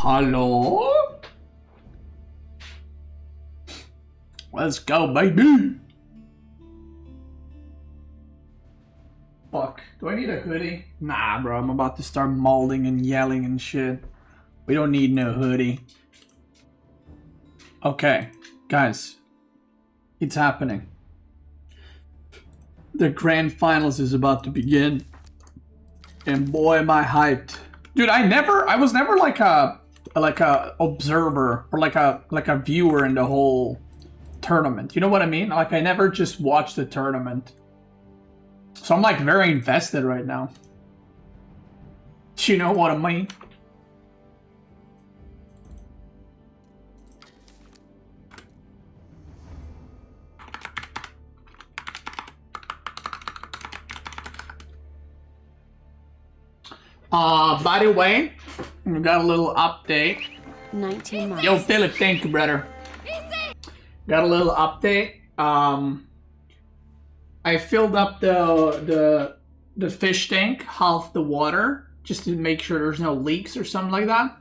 Hello? Let's go, baby. Fuck. Do I need a hoodie? Nah, bro. I'm about to start molding and yelling and shit. We don't need no hoodie. Okay, guys. It's happening. The grand finals is about to begin. And boy, am I hyped. Dude, I was never like a observer or like a viewer in the whole tournament. You know what I mean? Like I never just watched the tournament. So I'm like very invested right now. Do you know what I mean? By the way, we got a little update. 19 months. Yo, Philip, thank you, brother. Got a little update. I filled up the fish tank, half the water, just to make sure there's no leaks or something like that.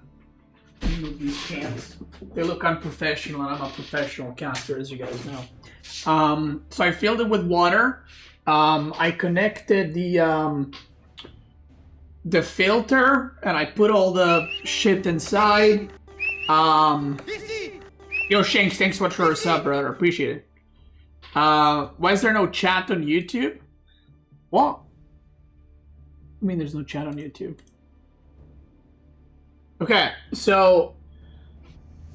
Move these cans. They look unprofessional, and I'm a professional caster, as you guys know. So I filled it with water. I connected the filter, and I put all the shit inside. Yo, Shanks, thanks so much for a sub, brother. Appreciate it. Why is there no chat on YouTube? What? I mean, there's no chat on YouTube. Okay, so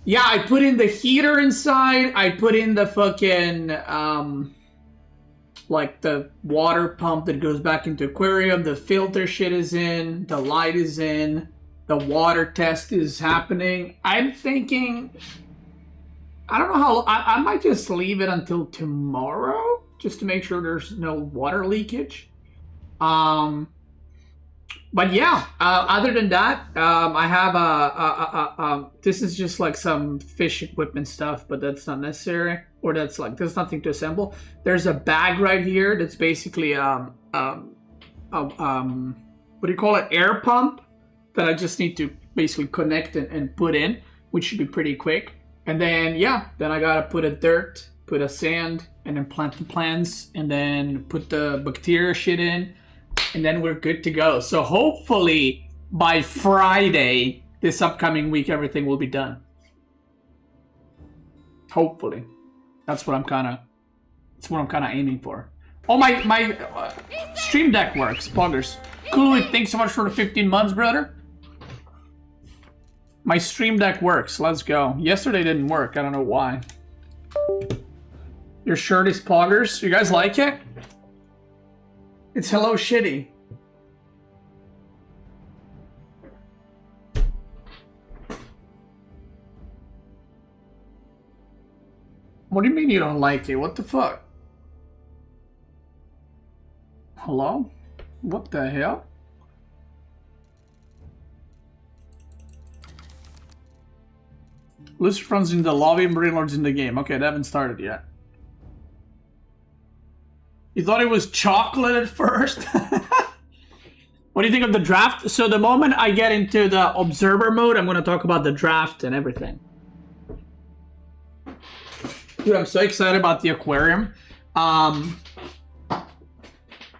yeah, I put in the heater inside. I put in the fucking like the water pump that goes back into Aquarium. The filter shit is in. The light is in. The water test is happening. I'm thinking, I don't know how, I might just leave it until tomorrow just to make sure there's no water leakage. But yeah, other than that, I have this is just like some fish equipment stuff, but that's not necessary, or that's like, there's nothing to assemble. There's a bag right here that's basically what do you call it, air pump, that I just need to basically connect and put in, which should be pretty quick. And then yeah, then I gotta put a dirt, put a sand, and then plant the plants, and then put the bacteria shit in, and then we're good to go. So hopefully by Friday this upcoming week everything will be done. Hopefully. That's what I'm kind of aiming for. Oh, my stream deck works. Poggers. Cool, thanks so much for the 15 months, brother. My stream deck works. Let's go. Yesterday didn't work. I don't know why. Your shirt is Poggers. You guys like it? It's Hello Shitty. What do you mean you don't like it? What the fuck? Hello? What the hell? LucifroN's in the lobby, MarineLorD's in the game. Okay, they haven't started yet. You thought it was chocolate at first? What do you think of the draft? So the moment I get into the observer mode, I'm going to talk about the draft and everything. Dude, I'm so excited about the aquarium.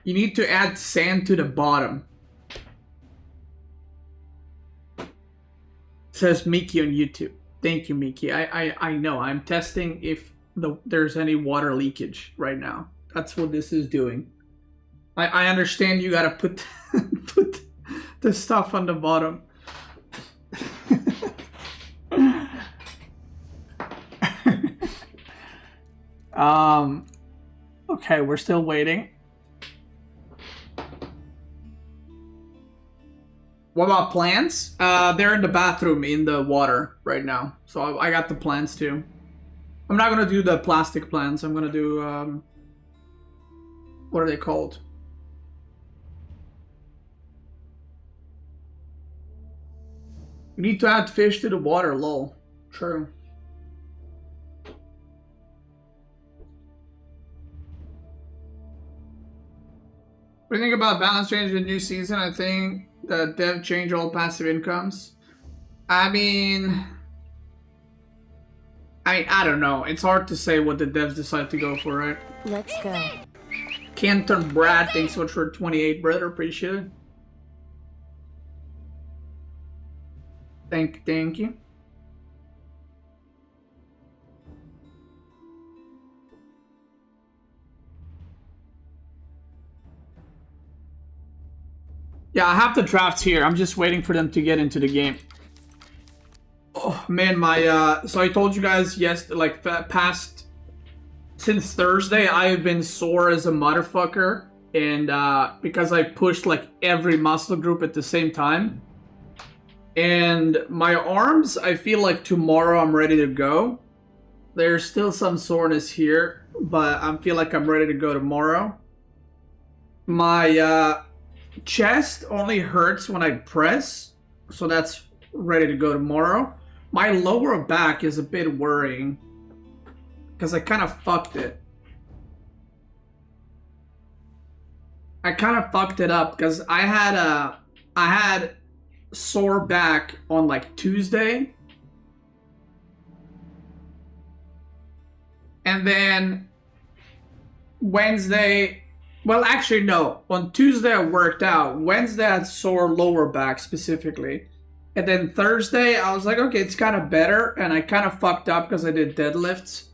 You need to add sand to the bottom. It says Mickey on YouTube. Thank you, Mickey. I know. I'm testing if there's any water leakage right now. That's what this is doing. I understand you gotta put put the stuff on the bottom. Okay, we're still waiting. What about plants? They're in the bathroom in the water right now. So I got the plants too. I'm not gonna do the plastic plants. I'm gonna do what are they called? You need to add fish to the water, lol. True. What do you think about balance change in the new season? I think the dev change all passive incomes. I mean, I don't know. It's hard to say what the devs decide to go for, right? Let's go. Canton Brad, thanks so much for 28, brother. Appreciate it. Thank you. Yeah, I have the drafts here. I'm just waiting for them to get into the game. Oh man, my so I told you guys like past since Thursday I have been sore as a motherfucker, and because I pushed like every muscle group at the same time. And my arms, I feel like tomorrow I'm ready to go. There's still some soreness here, but I feel like I'm ready to go tomorrow. My chest only hurts when I press, so that's ready to go tomorrow. My lower back is a bit worrying because I kind of fucked it. I kind of fucked it up because I had sore back on like Tuesday, and then Wednesday, well actually no, on Tuesday I worked out, Wednesday I had sore lower back specifically, and then Thursday I was like, okay, it's kind of better, and I kind of fucked up because I did deadlifts,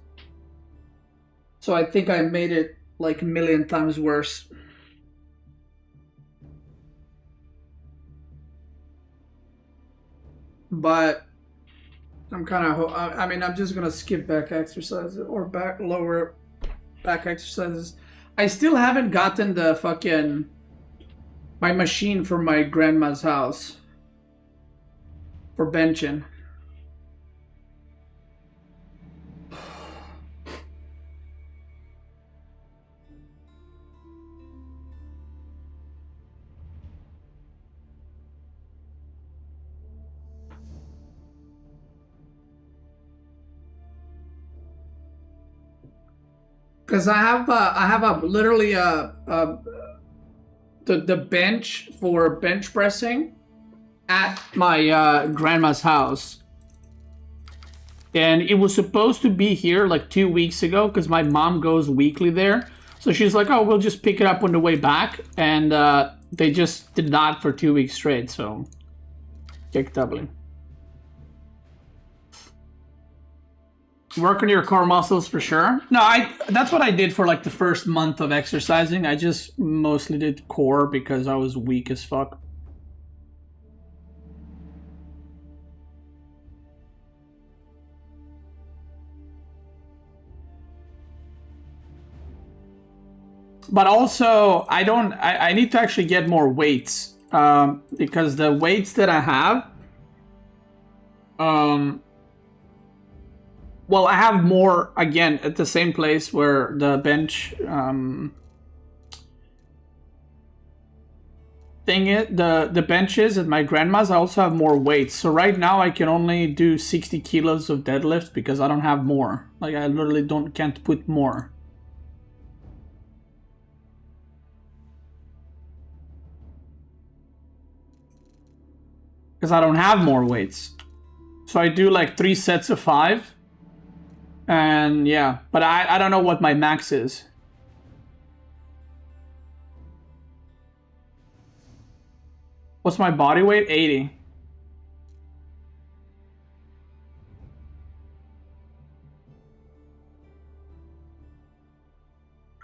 so I think I made it like a million times worse. But I'm kind of, I mean, I'm just gonna skip back exercises or lower back exercises. I still haven't gotten the fucking my machine from my grandma's house for benching. Because I have literally the bench for bench pressing at my grandma's house, and it was supposed to be here like 2 weeks ago because my mom goes weekly there. So she's like, oh, we'll just pick it up on the way back, and they just did not for 2 weeks straight. So kick doubling. Work on your core muscles for sure. No, that's what I did for like the first month of exercising. I just mostly did core because I was weak as fuck. But also, I need to actually get more weights because the weights that I have, well, I have more, again, at the same place where the bench thing is, the bench is at my grandma's. I also have more weights. So right now I can only do 60 kilos of deadlift because I don't have more. Like I literally can't put more. Because I don't have more weights. So I do like 3 sets of 5. And yeah, but I don't know what my max is. What's my body weight? 80.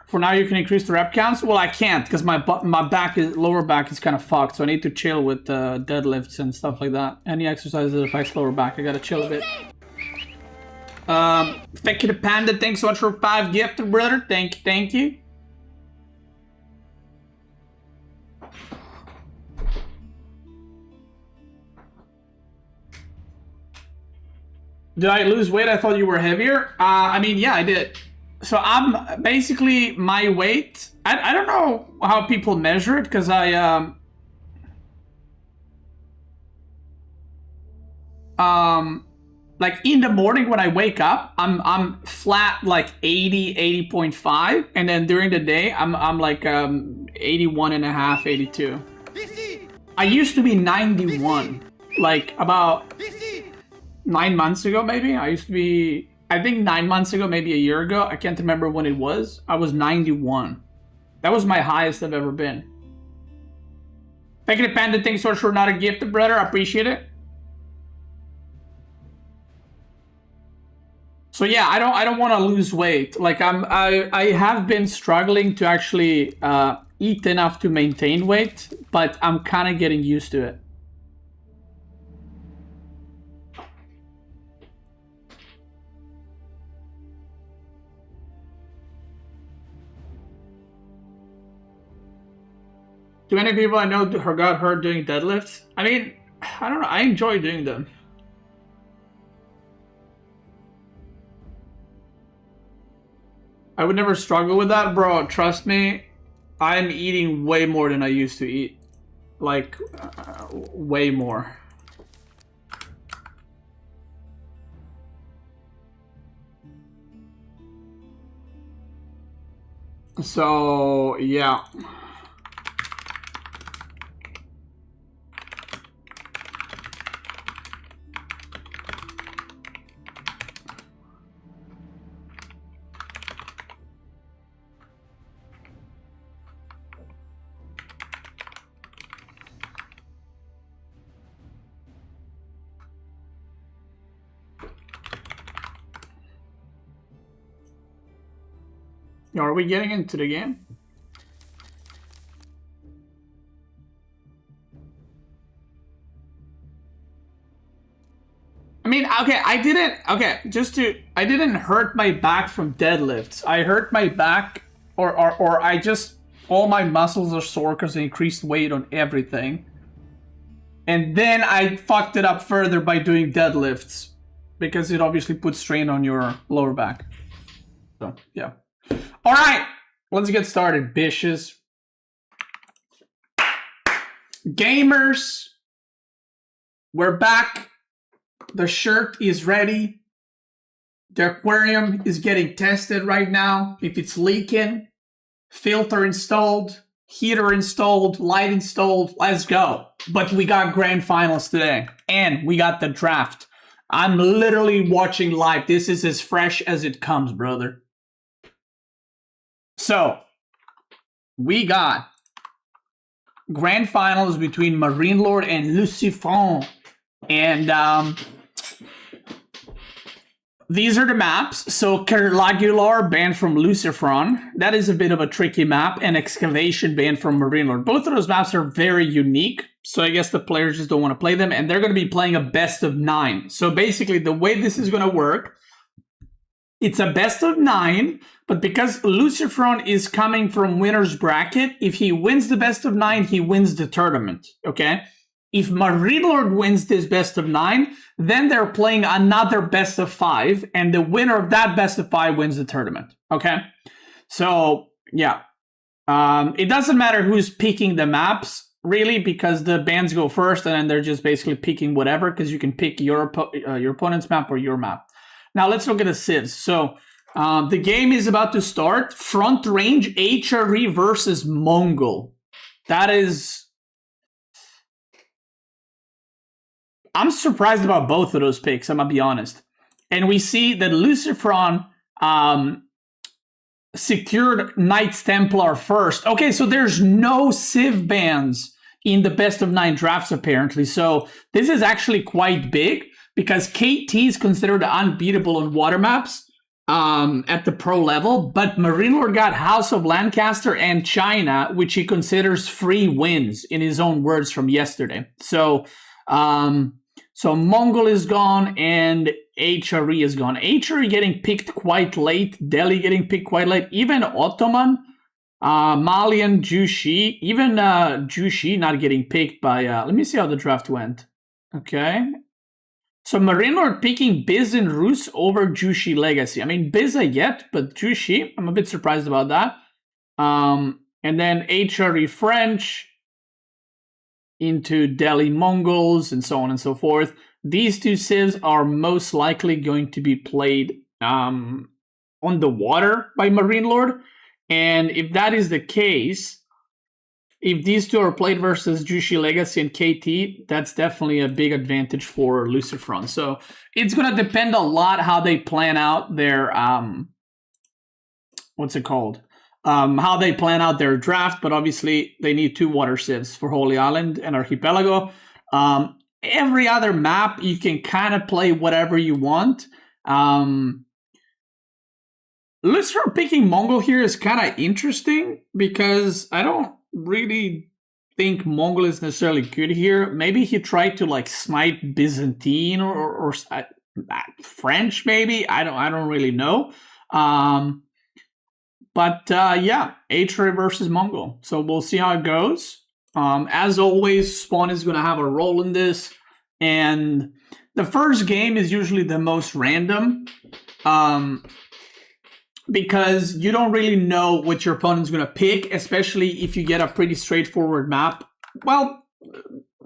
For now, you can increase the rep counts. Well, I can't because my lower back is kind of fucked. So I need to chill with deadlifts and stuff like that. Any exercise that affects lower back, I gotta chill a bit. Thank you to Panda. Thanks so much for 5 gifted, brother. Thank you. Did I lose weight? I thought you were heavier. I mean, yeah, I did. So I'm basically my weight. I don't know how people measure it because like in the morning when I wake up, I'm flat like 80.5, and then during the day I'm like 81.5, 82. I used to be 91, like about 9 months ago, maybe. I used to be, I think 9 months ago, maybe a year ago. I can't remember when it was. I was 91. That was my highest I've ever been. Thank you to Panda. Thanks so much for not a gift, brother. I appreciate it. So yeah, I don't want to lose weight. Like I have been struggling to actually eat enough to maintain weight, but I'm kind of getting used to it. Do many people I know got hurt doing deadlifts? I mean, I don't know. I enjoy doing them. I would never struggle with that, bro. Trust me. I'm eating way more than I used to eat. Like, way more. So, yeah. Are we getting into the game? I mean, okay, I didn't hurt my back from deadlifts. I hurt my back, or I just, all my muscles are sore because I increased weight on everything. And then I fucked it up further by doing deadlifts, because it obviously puts strain on your lower back. So, yeah. All right, let's get started, bitches. Gamers, we're back. The shirt is ready. The aquarium is getting tested right now. If it's leaking, filter installed, heater installed, light installed, let's go. But we got grand finals today, and we got the draft. I'm literally watching live. This is as fresh as it comes, brother. So, we got grand finals between MarineLorD and LucifroN. And these are the maps. So, Kerlagular banned from LucifroN. That is a bit of a tricky map. And Excavation banned from MarineLorD. Both of those maps are very unique. So, I guess the players just don't want to play them. And they're going to be playing a best of 9. So, basically, the way this is going to work, it's a best of 9, but because LucifroN is coming from winner's bracket, if he wins the best of 9, he wins the tournament, okay? If MarineLorD wins this best of 9, then they're playing another best of 5, and the winner of that best of 5 wins the tournament, okay? So, yeah. It doesn't matter who's picking the maps, really, because the bands go first, and then they're just basically picking whatever, because you can pick your opponent's map or your map. Now let's look at the civs. So the game is about to start. Front range HRE versus Mongol. That is... I'm surprised about both of those picks, I'm going to be honest. And we see that LucifroN secured Knights Templar first. Okay, so there's no civ bans in the best of 9 drafts, apparently. So this is actually quite big, because KT is considered unbeatable on water maps at the pro level, but MarineLorD got House of Lancaster and China, which he considers free wins, in his own words from yesterday. So, so Mongol is gone and HRE is gone. HRE getting picked quite late, Delhi getting picked quite late, even Ottoman, Malian, Jushi, even Jushi not getting picked by, let me see how the draft went. Okay. So MarineLorD picking Biz and Rus over Jushi Legacy. I mean, Biz yet, but Jushi, I'm a bit surprised about that. And then HRE French into Delhi Mongols and so on and so forth. These two civs are most likely going to be played on the water by MarineLorD. And if that is the case, if these two are played versus Jushi Legacy and KT, that's definitely a big advantage for LucifroN. So it's gonna depend a lot how they plan out their what's it called? How they plan out their draft, but obviously they need 2 water sieves for Holy Island and Archipelago. Every other map you can kind of play whatever you want. LucifroN picking Mongol here is kind of interesting because I don't really think Mongol is necessarily good here. Maybe he tried to like smite Byzantine or French, maybe. I don't really know. But yeah, H-Ray versus Mongol. So we'll see how it goes. As always, Spawn is going to have a role in this. And the first game is usually the most random. Because you don't really know what your opponent's going to pick, especially if you get a pretty straightforward map. Well,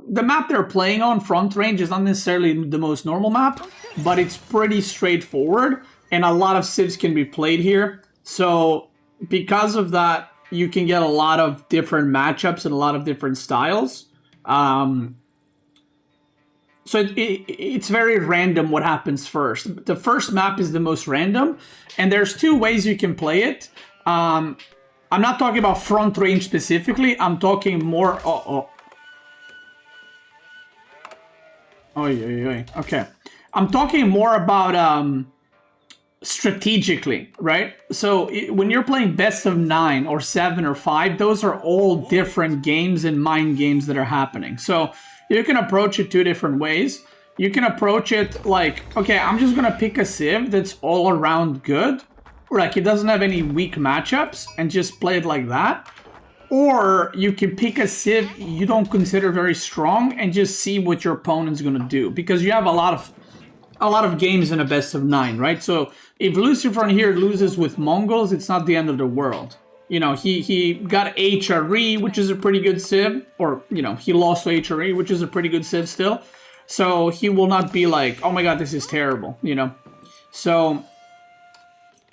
the map they're playing on, Front Range, is not necessarily the most normal map, but it's pretty straightforward, and a lot of civs can be played here. So because of that, you can get a lot of different matchups and a lot of different styles. So it's very random what happens first. The first map is the most random, and there's 2 ways you can play it. I'm not talking about Front Range specifically. I'm talking more... Okay. I'm talking more about strategically, right? So when you're playing best of 9 or 7 or 5, those are all different games and mind games that are happening. So you can approach it 2 different ways. You can approach it like, okay, I'm just going to pick a civ that's all around good. Like, it doesn't have any weak matchups and just play it like that. Or you can pick a civ you don't consider very strong and just see what your opponent's going to do. Because you have a lot of games in a best of 9, right? So if LucifroN here loses with Mongols, it's not the end of the world. You know, he got HRE, which is a pretty good civ. Or, you know, he lost to HRE, which is a pretty good civ still. So he will not be like, oh my god, this is terrible, you know. So,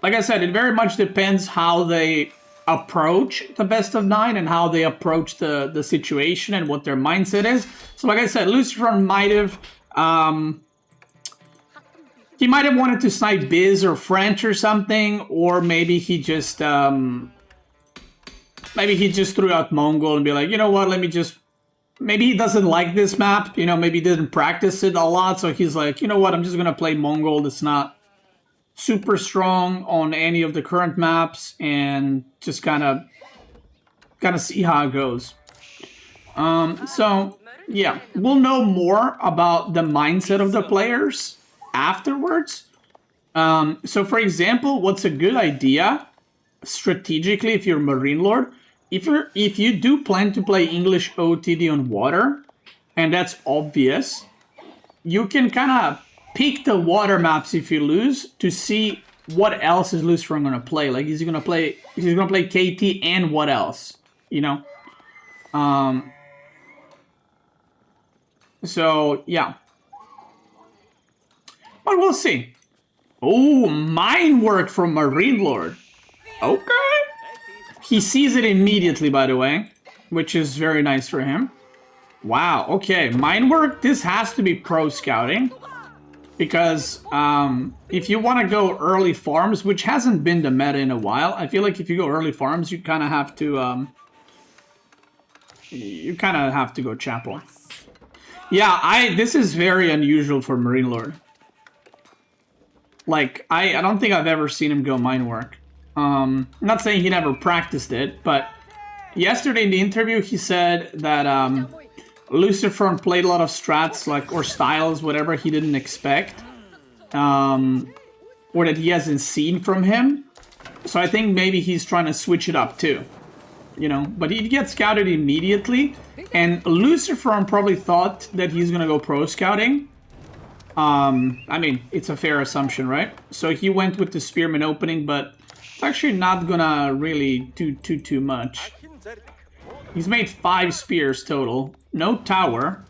like I said, it very much depends how they approach the best of 9 and how they approach the situation and what their mindset is. So, like I said, LucifroN might have... he might have wanted to snipe Biz or French or something, or maybe he just... maybe he just threw out Mongol and be like, you know what, let me just... Maybe he doesn't like this map, you know, maybe he didn't practice it a lot, so he's like, you know what, I'm just going to play Mongol that's not super strong on any of the current maps, and just kind of see how it goes. So, yeah, we'll know more about the mindset of the players afterwards. So, for example, what's a good idea, strategically, if you're MarineLorD, if you do plan to play English OTD on water, and that's obvious, you can kind of pick the water maps if you lose to see what else is LucifroN gonna play. Like, he's gonna play KT and what else, you know? So yeah, but we'll see. Oh, mine work from MarineLorD. Okay. He sees it immediately, by the way, which is very nice for him. Wow, okay, mine work, this has to be pro scouting. Because if you want to go early farms, which hasn't been the meta in a while, I feel like if you go early farms, you kind of have to, go chapel. Yeah, this is very unusual for MarineLorD. Like, I don't think I've ever seen him go mine work. I'm not saying he never practiced it, but yesterday in the interview he said that LucifroN played a lot of strats, like, or styles, whatever he didn't expect, or that he hasn't seen from him. So I think maybe he's trying to switch it up too, you know. But he gets scouted immediately, and LucifroN probably thought that he's gonna go pro scouting. I mean, it's a fair assumption, right? So he went with the Spearman opening, but it's actually not gonna really do too much. He's made 5 spears total. No tower.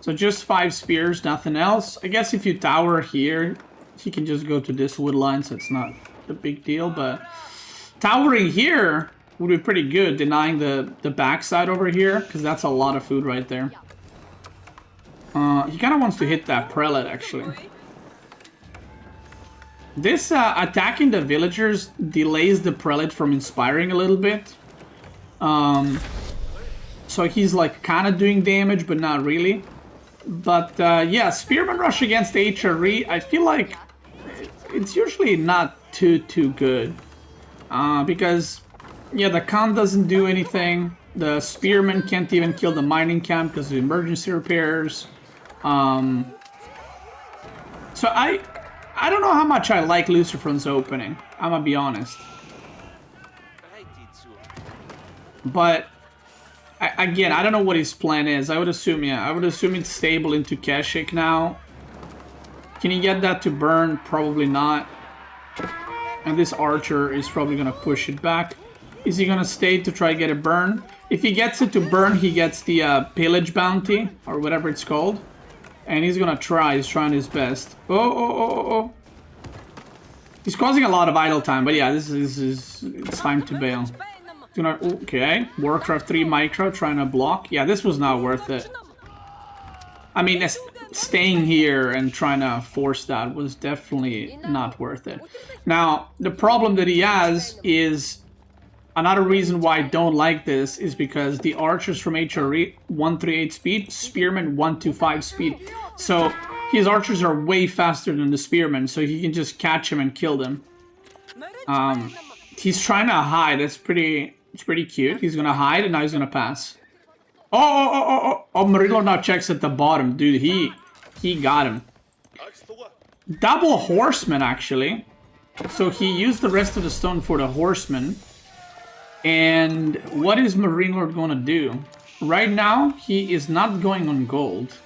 So just 5 spears, nothing else. I guess if you tower here, he can just go to this wood line, so it's not a big deal. But towering here, would be pretty good, denying the backside over here, because that's a lot of food right there. He kind of wants to hit that prelate, actually. This attacking the villagers delays the prelate from inspiring a little bit. So he's like kind of doing damage, but not really. But yeah, Spearman Rush against HRE, I feel like it's usually not too good. Because, yeah, the con doesn't do anything. The Spearman can't even kill the mining camp because of emergency repairs. So I don't know how much I like LucifroN's opening, I'm gonna be honest. But again, I don't know what his plan is. I would assume, yeah, I would assume it's stable into Keshik now. Can he get that to burn? Probably not. And this archer is probably gonna push it back. Is he gonna stay to try to get a burn? If he gets it to burn, he gets the pillage bounty, or whatever it's called. And he's gonna try, he's trying his best. Oh. He's causing a lot of idle time, but yeah, it's time to bail. Okay, Warcraft 3 micro trying to block. Yeah, this was not worth it. I mean, staying here and trying to force that was definitely not worth it. Now, the problem that he has is, another reason why I don't like this is because the archers from HRE 138 speed, spearmen 125 speed. So his archers are way faster than the spearmen, so he can just catch him and kill them. He's trying to hide. It's pretty cute. He's gonna hide and now he's gonna pass. Oh, MarineLorD now checks at the bottom. Dude, he got him. Double horseman, actually. So he used the rest of the stone for the horseman. And what is MarineLorD gonna do? Right now, he is not going on gold.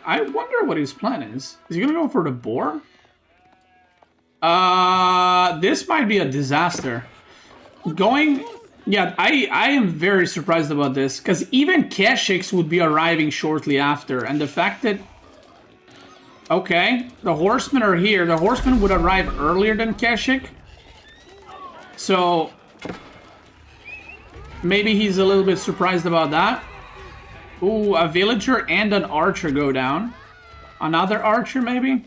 I wonder what his plan is. Is he gonna go for the boar? This might be a disaster. Yeah, I am very surprised about this, because even Keshiks would be arriving shortly after, and the fact that... Okay, the horsemen are here. The horsemen would arrive earlier than Keshik. So, maybe he's a little bit surprised about that. Ooh, a villager and an archer go down. Another archer, maybe?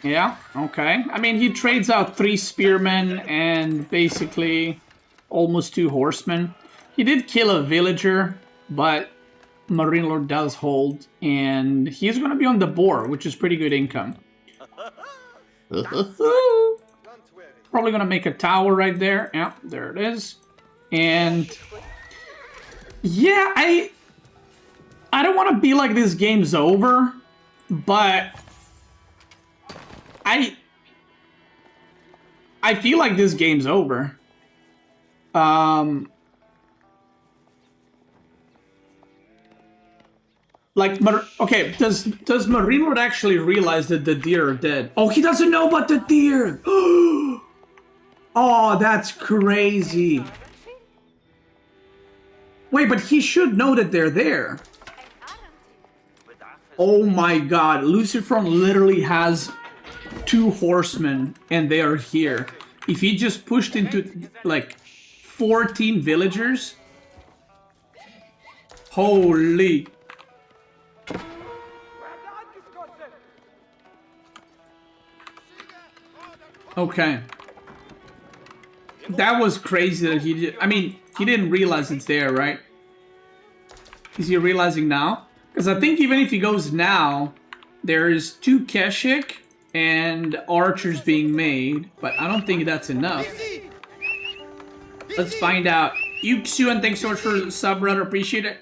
Yeah, okay. I mean, he trades out 3 spearmen and basically almost 2 horsemen. He did kill a villager, but MarineLorD does hold, and he's going to be on the boar, which is pretty good income. Probably going to make a tower right there. Yeah, there it is. And yeah, I don't want to be like this game's over, but I feel like this game's over. Like, okay, does MarineLorD actually realize that the deer are dead? Oh, he doesn't know about the deer! Oh, that's crazy. Wait, but he should know that they're there. Oh my god, LucifroN literally has 2 horsemen and they are here. If he just pushed into like 14 villagers, holy. Okay. That was crazy that he did. I mean, he didn't realize it's there, right? Is he realizing now? Because I think even if he goes now, there's 2 Keshik and archers being made, but I don't think that's enough. Let's find out. Yuxuan, thanks so much for the sub, brother. Appreciate it.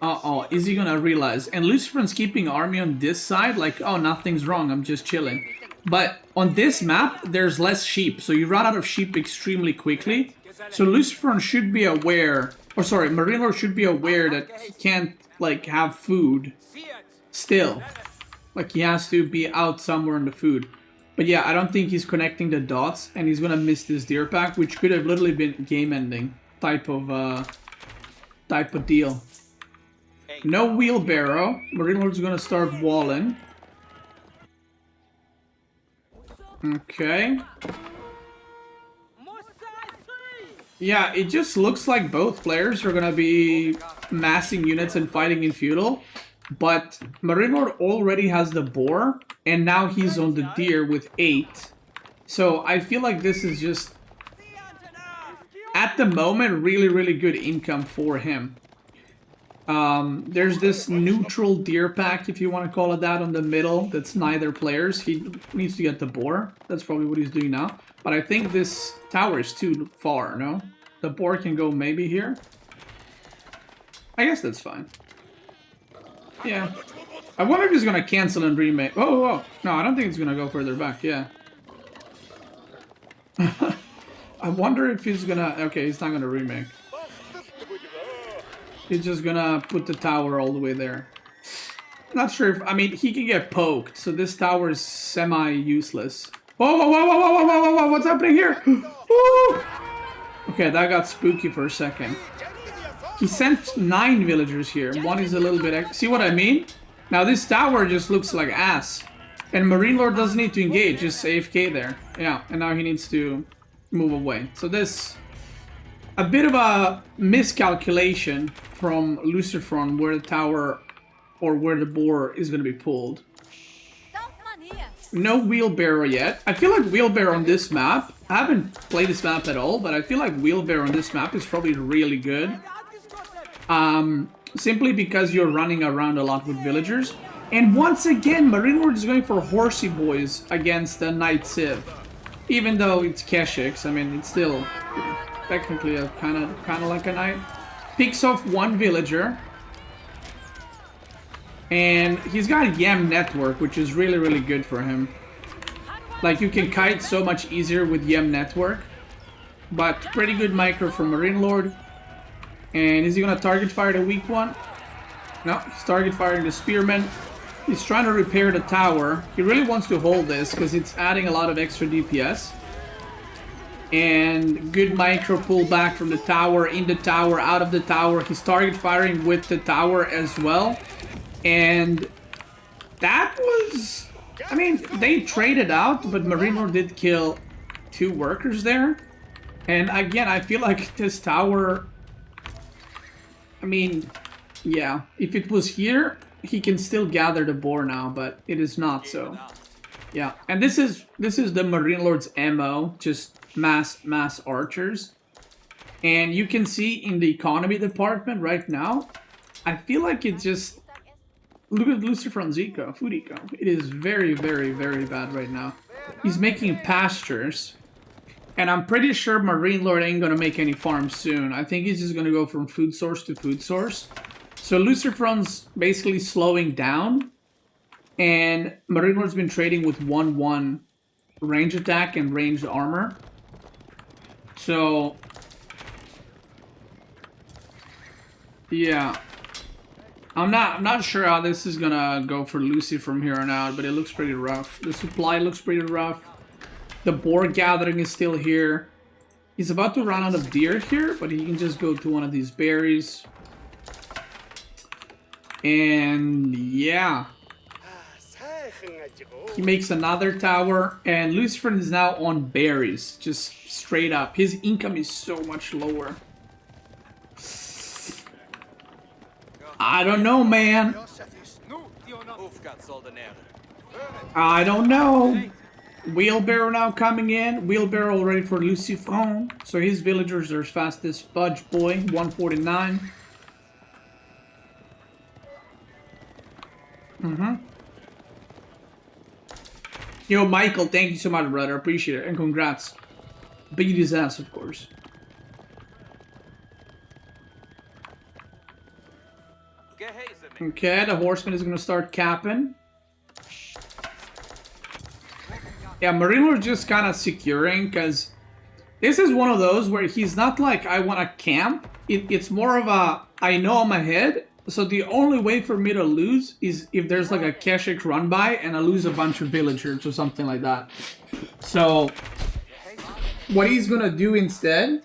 Uh-oh, is he gonna realize? And LucifroN's keeping army on this side, like, oh, nothing's wrong, I'm just chilling. But on this map, there's less sheep, so you run out of sheep extremely quickly. So LucifroN should be aware, or sorry, MarineLorD should be aware that he can't, like, have food still. Like, he has to be out somewhere in the food. But yeah, I don't think he's connecting the dots, and he's gonna miss this deer pack, which could have literally been game-ending type of deal. No wheelbarrow. MarineLorD's gonna start walling. Okay. Yeah, it just looks like both players are gonna be massing units and fighting in feudal. But MarineLorD already has the boar, and now he's on the deer with 8. So I feel like this is just, at the moment, really, really good income for him. There's this neutral deer pack, if you want to call it that, on the middle. That's neither players. He needs to get the boar. That's probably what he's doing now. But I think this tower is too far, no? The boar can go maybe here. I guess that's fine. Yeah. I wonder if he's going to cancel and remake. Oh. No, I don't think it's going to go further back. Yeah. I wonder if he's going to... Okay, he's not going to remake. He's just gonna put the tower all the way there. Not sure if... I mean, he can get poked, so this tower is semi-useless. Whoa, what's happening here? Woo! Okay, that got spooky for a second. He sent 9 villagers here. One is a little bit... See what I mean? Now, this tower just looks like ass. And MarineLorD doesn't need to engage, just AFK there. Yeah, and now he needs to move away. So this... A bit of a miscalculation from LucifroN where the tower or where the boar is going to be pulled. No wheelbarrow yet. I feel like wheelbarrow on this map, I haven't played this map at all, but I feel like wheelbarrow on this map is probably really good. Simply because you're running around a lot with villagers. And once again, MarineLorD is going for horsey boys against the Knight Civ. Even though it's Keshiks, I mean, it's still... technically a kind of like a knight. Picks off 1 villager, and he's got Yam network, which is really, really good for him. Like, you can kite so much easier with Yam network, but pretty good micro from MarineLorD. And is he gonna target fire the weak one? No, he's target firing the spearman. He's trying to repair the tower. He really wants to hold this because it's adding a lot of extra DPS. And good micro pullback from the tower, in the tower, out of the tower. He's target firing with the tower as well. And that was... I mean, they traded out, but MarineLorD did kill 2 workers there. And again, I feel like this tower... I mean, yeah. If it was here, he can still gather the boar now, but it is not so. Yeah, and this is the MarineLorD's MO, just... mass archers. And you can see in the economy department right now, I feel like it just... Look at LucifroN's eco, food eco. It is very, very, very bad right now. He's making pastures. And I'm pretty sure MarineLorD ain't gonna make any farms soon. I think he's just gonna go from food source to food source. So LucifroN's basically slowing down. And MarineLorD's been trading with 1-1 range attack and ranged armor. So, yeah, I'm not sure how this is gonna go for Lucy from here on out, but it looks pretty rough. The supply looks pretty rough. The boar gathering is still here. He's about to run out of deer here, but he can just go to one of these berries. And yeah. He makes another tower, and LucifroN is now on berries, just straight up. His income is so much lower. I don't know, man. I don't know. Wheelbarrow now coming in. Wheelbarrow already for LucifroN. So his villagers are as fast as Fudge Boy, 149. Yo, Michael, thank you so much, brother. Appreciate it. And congrats. Beat his ass, of course. Okay, the horseman is going to start capping. Yeah, MarineLorD just kind of securing, because this is one of those where he's not like, I want to camp. It's more of a, I know I'm ahead. So the only way for me to lose is if there's like a Keshik run by and I lose a bunch of villagers or something like that. So what he's gonna do instead,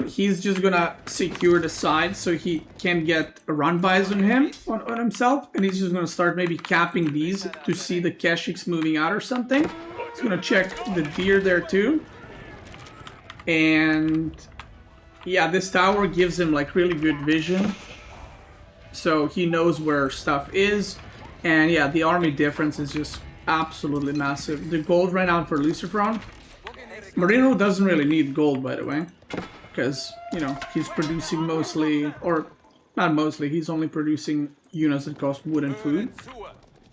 he's just gonna secure the side so he can get run bys on him, on himself, and he's just gonna start maybe capping these to see the Keshiks moving out or something. He's gonna check the deer there too. And yeah, this tower gives him like really good vision. So he knows where stuff is. And yeah, the army difference is just absolutely massive. The gold ran out for LucifroN. MarineLorD doesn't really need gold, by the way. Because, you know, he's producing mostly, or not mostly, he's only producing units that cost wood and food.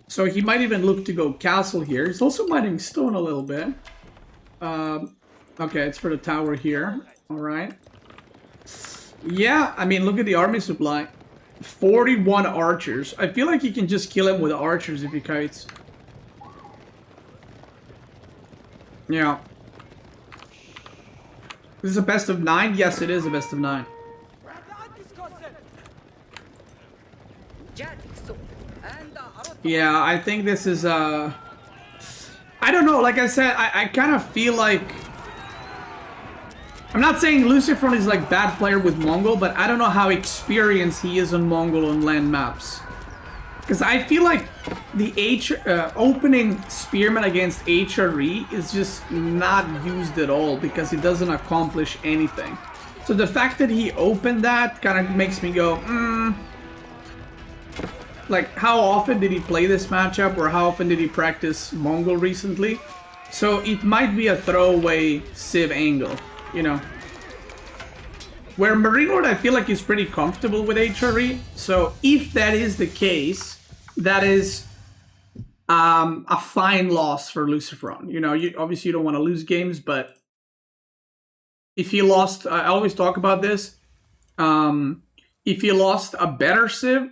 So he might even look to go castle here. He's also mining stone a little bit. Okay, it's for the tower here. Alright. Yeah, I mean, look at the army supply. 41 archers. I feel like he can just kill him with archers if he kites. Yeah. This is a best of 9? Yes, it is a best of 9. Yeah, I think this is I don't know, like I said, I kind of feel like... I'm not saying LucifroN is like bad player with Mongol, but I don't know how experienced he is on Mongol on land maps. Because I feel like the opening Spearman against HRE is just not used at all because it doesn't accomplish anything. So the fact that he opened that kind of makes me go, like, how often did he play this matchup, or how often did he practice Mongol recently? So it might be a throwaway Civ angle, you know. Where MarineLorD, I feel like, is pretty comfortable with HRE. So if that is the case, that is a fine loss for LucifroN. You know, obviously you don't want to lose games, but if he lost, I always talk about this, if he lost a better Civ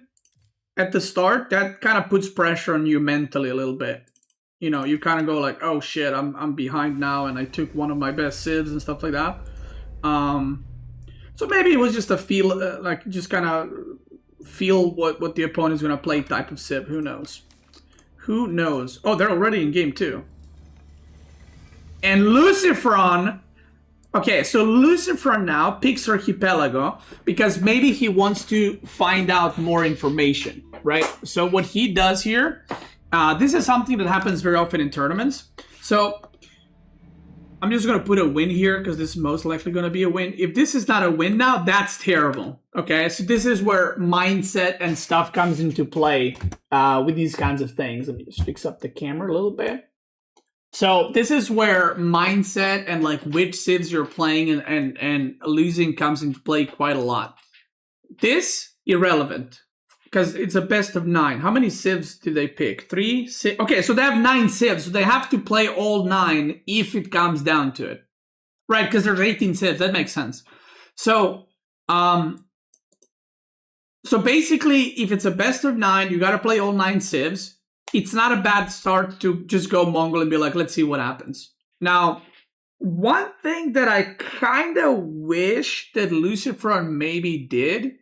at the start, that kind of puts pressure on you mentally a little bit. You know, you kind of go like, oh shit, I'm behind now, and I took one of my best Civs and stuff like that. So maybe it was just a feel, like just kind of feel what the opponent's going to play type of Civ. Who knows? Who knows? Oh, they're already in game 2. And LucifroN... Okay, so LucifroN now picks Archipelago because maybe he wants to find out more information, right? So what he does here, this is something that happens very often in tournaments. So I'm just going to put a win here because this is most likely going to be a win. If this is not a win now, that's terrible. Okay, so this is where mindset and stuff comes into play with these kinds of things. Let me just fix up the camera a little bit. So this is where mindset and like which Civs you're playing and losing comes into play quite a lot. This, irrelevant. Because it's a best of 9. How many Civs do they pick? 3, 6? Okay, so they have 9 Civs. So they have to play all 9 if it comes down to it. Right, because there's 18 Civs. That makes sense. So, so basically, if it's a best of 9, you got to play all 9 Civs. It's not a bad start to just go Mongol and be like, let's see what happens. Now, one thing that I kind of wish that LucifroN maybe did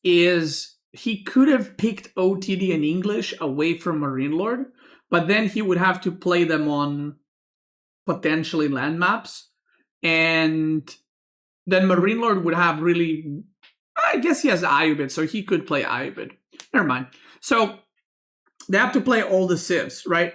is he could have picked OTD in English away from MarineLorD, but then he would have to play them on potentially land maps. And then MarineLorD would have really... I guess he has Ayubid, so he could play Ayubid. Never mind. So they have to play all the Civs, right?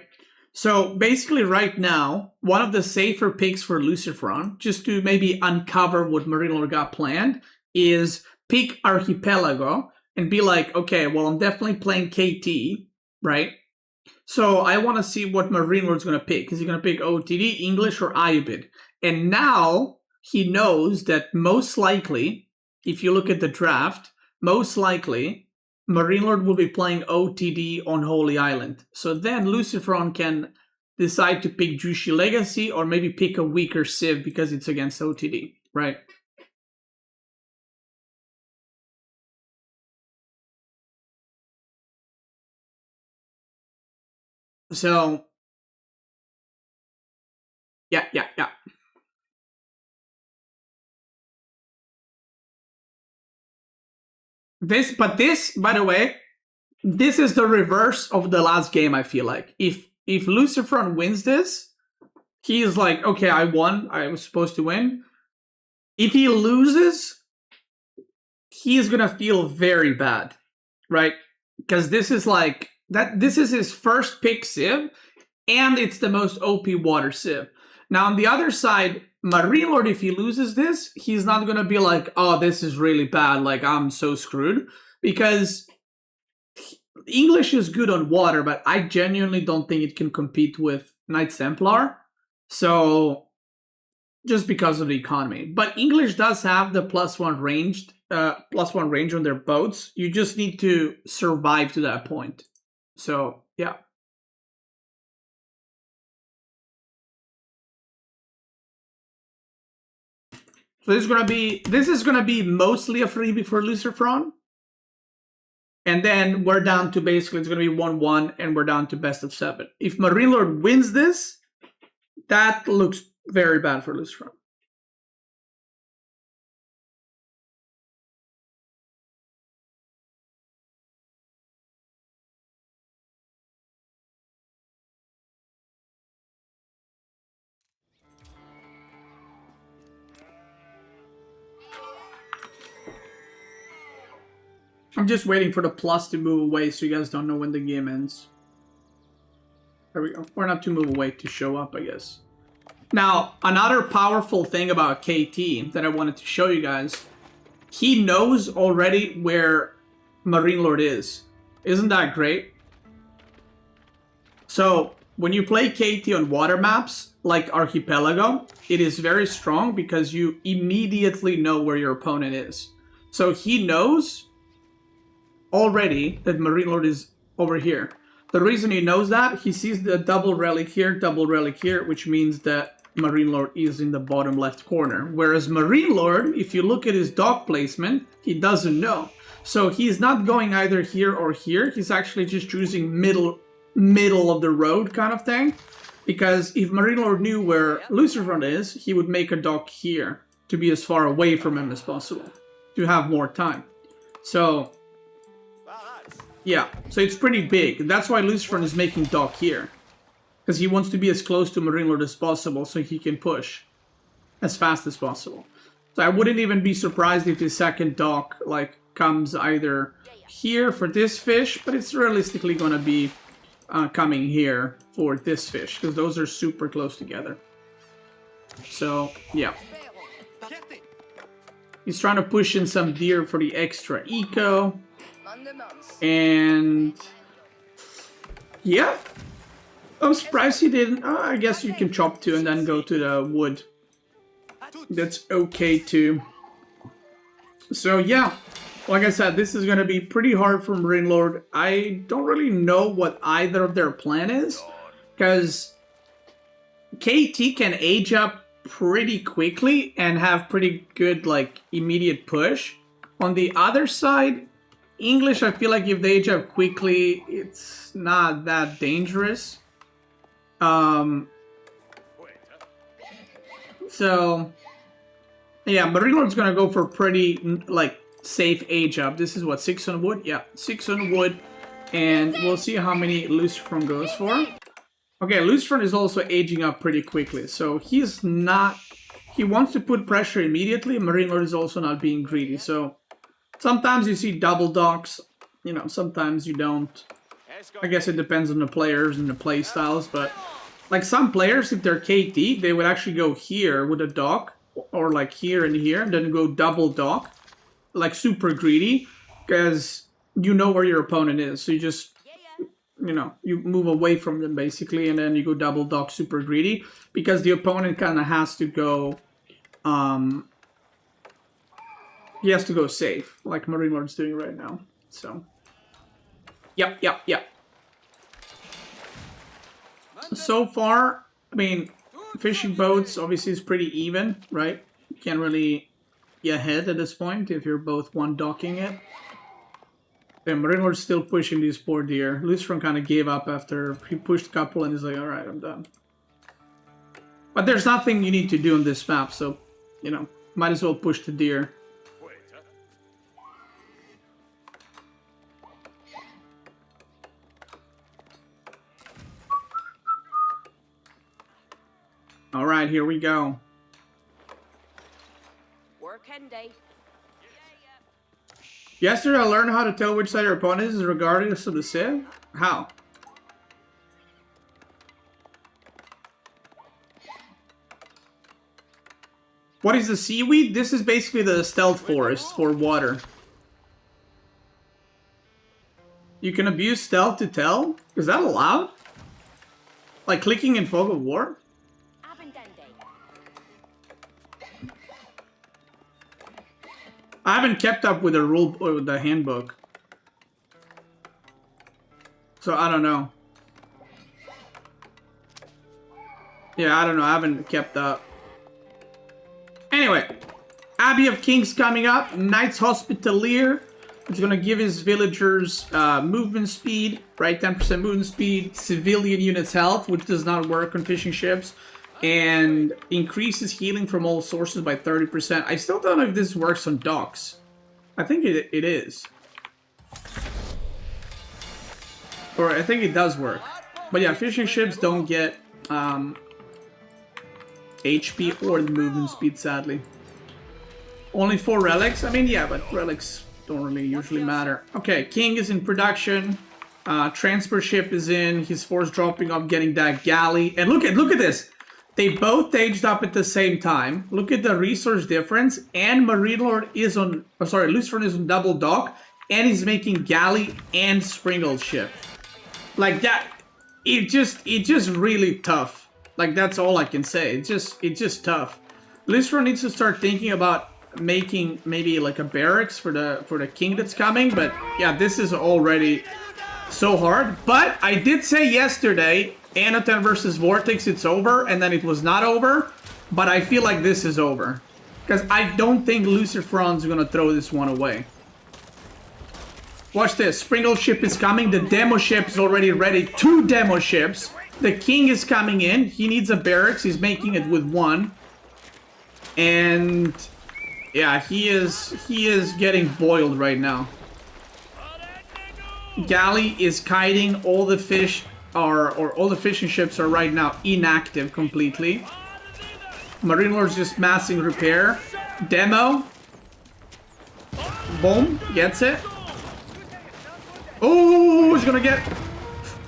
So basically right now, one of the safer picks for LucifroN, just to maybe uncover what MarineLorD got planned, is pick Archipelago and be like, okay, well, I'm definitely playing KT, right? So I want to see what MarineLorD's going to pick. Is he going to pick OTD, English, or Ayubid? And now he knows that most likely, if you look at the draft, most likely MarineLorD will be playing OTD on Holy Island. So then LucifroN can decide to pick Jushi Legacy or maybe pick a weaker Civ because it's against OTD, right? So, yeah. This, by the way, this is the reverse of the last game, I feel like. If LucifroN wins this, he is like, okay, I won. I was supposed to win. If he loses, he is going to feel very bad, right? Because this is like, this is his first pick Civ, and it's the most OP water civ. Now on the other side, MarineLorD, if he loses this, he's not gonna be like, oh, this is really bad, like I'm so screwed, because English is good on water, but I genuinely don't think it can compete with Knights Templar. So just because of the economy. But English does have the +1 range on their boats. You just need to survive to that point. So yeah. So this is gonna be mostly a freebie for LucifroN. And then we're down to basically, it's gonna be 1-1 and we're down to best of 7. If MarineLorD wins this, that looks very bad for LucifroN. I'm just waiting for the plus to move away so you guys don't know when the game ends. There we go. Or not to move away, to show up, I guess. Now, another powerful thing about KT that I wanted to show you guys, he knows already where MarineLorD is. Isn't that great? So, when you play KT on water maps, like Archipelago, it is very strong because you immediately know where your opponent is. So he knows already that MarineLorD is over here. The reason he knows that, he sees the double relic here, which means that MarineLorD is in the bottom left corner. Whereas MarineLorD, if you look at his dock placement, he doesn't know. So he's not going either here or here. He's actually just choosing middle of the road kind of thing. Because if MarineLorD knew where LucifroN is, he would make a dock here to be as far away from him as possible, to have more time. So yeah, so it's pretty big. That's why LucifroN is making dock here. Because he wants to be as close to MarineLorD as possible so he can push as fast as possible. So I wouldn't even be surprised if his second dock like comes either here for this fish, but it's realistically going to be coming here for this fish, because those are super close together. So, yeah. He's trying to push in some deer for the extra eco. And yeah, I'm surprised he didn't. I guess you can chop 2 and then go to the wood. That's okay too. So yeah, like I said, this is going to be pretty hard for MarineLorD. I don't really know what either of their plan is, because KT can age up pretty quickly and have pretty good like immediate push. On the other side, English, I feel like if they age up quickly, it's not that dangerous. So yeah, MarineLorD's gonna go for pretty like safe age up. This is what, 6 on wood? Yeah, 6 on wood, and we'll see how many LucifroN goes for. Okay, LucifroN is also aging up pretty quickly, so he's not. He wants to put pressure immediately. MarineLorD is also not being greedy, so sometimes you see double docks, you know, sometimes you don't. I guess it depends on the players and the play styles, but like some players, if they're KT, they would actually go here with a dock, or like here and here, and then go double dock, like super greedy, because you know where your opponent is, so you just, you know, you move away from them basically, and then you go double dock super greedy, because the opponent kind of has to go, he has to go safe, like MarineLorD's doing right now. So, yep. So far, I mean, fishing boats obviously is pretty even, right? You can't really be ahead at this point if you're both one docking it. And MarineLorD's still pushing these poor deer. LucifroN kind of gave up after he pushed a couple and he's like, alright, I'm done. But there's nothing you need to do on this map, so, you know, might as well push the deer. Alright, here we go. Yesterday I learned how to tell which side your opponent is regardless of the civ. How? What is the seaweed? This is basically the stealth forest for water. You can abuse stealth to tell? Is that allowed? Like clicking in Fog of War? I haven't kept up with the rule or with the handbook. So I don't know. Yeah, I don't know. I haven't kept up. Anyway, Abbey of Kings coming up. Knights Hospitalier. It's gonna give his villagers movement speed, right? 10% movement speed. Civilian units health, which does not work on fishing ships. And increases healing from all sources by 30%. I still don't know if this works on docks. I think it is. Or I think it does work. But yeah, fishing ships don't get HP or the movement speed, sadly. Only 4 relics? I mean, yeah, but relics don't really usually matter. Okay, King is in production. Transport ship is in. His force dropping off, getting that galley. And look at this. They both aged up at the same time. Look at the resource difference. And MarineLorD is on... Oh, sorry, LucifroN is on double dock. And he's making galley and springle ship. Like that... It just really tough. Like, that's all I can say. It's just tough. LucifroN needs to start thinking about making maybe like a barracks for the king that's coming. But yeah, this is already so hard. But I did say yesterday, Anatan versus Vortex, it's over. And then it was not over. But I feel like this is over. Because I don't think LucifroN's going to throw this one away. Watch this. Springle ship is coming. The demo ship is already ready. 2 demo ships. The king is coming in. He needs a barracks. He's making it with 1. And yeah, he is getting boiled right now. Galley is kiting. All the fish are, or all the fishing ships are right now inactive completely. MarineLorD's just massing repair. Demo. Boom. Gets it. Oh, he's gonna get...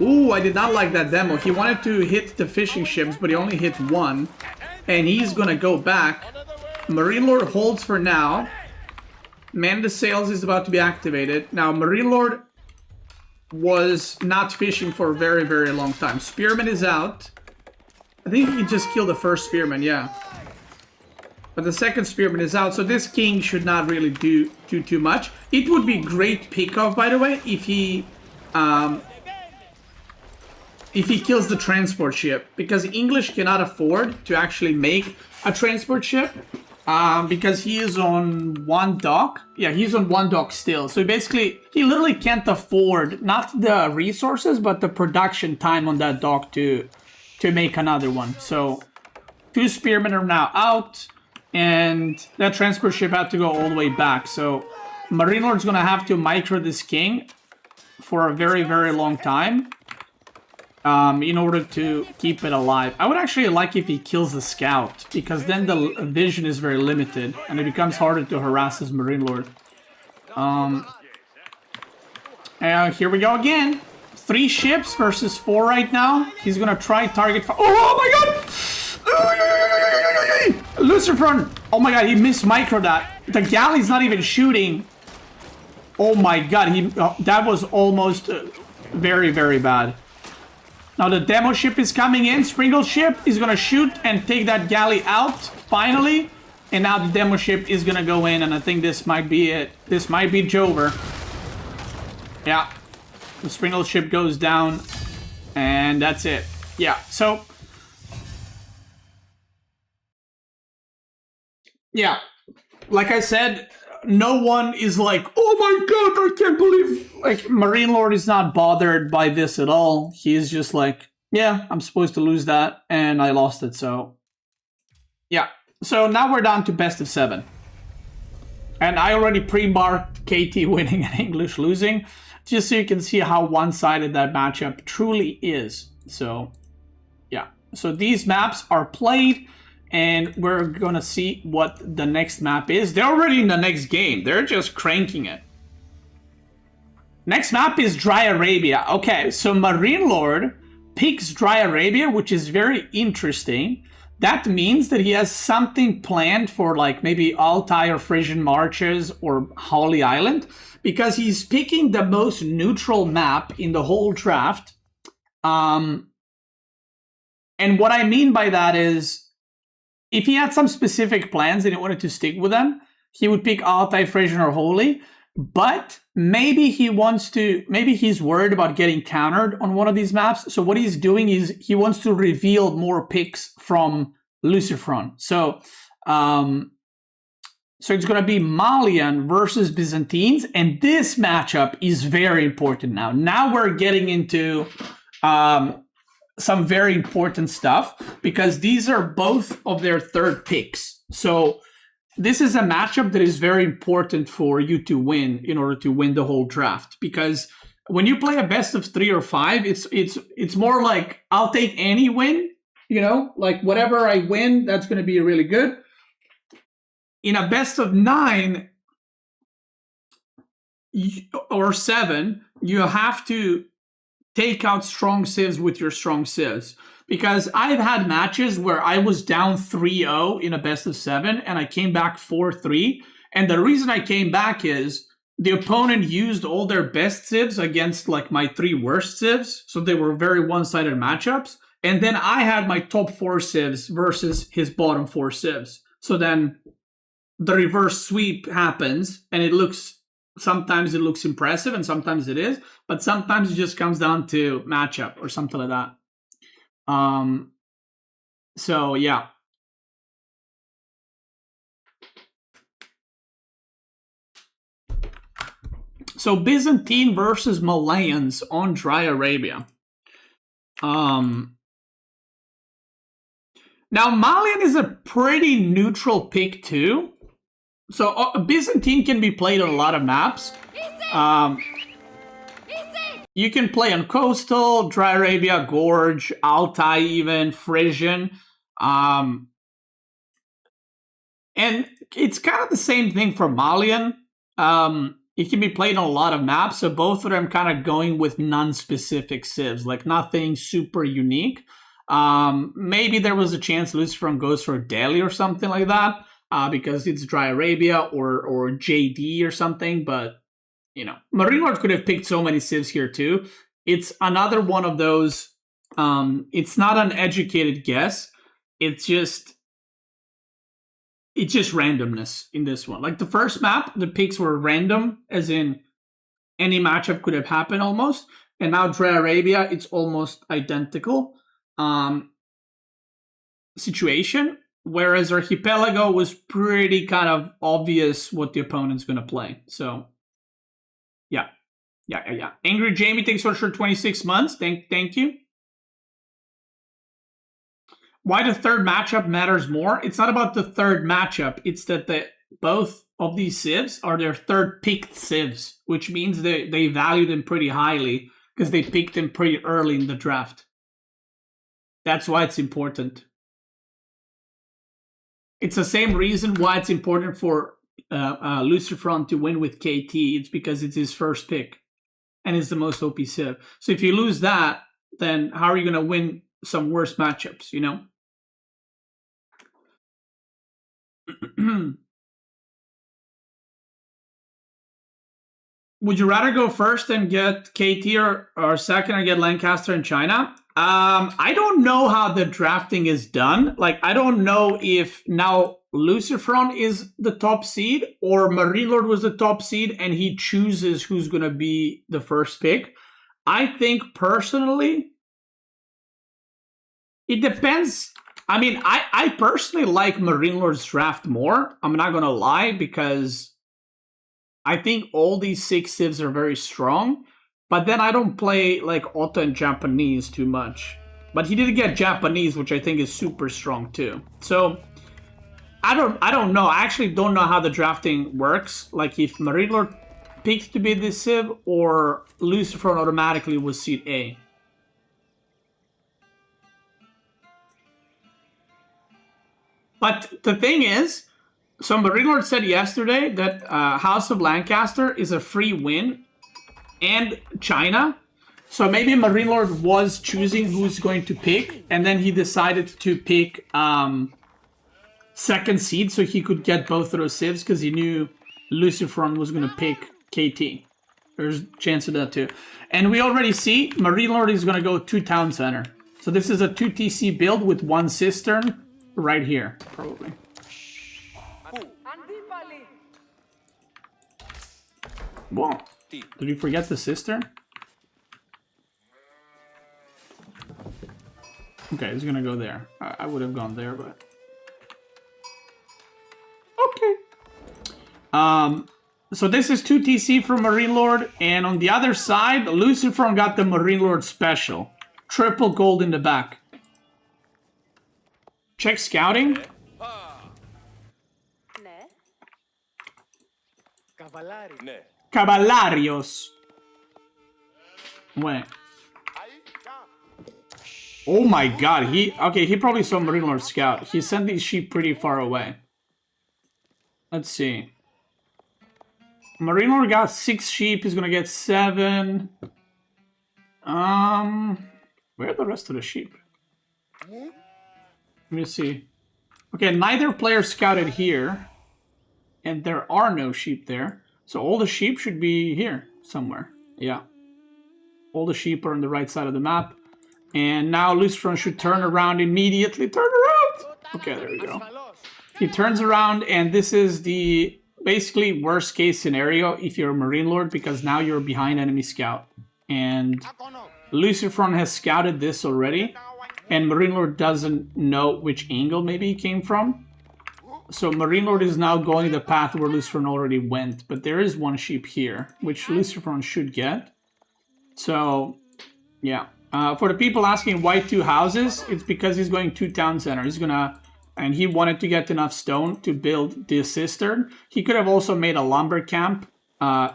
Ooh, I did not like that demo. He wanted to hit the fishing ships, but he only hit 1. And he's gonna go back. MarineLorD holds for now. Man the Sails is about to be activated. Now, MarineLorD was not fishing for a very, very long time. Spearman is out. I think he just killed the first Spearman, yeah. But the second Spearman is out, so this king should not really do too much. It would be great pickoff, by the way, if he kills the transport ship, because English cannot afford to actually make a transport ship, because he is on 1 dock. Yeah, he's on 1 dock still. So basically, he literally can't afford not the resources, but the production time on that dock to make another one. So 2 spearmen are now out, and that transport ship had to go all the way back. So MarineLorD's gonna have to micro this king for a very, very long time. In order to keep it alive. I would actually like if he kills the scout, because then the vision is very limited and it becomes harder to harass his MarineLorD. And here we go again. 3 ships versus 4 right now. He's gonna try target. Oh my god! LucifroN! Oh my god, he missed micro that. The galley's not even shooting. Oh my god, that was almost very, very bad. Now the demo ship is coming in. Springle ship is gonna shoot and take that galley out, finally. And now the demo ship is gonna go in, and I think this might be it. This might be Jover. Yeah. The Springle ship goes down, and that's it. Yeah, so... yeah, like I said, no one is like, oh my god, I can't believe... Like, MarineLorD is not bothered by this at all. He's just like, yeah, I'm supposed to lose that, and I lost it, so... yeah, so now we're down to best of 7. And I already pre-marked KT winning and English losing, just so you can see how one-sided that matchup truly is. So, yeah. So these maps are played, and we're gonna see what the next map is. They're already in the next game. They're just cranking it. Next map is Dry Arabia. Okay, so MarineLorD picks Dry Arabia, which is very interesting, that means that he has something planned for like maybe Altai or Frisian Marches or Holy Island, because he's picking the most neutral map in the whole draft. And what I mean by that is, if he had some specific plans and he wanted to stick with them, he would pick Altai, Frisian, or Holy. But maybe he's worried about getting countered on one of these maps. So what he's doing is he wants to reveal more picks from LucifroN. So it's going to be Malian versus Byzantines. And this matchup is very important now. Now we're getting into some very important stuff, because these are both of their third picks. So this is a matchup that is very important for you to win in order to win the whole draft. Because when you play a best of 3 or 5, it's more like, I'll take any win, you know, like whatever I win, that's going to be really good. In a best of 9 or 7, you have to take out strong civs with your strong civs. Because I've had matches where I was down 3-0 in a best of 7 and I came back 4-3. And the reason I came back is the opponent used all their best civs against like my 3 worst civs. So they were very one-sided matchups. And then I had my top 4 civs versus his bottom 4 civs. So then the reverse sweep happens, and sometimes it looks impressive and sometimes it is, but sometimes it just comes down to matchup or something like that. So yeah. So Byzantine versus Malayans on Dry Arabia. Now Malian is a pretty neutral pick too. So Byzantine can be played on a lot of maps. You can play on Coastal, Dry Arabia, Gorge, Altai even, Frisian. And it's kind of the same thing for Malian. It can be played on a lot of maps, so both of them kind of going with non-specific civs, like nothing super unique. Maybe there was a chance LucifroN goes for Delhi or something like that, because it's Dry Arabia or JD or something, but you know, MarineLorD could have picked so many civs here too. It's another one of those, it's not an educated guess. It's just randomness in this one. Like the first map, the picks were random, as in any matchup could have happened almost. And now Dry Arabia, it's almost identical situation. Whereas Archipelago was pretty kind of obvious what the opponent's going to play. So yeah. Angry Jamie, thanks for 26 months. Thank you. Why the third matchup matters more? It's not about the third matchup. It's that both of these civs are their third picked civs, which means they value them pretty highly because they picked them pretty early in the draft. That's why it's important. It's the same reason why it's important for LucifroN to win with KT. It's because it's his first pick and it's the most OP civ. So if you lose that, then how are you going to win some worse matchups, you know? Would you rather go first and get KT or second and get Lancaster in China? I don't know how the drafting is done. Like, I don't know if now LucifroN is the top seed or MarineLorD was the top seed and he chooses who's going to be the first pick. I think personally, it depends. I mean, I personally like MarineLorD's draft more. I'm not going to lie, because I think all these 6 civs are very strong. But then I don't play like Otto and Japanese too much. But he did get Japanese, which I think is super strong too. So I don't know. I actually don't know how the drafting works. Like if MarineLorD picks to be this civ or LucifroN automatically was seed A. But the thing is, so MarineLorD said yesterday that House of Lancaster is a free win and China. So maybe MarineLorD was choosing who's going to pick, and then he decided to pick second seed so he could get both of those civs because he knew LucifroN was going to pick KT. There's a chance of that too. And we already see MarineLorD is going to go 2 town center. So this is a 2 TC build with 1 cistern right here, probably. Whoa. Did you forget the cistern? Okay, he's gonna go there. I would have gone there, but... Okay. So this is 2 TC for MarineLorD, and on the other side, LucifroN got the MarineLorD special. Triple gold in the back. Check scouting. Cavallarios. Wait. Oh my god, he probably saw MarineLorD scout. He sent these sheep pretty far away. Let's see. MarineLorD got 6 sheep, he's gonna get 7. Where are the rest of the sheep? Let me see. Okay, neither player scouted here. And there are no sheep there. So all the sheep should be here somewhere. Yeah. All the sheep are on the right side of the map. And now LucifroN should turn around immediately. Turn around! Okay, there we go. He turns around, and this is the basically worst case scenario if you're a MarineLorD, because now you're behind enemy scout. And LucifroN has scouted this already, and MarineLorD doesn't know which angle maybe he came from. So MarineLorD is now going the path where LucifroN already went, but there is 1 sheep here, which LucifroN should get. So, yeah. For the people asking why 2 houses, it's because he's going 2 town center. He's gonna, and he wanted to get enough stone to build the cistern. He could have also made a lumber camp,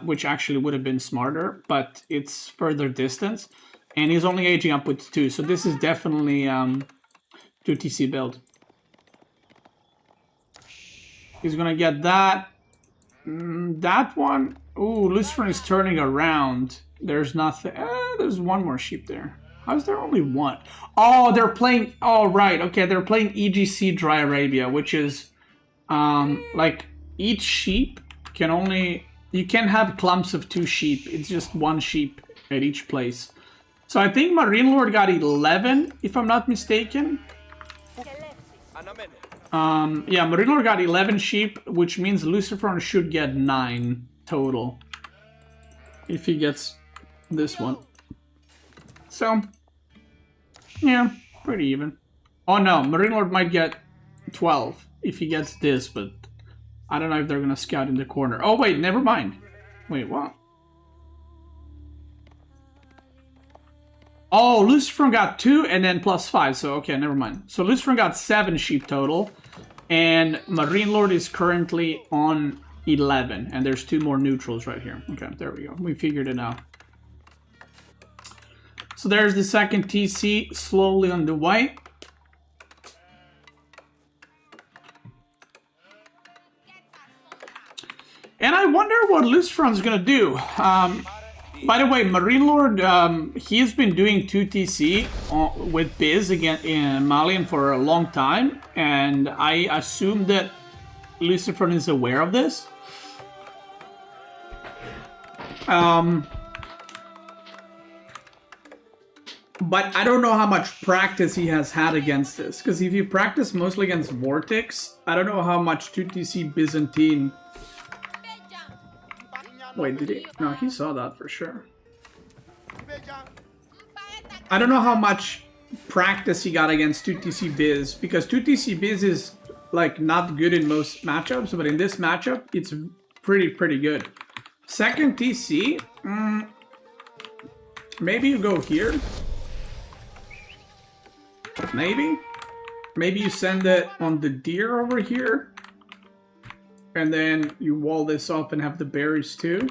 which actually would have been smarter, but it's further distance. And he's only aging up with 2, so this is definitely 2 TC build. He's gonna get that. That one. Ooh, LucifroN is turning around. There's nothing. There's 1 more sheep there. How's there only 1? Oh, they're playing. Oh, right. Okay, they're playing EGC Dry Arabia, which is like each sheep can only. You can't have clumps of 2 sheep. It's just 1 sheep at each place. So I think MarineLorD got 11, if I'm not mistaken. Yeah, MarineLorD got 11 sheep, which means LucifroN should get 9 total. If he gets this one. So, yeah, pretty even. Oh no, MarineLorD might get 12 if he gets this, but I don't know if they're gonna scout in the corner. Oh wait, never mind. Wait, what? Oh, LucifroN got 2 and then plus 5, so okay, never mind. So LucifroN got 7 sheep total, and MarineLorD is currently on 11, and there's 2 more neutrals right here. Okay, there we go. We figured it out. So there's the second TC, slowly on the way. And I wonder what LucifroN's gonna do. By the way, MarineLorD, he's been doing 2 TC with Biz again in Malian for a long time, and I assume that LucifroN is aware of this. But I don't know how much practice he has had against this, because if you practice mostly against Vortex, I don't know how much 2 TC Byzantine. Wait, did he? No, he saw that for sure. I don't know how much practice he got against 2 TC Biz, because 2 TC Biz is like not good in most matchups, but in this matchup, it's pretty good. Second TC, maybe you go here. Maybe you send it on the deer over here. And then you wall this up and have the berries too.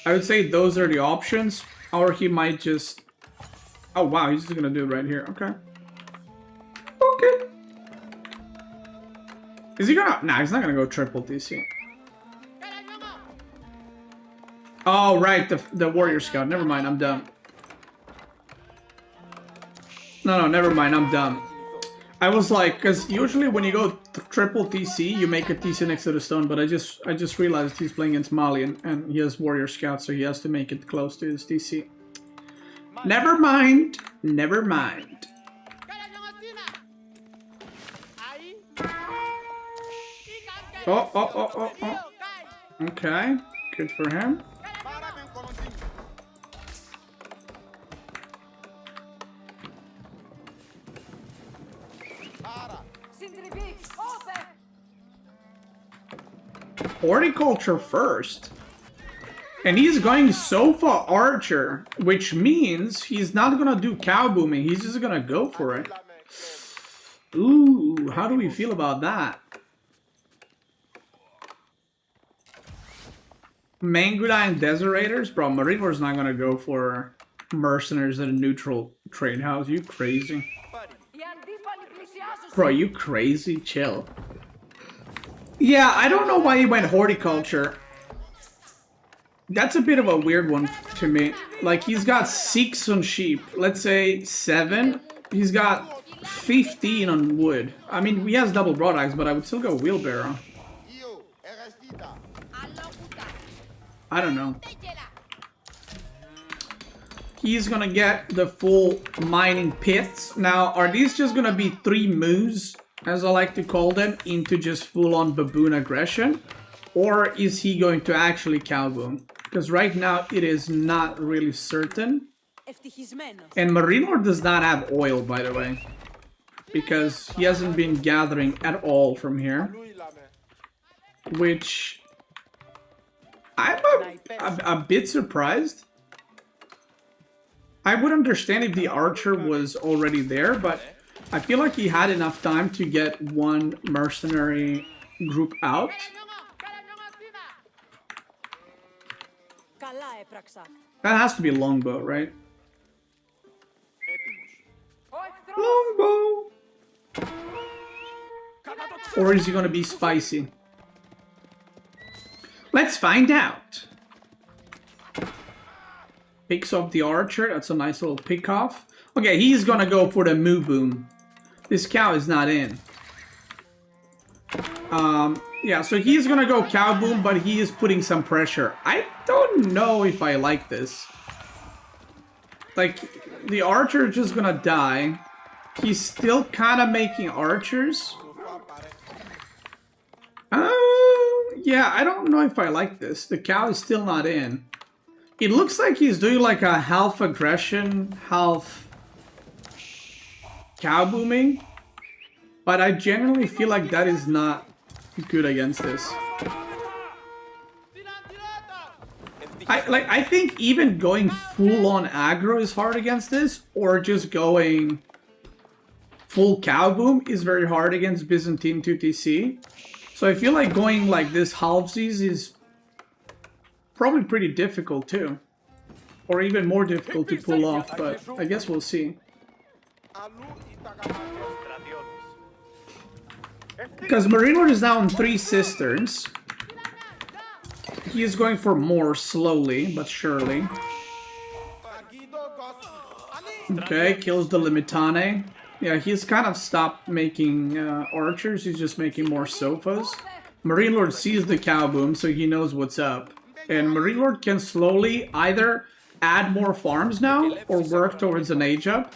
I would say those are the options. Or he might just... Oh wow, he's just gonna do it right here. Okay. Okay. Is he gonna... Nah, he's not gonna go triple TC. Oh right, the warrior scout. Never mind, I'm done. No, never mind. I'm dumb. I was like, because usually when you go triple TC, you make a TC next to the stone. But I just realized he's playing against Mali and he has warrior scout, so he has to make it close to his TC. Never mind. Never mind. Oh. Okay, good for him. Horticulture first. And he's going so far archer, which means he's not gonna do cow booming, he's just gonna go for it. Ooh, how do we feel about that? Mangudai and Deserators? Bro, MarineLorD's not gonna go for mercenaries at a neutral trade house. You crazy? Bro, you crazy? Chill. Yeah, I don't know why he went horticulture. That's a bit of a weird one to me. Like, he's got 6 on sheep. Let's say 7. He's got 15 on wood. I mean, he has double broadaxe, but I would still go wheelbarrow. I don't know. He's gonna get the full mining pits. Now, are these just gonna be 3 moves, as I like to call them, into just full-on baboon aggression? Or is he going to actually cow boom? Because right now, it is not really certain. And MarineLorD does not have oil, by the way. Because he hasn't been gathering at all from here. Which... I'm a bit surprised. I would understand if the archer was already there, but I feel like he had enough time to get one mercenary group out. That has to be longbow, right? Longbow! Or is he gonna be spicy? Let's find out. Picks off the archer. That's a nice little pick off. Okay, he's gonna go for the moo boom. This cow is not in. Yeah, so he's gonna go cow boom, but he is putting some pressure. I don't know if I like this. Like, the archer is just gonna die. He's still kind of making archers. Yeah, I don't know if I like this. The cow is still not in. It looks like he's doing like a half aggression, half cow booming. But I generally feel like that is not good against this. I think even going full on aggro is hard against this, or just going full cow boom is very hard against Byzantine 2TC. So I feel like going like this halvesies is probably pretty difficult too. Or even more difficult to pull off, but I guess we'll see. Because MarineLorD is now on 3 cisterns. He is going for more slowly, but surely. Okay, kills the Limitane. Yeah, he's kind of stopped making archers, he's just making more sofas. MarineLorD sees the cow boom, so he knows what's up. And MarineLorD can slowly either add more farms now, or work towards an age up.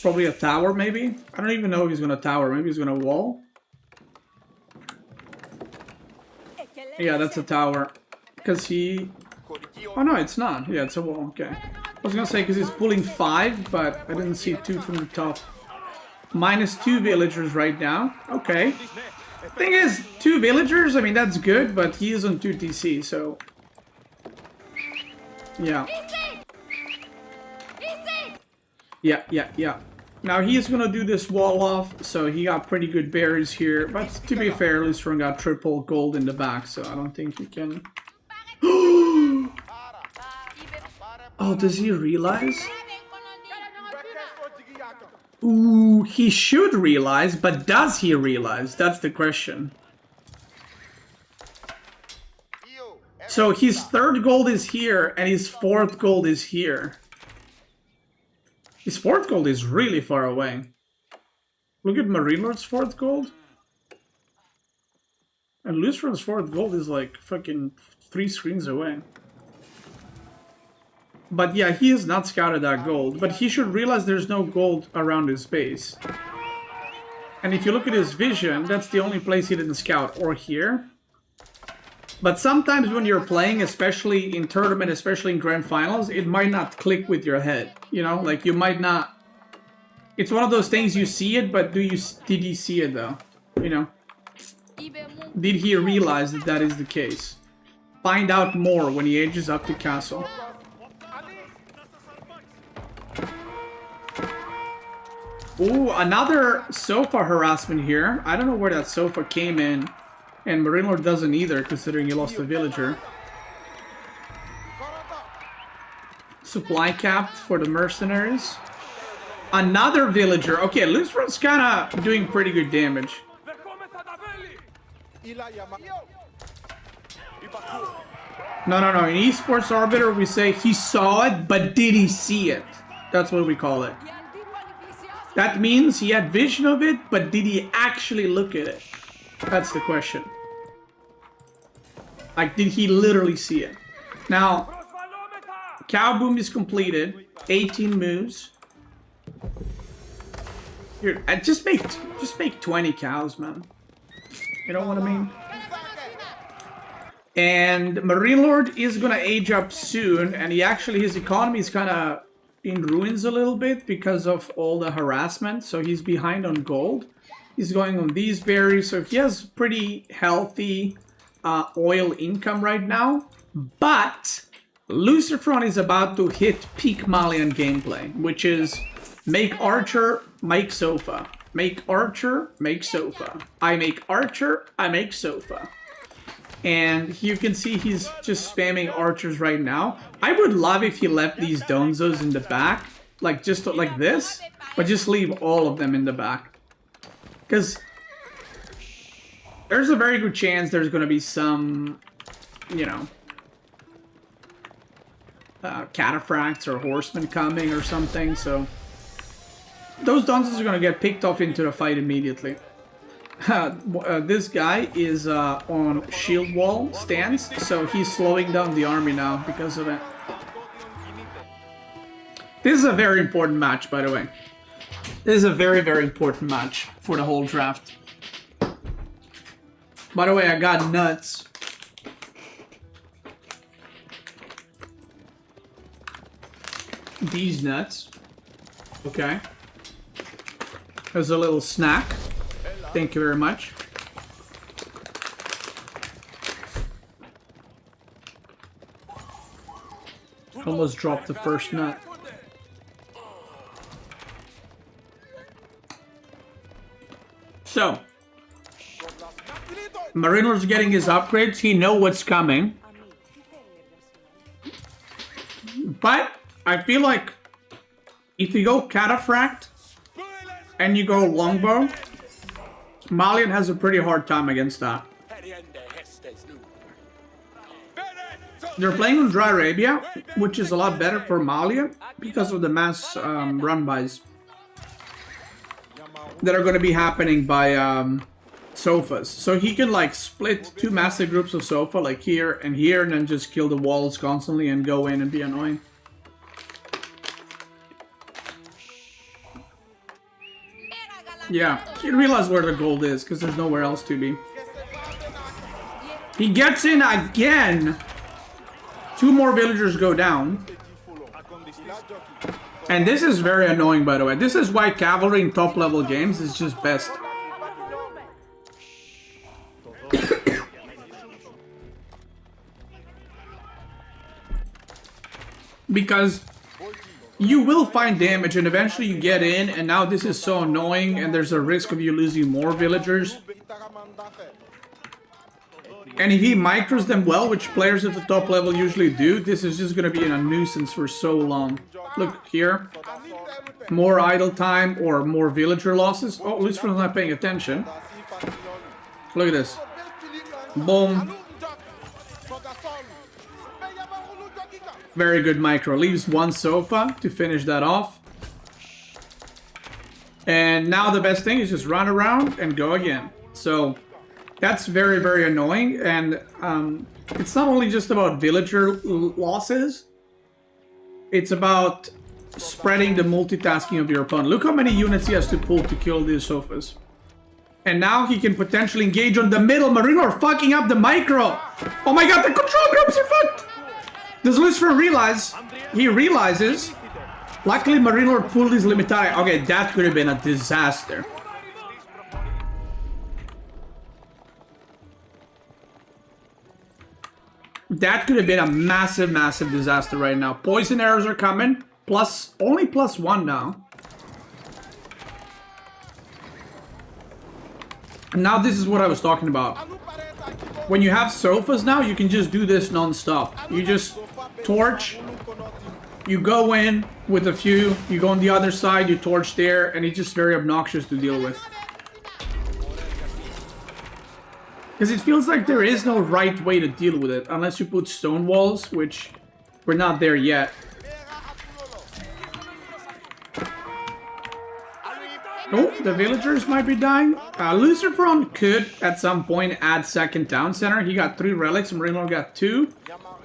Probably a tower, maybe? I don't even know if he's gonna tower, maybe he's gonna wall. Yeah, that's a tower. Because he... Oh no, it's not. Yeah, it's a wall, okay. I was gonna say because he's pulling 5, but I didn't see 2 from the top. -2 villagers right now. Okay. Thing is, 2 villagers, I mean, that's good, but he is on 2 TC, so... Yeah. Yeah. Now he's gonna do this wall off, so he got pretty good berries here. But to be fair, LucifroN got triple gold in the back, so I don't think he can... Oh, does he realize? Ooh, he should realize, but does he realize? That's the question. So his 3rd gold is here, and his 4th gold is here. His 4th gold is really far away. Look at MarineLorD's 4th gold. And LucifroN's 4th gold is like fucking 3 screens away. But yeah, he has not scouted that gold. But he should realize there's no gold around his base. And if you look at his vision, that's the only place he didn't scout. Or here. But sometimes when you're playing, especially in tournament, especially in grand finals, it might not click with your head. You know, like you might not... It's one of those things you see it, but did he see it though? You know? Did he realize that that is the case? Find out more when he ages up to castle. Ooh, another sofa harassment here. I don't know where that sofa came in. And MarineLorD doesn't either, considering he lost a villager. Supply capped for the mercenaries. Another villager. Okay, LucifroN's kind of doing pretty good damage. No. In Esports Arbiter, we say he saw it, but did he see it? That's what we call it. That means he had vision of it, but did he actually look at it? That's the question. Like, did he literally see it? Now, cow boom is completed. 18 moves. Here, just make 20 cows, man. You know what I mean? And MarineLorD is gonna age up soon, and his economy is kind of in ruins a little bit because of all the harassment. So he's behind on gold. He's going on these berries, so he has pretty healthy oil income right now. But LucifroN is about to hit peak Malian gameplay, which is make archer, make sofa. Make archer, make sofa. I make archer, I make sofa. And you can see he's just spamming archers right now. I would love if he left these donzos in the back, like just like this, but just leave all of them in the back. Because there's a very good chance there's going to be some, you know, cataphracts or horsemen coming or something, so those donzos are going to get picked off into the fight immediately. This guy is on shield wall stance, so he's slowing down the army now because of it. This is a very important match, by the way. This is a very, very important match for the whole draft. By the way, I got nuts. These nuts. Okay. There's a little snack. Thank you very much. Almost dropped the first nut. So, MarineLorD's getting his upgrades. He knows what's coming. But I feel like if you go cataphract and you go longbow, Malian has a pretty hard time against that. They're playing on Dry Arabia, which is a lot better for Malian because of the mass run-bys that are going to be happening by sofas. So he can like split two massive groups of sofa, like here, and then just kill the walls constantly and go in and be annoying. Yeah, you realize where the gold is, because there's nowhere else to be. He gets in again! 2 more villagers go down. And this is very annoying, by the way. This is why cavalry in top level games is just best. Because you will find damage and eventually you get in, and now this is so annoying and there's a risk of you losing more villagers. And if he micros them well, which players at the top level usually do, this is just going to be a nuisance for so long. Look here. More idle time or more villager losses. Oh, LucifroN's not paying attention. Look at this. Boom. Very good micro. Leaves 1 sofa to finish that off. And now the best thing is just run around and go again. So that's very, very annoying. And it's not only just about villager losses. It's about spreading the multitasking of your opponent. Look how many units he has to pull to kill these sofas. And now he can potentially engage on the middle. MarineLorD fucking up the micro. Oh my god, the control groups are fucked. Does LucifroN realize? He realizes. Luckily, MarineLorD pulled his Limitare. Okay, that could have been a disaster. That could have been a massive, massive disaster right now. Poison arrows are coming. Only +1 now. And now this is what I was talking about. When you have sofas now, you can just do this non-stop. You just torch. You go in with a few. You go on the other side. You torch there. And it's just very obnoxious to deal with. Because it feels like there is no right way to deal with it. Unless you put stone walls, which we're not there yet. Oh, the villagers might be dying. LucifroN could, at some point, add second town center. He got 3 relics, and MarineLorD got 2.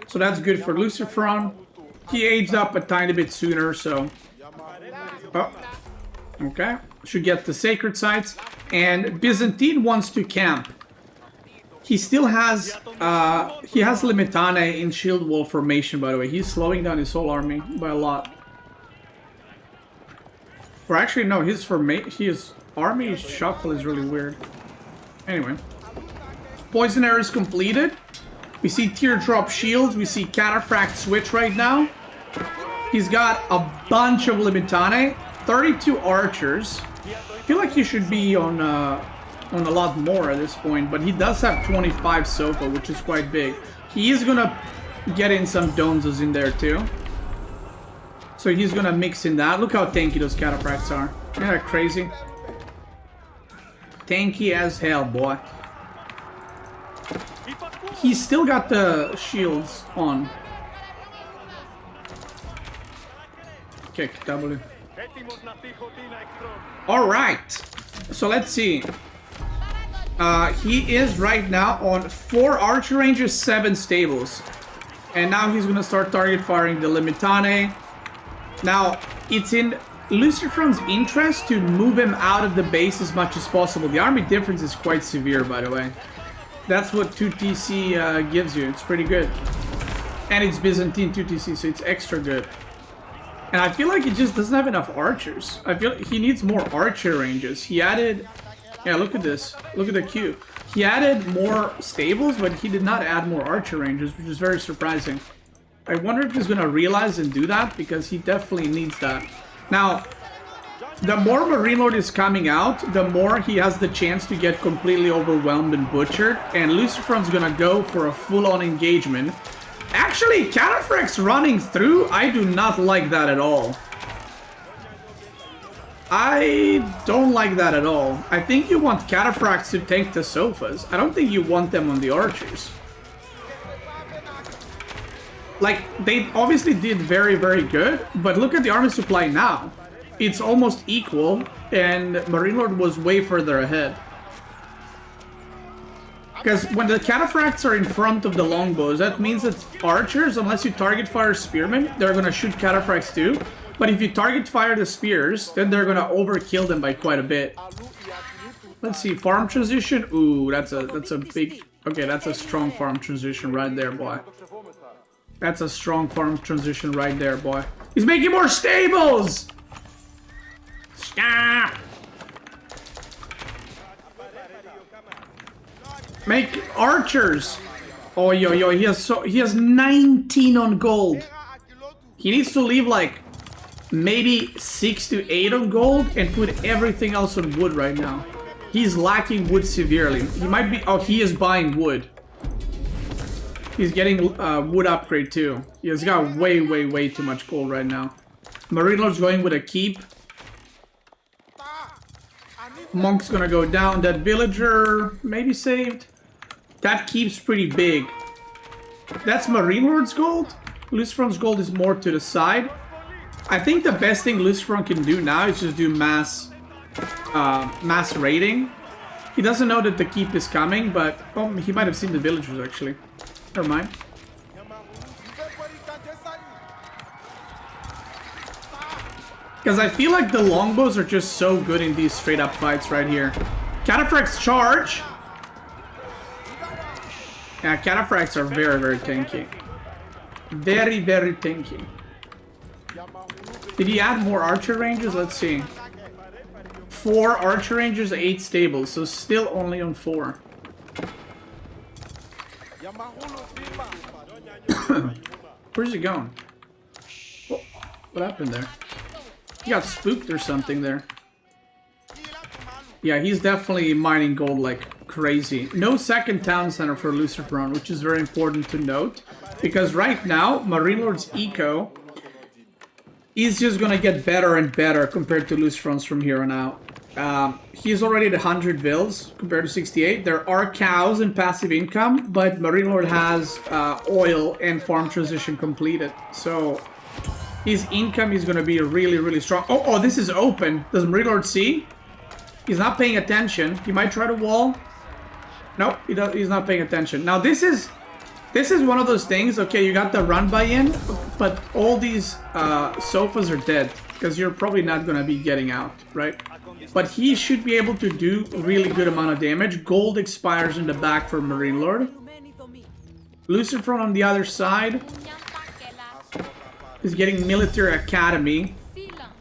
So that's good for LucifroN. He aged up a tiny bit sooner, so... Oh. Okay. Should get the sacred sites. And Byzantine wants to camp. He still has... he has Limitane in shield wall formation, by the way. He's slowing down his whole army by a lot. Or actually, no, his army shuffle is really weird. Anyway. Poison arrow is completed. We see teardrop shields. We see cataphract switch right now. He's got a bunch of Limitane. 32 archers. I feel like he should be on a lot more at this point. But he does have 25 Sofa, which is quite big. He is gonna get in some Donzas in there too. So he's gonna mix in that. Look how tanky those cataphracts are. Isn't that crazy? Tanky as hell, boy. He's still got the shields on. Kick W. Alright. So let's see. He is right now on 4 archer ranges, 7 stables. And now he's gonna start target firing the Limitane. Now, it's in LucifroN's interest to move him out of the base as much as possible. The army difference is quite severe, by the way. That's what 2TC gives you. It's pretty good. And it's Byzantine 2TC, so it's extra good. And I feel like he just doesn't have enough archers. I feel like he needs more archer ranges. He added... Yeah, look at this. Look at the queue. He added more stables, but he did not add more archer ranges, which is very surprising. I wonder if he's going to realize and do that, because he definitely needs that. Now, the more MarineLorD is coming out, the more he has the chance to get completely overwhelmed and butchered. And LucifroN's going to go for a full-on engagement. Actually, cataphracts running through, I do not like that at all. I don't like that at all. I think you want cataphracts to tank the sofas. I don't think you want them on the archers. Like, they obviously did very, very good, but look at the army supply now. It's almost equal, and MarineLorD was way further ahead. Because when the cataphracts are in front of the longbows, that means that archers, unless you target fire spearmen, they're gonna shoot cataphracts too. But if you target fire the spears, then they're gonna overkill them by quite a bit. Let's see, farm transition. Ooh, that's a big... Okay, that's a strong farm transition right there, boy. That's a strong farm transition right there, boy. He's making more stables! Stop! Make archers! Oh, yo, he has 19 on gold. He needs to leave like maybe 6 to 8 on gold and put everything else on wood right now. He's lacking wood severely. He might be... Oh, he is buying wood. He's getting wood upgrade too. He's got way, way, way too much gold right now. MarineLorD's going with a keep. Monk's gonna go down. That villager maybe saved. That keep's pretty big. That's MarineLorD's gold. LucifroN's gold is more to the side. I think the best thing LucifroN can do now is just do mass mass raiding. He doesn't know that the keep is coming, but oh, he might have seen the villagers actually. Never mind. Because I feel like the longbows are just so good in these straight up fights right here. Cataphracts charge. Yeah, cataphracts are very, very tanky. Very, very tanky. Did he add more archer ranges? Let's see. 4 archer ranges, 8 stables, so still only on 4. Where's he going? Oh, what happened there? He got spooked or something there. Yeah, he's definitely mining gold like crazy. No second town center for LucifroN, which is very important to note. Because right now, MarineLorD's eco is just gonna get better and better compared to LucifroN's from here on out. He's already at 100 vils compared to 68. There are cows and passive income, but MarineLorD has oil and farm transition completed. So his income is going to be really, really strong. Oh, this is open. Does MarineLorD see? He's not paying attention. He might try to wall. Nope, he's not paying attention. Now this is one of those things. Okay, you got the run buy-in, but all these sofas are dead because you're probably not going to be getting out, right? But he should be able to do a really good amount of damage. Gold expires in the back for MarineLorD. LucifroN on the other side is getting Military Academy,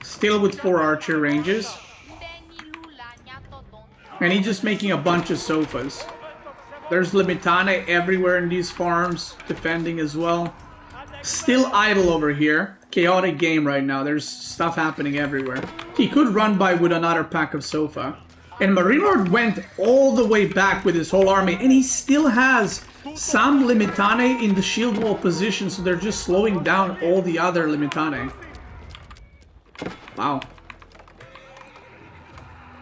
still with 4 archer ranges. And he's just making a bunch of sofas. There's Limitane everywhere in these farms, defending as well. Still idle over here. Chaotic game right now. There's stuff happening everywhere. He could run by with another pack of sofa. And MarineLorD went all the way back with his whole army, and he still has some Limitane in the shield wall position, so they're just slowing down all the other Limitane. Wow.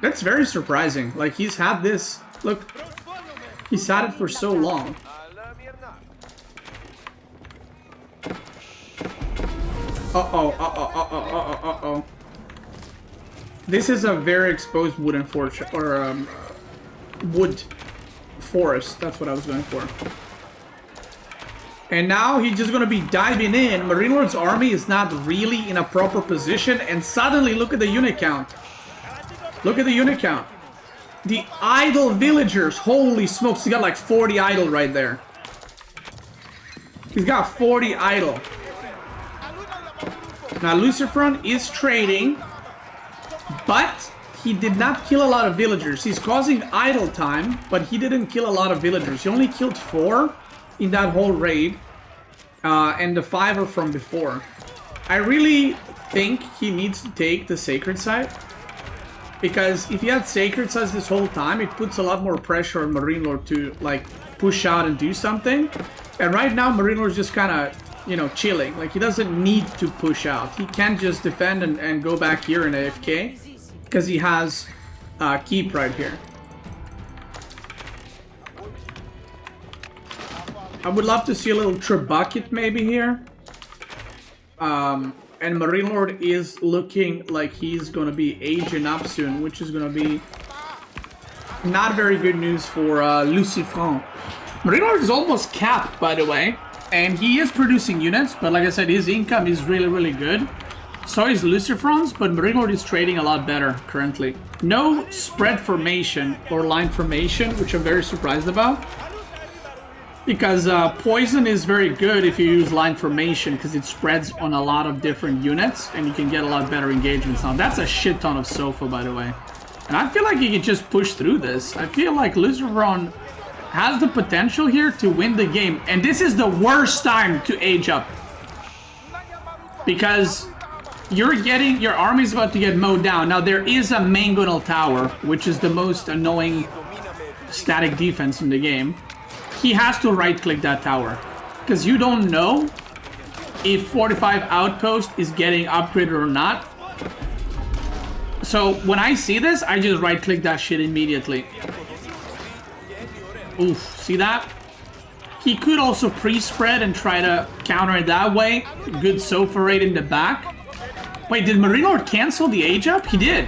That's very surprising. Like, he's had this... Look, he's had it for so long. Uh-oh. This is a very exposed wooden fortress, or wood forest. That's what I was going for. And now he's just going to be diving in. MarineLorD's army is not really in a proper position, and suddenly look at the unit count. Look at the unit count. The idle villagers, holy smokes, he got like 40 idle right there. He's got 40 idle. Now LucifroN is trading, but he did not kill a lot of villagers. He's causing idle time, but he didn't kill a lot of villagers. He only killed 4 in that whole raid, and the 5 are from before. I really think he needs to take the sacred site, because if he had sacred sites this whole time, it puts a lot more pressure on MarineLorD to like push out and do something. And right now MarineLorD's just kind of, you know, chilling. Like, he doesn't need to push out. He can just defend and go back here in AFK, because he has keep right here. I would love to see a little Trebuchet maybe here. And MarineLorD is looking like he's going to be aging up soon, which is going to be not very good news for LucifroN. MarineLorD is almost capped, by the way, and he is producing units, but like I said, his income is really, really good. So is LucifroN's, but MarineLorD is trading a lot better currently. No spread formation or line formation, which I'm very surprised about. Because poison is very good if you use line formation, because it spreads on a lot of different units and you can get a lot better engagements. Now that's a shit ton of sofa, by the way. And I feel like he can just push through this. I feel like LucifroN has the potential here to win the game. And this is the worst time to age up, because your army's about to get mowed down. Now there is a Mangonel Tower, which is the most annoying static defense in the game. He has to right-click that tower, because you don't know if 45 Outpost is getting upgraded or not. So when I see this, I just right-click that shit immediately. Oof, see that? He could also pre-spread and try to counter it that way. Good sofa raid in the back. Wait, did MarineLorD cancel the age up? He did.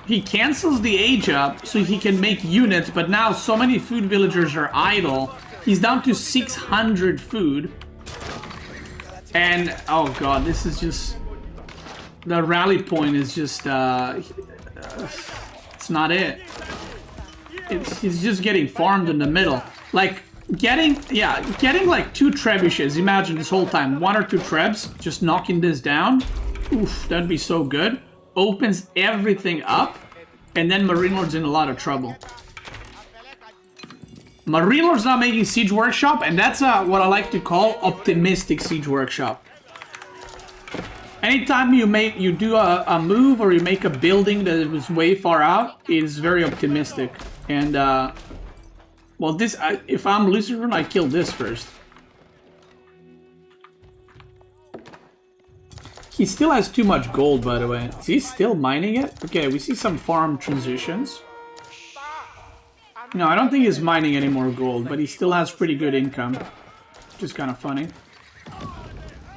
he cancels the age up so he can make units, but now so many food villagers are idle. He's down to 600 food. And, oh god, this is just... The rally point is just, it's not it. He's just getting farmed in the middle. Like, getting like 2 trebuchets, imagine this whole time. 1 or 2 trebs, just knocking this down. Oof, that'd be so good. Opens everything up, and then MarineLorD's in a lot of trouble. MarineLorD's not making Siege Workshop, and that's what I like to call optimistic Siege Workshop. Anytime you do a move or you make a building that was way far out, it's very optimistic. And well, this if I'm LucifroN, I kill this first. He still has too much gold, by the way. Is he still mining it? Okay, we see some farm transitions. No, I don't think he's mining any more gold, but he still has pretty good income. Which is kind of funny.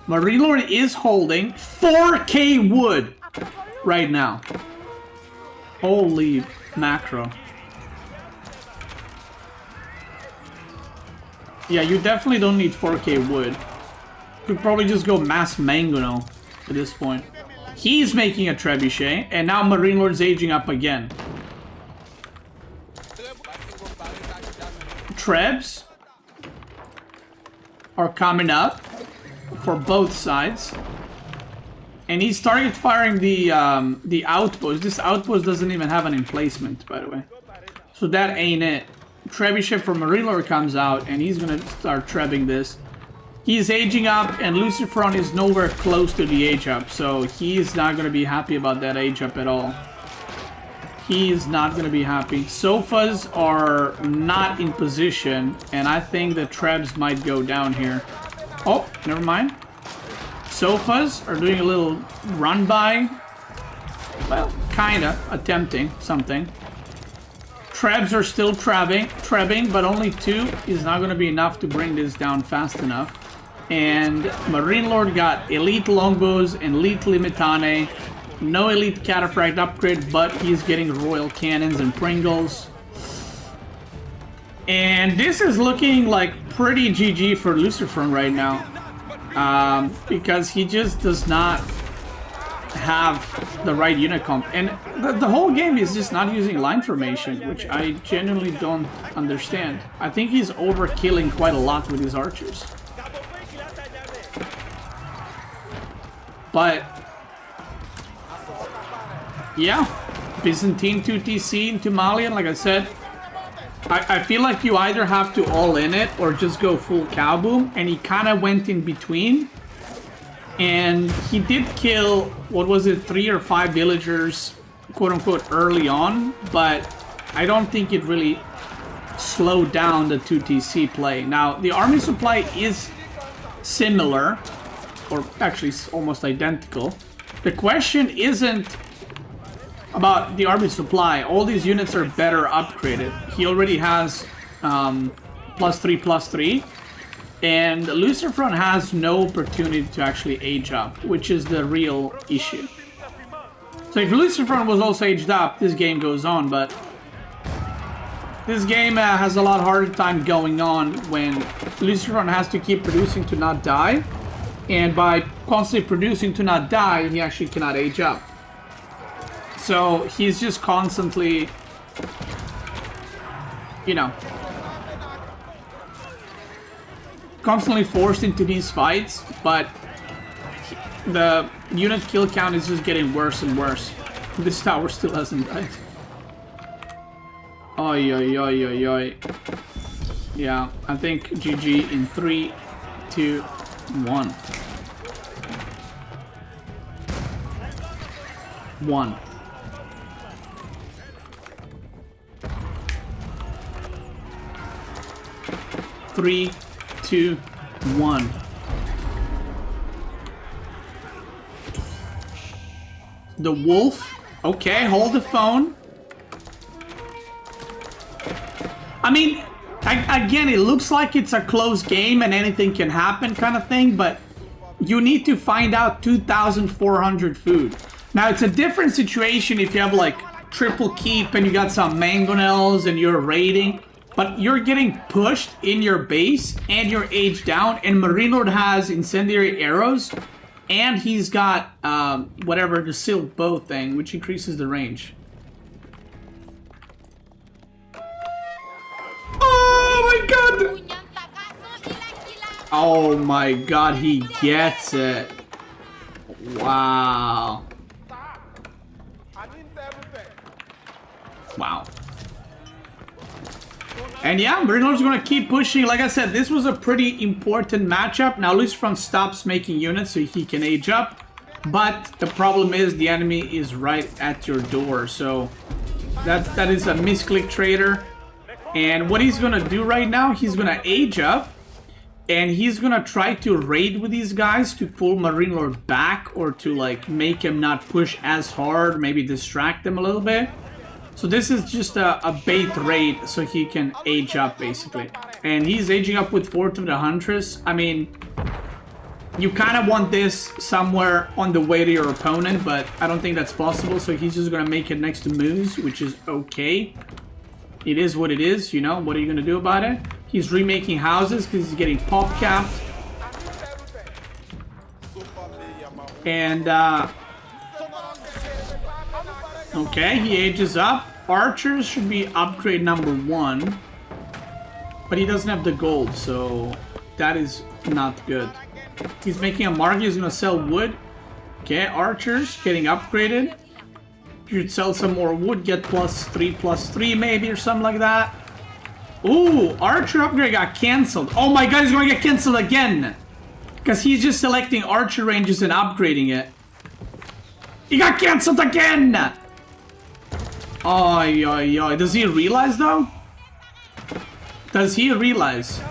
MarineLorD is holding 4k wood right now. Holy macro. Yeah, you definitely don't need 4k wood. You could probably just go mass mangono at this point. He's making a trebuchet, and now MarineLorD's aging up again. Trebs are coming up for both sides, and he's target firing the outpost. This outpost doesn't even have an emplacement, by the way, so that ain't it. Trebuchet for MarineLorD comes out, and he's gonna start trebbing this. He's aging up, and LucifroN is nowhere close to the age up, so he's not gonna be happy about that age up at all. He is not going to be happy. Sofas are not in position, and I think the trebs might go down here. Oh, never mind. Sofas are doing a little run by. Well, kind of attempting something. Trebs are still trebbing, but only 2 is not going to be enough to bring this down fast enough. And MarineLorD got elite longbows and elite limitane. No elite cataphract upgrade, but he's getting royal cannons and Pringles. And this is looking like pretty GG for LucifroN right now. Because he just does not have the right unit comp. And the whole game is just not using line formation, which I genuinely don't understand. I think he's overkilling quite a lot with his archers. But yeah, Byzantine 2TC into Malian, like I said, I feel like you either have to all in it or just go full cow boom, and he kind of went in between. And he did kill, what was it, 3 or 5 villagers, quote unquote, early on, but I don't think it really slowed down the 2TC play. Now, the army supply is similar, or actually almost identical. The question isn't about the army supply. All these units are better upgraded. He already has +3/+3, and LucifroN has no opportunity to actually age up, which is the real issue. So if LucifroN was also aged up, this game goes on, but this game has a lot harder time going on when LucifroN has to keep producing to not die, and by constantly producing to not die, he actually cannot age up. So he's just constantly, you know, constantly forced into these fights, but the unit kill count is just getting worse and worse. This tower still hasn't died. Oi, oi, oi, oi, oi. Yeah, I think GG in 3, 2, 1. 1. Three, 2, 1. The wolf. Okay, hold the phone. I mean, again, it looks like it's a close game and anything can happen kind of thing, but you need to find out 2,400 food. Now, it's a different situation if you have like triple keep and you got some mangonels and you're raiding, but you're getting pushed in your base and you're aged down, and MarineLorD has incendiary arrows, and he's got whatever, the sealed bow thing, which increases the range. Oh my god! Oh my god, he gets it. Wow. Wow. And yeah, MarineLorD's gonna keep pushing. Like I said, this was a pretty important matchup. Now LucifroN stops making units so he can age up. But the problem is the enemy is right at your door. So that is a misclick trader. And what he's gonna do right now, he's gonna age up. And he's gonna try to raid with these guys to pull MarineLorD back, or to like make him not push as hard, maybe distract them a little bit. So this is just a bait raid so he can age up basically. And he's aging up with Fort of the Huntress. I mean, you kind of want this somewhere on the way to your opponent, but I don't think that's possible. So he's just gonna make it next to Moose, which is okay. It is what it is, you know, what are you gonna do about it? He's remaking houses because he's getting pop capped. And, okay, he ages up. Archers should be upgrade number 1. But he doesn't have the gold, so that is not good. He's making a market, he's gonna sell wood. Okay, archers getting upgraded. You should sell some more wood, get +3/+3 maybe, or something like that. Ooh, archer upgrade got cancelled. Oh my god, he's gonna get cancelled again. Because he's just selecting archer ranges and upgrading it. He got cancelled again! Oy, oy, oy. Does he realize though? Does he realize?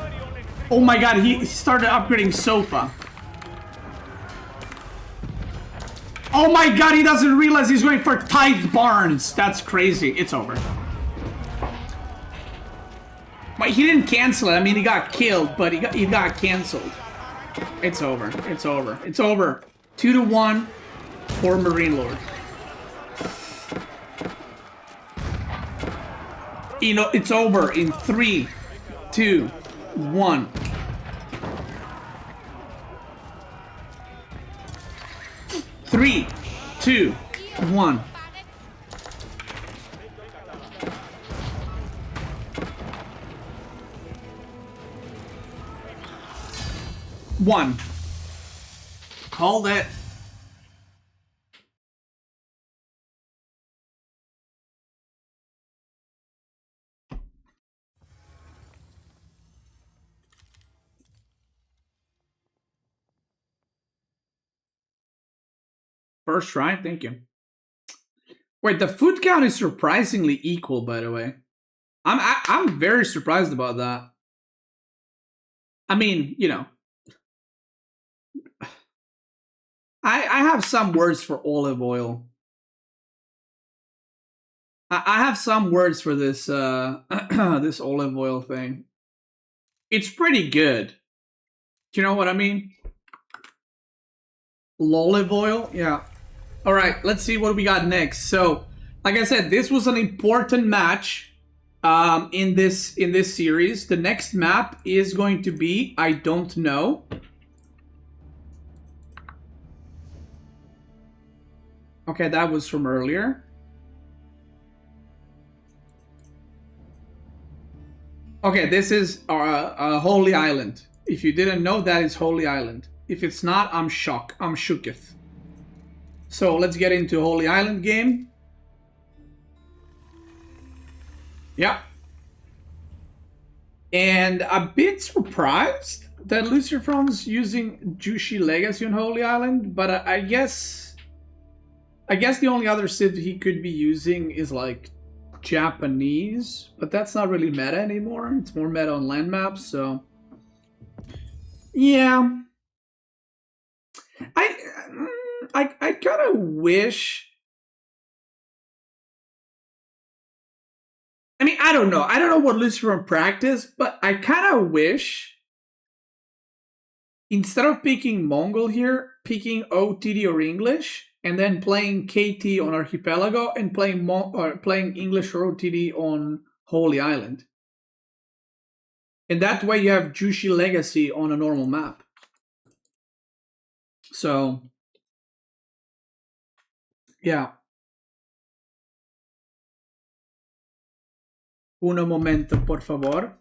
Oh my god, he started upgrading sofa. Oh my god, he doesn't realize he's going for tithe barns. That's crazy. It's over. But he didn't cancel it. I mean, he got killed, but he got canceled. It's over. It's over. It's over. 2-1 for MarineLorD. You know, it's over in 3, 2, 1. Three, 2, 1. One. Called it. First try, thank you. Wait, the food count is surprisingly equal, by the way. I'm very surprised about that. I mean, you know, I have some words for olive oil. I have some words for this this olive oil thing. It's pretty good. Do you know what I mean? Olive oil, yeah. All right, let's see what we got next. So, like I said, this was an important match in this series. The next map is going to be I don't know. Okay, that was from earlier. Okay, this is Holy Island. If you didn't know, that is Holy Island. If it's not, I'm shocked. I'm shooketh. So let's get into Holy Island game. Yeah. And a bit surprised that LucifroN's using Jushi Legacy on Holy Island, but I guess the only other civ he could be using is like Japanese, but that's not really meta anymore. It's more meta on land maps, so yeah. I kind of wish. I mean, I don't know. I don't know what LucifroN practice, but I kind of wish instead of picking Mongol here, picking OTD or English, and then playing KT on Archipelago and playing English ROTD on Holy Island. And that way you have Jushi Legacy on a normal map. So, yeah. Uno momento, por favor.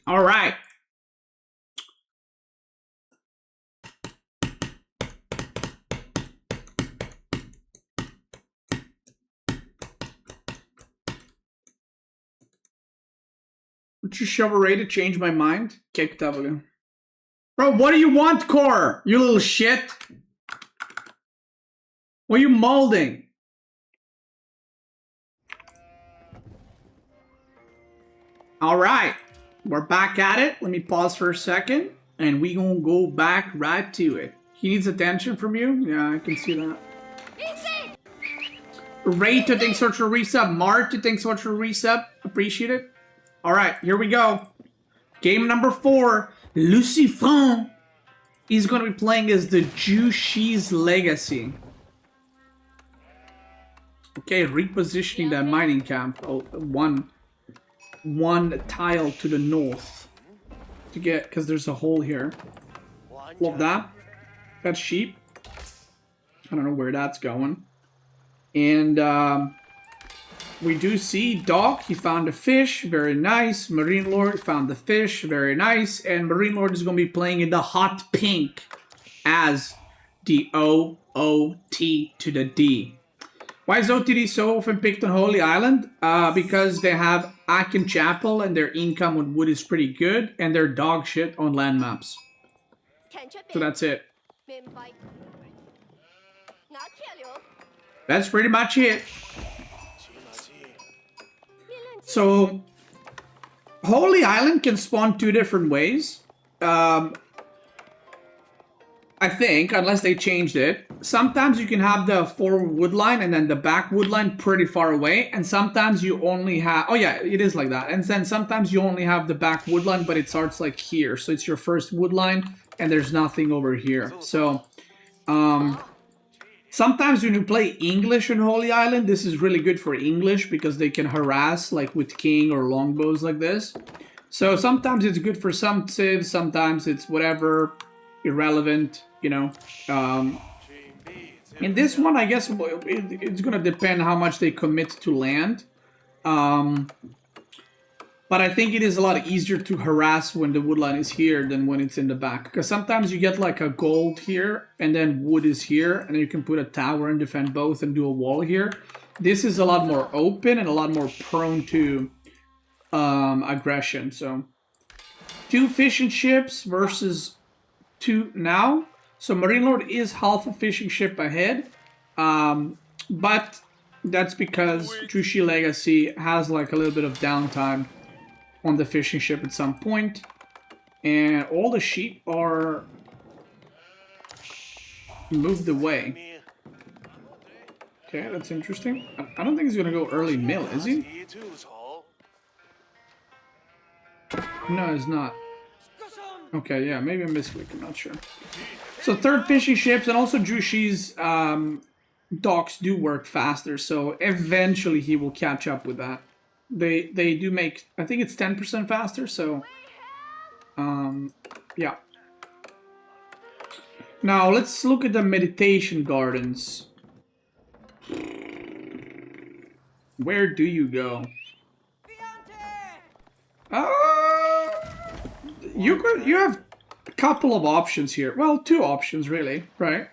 All right. Would you shove a ray to change my mind? Kick W. Bro, what do you want, Core? You little shit. What are you molding? All right. We're back at it. Let me pause for a second. And we gonna go back right to it. He needs attention from you? Yeah, I can see that. Ray to thanks so much for resub. Mart to thanks so much for resub. Appreciate it. All right, here we go. Game number 4. LucifroN is going to be playing as the Jushi's Legacy. Okay, repositioning that mining camp. Oh, one tile to the north to get, because there's a hole here. Love that. That's sheep. I don't know where that's going. And we do see Doc, he found a fish, very nice. MarineLorD found the fish, very nice. And MarineLorD is going to be playing in the hot pink as the OOT to the D. Why is OTD so often picked on Holy Island? Because they have Akin Chapel and their income with wood is pretty good, and they're dog shit on land maps. So that's it. That's pretty much it. So, Holy Island can spawn 2 different ways. I think, unless they changed it. Sometimes you can have the forward wood line and then the back wood line pretty far away. And sometimes you only have... Oh yeah, it is like that. And then sometimes you only have the back wood line, but it starts like here. So it's your first wood line and there's nothing over here. So, sometimes when you play English on Holy Island, this is really good for English because they can harass like with king or longbows like this. So sometimes it's good for some civs, sometimes it's whatever, irrelevant, you know. In this one, I guess it's going to depend how much they commit to land. But I think it is a lot easier to harass when the wood line is here than when it's in the back. Because sometimes you get like a gold here and then wood is here. And then you can put a tower and defend both and do a wall here. This is a lot more open and a lot more prone to aggression. So 2 fishing ships versus 2 now. So MarineLorD is half a fishing ship ahead. But that's because Jushi Legacy has like a little bit of downtime on the fishing ship at some point, and all the sheep are moved away. Okay, that's interesting. I don't think he's gonna go early mill, is he? No, he's not. Okay, yeah, maybe I misclicked, I'm not sure. So 3rd fishing ships, and also Jushi's docks do work faster, so eventually he will catch up with that. They do make, I think it's 10% faster, so Yeah. Now let's look at the meditation gardens. Where do you go? You have a couple of options here. Well, two options really, right?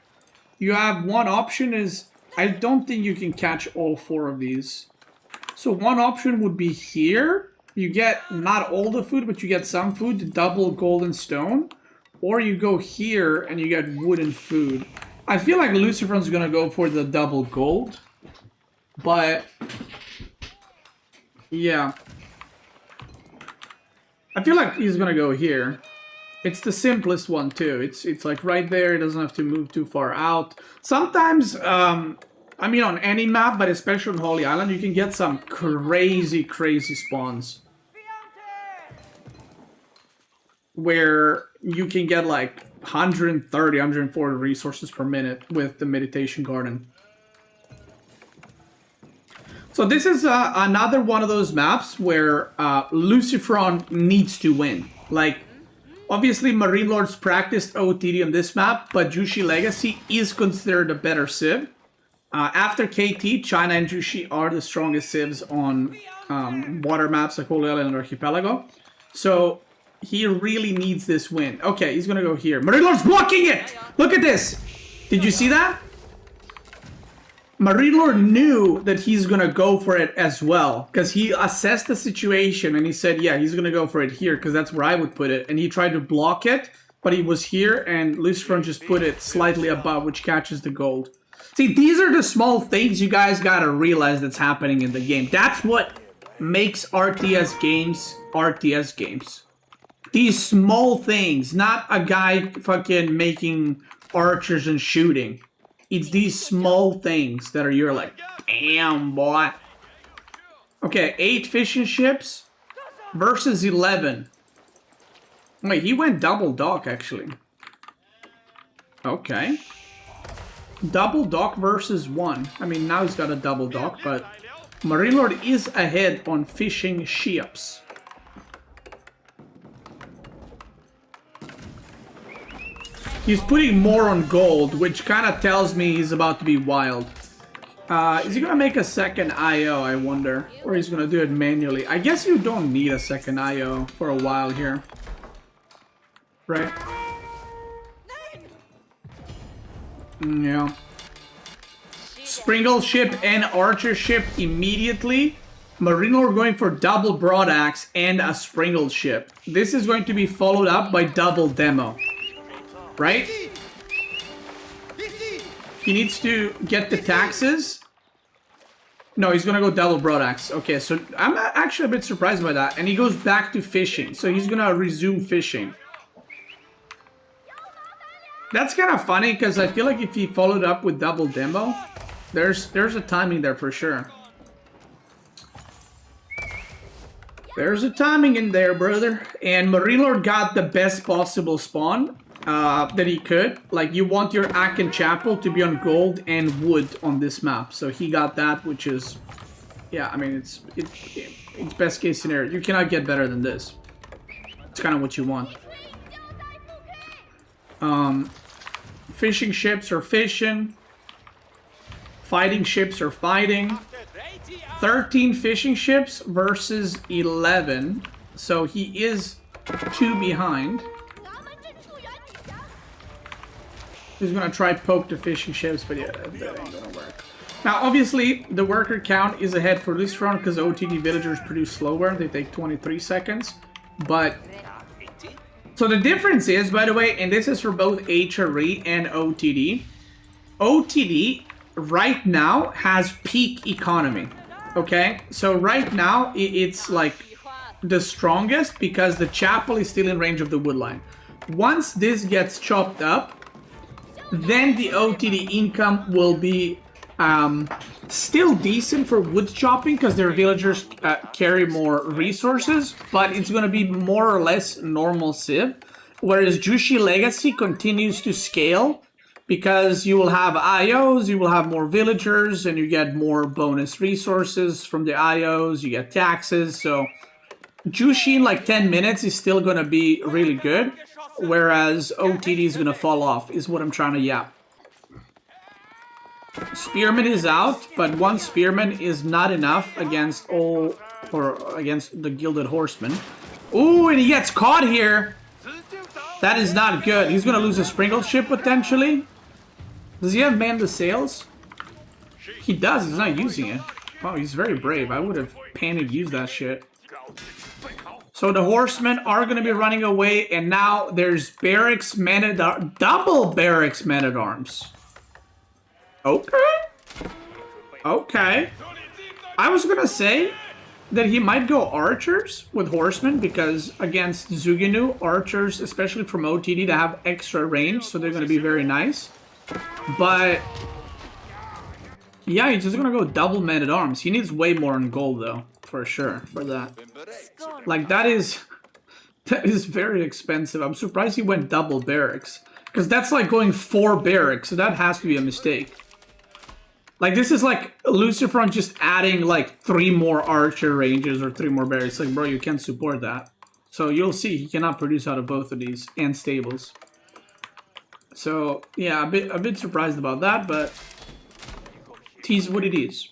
You have one option is, I don't think you can catch all four of these. So one option would be here. You get not all the food, but you get some food, the double golden stone. Or you go here and you get wooden food. I feel like LucifroN's gonna go for the double gold. But yeah. I feel like he's gonna go here. It's the simplest one too. It's like right there. It doesn't have to move too far out. Sometimes, I mean on any map, but especially on Holy Island, you can get some crazy spawns. Where you can get like 130, 140 resources per minute with the meditation garden. So this is another one of those maps where LucifroN needs to win. Like, obviously MarineLorD's practiced OTD on this map, but Jushi Legacy is considered a better civ. After KT, China and Jushi are the strongest civs on water maps like Holy Island and Archipelago. So he really needs this win. Okay, he's gonna go here. MarineLorD's blocking it! Look at this! Did you see that? MarineLorD knew that he's gonna go for it as well, because he assessed the situation and he said, yeah, he's gonna go for it here, because that's where I would put it. And he tried to block it, but he was here, and LucifroN just put it slightly above, which catches the gold. See, these are the small things you guys gotta realize that's happening in the game. That's what makes RTS games. These small things, not a guy fucking making archers and shooting. It's these small things that are, you're like, damn, boy. Okay, 8 fishing ships versus 11. Wait, he went double dock, actually. Okay. Double dock versus 1. I mean, now he's got a double dock, but MarineLorD is ahead on fishing ships. He's putting more on gold, which kind of tells me he's about to be wild. Is he going to make a second IO, I wonder? Or he's going to do it manually? I guess you don't need a second IO for a while here. Right? Yeah. Springle ship and archer ship immediately. MarineLorD going for double broadaxe and a springle ship. This is going to be followed up by double demo. Right? He needs to get the taxes. No, he's gonna go double broadaxe. Okay, so I'm actually a bit surprised by that. And he goes back to fishing. So he's gonna resume fishing. That's kind of funny because I feel like if he followed up with double demo, there's a timing there for sure. There's a timing in there, brother. And MarineLorD got the best possible spawn. That he could. Like, you want your Aken Chapel to be on gold and wood on this map. So he got that, which is... Yeah, I mean, it's best case scenario. You cannot get better than this. It's kind of what you want. Fishing ships are fishing. Fighting ships are fighting. 13 fishing ships versus 11. So he is 2 behind. He's gonna try poke the fishing ships, but yeah, that ain't gonna work. Now, obviously, the worker count is ahead for this round because OTD villagers produce slower. They take 23 seconds. But, so the difference is, by the way, and this is for both HRE and OTD. OTD, right now, has peak economy. Okay? So right now, it's like the strongest because the chapel is still in range of the woodline. Once this gets chopped up, then the OTD income will be still decent for wood chopping because their villagers carry more resources, but it's going to be more or less normal civ. Whereas Jushi Legacy continues to scale because you will have IOs, you will have more villagers, and you get more bonus resources from the IOs, you get taxes, so Jushi in like 10 minutes is still gonna be really good, whereas OTD is gonna fall off, is what I'm trying to yap. Spearman is out, but one Spearman is not enough against all, or against the Gilded Horseman. Ooh, and he gets caught here! That is not good. He's gonna lose a sprinkled ship potentially. Does he have man the sails? He does, he's not using it. Wow, he's very brave. I would have panicked used that shit. So the horsemen are going to be running away, and now there's barracks men-at-arms, double barracks men-at-arms. Okay. Okay. I was going to say that he might go archers with horsemen, because against Zuginu, archers, especially from OTD, they have extra range, so they're going to be very nice. But yeah, he's just going to go double men-at-arms. He needs way more in gold, though. For sure, for that. Like, that is very expensive. I'm surprised he went double barracks. Because that's like going 4 barracks, so that has to be a mistake. Like, this is like LucifroN just adding like 3 more archer ranges or 3 more barracks. Like, bro, you can't support that. So you'll see, he cannot produce out of both of these, and stables. So, yeah, a bit surprised about that, but it is what it is.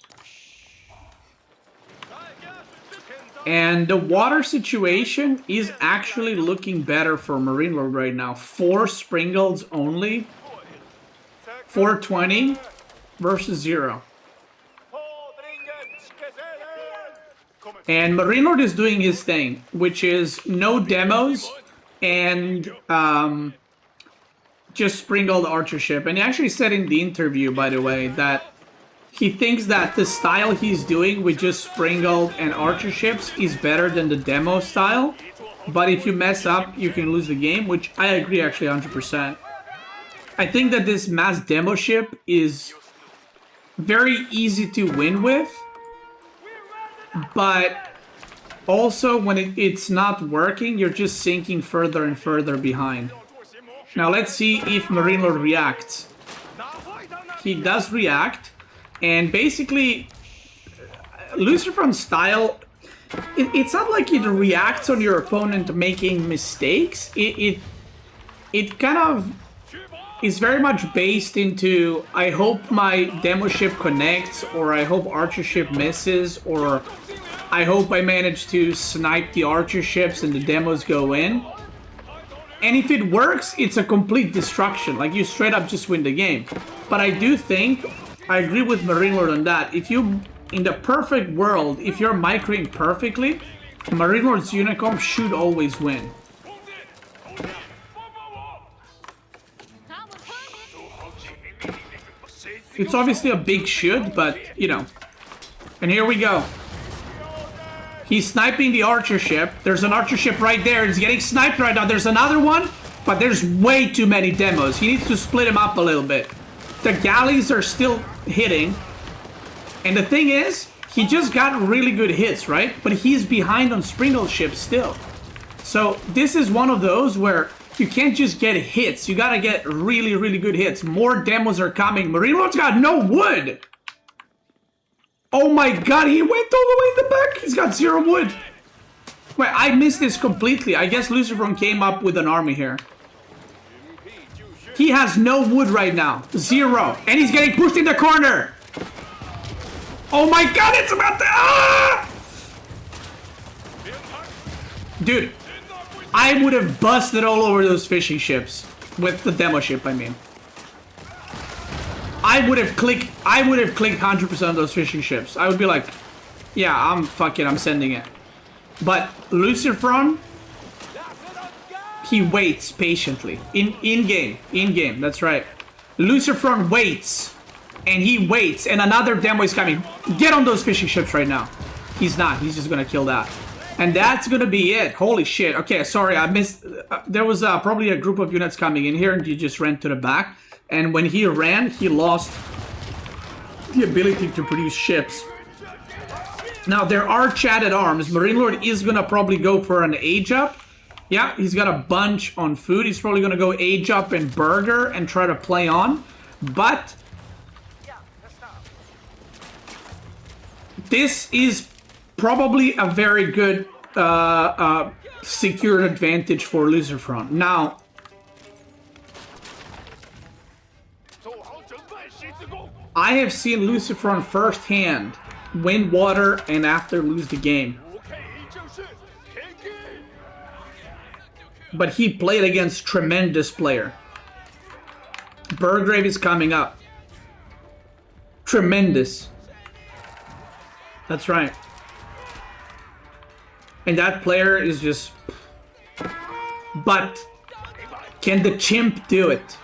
And the water situation is actually looking better for MarineLorD right now. 4 springalds only. 420 versus 0. And MarineLorD is doing his thing, which is no demos and just springled archer ship. And he actually said in the interview, by the way, that he thinks that the style he's doing with just springled and archer ships is better than the demo style. But if you mess up, you can lose the game, which I agree actually 100%. I think that this mass demo ship is very easy to win with. But also when it's not working, you're just sinking further and further behind. Now let's see if MarineLorD reacts. He does react. And basically, LucifroN's style, it's not like it reacts on your opponent making mistakes. It kind of is very much based into, I hope my demo ship connects, or I hope archer ship misses, or I hope I manage to snipe the archer ships and the demos go in. And if it works, it's a complete destruction. Like, you straight up just win the game. But I do think, I agree with MarineLorD on that. If you, in the perfect world, if you're microing perfectly, MarineLorD's Unicom should always win. It's obviously a big should, but, you know. And here we go. He's sniping the archer ship. There's an archer ship right there. He's getting sniped right now. There's another one, but there's way too many demos. He needs to split them up a little bit. The galleys are still hitting. And the thing is, he just got really good hits, right? But he's behind on sprinkled ships still. So this is one of those where you can't just get hits. You gotta get really, really good hits. More demos are coming. MarineLorD's got no wood. Oh my god, he went all the way in the back. He's got 0 wood. Wait, I missed this completely. I guess LucifroN came up with an army here. He has no wood right now. 0. And he's getting pushed in the corner. Oh my god, it's about to... Ah! Dude, I would have busted all over those fishing ships. With the demo ship, I mean. I would have clicked 100% of those fishing ships. I would be like, yeah, I'm sending it. But LucifroN, he waits patiently. In game, that's right. LucifroN waits. And he waits, and another demo is coming. Get on those fishing ships right now. He's not, he's just gonna kill that. And that's gonna be it. Holy shit. Okay, sorry, I missed. There was probably a group of units coming in here, and he just ran to the back. And when he ran, he lost the ability to produce ships. Now, there are chatted arms. MarineLorD is gonna probably go for an age up. Yeah, he's got a bunch on food. He's probably gonna go age up and burger and try to play on. But this is probably a very good secured advantage for LucifroN. Now, I have seen LucifroN firsthand win water and after lose the game. But he played against tremendous player. Burgrave is coming up. Tremendous. That's right. And that player is just... But can the chimp do it?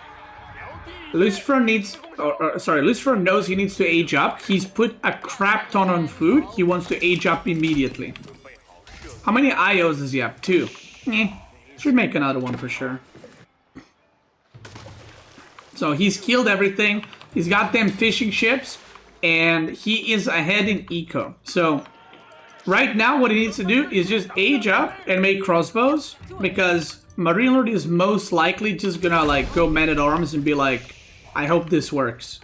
LucifroN needs... LucifroN knows he needs to age up. He's put a crap ton on food. He wants to age up immediately. How many IOs does he have? 2. Should make another one for sure. So he's killed everything. He's got them fishing ships. And he is ahead in eco. So right now what he needs to do is just age up and make crossbows. Because MarineLorD is most likely just gonna like go man-at-arms and be like, I hope this works.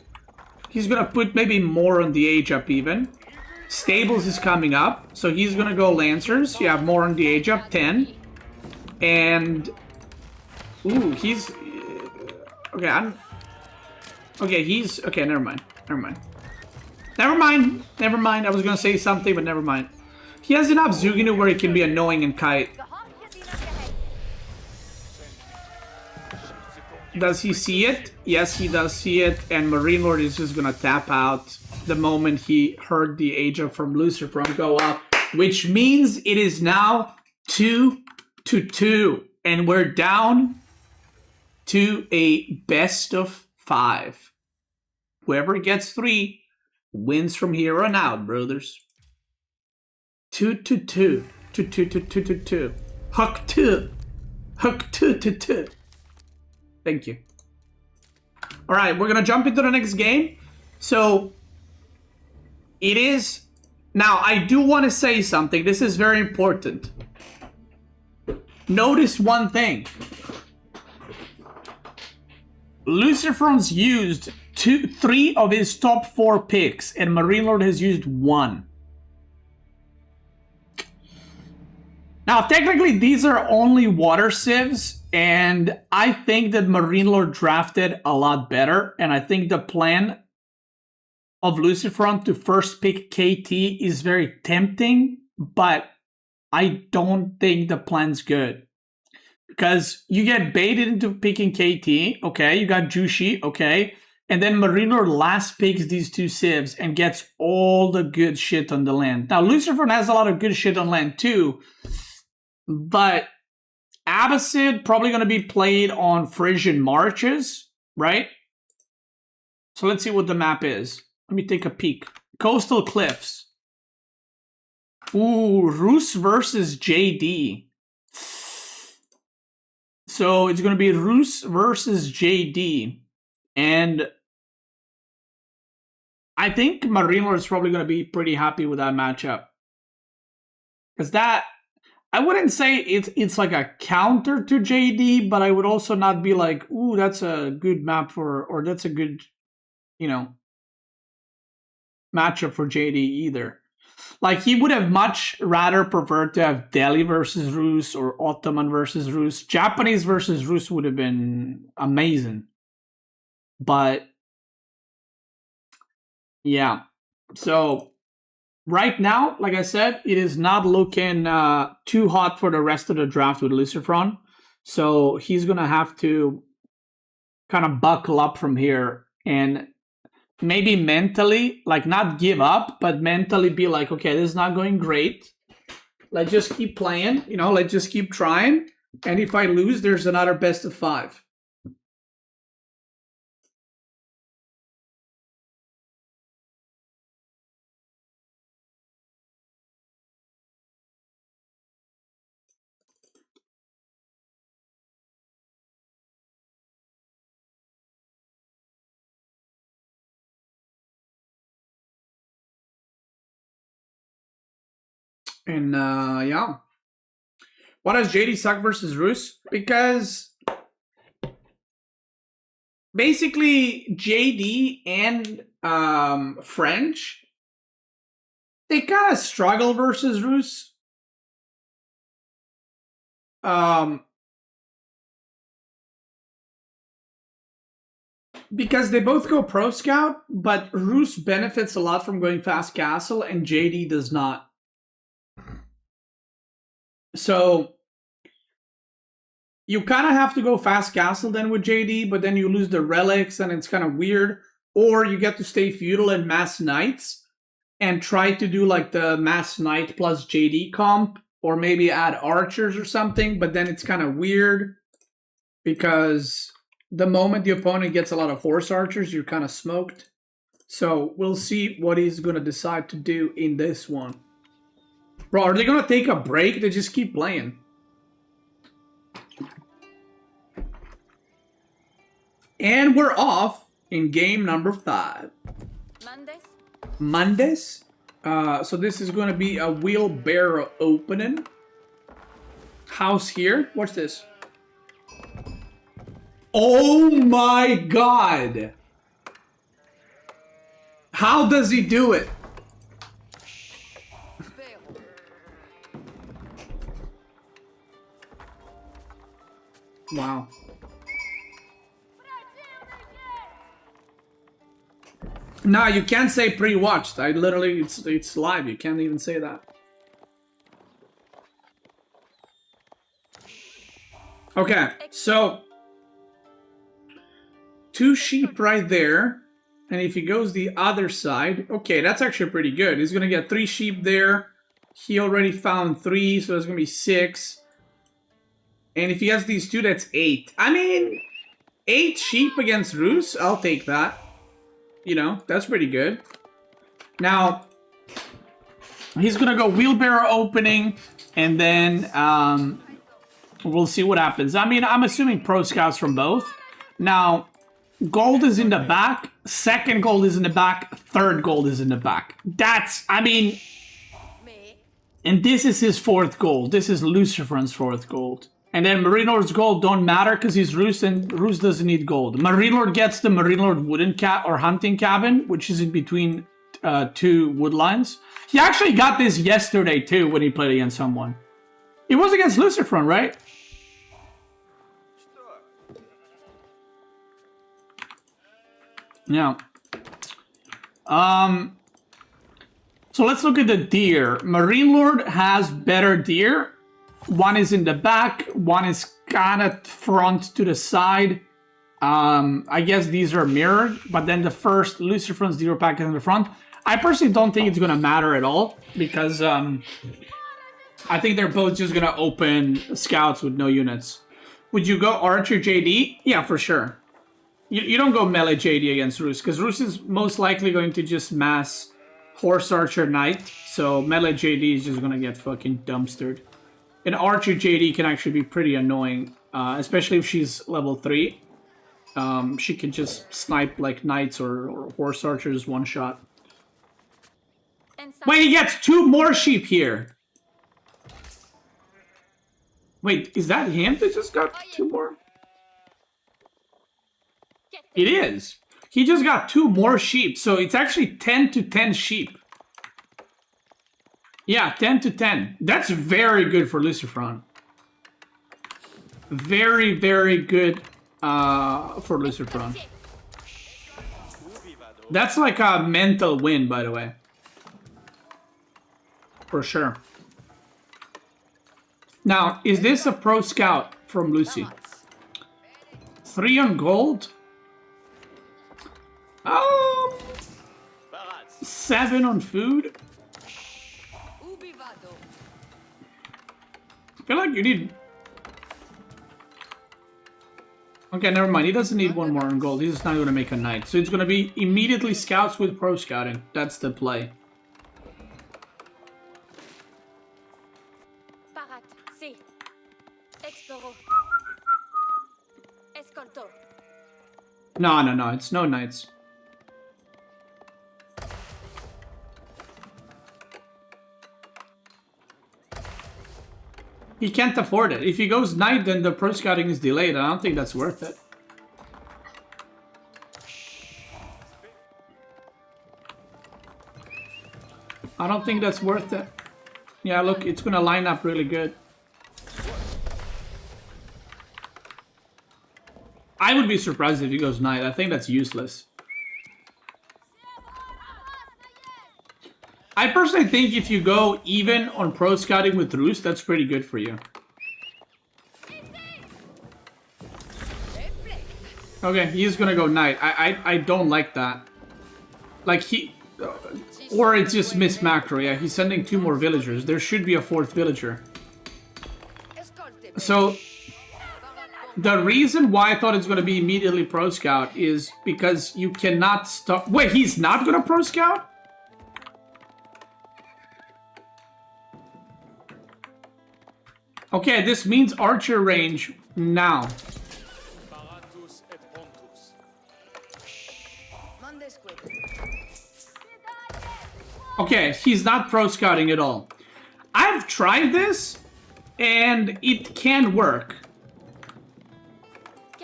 He's gonna put maybe more on the age up even. Stables is coming up. So he's gonna go Lancers. You have more on the age up, 10. And... Ooh, he's... Okay, Okay, he's... Okay, never mind. Never mind. Never mind. Never mind. I was gonna say something, but never mind. He has enough Zuginu where he can be annoying and kite. Does he see it? Yes, he does see it. And MarineLorD is just gonna tap out the moment he heard the age up from LucifroN go up. Which means it is now 2-2. And we're down to a best of 5. Whoever gets 3 wins from here on out, brothers. 2-2. 2-2. Huck 2. Huck 2-2. Thank you. All right, we're gonna jump into the next game. So it is now. I do want to say something. This is very important. Notice one thing. LucifroN's used 3 of his top 4 picks, and MarineLorD has used 1. Now, technically, these are only water civs, and I think that MarineLorD drafted a lot better, and I think the plan of LucifroN to first pick KT is very tempting, but I don't think the plan's good. Because you get baited into picking KT, okay, you got Jushi, okay, and then MarineLorD last picks these 2 civs and gets all the good shit on the land. Now, LucifroN has a lot of good shit on land too, but Abbasid probably going to be played on Frisian Marches, right? So let's see what the map is. Let me take a peek. Coastal Cliffs. Ooh, Rus versus JD. So it's going to be Rus versus JD. And I think MarineLorD is probably going to be pretty happy with that matchup. Because that, I wouldn't say it's like a counter to JD, but I would also not be like, ooh, that's a good map for, or that's a good, you know, matchup for JD either. Like, he would have much rather preferred to have Delhi versus Rus or Ottoman versus Rus. Japanese versus Rus would have been amazing. But, yeah. So, right now, like I said, it is not looking too hot for the rest of the draft with LucifroN. So, he's going to have to kind of buckle up from here and maybe mentally, like, not give up, but mentally be like, okay, this is not going great. Let's just keep playing, you know, let's just keep trying. And if I lose, there's another best of 5. And yeah. Why does JD suck versus Rus? Because basically JD and French, they kind of struggle versus Rus. Because they both go Pro Scout, but Roos benefits a lot from going Fast Castle, and JD does not. So you kind of have to go Fast Castle then with JD, but then you lose the relics, and it's kind of weird. Or you get to stay Feudal and Mass Knights, and try to do like the Mass Knight plus JD comp, or maybe add Archers or something, but then it's kind of weird, because the moment the opponent gets a lot of Horse Archers, you're kind of smoked. So we'll see what he's going to decide to do in this one. Bro, are they going to take a break? They just keep playing. And we're off in game number 5. Mondays. So this is going to be a wheelbarrow opening. House here. Watch this. Oh my god! How does he do it? Wow. Nah, you can't say pre-watched. I literally, it's live. You can't even say that. Okay, so 2 sheep right there, and if he goes the other side, okay, that's actually pretty good. He's gonna get 3 sheep there. He already found 3, so it's gonna be 6. And if he has these 2, that's 8. I mean, 8 sheep against Roos, I'll take that. You know, that's pretty good. Now, he's gonna go wheelbarrow opening, and then we'll see what happens. I mean, I'm assuming Pro Scouts from both. Now, gold is in the back, second gold is in the back, third gold is in the back. That's, I mean, and this is his 4th gold. This is LucifroN's 4th gold. And then MarineLorD's gold don't matter because he's Roos, and Roos doesn't need gold. MarineLorD gets the MarineLorD wooden or hunting cabin, which is in between 2 wood lines. He actually got this yesterday too when he played against someone. It was against LucifroN, right? Yeah. So let's look at the deer. MarineLorD has better deer. One is in the back, one is kind of front to the side. I guess these are mirrored, but then the first LucifroN's deer pack is in the front. I personally don't think it's gonna matter at all, because I think they're both just gonna open scouts with no units. Would you go Archer JD? Yeah, for sure. You don't go melee JD against Roos, because Roos is most likely going to just mass Horse Archer Knight, so melee JD is just going to get fucking dumpstered. And Archer JD can actually be pretty annoying, especially if she's level 3. She can just snipe like Knights or Horse Archers one shot. Wait, he gets 2 more sheep here! Wait, is that him that just got 2 more? It is. He just got 2 more sheep, so it's actually 10 to 10 sheep. Yeah, 10 to 10. That's very good for LucifroN. Very, very good for LucifroN. That's like a mental win, by the way. For sure. Now, is this a Pro Scout from Lucy? 3 on gold? 7 on food? I feel like you need... Okay, never mind. He doesn't need 1 more on gold. He's just not going to make a knight. So it's going to be immediately scouts with Pro Scouting. That's the play. No. It's no knights. He can't afford it. If he goes knight, then the Pro Scouting is delayed. I don't think that's worth it. I don't think that's worth it. Yeah, look, it's gonna line up really good. I would be surprised if he goes knight. I think that's useless. I personally think if you go even on pro scouting with Roost, that's pretty good for you. Okay, he's gonna go knight. I don't like that. Like he... or it's just miss macro. Yeah, he's sending 2 more villagers. There should be a 4th villager. So... the reason why I thought it's gonna be immediately pro scout is because you cannot stop... Wait, he's not gonna pro scout? Okay, this means archer range now. Okay, he's not pro scouting at all. I've tried this, and it can work.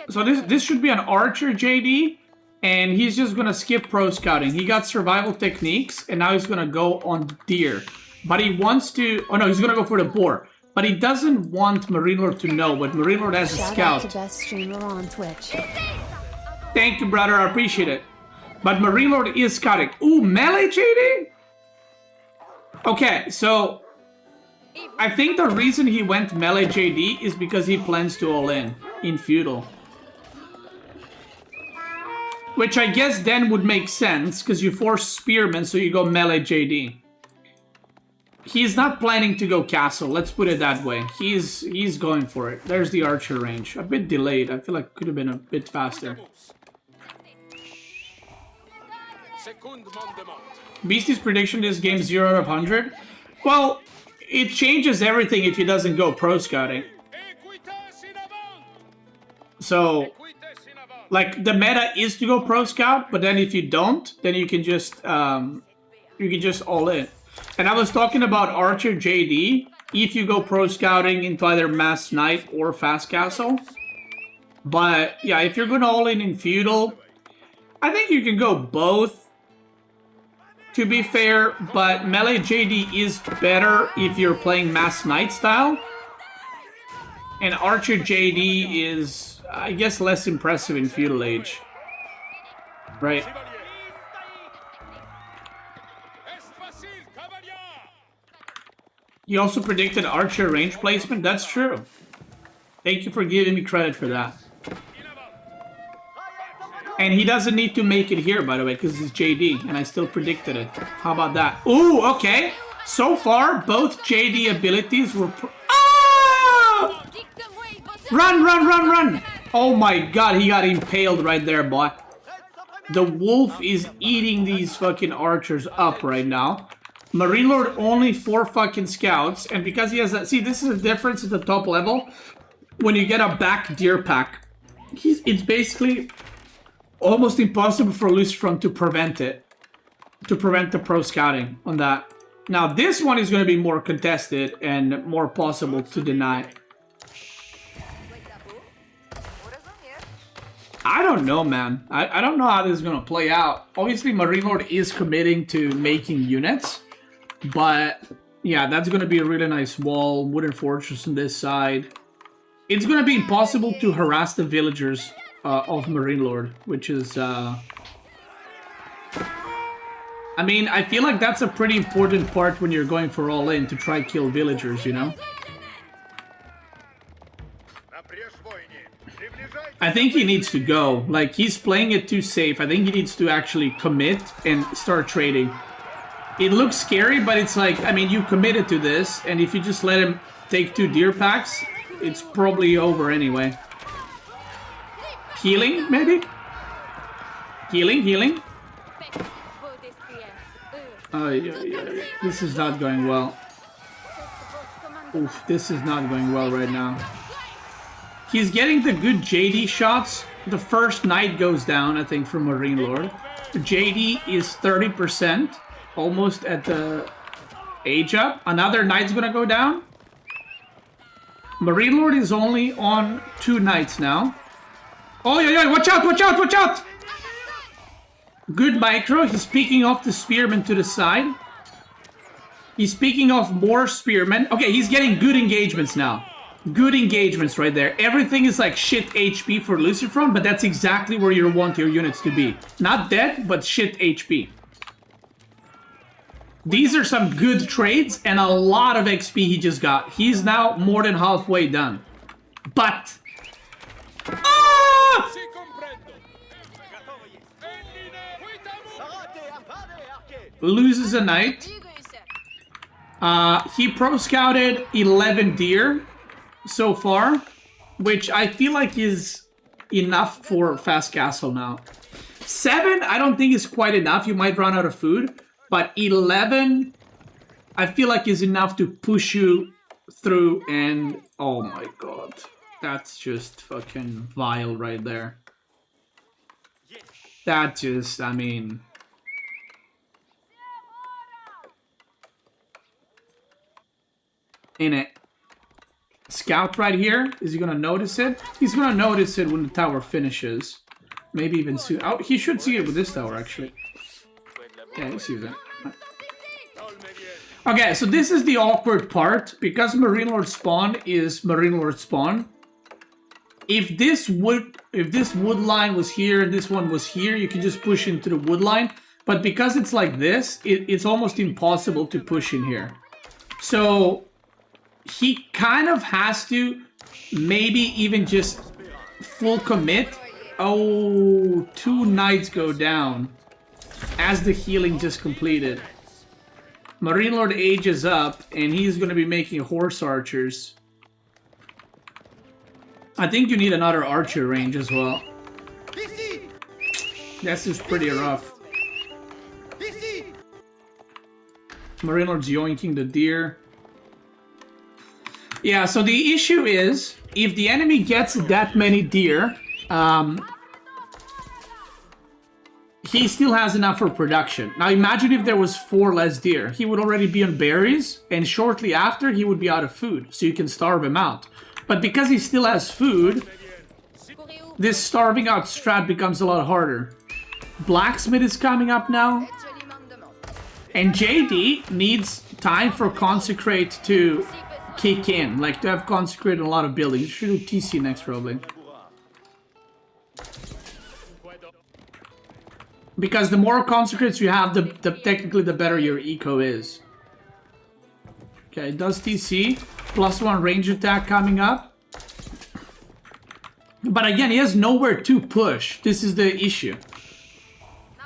So this should be an archer JD, and he's just gonna skip pro scouting. He got survival techniques, and now he's gonna go on deer. But he wants to... oh no, he's gonna go for the boar. But he doesn't want MarineLorD to know, but MarineLorD has a scout. Shout out to best streamer on Twitch. Thank you, brother. I appreciate it. But MarineLorD is scouting. Ooh, melee JD? Okay, so... I think the reason he went melee JD is because he plans to all in feudal. Which I guess then would make sense, because you force spearmen, so you go melee JD. He's not planning to go castle, let's put it that way. He's going for it. There's the archer range. A bit delayed. I feel like it could have been a bit faster. Beastie's prediction this game 0 out of 100. Well, it changes everything if he doesn't go pro scouting. So, like, the meta is to go pro scout, but then if you don't, then you can just all in. And I was talking about Archer JD, if you go pro scouting into either Mass Knight or Fast Castle. But yeah, if you're going all in feudal, I think you can go both, to be fair, but melee JD is better if you're playing Mass Knight style. And Archer JD is, I guess, less impressive in feudal age. Right. He also predicted archer range placement. That's true. Thank you for giving me credit for that. And he doesn't need to make it here, by the way, because it's JD, and I still predicted it. How about that? Ooh, okay. So far, both JD abilities were... ah! Run, run, run, run! Oh my god, he got impaled right there, boy. The wolf is eating these fucking archers up right now. MarineLorD only 4 fucking scouts, and because he has that... see, this is the difference at the top level. When you get a back deer pack, it's basically almost impossible for LucifroN to prevent it. To prevent the pro scouting on that. Now, this one is going to be more contested and more possible to deny. I don't know, man. I don't know how this is going to play out. Obviously, MarineLorD is committing to making units. But, yeah, that's going to be a really nice wall. Wooden fortress on this side. It's going to be impossible to harass the villagers of MarineLorD, which is... I mean, I feel like that's a pretty important part when you're going for all-in, to try kill villagers, you know? I think he needs to go. Like, he's playing it too safe. I think he needs to actually commit and start trading. It looks scary, but it's like, I mean, you committed to this, and if you just let him take 2 deer packs, it's probably over anyway. Healing, maybe? Healing, healing? This is not going well. Oof, this is not going well right now. He's getting the good JD shots. The first knight goes down, I think, from MarineLorD. JD is 30%. Almost at the age up. Another knight's gonna go down. MarineLorD is only on 2 knights now. Oh, yeah, watch out, watch out, watch out! Good micro. He's picking off the spearmen to the side. He's picking off more spearmen. Okay, he's getting good engagements now. Good engagements right there. Everything is like shit HP for LucifroN, but that's exactly where you want your units to be. Not dead, but shit HP. These are some good trades and a lot of XP he just got. He's now more than halfway done. But... Ah! Loses a knight. He pro-scouted 11 deer so far, which I feel like is enough for fast castle now. 7, I don't think is quite enough. You might run out of food. But 11, I feel like is enough to push you through and... Oh my god. That's just fucking vile right there. That just, I mean... In it. Scout right here. Is he gonna notice it? He's gonna notice it when the tower finishes. Maybe even soon. Oh, he should see it with this tower, actually. Yeah, he sees it. Okay, so this is the awkward part. Because MarineLorD spawn is MarineLorD spawn. If this wood line was here and this one was here, you can just push into the wood line. But because it's like this, it's almost impossible to push in here. So he kind of has to maybe even just full commit. Oh, 2 knights go down as the healing just completed. MarineLorD ages up and he's going to be making horse archers. I think you need another archer range as well. This is pretty rough. MarineLorD's yoinking the deer. Yeah, so the issue is, if the enemy gets that many deer, he still has enough for production. Now imagine if there was 4 less deer. He would already be on berries, and shortly after he would be out of food, so you can starve him out. But because he still has food, this starving out strat becomes a lot harder. Blacksmith is coming up now. And JD needs time for Consecrate to kick in. Like, to have Consecrate in a lot of buildings. You should do TC next, probably. Because the more Consecrates you have, technically the better your eco is. Okay, does TC. +1 range attack coming up. But again, he has nowhere to push. This is the issue.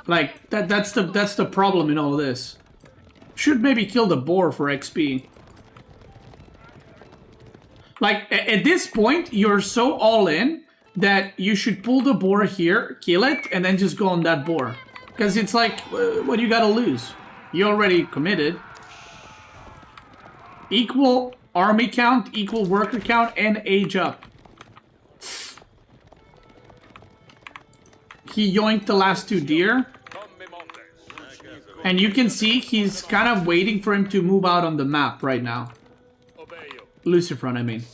Like, that's the problem in all this. Should maybe kill the boar for XP. Like, at this point, you're so all in that you should pull the boar here, kill it, and then just go on that boar. Because it's like, what do you gotta lose? You already committed. Equal army count, equal worker count, and age up. He yoinked the last 2 deer. And you can see he's kind of waiting for him to move out on the map right now. LucifroN, I mean.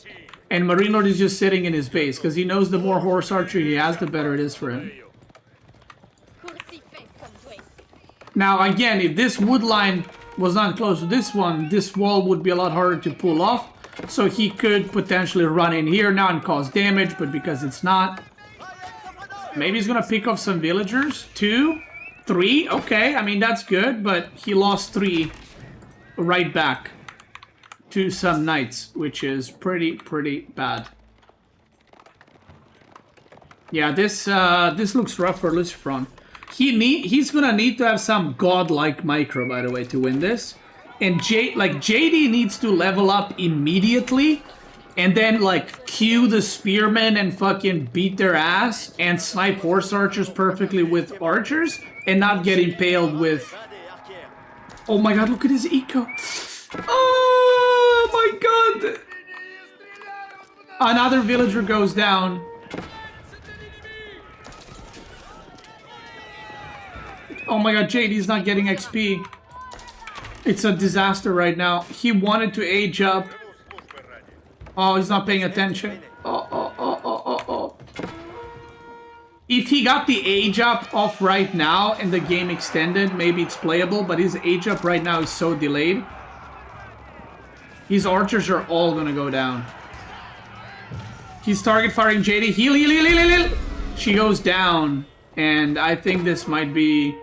And MarineLorD is just sitting in his base, because he knows the more horse archery he has, the better it is for him. Now, again, if this wood line was not close to this one, this wall would be a lot harder to pull off. So he could potentially run in here now and cause damage, but because it's not... Maybe he's gonna pick off some villagers. 2, 3, okay, I mean, that's good, but he lost 3 right back to some knights, which is pretty bad. Yeah, this looks rough for LucifroN. He's gonna need to have some godlike micro, by the way, to win this. And JD needs to level up immediately, and then like cue the spearmen and fucking beat their ass and snipe horse archers perfectly with archers and not get impaled with... Oh my god, look at his eco. Oh my god. Another villager goes down. Oh my god, JD's not getting XP. It's a disaster right now. He wanted to age up. Oh, he's not paying attention. Oh. If he got the age up off right now and the game extended, maybe it's playable, but his age up right now is so delayed. His archers are all gonna go down. He's target firing JD. Heal, heal, heal, heal, heal. She goes down. And I think this might be...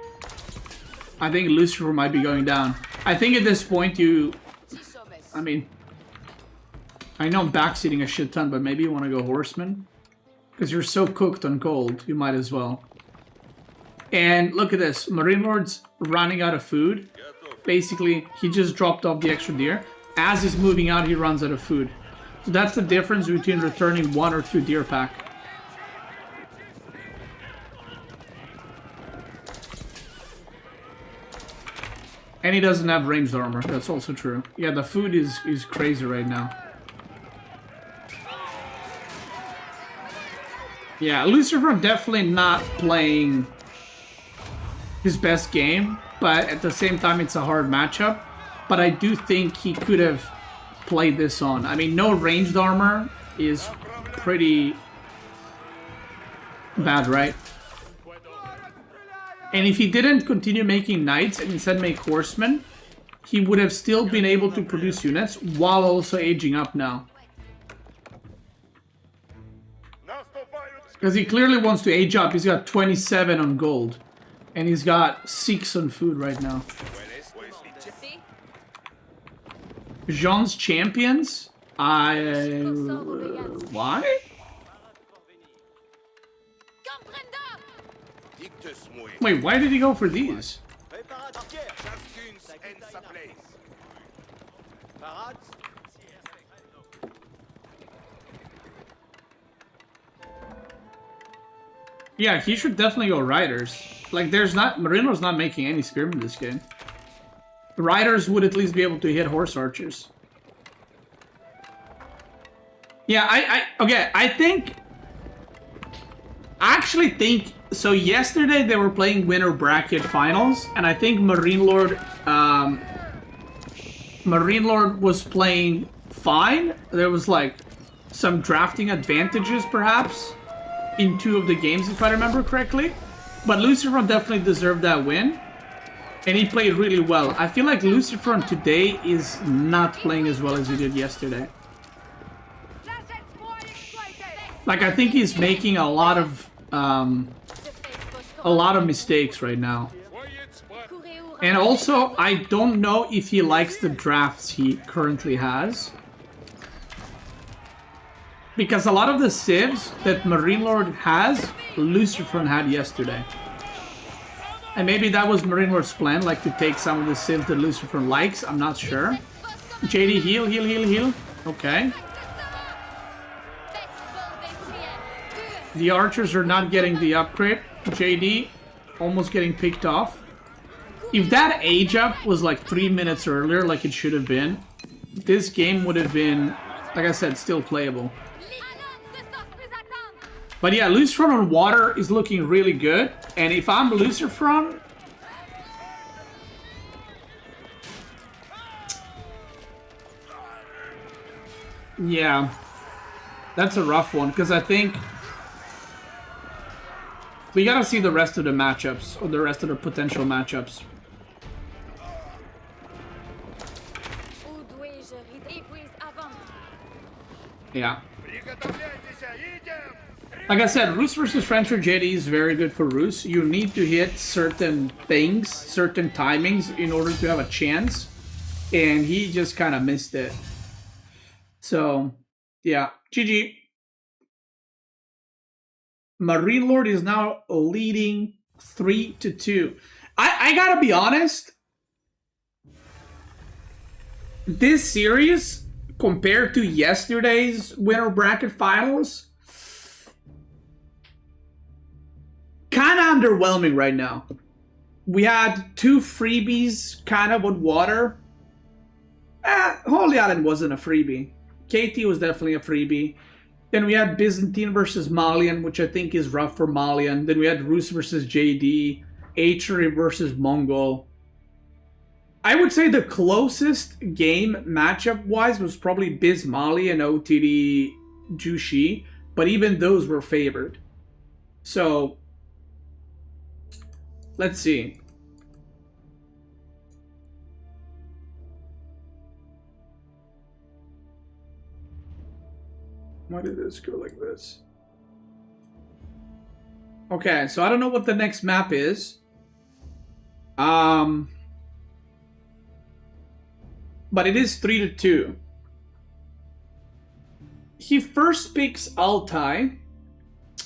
I think Lucifer might be going down. I think at this point you... I mean... I know I'm backseating a shit ton, but maybe you want to go Horseman? Because you're so cooked on gold, you might as well. And look at this. MarineLorD's running out of food. Basically, he just dropped off the extra deer. As he's moving out, he runs out of food. So that's the difference between returning 1 or 2 deer pack. And he doesn't have ranged armor. That's also true. Yeah, the food is crazy right now. Yeah, LucifroN definitely not playing his best game, but at the same time it's a hard matchup. But I do think he could have played this on. I mean, no ranged armor is pretty bad, right? And if he didn't continue making knights and instead make horsemen, he would have still been able to produce units while also aging up now. Because he clearly wants to age up. He's got 27 on gold. And he's got 6 on food right now. Jean's champions? Why? Wait, why did he go for these? Yeah, he should definitely go riders. Like, there's not... MarineLorD's not making any spearmen this game. Riders would at least be able to hit horse archers. Yeah, okay, I think... I actually think... So yesterday they were playing winner bracket finals, and I think MarineLorD... MarineLorD was playing fine. There was, like, some drafting advantages, perhaps, in 2 of the games, if I remember correctly. But LucifroN definitely deserved that win. And he played really well. I feel like LucifroN today is not playing as well as he did yesterday. Like, I think he's making a lot of mistakes right now. And also, I don't know if he likes the drafts he currently has. Because a lot of the civs that MarineLorD has, LucifroN had yesterday. And maybe that was MarineLorD's plan, like to take some of the civs that LucifroN likes. I'm not sure. JD, heal, heal, heal, heal. Okay. The archers are not getting the upgrade. JD almost getting picked off. If that age up was like 3 minutes earlier, like it should have been, this game would have been, like I said, still playable. But yeah, LucifroN on water is looking really good. And if I'm LucifroN... Yeah. That's a rough one, because I think... We gotta see the rest of the matchups, or the rest of the potential matchups. Yeah. Like I said, Rus versus French or JD is very good for Rus. You need to hit certain things, certain timings in order to have a chance. And he just kind of missed it. So, yeah. GG. MarineLorD is now leading 3-2. I gotta be honest. This series, compared to yesterday's winner bracket finals, kind of underwhelming right now. We had 2 freebies kind of on water. Holy Island wasn't a freebie. KT was definitely a freebie. Then we had Byzantine versus Malian, which I think is rough for Malian. Then we had Rus versus JD. Atri versus Mongol. I would say the closest game matchup-wise was probably Biz Mali and OTD Jushi. But even those were favored. So... let's see. Why did this go like this? Okay, so I don't know what the next map is. But it is 3-2. He first picks Altai,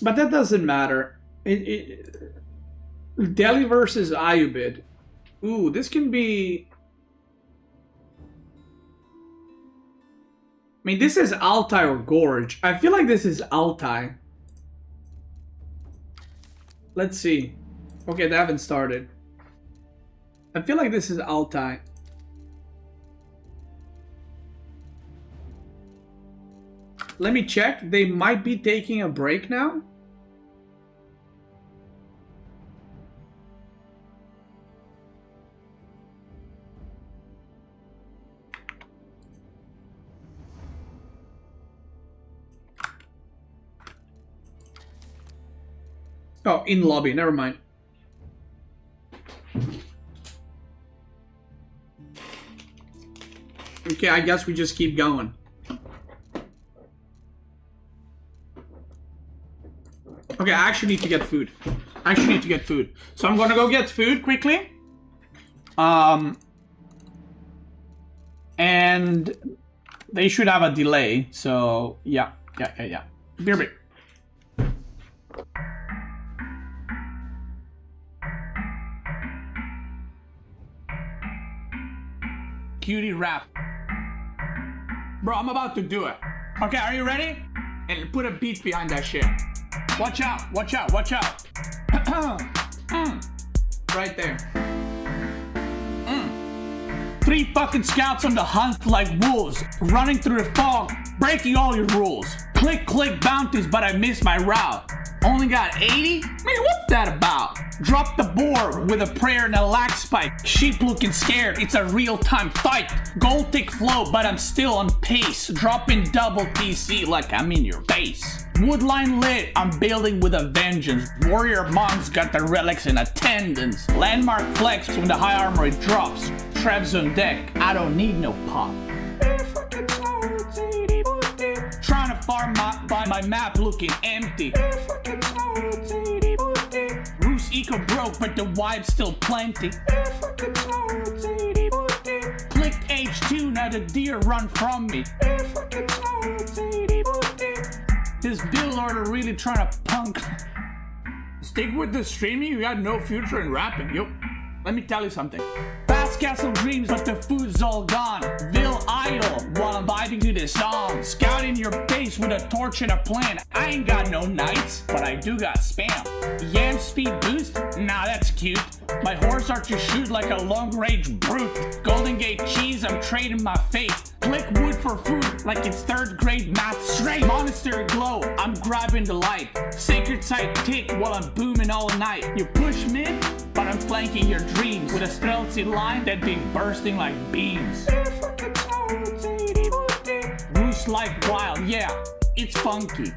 but that doesn't matter. Delhi versus Ayubid. Ooh, this can be... I mean, this is Altai or Gorge. I feel like this is Altai. Let's see. Okay, they haven't started. I feel like this is Altai. Let me check. They might be taking a break now. Oh, in lobby. Never mind. Okay, I guess we just keep going. Okay, I actually need to get food. So I'm gonna go get food quickly. And they should have a delay. So yeah. Be right back. Cutie rap. Bro, I'm about to do it. Okay, are you ready? And put a beat behind that shit. Watch out, watch out, watch out. Right there. 3 fucking scouts on the hunt like wolves, running through the fog, breaking all your rules. Click, click bounties, but I missed my route. Only got 80? Man, what's that about? Drop the board with a prayer and a lag spike. Sheep looking scared, it's a real-time fight. Gold tick flow, but I'm still on pace. Dropping double TC like I'm in your base. Woodline lit, I'm building with a vengeance. Warrior monks got the relics in attendance. Landmark flex when the high armory drops. Trebs on deck, I don't need no pop. Trying to farm by my map looking empty. Roos eco broke, but the wibe's still plenty. Clicked H2, now the deer run from me. This build order really trying to punk. Stick with the streaming, you got no future in rapping. Yo, let me tell you something. Fast castle dreams, but the food's all gone. Vil idle while I'm vibing to this song. Scouting your base with a torch and a plan. I ain't got no knights, but I do got spam. Yam speed boost? Nah, that's cute. My horse archer shoot like a long range brute. Golden Gate cheese, I'm trading my faith. Click wood for food like it's 3rd grade math straight. Monastery glow, I'm grabbing the light. Sacred site tick while I'm booming all night. You push mid, but I'm flanking your dreams with a stealthy line that be bursting like beams. Roos life wild, yeah, it's funky.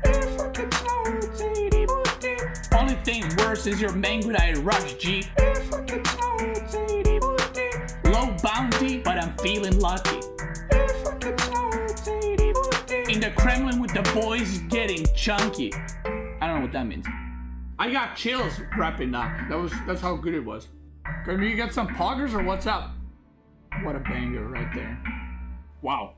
Only thing worse is your mangoodite rush, G. Low bounty, but I'm feeling lucky. In the Kremlin with the boys getting chunky. I don't know what that means. I got chills rapping that. That's how good it was. Can you get some poggers or what's up? What a banger right there. Wow.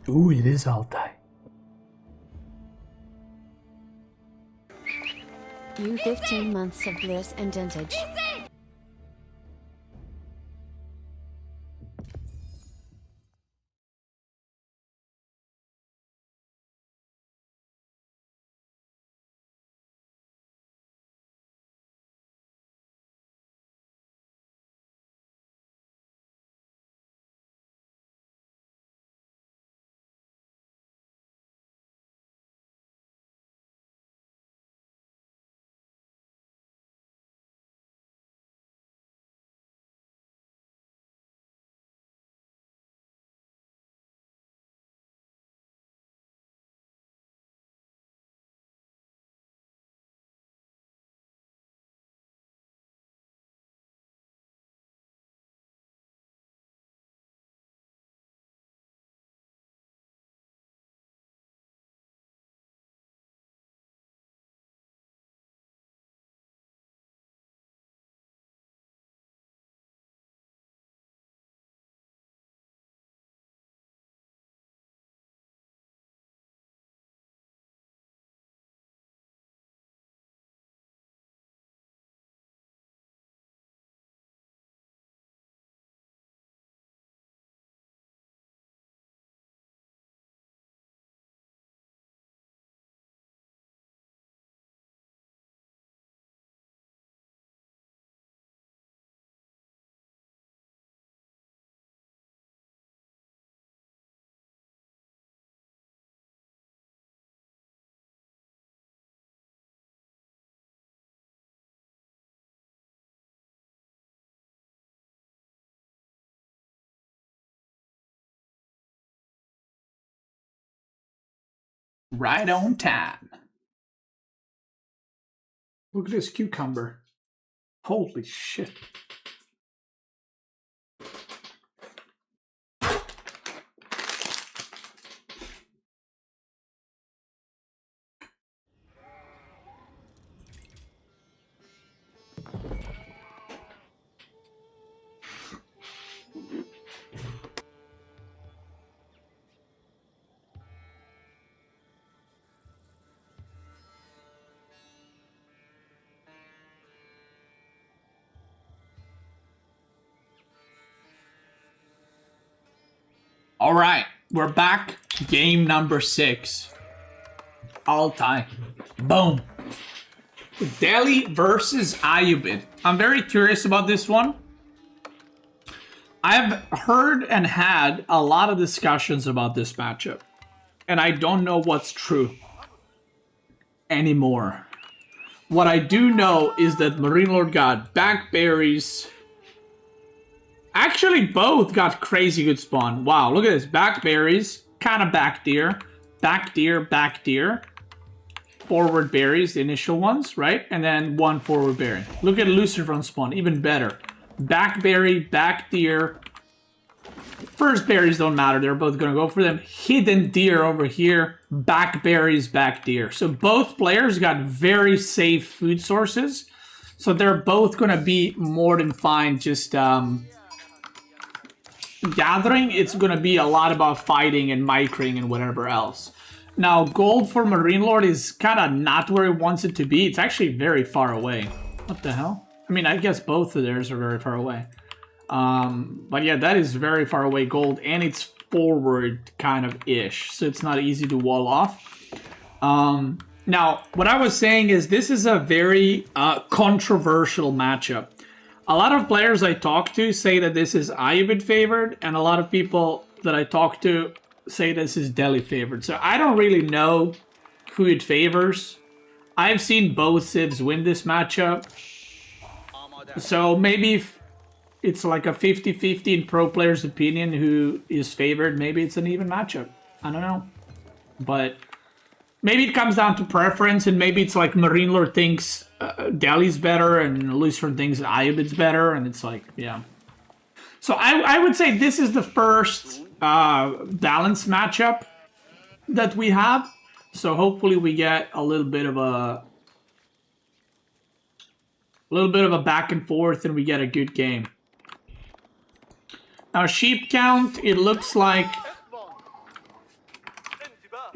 Ooh, it is Altai. You 15 months of bliss and dentage. Right on time. Look at this cucumber. Holy shit. All right, we're back. Game number 6. Altai. Boom. Delhi versus Ayubid. I'm very curious about this one. I've heard and had a lot of discussions about this matchup, and I don't know what's true anymore. What I do know is that MarineLorD got backberries. Actually, both got crazy good spawn. Wow, look at this. Backberries, kind of back deer, back deer, back deer. Forward berries, the initial ones, right? And then one forward berry. Look at LucifroN spawn, even better. Backberry, back deer. First berries don't matter, they're both gonna go for them. Hidden deer over here, backberries, back deer. So both players got very safe food sources. So they're both gonna be more than fine just gathering. It's gonna be a lot about fighting and micring and whatever else. Now, gold for MarineLorD is kind of not where it wants it to be. It's actually very far away. What the hell? I mean, I guess both of theirs are very far away. But yeah, that is very far away gold, and it's forward kind of ish, so it's not easy to wall off. Now, what I was saying is this is a very controversial matchup. A lot of players I talk to say that this is Ayubid favored, and a lot of people that I talk to say this is Delhi favored. So I don't really know who it favors. I've seen both civs win this matchup. So maybe if it's like a 50-50 in pro players' opinion who is favored, maybe it's an even matchup. I don't know. But maybe it comes down to preference, and maybe it's like MarineLorD thinks Delhi's better and LucifroN thinks Ayubid's better, and it's like, yeah. So I would say this is the first balanced matchup that we have. So hopefully we get a little bit of a back and forth, and we get a good game. Now sheep count, it looks like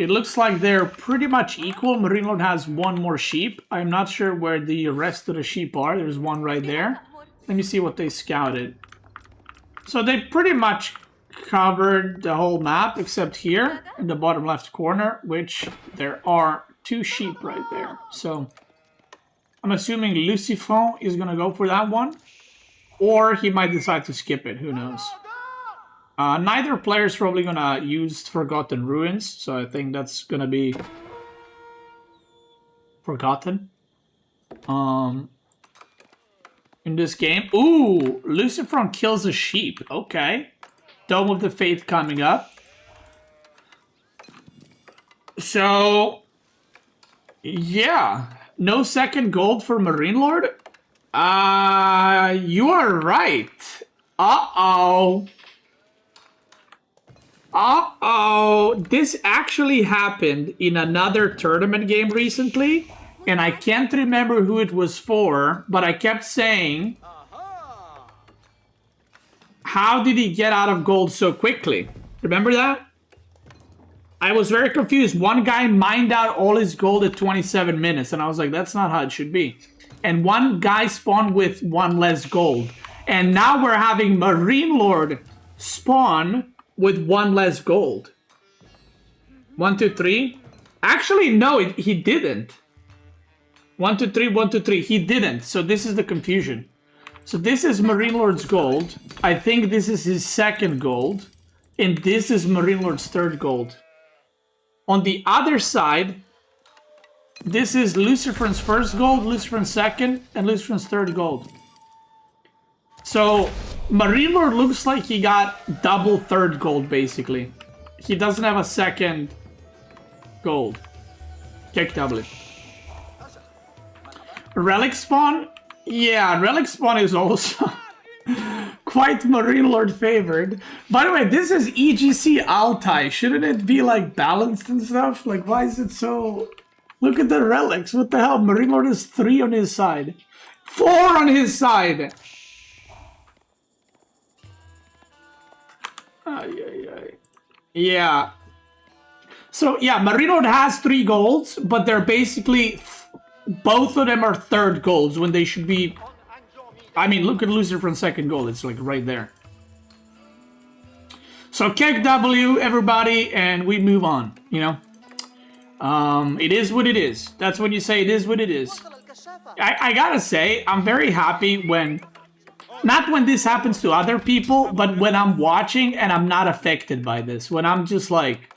It looks like they're pretty much equal. MarineLorD has one more sheep. I'm not sure where the rest of the sheep are. There's one right there. Let me see what they scouted. So they pretty much covered the whole map except here in the bottom left corner, which there are 2 sheep right there. So I'm assuming LucifroN is going to go for that one. Or he might decide to skip it. Who knows? Neither player is probably going to use Forgotten Ruins. So I think that's going to be forgotten. In this game. Ooh, LucifroN kills a sheep. Okay. Dome of the Faith coming up. So, yeah. No second gold for MarineLorD? You are right. Uh-oh. Uh-oh. This actually happened in another tournament game recently. And I can't remember who it was for, but I kept saying, how did he get out of gold so quickly? Remember that? I was very confused. One guy mined out all his gold at 27 minutes, and I was like, that's not how it should be. And one guy spawned with 1 less gold. And now we're having MarineLorD spawn with 1 less gold. 1, 2, 3. Actually, no, he didn't. 1, 2, 3, 1, 2, 3. He didn't. So this is the confusion. So this is MarineLorD's gold. I think this is his second gold. And this is MarineLorD's third gold. On the other side, this is LucifroN's first gold, LucifroN's second, and LucifroN's third gold. So MarineLorD looks like he got double third gold, basically. He doesn't have a second gold. Kick W. Relic spawn? Yeah, Relic spawn is also quite MarineLorD favored. By the way, this is EGC Altai. Shouldn't it be like balanced and stuff? Like, why is it so... Look at the relics. What the hell? MarineLorD is 3 on his side. 4 on his side. Yeah. So, yeah, MarineLorD has 3 golds, but they're basically... Both of them are third golds when they should be... I mean, look at LucifroN's second gold. It's like right there. So, kick W, everybody, and we move on, you know? It is what it is. That's when you say it is what it is. I gotta say, I'm very happy when... Not when this happens to other people, but when I'm watching and I'm not affected by this. When I'm just like...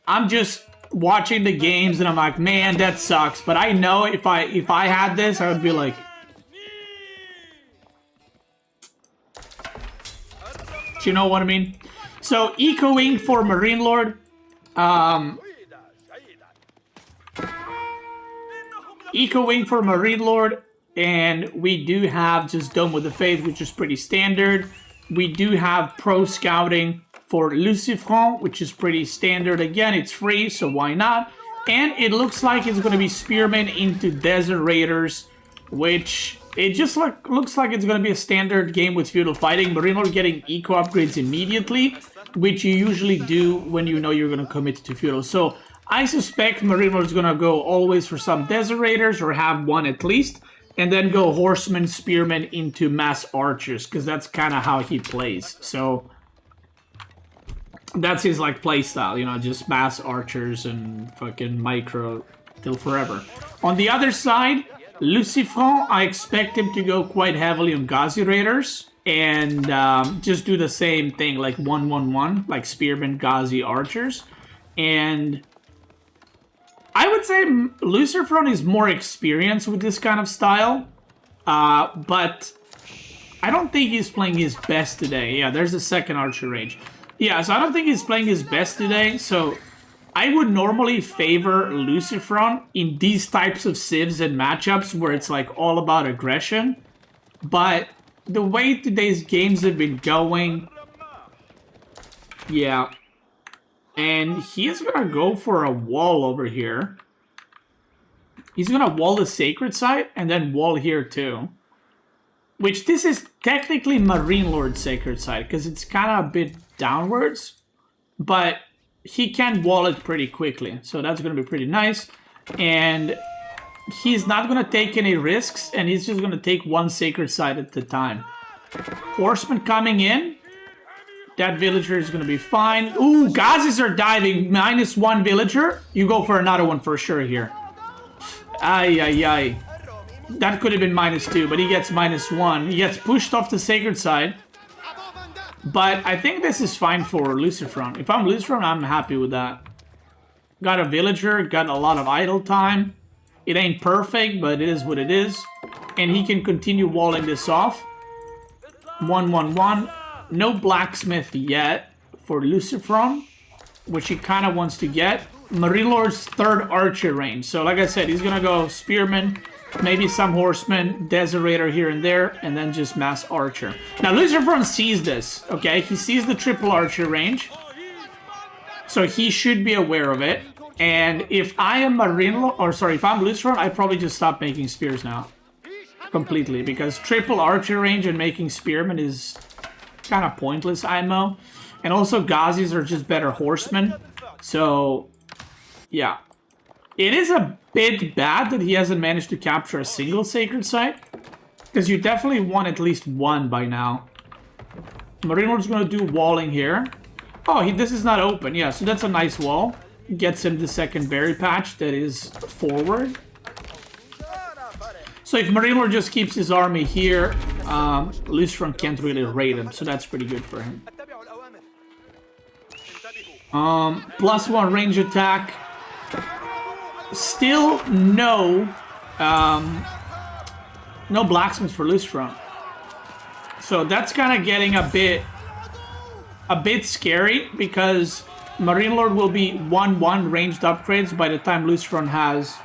I'm just watching the games and I'm like, man, that sucks. But I know if I had this, I would be like... Do you know what I mean? So, echoing for MarineLorD. Echoing for MarineLorD. And we do have just Dome with the Faith, which is pretty standard. We do have Pro Scouting for LucifroN, which is pretty standard. Again, it's free, so why not? And it looks like it's going to be Spearmen into Desert Raiders, which it just looks like it's going to be a standard game with Feudal Fighting. MarineLorD getting eco upgrades immediately, which you usually do when you know you're going to commit to Feudal. So I suspect MarineLorD is going to go always for some Desert Raiders, or have one at least, and then go Horsemen, Spearmen into Mass Archers, because that's kind of how he plays. So that's his, like, play style, you know, just Mass Archers and fucking Micro till forever. On the other side, LucifroN, I expect him to go quite heavily on Ghazi Raiders and just do the same thing, like 1-1-1, like Spearmen, Ghazi, Archers. And I would say LucifroN is more experienced with this kind of style, but I don't think he's playing his best today. Yeah, there's a second Archer range. Yeah, so I don't think he's playing his best today, so I would normally favor LucifroN in these types of civs and matchups where it's like all about aggression. But the way today's games have been going, yeah. And he's gonna go for a wall over here. He's gonna wall the Sacred Site and then wall here too. Which this is technically MarineLorD Sacred Site because it's kind of a bit downwards. But he can wall it pretty quickly. So that's going to be pretty nice. And he's not going to take any risks, and he's just going to take one sacred site at a time. Horseman coming in. That villager is going to be fine. Ooh, Gazis are diving. -1 villager. You go for another one for sure here. Ay, ay, ay. That could have been -2, but he gets -1. He gets pushed off the sacred side. But I think this is fine for LucifroN. If I'm LucifroN, I'm happy with that. Got a villager, got a lot of idle time. It ain't perfect, but it is what it is. And he can continue walling this off. 1-1-1. No blacksmith yet for LucifroN, which he kind of wants to get. MarineLorD's 3rd archer range. So like I said, he's going to go spearman, maybe some horsemen, deserator here and there, and then just mass archer. Now LucifroN sees this, okay? He sees the triple archer range. So he should be aware of it. And if I am MarineLorD, or sorry, if I'm LucifroN, I'd probably just stop making spears now. Completely, because triple archer range and making spearmen is kind of pointless IMO. And also Gazis are just better horsemen. So, yeah. It is a bit bad that he hasn't managed to capture a single sacred site. Because you definitely want at least one by now. MarineLorD's going to do walling here. Oh, this is not open. Yeah, so that's a nice wall. Gets him the second berry patch that is forward. So if MarineLorD just keeps his army here, LucifroN can't really raid him, so that's pretty good for him. +1 range attack. Still no blacksmith for LucifroN. So that's kind of getting a bit scary, because MarineLorD will be 1-1 ranged upgrades by the time LucifroN has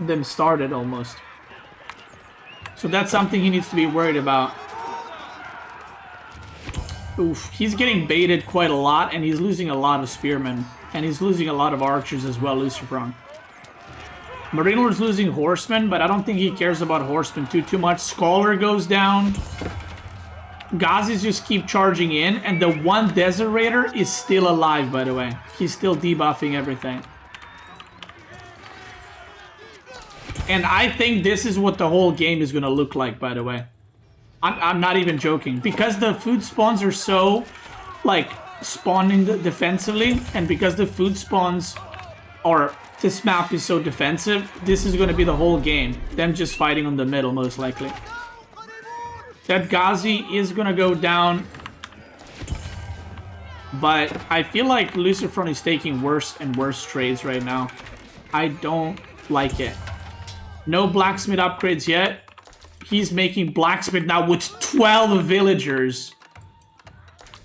them started almost. So that's something he needs to be worried about. Oof, he's getting baited quite a lot, and he's losing a lot of spearmen. And he's losing a lot of archers as well, LucifroN. MarineLorD's losing horsemen, but I don't think he cares about horsemen too much. Scholar goes down. Gazis just keep charging in, and the one deserator is still alive, by the way. He's still debuffing everything. And I think this is what the whole game is going to look like, by the way. I'm not even joking. Because the food spawns are so, like, spawning defensively, and because the food spawns are... This map is so defensive, this is going to be the whole game. Them just fighting on the middle, most likely. That Ghazi is going to go down. But I feel like LucifroN is taking worse and worse trades right now. I don't like it. No blacksmith upgrades yet. He's making blacksmith now with 12 villagers.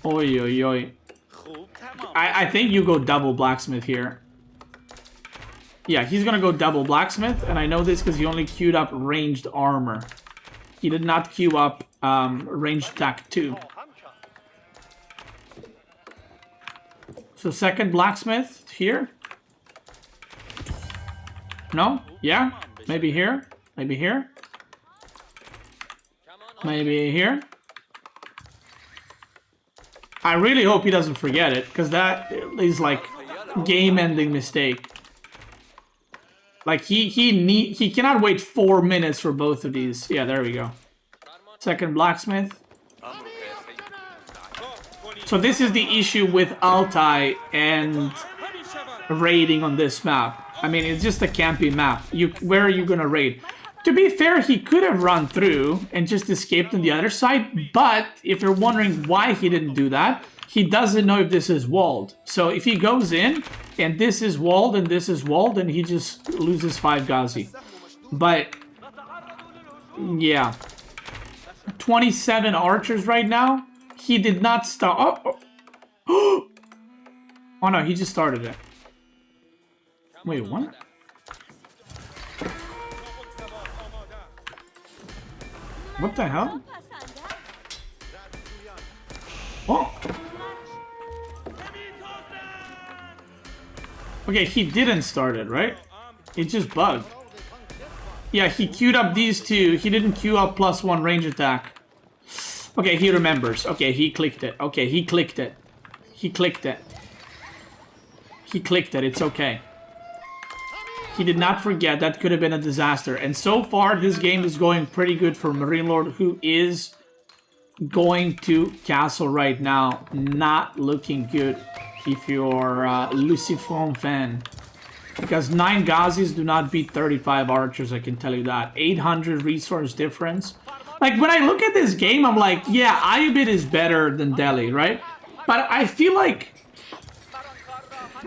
Oi, oi, oi. I think you go double blacksmith here. Yeah, he's going to go double blacksmith. And I know this because he only queued up ranged armor. He did not queue up ranged attack 2. So second blacksmith here. No? Yeah? Maybe here? Maybe here? Maybe here? I really hope he doesn't forget it, because that is like game-ending mistake. Like he cannot wait 4 minutes for both of these. Yeah, there we go. Second blacksmith. So this is the issue with Altai and raiding on this map. I mean, it's just a campy map. Where are you gonna raid? To be fair, he could have run through and just escaped on the other side, but if you're wondering why he didn't do that, he doesn't know if this is walled. So if he goes in, and this is walled, and this is walled, then he just loses 5 Ghazi. But, yeah. 27 archers right now. He did not start. Oh, oh no, he just started it. Wait, what? What the hell? Oh. Okay, he didn't start it, right? It just bugged. Yeah, he queued up these two. He didn't queue up +1 range attack. Okay, he remembers. Okay, he clicked it. Okay, he clicked it. He clicked it. He clicked it. It's okay. He did not forget. That could have been a disaster. And so far, this game is going pretty good for MarineLorD, who is going to castle right now. Not looking good if you're a LucifroN fan. Because 9 Ghazis do not beat 35 archers, I can tell you that. 800 resource difference. Like, when I look at this game, I'm like, yeah, Ayubit is better than Delhi, right? But I feel like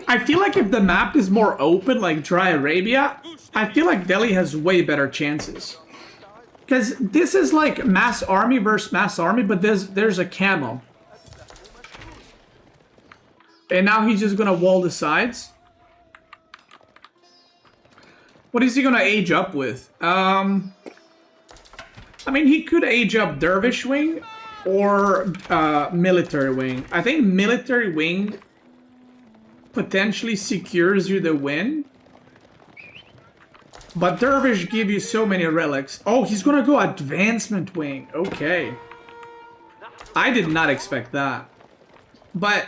if the map is more open, like Dry Arabia, I feel like Delhi has way better chances. Because this is like mass army versus mass army, but there's a camo. And now he's just gonna wall the sides. What is he gonna age up with? I mean, he could age up Dervish Wing or Military Wing. I think Military Wing potentially secures you the win. But Dervish give you so many relics. Oh, he's gonna go Advancement Wing. Okay. I did not expect that. But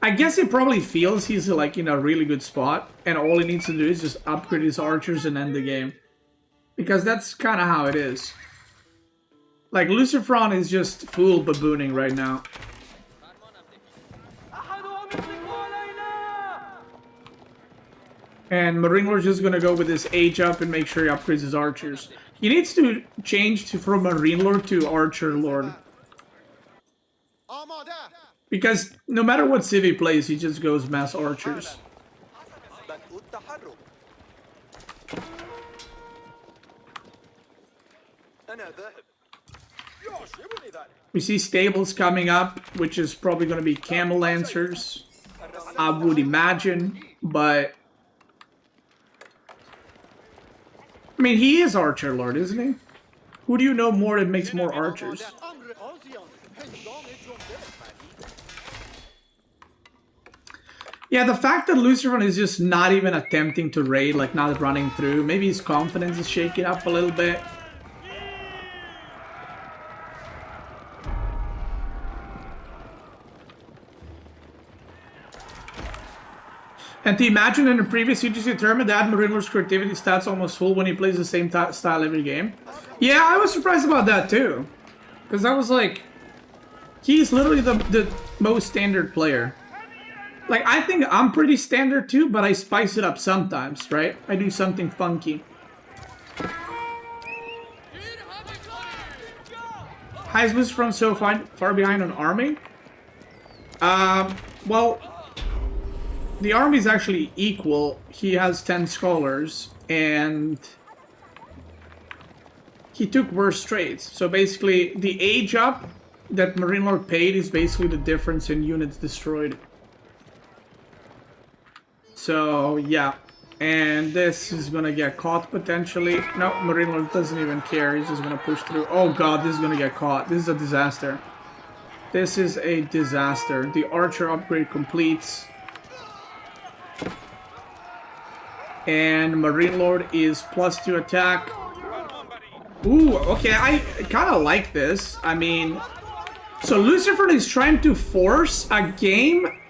I guess he probably feels he's like in a really good spot. And all he needs to do is just upgrade his archers and end the game. Because that's kind of how it is. Like, LucifroN is just full babooning right now. And MarineLorD's just gonna go with this age up and make sure he upgrades his archers. He needs to change from MarineLorD to Archer Lord. Because no matter what civ he plays, he just goes mass archers. We see stables coming up, which is probably going to be camel lancers, I would imagine, but I mean, he is Archer Lord, isn't he? Who do you know more that makes more archers? Yeah, the fact that LucifroN is just not even attempting to raid, like not running through, maybe his confidence is shaking up a little bit. And to imagine in the previous EGC tournament that MarineLorD's creativity stats almost full when he plays the same style every game. Yeah, I was surprised about that too. Because I was like, he's literally the most standard player. Like, I think I'm pretty standard too, but I spice it up sometimes, right? I do something funky. Heisman's from so far behind on army? Well, the army is actually equal. He has 10 scholars, and he took worse trades. So basically, the age up that MarineLorD paid is basically the difference in units destroyed. So, yeah. And this is gonna get caught, potentially. No, MarineLorD doesn't even care. He's just gonna push through. Oh god, this is gonna get caught. This is a disaster. This is a disaster. The archer upgrade completes. And MarineLorD is +2 attack. Ooh, okay, I kind of like this. I mean, so LucifroN is trying to force a game.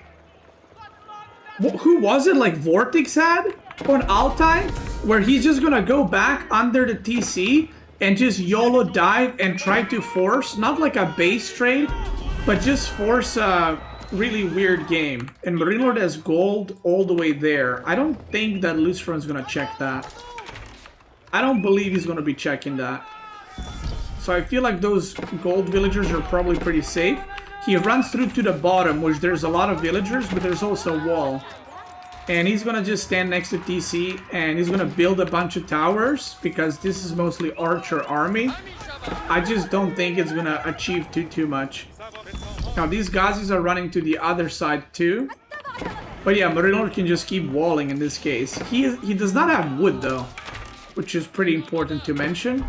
Who was it? Like Vortex had on Altai, where he's just gonna go back under the TC and just YOLO dive and try to force, not like a base trade, but just force a really weird game. And MarineLorD has gold all the way there. I don't think that LucifroN's gonna check that. I don't believe he's gonna be checking that. So I feel like those gold villagers are probably pretty safe. He runs through to the bottom, which there's a lot of villagers, but there's also a wall. And he's gonna just stand next to TC, and he's gonna build a bunch of towers, because this is mostly archer army. I just don't think it's gonna achieve too much. Now these Ghazis are running to the other side too. But yeah, MarineLorD can just keep walling in this case. He does not have wood though, which is pretty important to mention.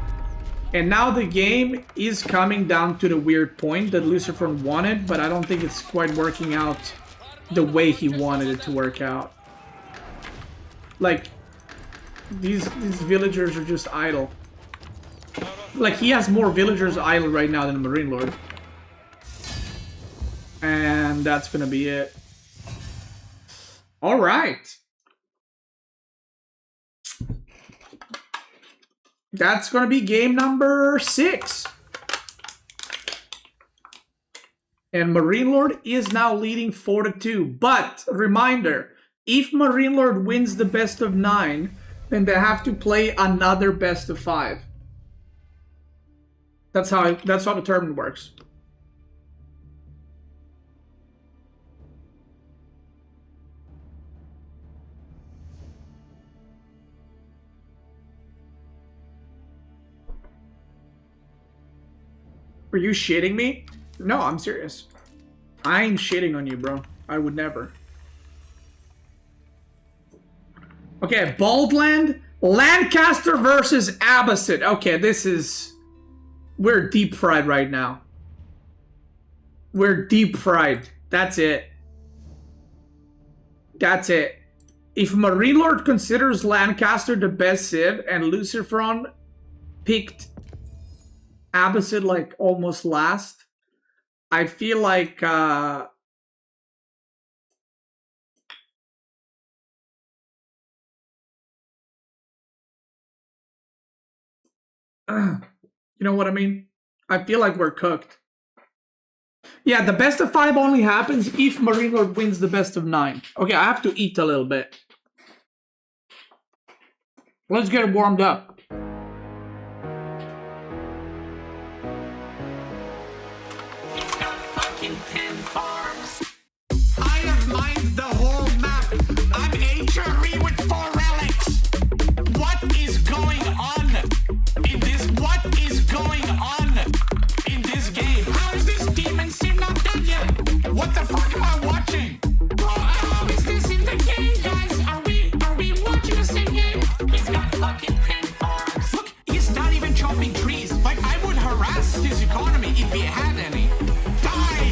And now the game is coming down to the weird point that LucifroN wanted, but I don't think it's quite working out the way he wanted it to work out. Like, these villagers are just idle. Like, he has more villagers idle right now than MarineLorD. And that's gonna be it. All right. That's going to be game number 6. And MarineLorD is now leading 4-2. But, reminder, if MarineLorD wins the best of 9, then they have to play another best of 5. That's how the tournament works. Are you shitting me? No, I'm serious. I ain't shitting on you, bro. I would never. Okay, Baldland, Lancaster versus Abbasid. Okay, this is... We're deep fried right now. We're deep fried. That's it. That's it. If MarineLorD considers Lancaster the best civ and LucifroN picked Abbasid like almost last, I feel like you know what I mean? I feel like we're cooked. Yeah, the best of 5 only happens if MarineLorD wins the best of 9. Okay, I have to eat a little bit. Let's get it warmed up. He's got fucking 10 farms. I have mined the whole map. I'm HRE with 4 relics. What is going on in this? What is going on in this game? How is this demon sim not dead yet? What the fuck am I watching? Bro, how is this in the game, guys? Are we watching the same game? He's got fucking 10 farms. Look, he's not even chopping trees. Like, I would harass his economy if he had any. Die!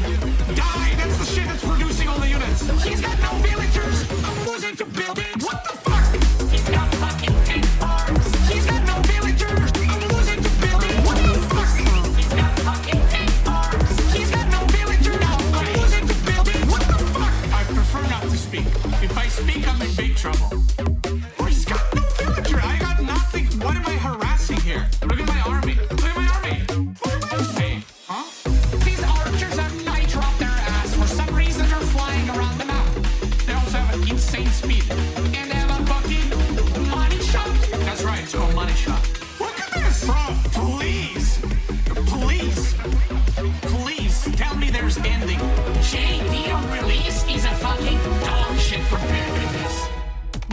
That's the shit that's producing all the units. He's got no villagers. I'm losing to buildings. What the fuck? He's got fucking 10 farms. He's got no villagers. I'm losing to buildings. What the fuck? He's got fucking 10 farms. He's got no villagers. I'm losing to buildings. What the fuck? I prefer not to speak. If I speak, I'm in big trouble. Oh, he's got no villager. I got nothing. What am I harassing here? Look at my army. Look at my army. Look at my army. Huh? These archers have nitro up their ass. For some reason, they're flying around the map. They also have an insane speed. And they have a fucking money shot. That's right, it's called money shot. Look at this! Bro, please tell me there's ending. JD on release is a fucking dog shit compared to this.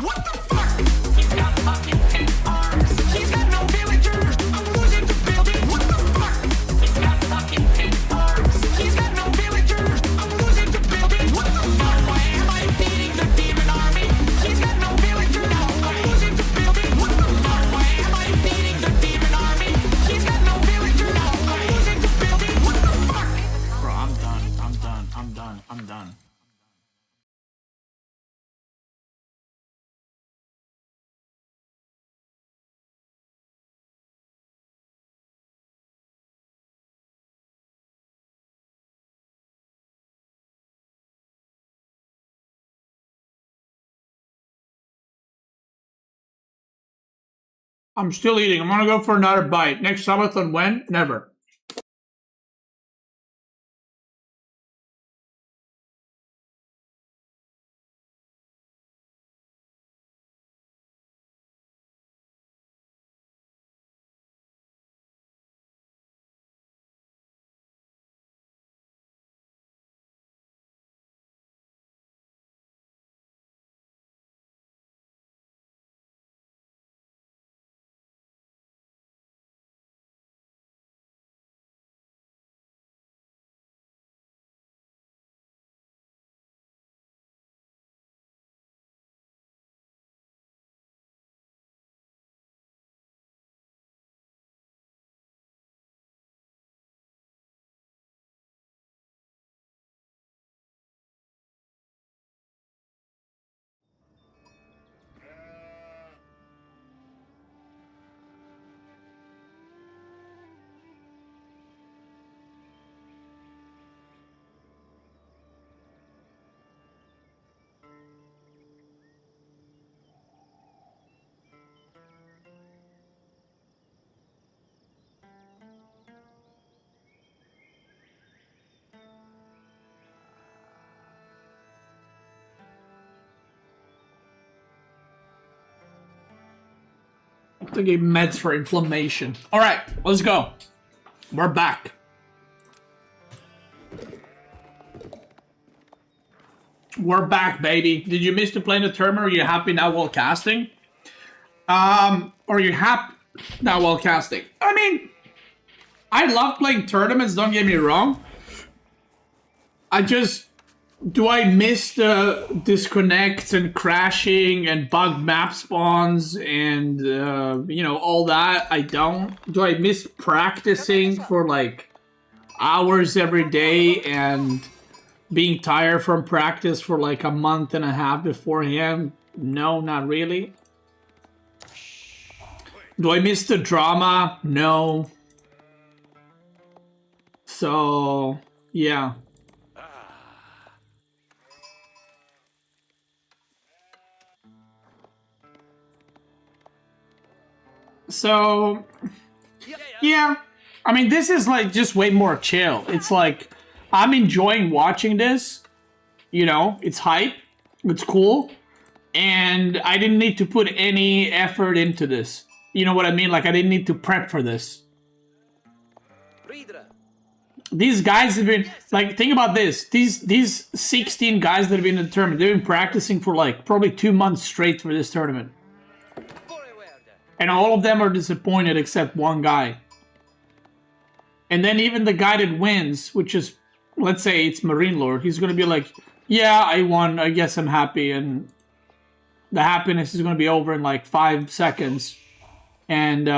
What the fuck? He's got fucking 10 farms. He's got no villagers. I'm losing to buildings. What the fuck? He's got fucking 10 farms. He's got no villagers. I'm losing to buildings. What the fuck? Why am I beating the demon army? He's got no villagers. I'm losing to buildings. What the fuck? Why am I beating the demon army? He's got no villagers. I'm losing to buildings. What the fuck? Bro, I'm done. I'm still eating. I'm gonna go for another bite. Next subathon when? Never. Taking meds for inflammation. All right, let's go. We're back. We're back, baby. Did you miss to play in the tournament? Are you happy now while casting? Are you happy now while casting? I mean, I love playing tournaments, don't get me wrong. Do I miss the disconnects and crashing and bug map spawns and, you know, all that? I don't. Do I miss practicing for, like, hours every day and being tired from practice for, like, a month and a half beforehand? No, not really. Do I miss the drama? No. So, yeah. So, yeah. I mean, this is like just way more chill. It's like, I'm enjoying watching this. You know, it's hype. It's cool. And I didn't need to put any effort into this. You know what I mean? Like, I didn't need to prep for this. These guys have been, like, think about this. These 16 guys that have been in the tournament, they've been practicing for, like, probably 2 months straight for this tournament. And all of them are disappointed except one guy. And then even the guy that wins, which is, let's say it's MarineLorD, he's going to be like, yeah, I won, I guess I'm happy. And the happiness is going to be over in like 5 seconds. And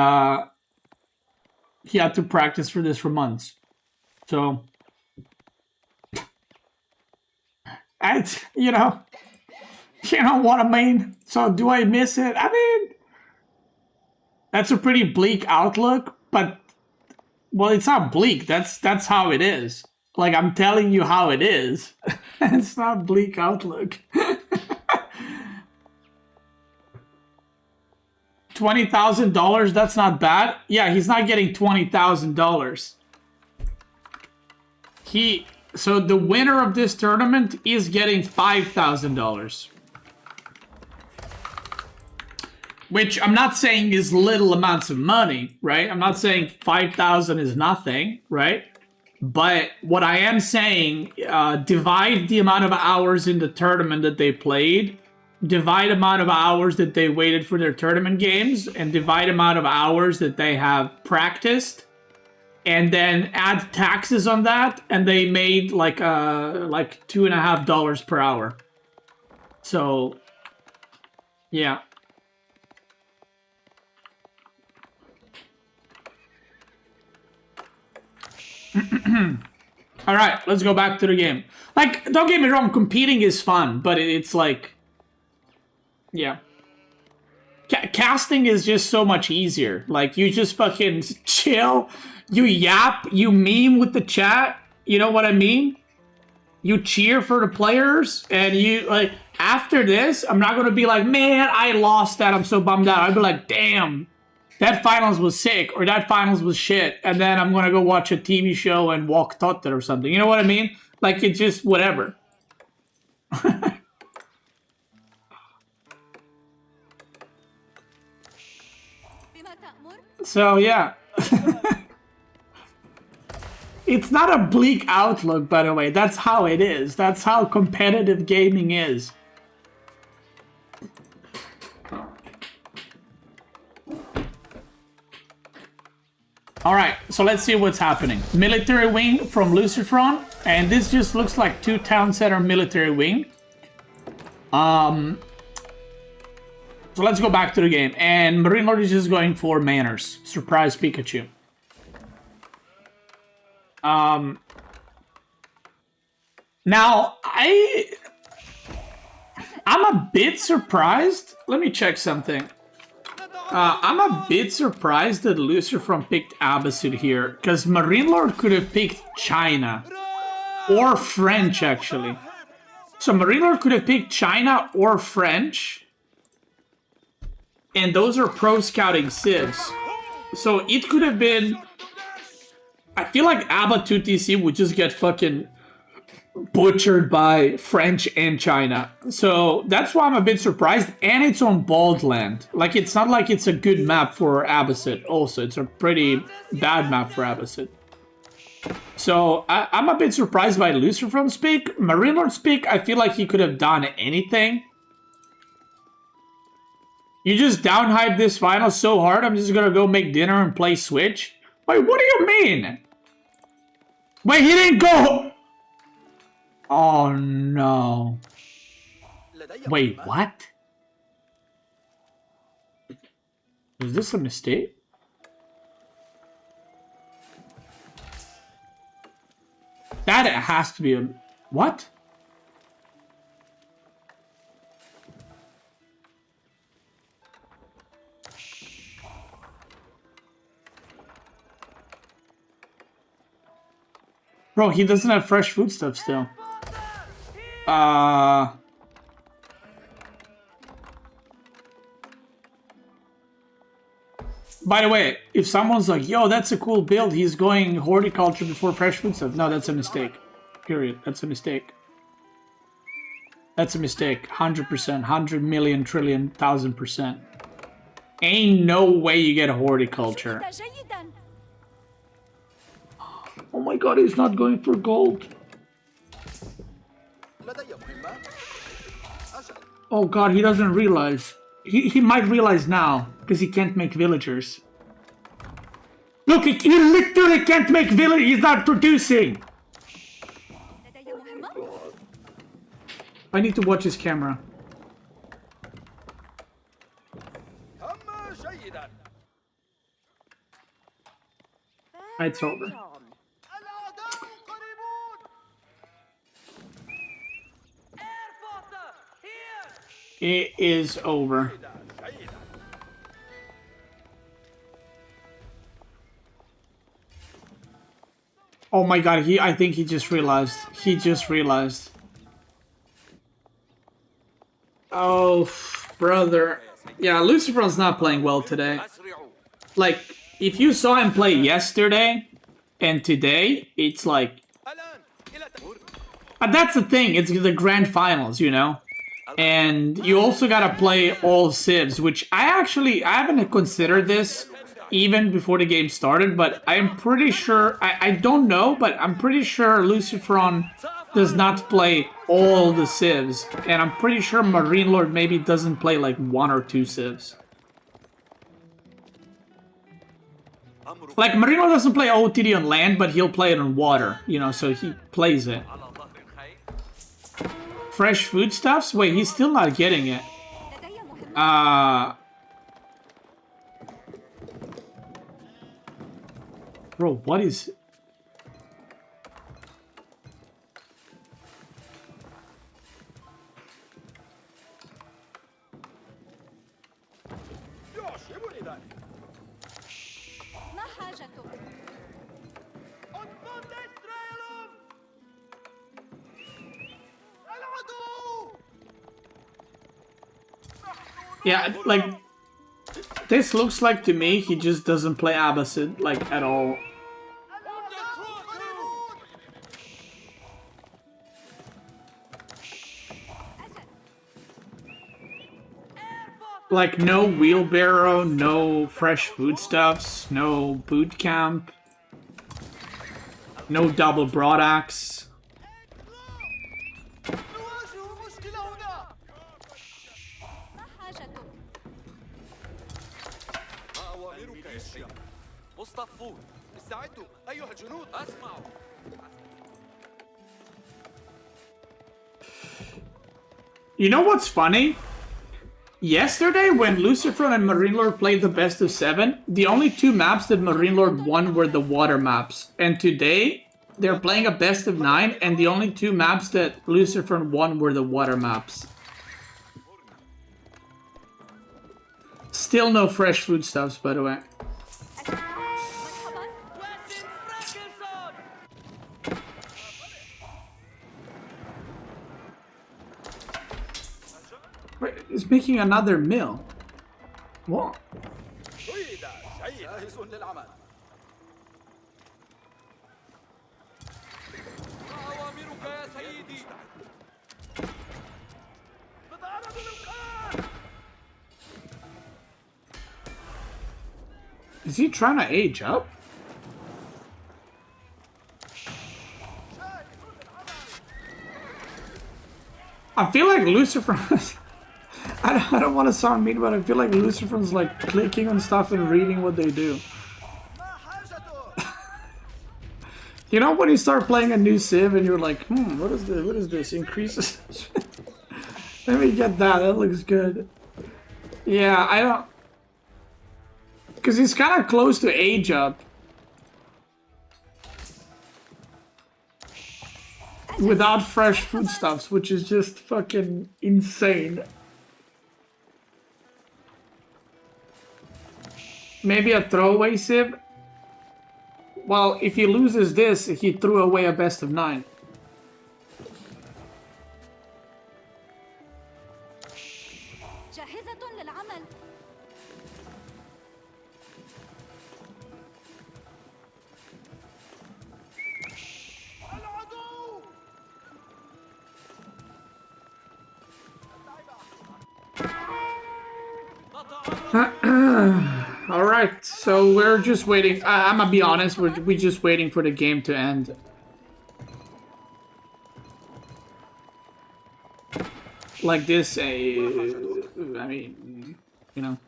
he had to practice for this for months. So, it's, you know what I mean? So do I miss it? I mean, that's a pretty bleak outlook, but, well, it's not bleak. That's how it is. Like, I'm telling you how it is. It's not bleak outlook. $20,000, that's not bad. Yeah, he's not getting $20,000. So the winner of this tournament is getting $5,000. Which I'm not saying is little amounts of money, right? I'm not saying 5,000 is nothing, right? But what I am saying, divide the amount of hours in the tournament that they played, divide amount of hours that they waited for their tournament games, and divide amount of hours that they have practiced, and then add taxes on that, and they made like $2.50 per hour. So, yeah. All right, let's go back to the game. Like, don't get me wrong, competing is fun, but it's like, yeah. Casting is just so much easier. Like, you just fucking chill, you yap, you meme with the chat, you know what I mean? You cheer for the players, and you, like, after this, I'm not gonna be like, man, I lost that, I'm so bummed out. I'll be like, damn. That finals was sick, or that finals was shit, and then I'm gonna go watch a TV show and walk Totter or something. You know what I mean? Like, it's just whatever. So, yeah. It's not a bleak outlook, by the way. That's how it is. That's how competitive gaming is. Alright, so let's see what's happening. Military wing from LucifroN, and this just looks like 2 town center military wing. So let's go back to the game, and MarineLorD is just going for manners. Surprise Pikachu. Now, I'm a bit surprised. Let me check something. I'm a bit surprised that LucifroN picked Abbasid here, because MarineLorD could have picked China. Or French, actually. So MarineLorD could have picked China or French. And those are pro scouting civs. So it could have been... I feel like Abba 2TC would just get fucking butchered by French and China. So that's why I'm a bit surprised. And it's on bald land. Like, it's not like it's a good map for Abbasid. Also, it's a pretty bad map for Abbasid. So I'm a bit surprised by LucifroN's pick. MarineLorD's pick, I feel like he could have done anything. You just downhype this final so hard, I'm just gonna go make dinner and play Switch? Wait, what do you mean? Wait, he didn't go! Oh no. Wait, what? Is this a mistake? That has to be a... What? Bro, he doesn't have fresh food stuff still. By the way, if someone's like, yo, that's a cool build, he's going horticulture before fresh food stuff. No, that's a mistake. Period. That's a mistake. That's a mistake. 100%. 100 million, trillion, 1000%. Ain't no way you get a horticulture. Oh my god, he's not going for gold. Oh god, he doesn't realize. He might realize now, because he can't make villagers. Look, he literally can't make villagers. He's not producing. I need to watch his camera. It's over. It is over. Oh my god, I think he just realized. He just realized. Oh, brother. Yeah, LucifroN's not playing well today. Like, if you saw him play yesterday and today, it's like... But that's the thing, it's the grand finals, you know? And you also gotta play all civs, which I haven't considered this even before the game started, but I'm pretty sure, I don't know, but I'm pretty sure LucifroN does not play all the civs, and I'm pretty sure MarineLorD maybe doesn't play like 1 or 2 civs. Like, MarineLorD doesn't play OTD on land, but he'll play it on water, you know, so he plays it. Fresh foodstuffs? Wait, he's still not getting it. Bro, what is... Yeah, like, this looks like to me he just doesn't play Abbasid, like, at all. Like, no wheelbarrow, no fresh foodstuffs, no boot camp, no double broadaxe. You know what's funny? Yesterday, when LucifroN and MarineLorD played the best of 7, the only 2 maps that MarineLorD won were the water maps. And today, they're playing a best of 9, and the only 2 maps that LucifroN won were the water maps. Still no fresh foodstuffs, by the way. He's making another mill. What? Is he trying to age up? I feel like LucifroN. I don't want to sound mean, but I feel like LucifroN's like clicking on stuff and reading what they do. You know when you start playing a new Civ and you're like, what is this? What is this? Increases. Let me get that. That looks good. Yeah, I don't. Because he's kind of close to age up. Without fresh foodstuffs, which is just fucking insane. Maybe a throwaway Civ? Well, if he loses this, he threw away a best of 9. Alright, so we're just waiting. I'm gonna be honest, we're just waiting for the game to end. Like this, I mean, you know.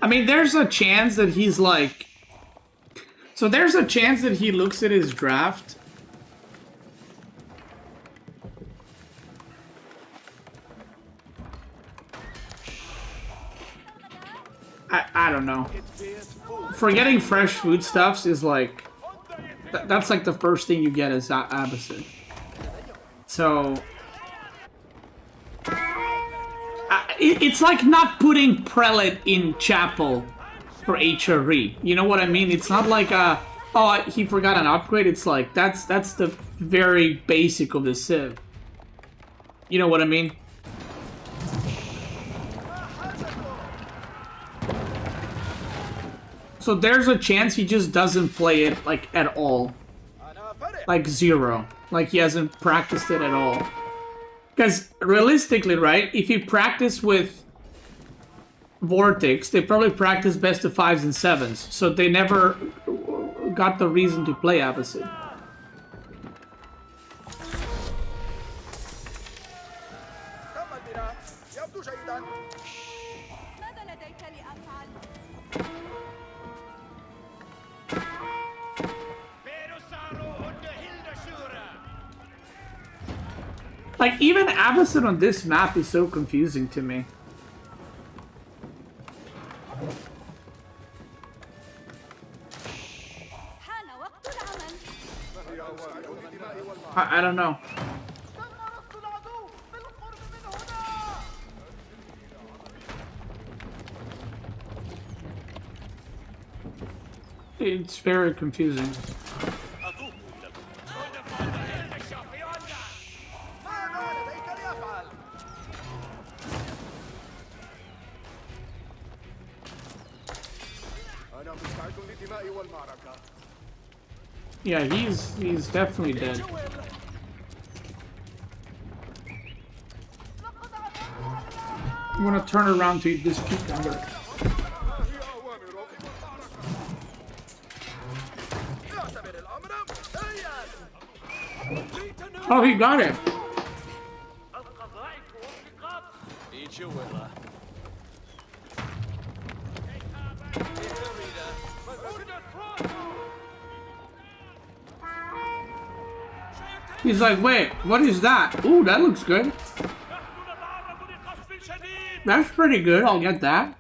I mean, there's a chance that he's like... So there's a chance that he looks at his draft. I don't know. Forgetting fresh foodstuffs is like... That's like the first thing you get as Abbasid. So... It's like not putting Prelate in Chapel for HRE. You know what I mean? It's not like oh, he forgot an upgrade. It's like that's the very basic of the Civ. You know what I mean? So there's a chance he just doesn't play it like at all. Like 0. Like he hasn't practiced it at all. Because realistically, right, if you practice with Vortex, they probably practice best of 5s and 7s. So they never got the reason to play Abbasid. Like, even Abbasid on this map is so confusing to me. I don't know. It's very confusing. Yeah, he's definitely dead. I'm gonna turn around to eat this cucumber. Oh, he got it. He's like, wait, what is that? Ooh, that looks good. That's pretty good, I'll get that.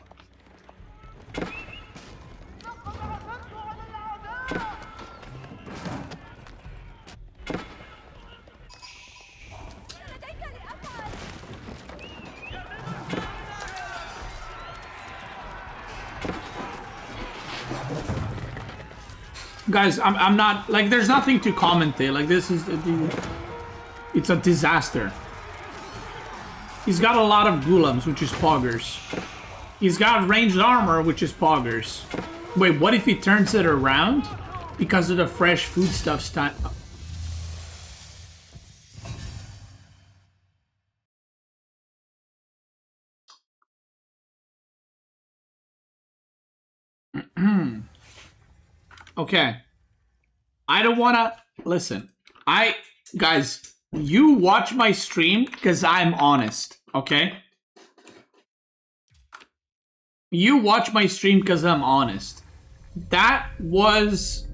Guys, I'm not, like, there's nothing to commentate. Like, this is... It's a disaster. He's got a lot of Gulams, which is poggers. He's got ranged armor, which is poggers. Wait, what if he turns it around? Because of the fresh foodstuffs time. Okay. I don't wanna... Listen. Guys, you watch my stream because I'm honest, okay? You watch my stream because I'm honest. That was...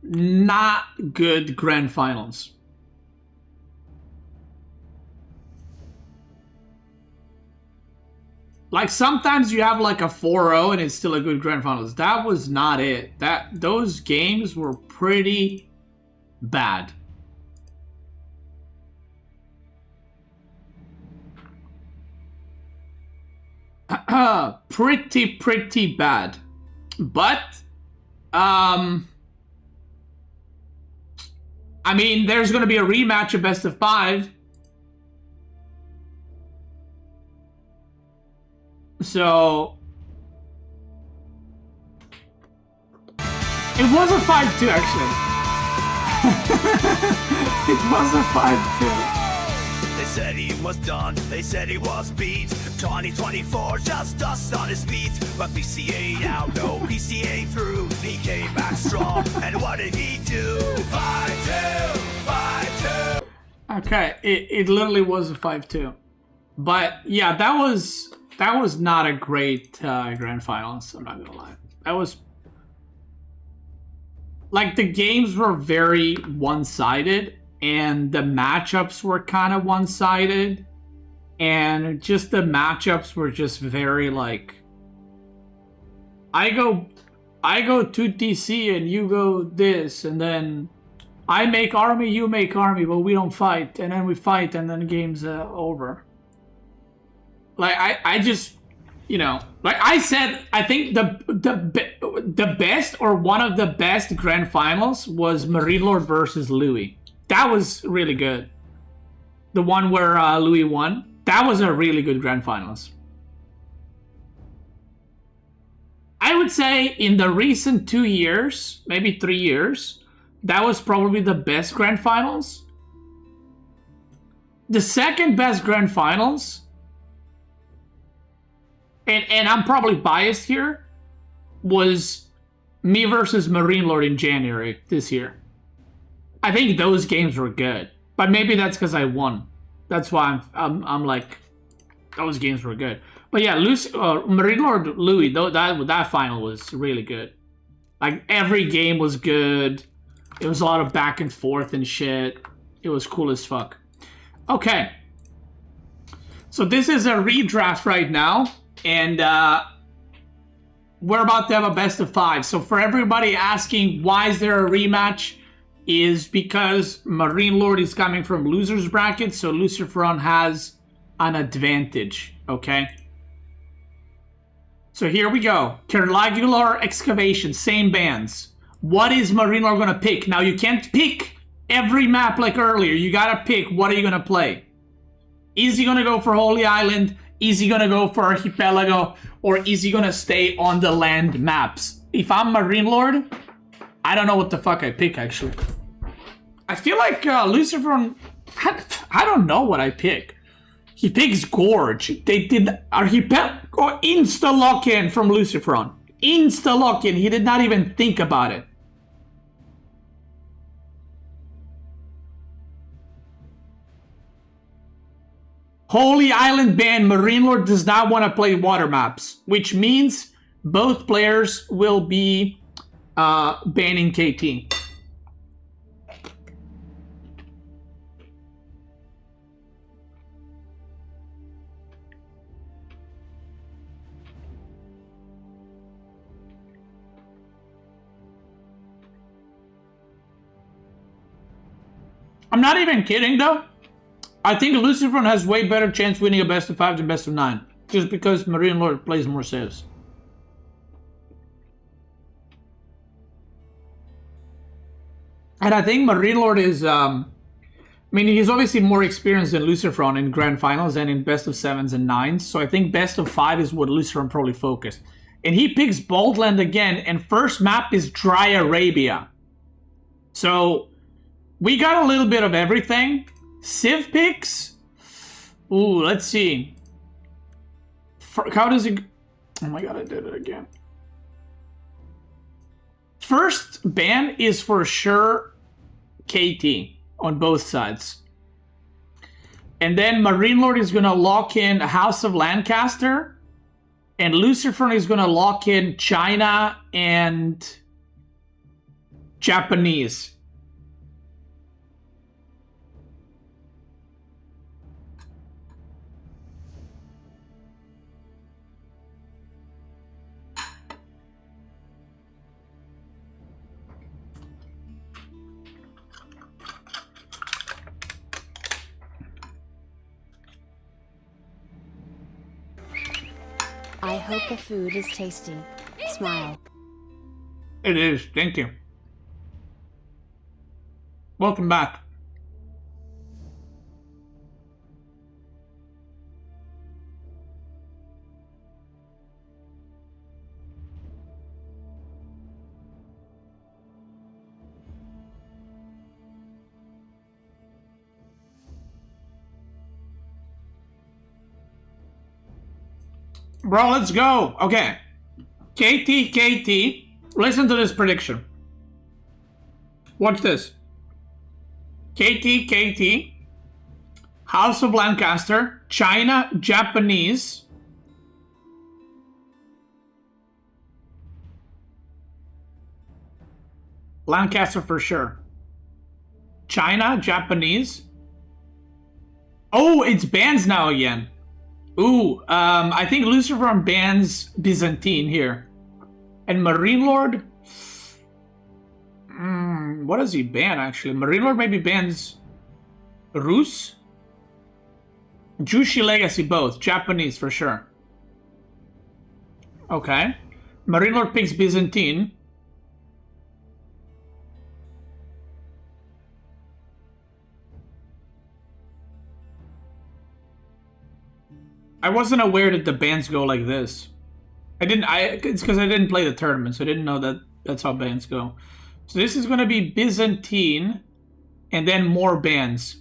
not good grand finals. Like, sometimes you have like a 4-0 and it's still a good grand finals. That was not it. Those games were pretty bad. Pretty bad. But, I mean, there's going to be a rematch of best of 5. So, it was a 5-2 actually. It was a 5-2. They said he was done, they said he was beat. 2024, just dust on his feet. But PCA out, no PCA through. He came back strong, and what did he do? 5-2, 5-2. Okay, it literally was a 5-2. But yeah, that was not a great grand finals, I'm not gonna lie. That was... like, the games were very one-sided, and the matchups were kind of one-sided, and just the matchups were just very, like... I go 2TC, and you go this, and then... I make army, you make army, but we don't fight, and then we fight, and then the game's over. Like, I just, you know, like I said, I think the best or one of the best grand finals was MarineLorD versus Louis. That was really good. The one where Louis won. That was a really good grand finals. I would say in the recent 2 years, maybe 3 years, that was probably the best grand finals. The second best grand finals, and I'm probably biased here, was me versus MarineLorD in January this year. I think those games were good, but maybe that's because I won. That's why I'm like, those games were good. But yeah, MarineLorD Louis, that final was really good. Like, every game was good. It was a lot of back and forth and shit. It was cool as fuck. Okay. So this is a redraft right now. And we're about to have a best of 5. So for everybody asking why is there a rematch, is because MarineLorD is coming from loser's bracket. So LucifroN has an advantage. Okay. So here we go. Carlagular Excavation, same bands. What is MarineLorD going to pick? Now, you can't pick every map like earlier. You got to pick what are you going to play. Is he going to go for Holy Island? Is he going to go for Archipelago? Or is he going to stay on the land maps? If I'm MarineLorD, I don't know what the fuck I pick, actually. I feel like LucifroN... I don't know what I pick. He picks Gorge. They did Archipelago insta-lock-in from LucifroN. Insta-lock-in. He did not even think about it. Holy Island ban. MarineLorD does not want to play water maps, which means both players will be banning KT. I'm not even kidding though. I think LucifroN has way better chance winning a best of 5 than best of 9. Just because MarineLorD plays more saves. And I think MarineLorD is, I mean, he's obviously more experienced than LucifroN in Grand Finals and in Best of 7s and 9s. So I think Best of 5 is what LucifroN probably focused. And he picks Boldland again, and first map is Dry Arabia. So we got a little bit of everything. Civ picks. Ooh, let's see. How does it... Oh my god, I did it again. First ban is for sure KT on both sides. And then MarineLorD is going to lock in House of Lancaster. And LucifroN is going to lock in China and Japanese. I hope the food is tasty. Smile. It is. Thank you. Welcome back. Bro, let's go. Okay. KT. Listen to this prediction. Watch this. KT. House of Lancaster. China, Japanese. Lancaster for sure. China, Japanese. Oh, it's bans now again. Ooh, I think LucifroN bans Byzantine here. And MarineLorD... what does he ban, actually? MarineLorD maybe bans... Rus? Jushi Legacy, both. Japanese, for sure. Okay. MarineLorD picks Byzantine. I wasn't aware that the bans go like this. It's because I didn't play the tournament, so I didn't know that that's how bans go. So this is going to be Byzantine, and then more bans.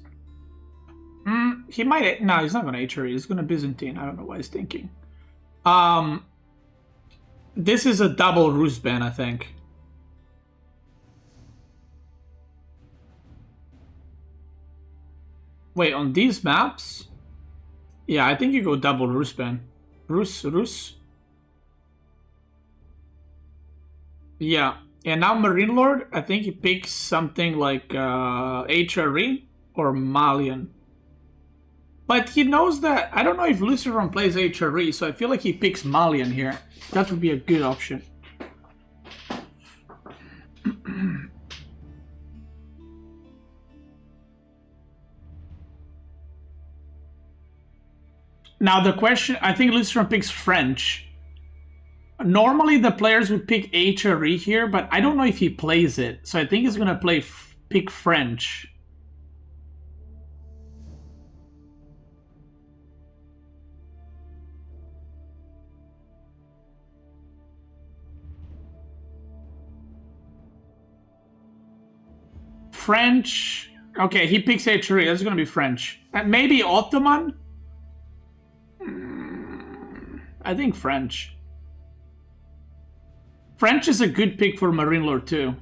He might... No, he's not going to HRE. He's going to Byzantine. I don't know what he's thinking. This is a double Rus ban, I think. Wait, on these maps... Yeah, I think you go double Rus ban. Rus. Yeah. And now MarineLorD, I think he picks something like HRE or Malian. But he knows that... I don't know if LucifroN plays HRE, so I feel like he picks Malian here. That would be a good option. Now the question, I think LucifroN picks French. Normally the players would pick HRE here, but I don't know if he plays it. So I think he's gonna pick French. French. Okay, he picks HRE. That's gonna be French. Maybe Ottoman. I think French. French is a good pick for MarineLorD too.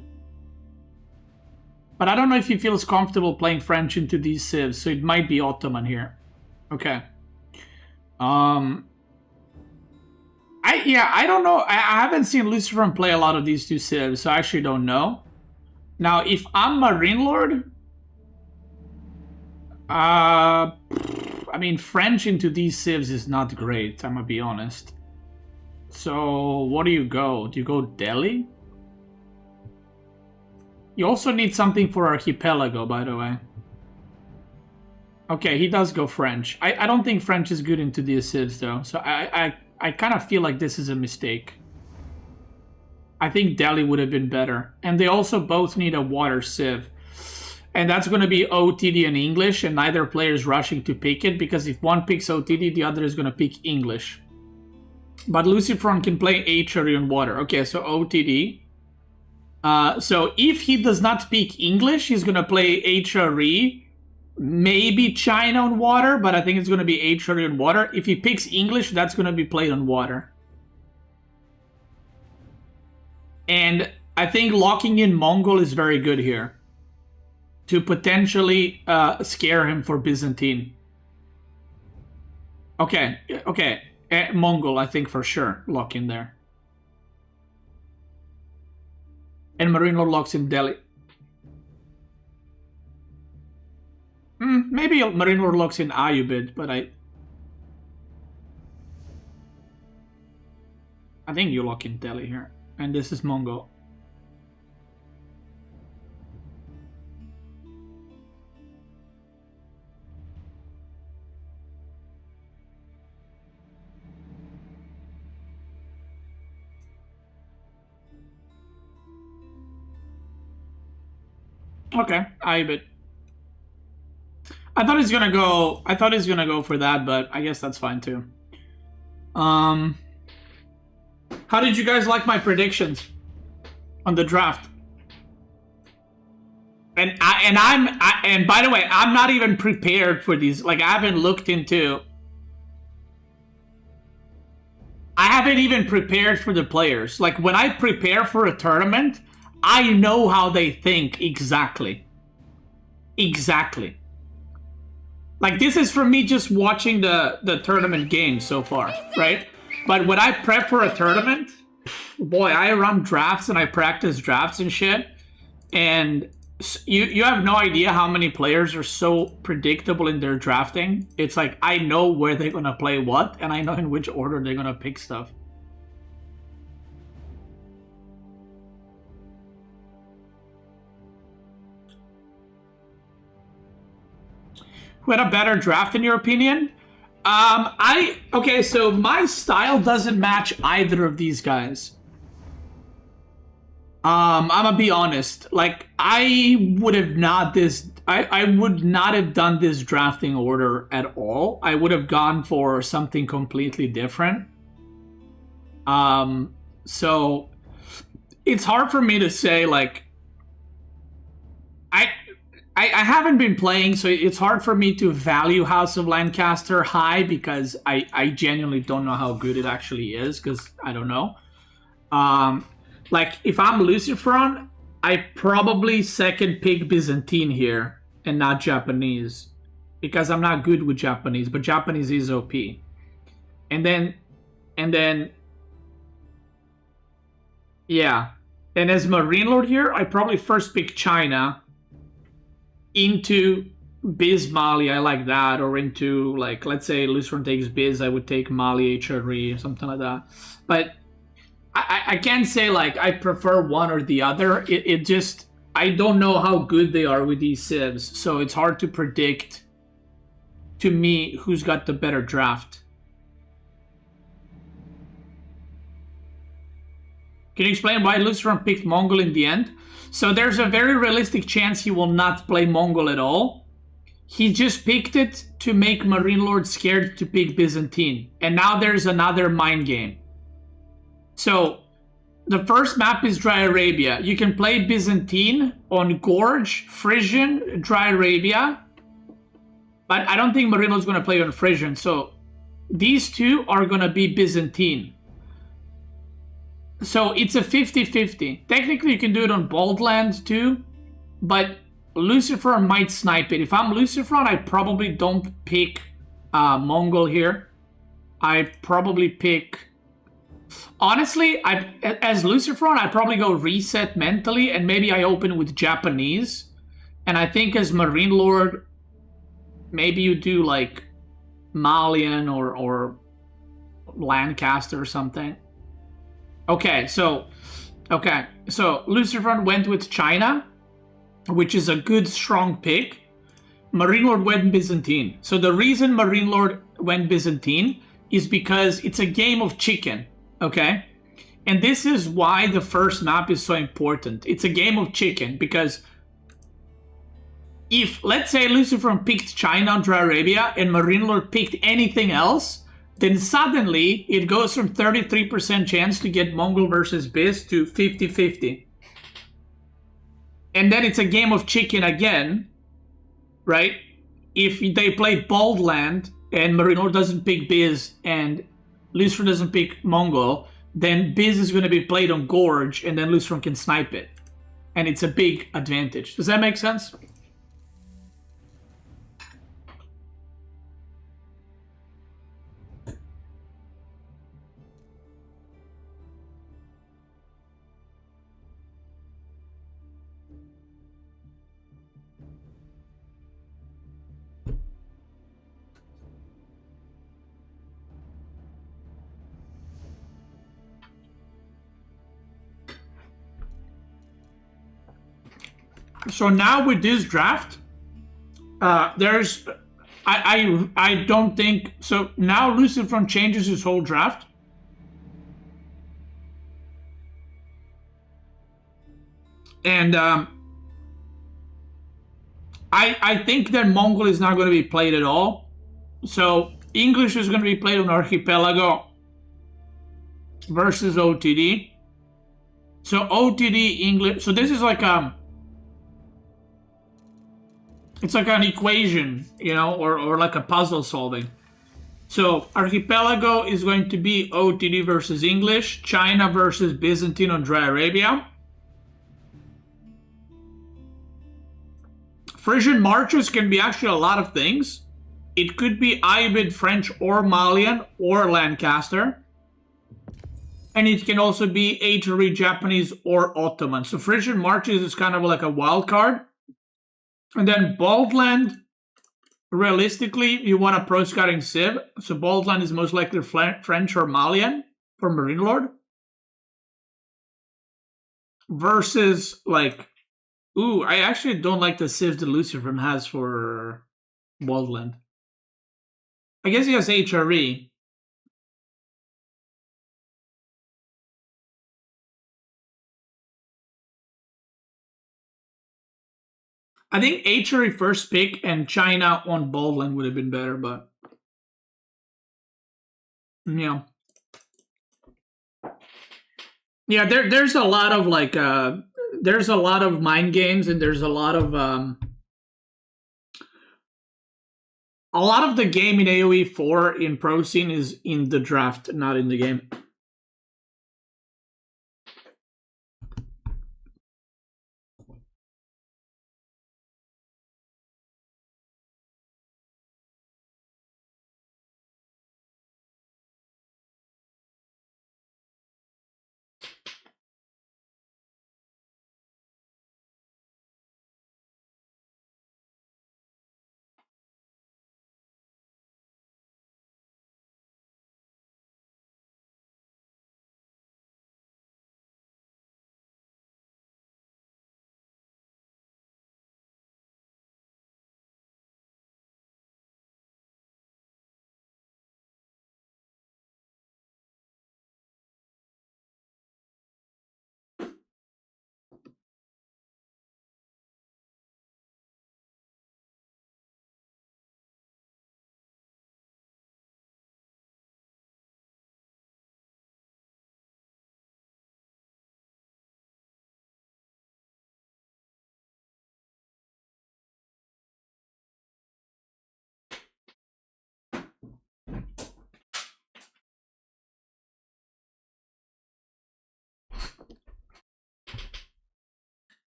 But I don't know if he feels comfortable playing French into these civs, so it might be Ottoman here. Okay. I don't know. I haven't seen LucifroN play a lot of these two civs, so I actually don't know. Now, if I'm MarineLorD, I mean, French into these civs is not great, I'm gonna be honest. So, what do you go? Do you go Delhi? You also need something for Archipelago, by the way. Okay, he does go French. I don't think French is good into these civs, though. So, I kind of feel like this is a mistake. I think Delhi would have been better. And they also both need a water sieve. And that's going to be OTD and English, and neither player is rushing to pick it, because if one picks OTD, the other is going to pick English. But LucifroN can play HRE on water. Okay, so OTD. So if he does not speak English, he's going to play HRE, maybe China on water, but I think it's going to be HRE on water. If he picks English, that's going to be played on water. And I think locking in Mongol is very good here to potentially scare him for Byzantine. Okay. Mongol, I think for sure, lock in there. And MarineLorD locks in Delhi. Maybe MarineLorD locks in Ayubid, but I think you lock in Delhi here. And this is Mongol. Okay, Ayubid. I thought he's gonna go for that, but I guess that's fine too. How did you guys like my predictions on the draft? And by the way, I'm not even prepared for these. Like, I haven't even prepared for the players. Like, when I prepare for a tournament, I know how they think exactly. Exactly. Like, this is from me just watching the tournament games so far, right? But when I prep for a tournament, boy, I run drafts and I practice drafts and shit. And you have no idea how many players are so predictable in their drafting. It's like, I know where they're going to play what, and I know in which order they're going to pick stuff. Who had a better draft in your opinion? Okay, so my style doesn't match either of these guys. I'm gonna be honest. Like, I would not have done this drafting order at all. I would have gone for something completely different. So it's hard for me to say, like, I haven't been playing, so it's hard for me to value House of Lancaster high, because I genuinely don't know how good it actually is, because I don't know. Like, if I'm LucifroN, I probably second pick Byzantine here and not Japanese, because I'm not good with Japanese, but Japanese is OP. And then yeah. And as MarineLorD here, I probably first pick China into Biz Mali, I like that, or into, like, let's say LucifroN takes Biz, I would take Mali HRE or something like that. But I can't say, like, I prefer one or the other. It just, I don't know how good they are with these civs, so it's hard to predict, to me, who's got the better draft. Can you explain why LucifroN picked Mongol in the end? So there's a very realistic chance he will not play Mongol at all. He just picked it to make MarineLorD scared to pick Byzantine. And now there's another mind game. So the first map is Dry Arabia. You can play Byzantine on Gorge, Frisian, Dry Arabia. But I don't think MarineLorD's going to play on Frisian. So these two are going to be Byzantine. So it's a 50-50. Technically, you can do it on Boldland too, but LucifroN might snipe it. If I'm LucifroN, I probably don't pick Mongol here. I probably pick... Honestly, as LucifroN, I'd probably go reset mentally, and maybe I open with Japanese. And I think as MarineLorD, maybe you do like Malian or Lancaster or something. Okay, so LucifroN went with China, which is a good, strong pick. MarineLorD went Byzantine. So the reason MarineLorD went Byzantine is because it's a game of chicken, okay? And this is why the first map is so important. It's a game of chicken, because if, let's say, LucifroN picked China and Dry Arabia and MarineLorD picked anything else, then suddenly it goes from 33% chance to get Mongol versus Biz to 50-50. And then it's a game of chicken again, right? If they play Bold Land and MarineLorD doesn't pick Biz and LucifroN doesn't pick Mongol, then Biz is going to be played on Gorge and then LucifroN can snipe it. And it's a big advantage. Does that make sense? So now with this draft, there's, I don't think, so now LucifroN changes his whole draft. And I think that Mongol is not going to be played at all. So English is going to be played on Archipelago versus OTD. So OTD English, so this is like it's like an equation, you know, or like a puzzle solving. So Archipelago is going to be OTD versus English, China versus Byzantine on Dry Arabia. Frisian marches can be actually a lot of things. It could be Ibid, French, or Malian, or Lancaster. And it can also be HRE, Japanese, or Ottoman. So Frisian marches is kind of like a wild card. And then Bold Land, realistically, you want a pro scouting Civ. So Bold Land is most likely French or Malian for MarineLorD. Versus, like, ooh, I actually don't like the Civ that LucifroN has for Bold Land. I guess he has HRE. I think HRE first pick and China on Bold Land would have been better, but yeah. Yeah, there's a lot of like there's a lot of mind games, and there's a lot of the game in AoE 4 in pro scene is in the draft, not in the game.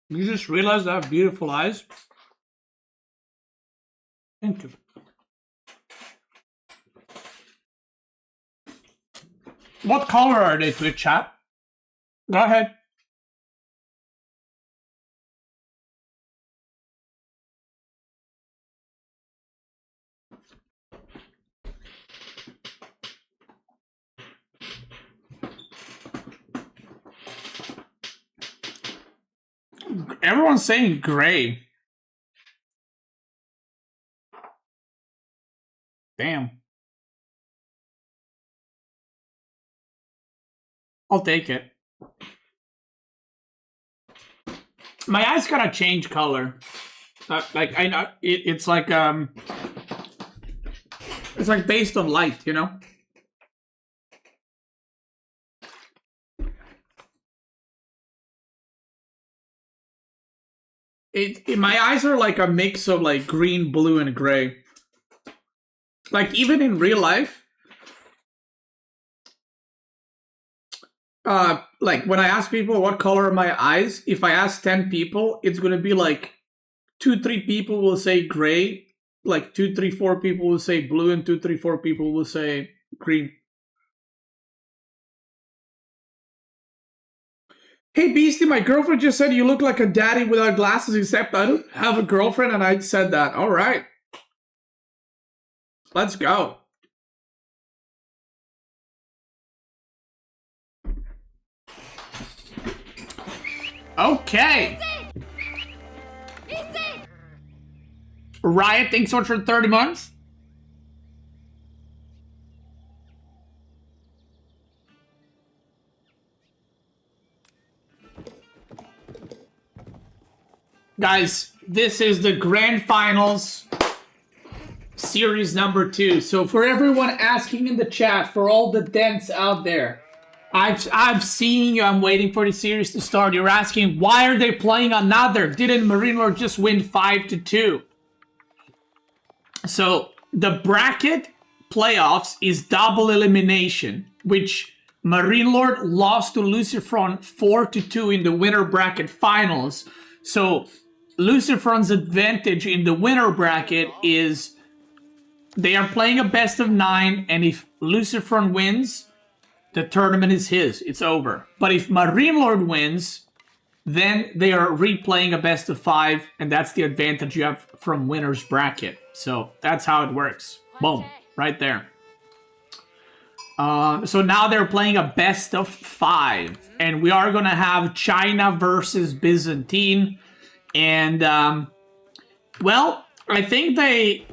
You just realized I have beautiful eyes. Thank you. What color are they, Twitch chat? Go ahead. Everyone's saying gray. Damn. I'll take it. My eyes gotta change color. Like I know it's like based on light, you know. My eyes are like a mix of like green, blue, and gray. Like even in real life. Like when I ask people what color are my eyes, if I ask 10 people, it's gonna be like 2-3 people will say gray, like 2-3-4 people will say blue, and 2-3-4 people will say green. Hey Beastie, my girlfriend just said you look like a daddy without glasses, except I don't have a girlfriend, and I said that. All right. Let's go. Okay. Riot, thanks so much for 30 months. Guys, this is the grand finals, series number 2. So for everyone asking in the chat, for all the dents out there, I've seen you. I'm waiting for the series to start. You're asking, why are they playing another? Didn't MarineLorD just win 5-2? So the bracket playoffs is double elimination, which MarineLorD lost to LucifroN 4-2 in the winner bracket finals. So LucifroN's advantage in the winner bracket is they are playing a best of 9, and if LucifroN wins, the tournament is his. It's over. But if MarineLorD wins, then they are replaying a best of 5, and that's the advantage you have from winner's bracket. So that's how it works. Boom. Right there. So now they're playing a best of 5. And we are going to have China versus Byzantine. And, well, I think they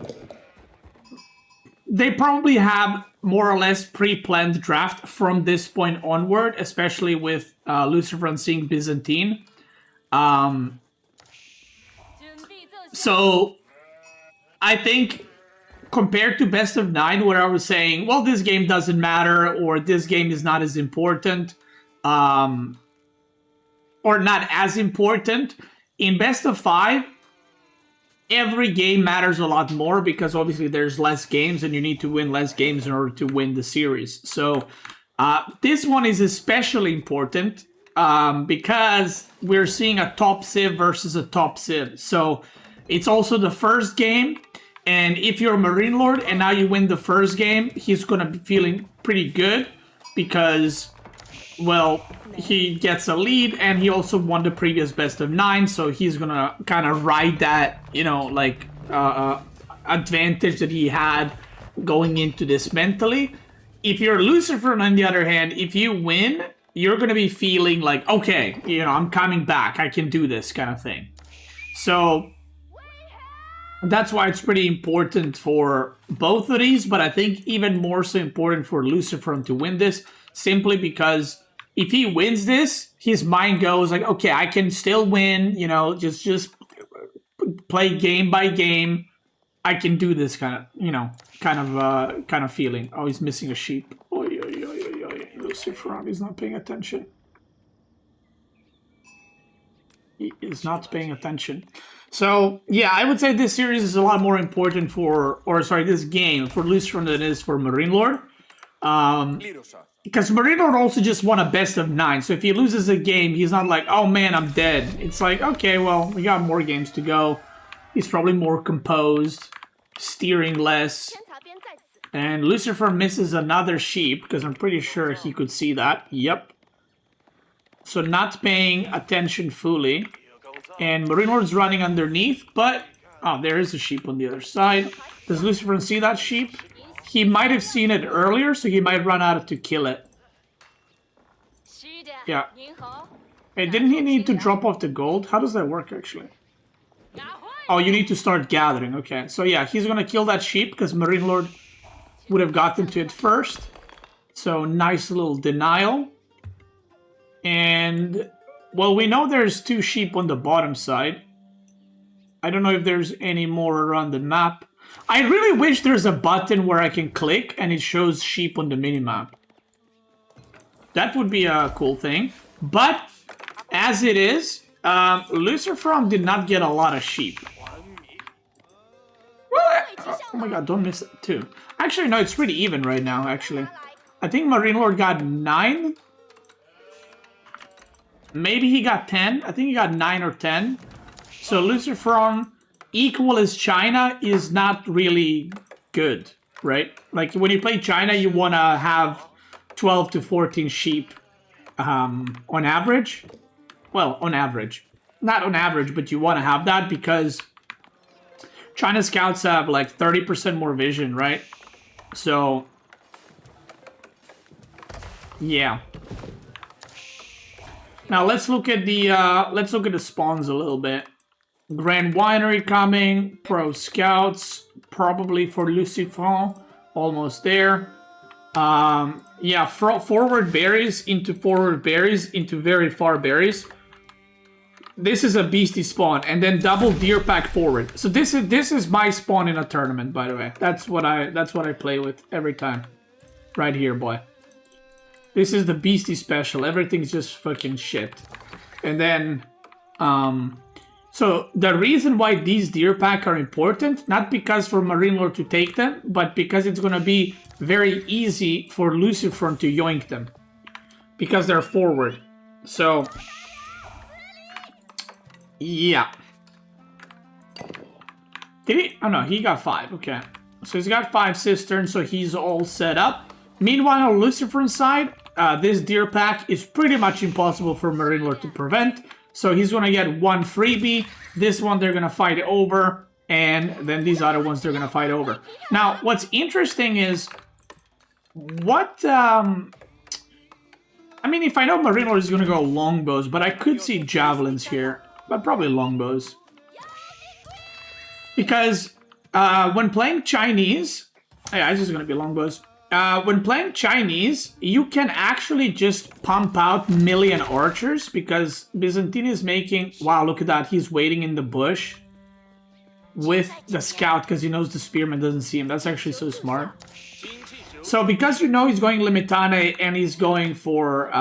probably have more or less pre-planned draft from this point onward, especially with LucifroN seeing Byzantine. So I think compared to best of 9, where I was saying, well, this game doesn't matter, or this game is not as important, or not as important, in best of 5, every game matters a lot more because obviously there's less games and you need to win less games in order to win the series. So this one is especially important because we're seeing a top civ versus a top civ. So it's also the first game, and if you're a MarineLorD and now you win the first game, he's going to be feeling pretty good because, well, he gets a lead, and he also won the previous best of 9, so he's gonna kind of ride that, you know, like advantage that he had going into this mentally. If you're LucifroN, on the other hand, if you win, you're gonna be feeling like, okay, you know, I'm coming back, I can do this kind of thing. So that's why it's pretty important for both of these, but I think even more so important for LucifroN to win this, simply because if he wins this, his mind goes like, okay, I can still win, you know, just play game by game. I can do this kind of, you know, kind of feeling. Oh, he's missing a sheep. Oh, LucifroN, he's not paying attention. He is not paying attention. So, yeah, I would say this series is a lot more important for, or sorry, this game for LucifroN than it is for MarineLorD. Because MarineLorD also just won a best of 9, so if he loses a game, he's not like, oh man, I'm dead. It's like, okay, well, we got more games to go. He's probably more composed. steering less. And LucifroN misses another sheep, because I'm pretty sure he could see that. Yep. So not paying attention fully. And MarineLorD's running underneath, but... Oh, there is a sheep on the other side. Does LucifroN see that sheep? He might have seen it earlier, so he might run out to kill it. Yeah. Hey, didn't he need to drop off the gold? How does that work, actually? Oh, you need to start gathering. Okay, so yeah, he's gonna kill that sheep, because MarineLorD would have gotten to it first. So, nice little denial. And... Well, we know there's 2 sheep on the bottom side. I don't know if there's any more around the map. I really wish there's a button where I can click and it shows sheep on the minimap. That would be a cool thing. But, as it is, LucifroN did not get a lot of sheep. Well, oh my god, don't miss it too. Actually, no, it's pretty even right now, actually. I think MarineLorD got 9. Maybe he got 10. I think he got 9 or 10. So LucifroN equal as China is not really good, right? Like when you play China, you want to have 12 to 14 sheep on average. Well, on average. Not on average, but you want to have that because China scouts have like 30% more vision, right? So, yeah. Now let's look at the spawns a little bit. Grand Winery coming, Pro Scouts, probably for LucifroN, almost there. Yeah, forward berries into very far berries. This is a beastie spawn, and then double deer pack forward. So this is my spawn in a tournament, by the way. That's what I play with every time. Right here, boy. This is the beastie special. Everything's just fucking shit. And then, so the reason why these deer pack are important, not because for MarineLorD to take them, but because it's gonna be very easy for LucifroN to yoink them. Because they're forward. So, yeah. Did he? Oh no, he got 5. Okay. So he's got 5 cisterns, so he's all set up. Meanwhile, on LucifroN's side, this deer pack is pretty much impossible for MarineLorD to prevent. So he's going to get 1 freebie. This one they're going to fight over. And then these other ones they're going to fight over. Now, what's interesting is... What... I mean, if I know MarineLorD is going to go longbows, but I could see javelins here. But probably longbows. Because when playing Chinese... Yeah, it's just going to be longbows. When playing Chinese, you can actually just pump out million archers because Byzantine is making... Wow, look at that. He's waiting in the bush with the scout because he knows the spearman doesn't see him. That's actually so smart. So because you know he's going Limitane and he's going for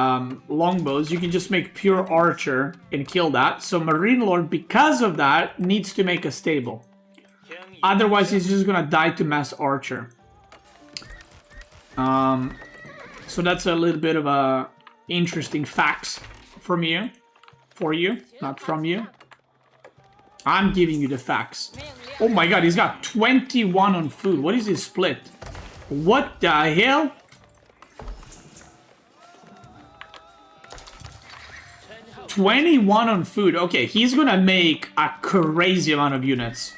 longbows, you can just make pure archer and kill that. So MarineLorD, because of that, needs to make a stable. Otherwise, he's just going to die to mass archer. So that's a little bit of a interesting facts from you, for you, not from you. I'm giving you the facts. Oh my god, he's got 21 on food. What is his split? What the hell? $21 on food. Okay, he's gonna make a crazy amount of units.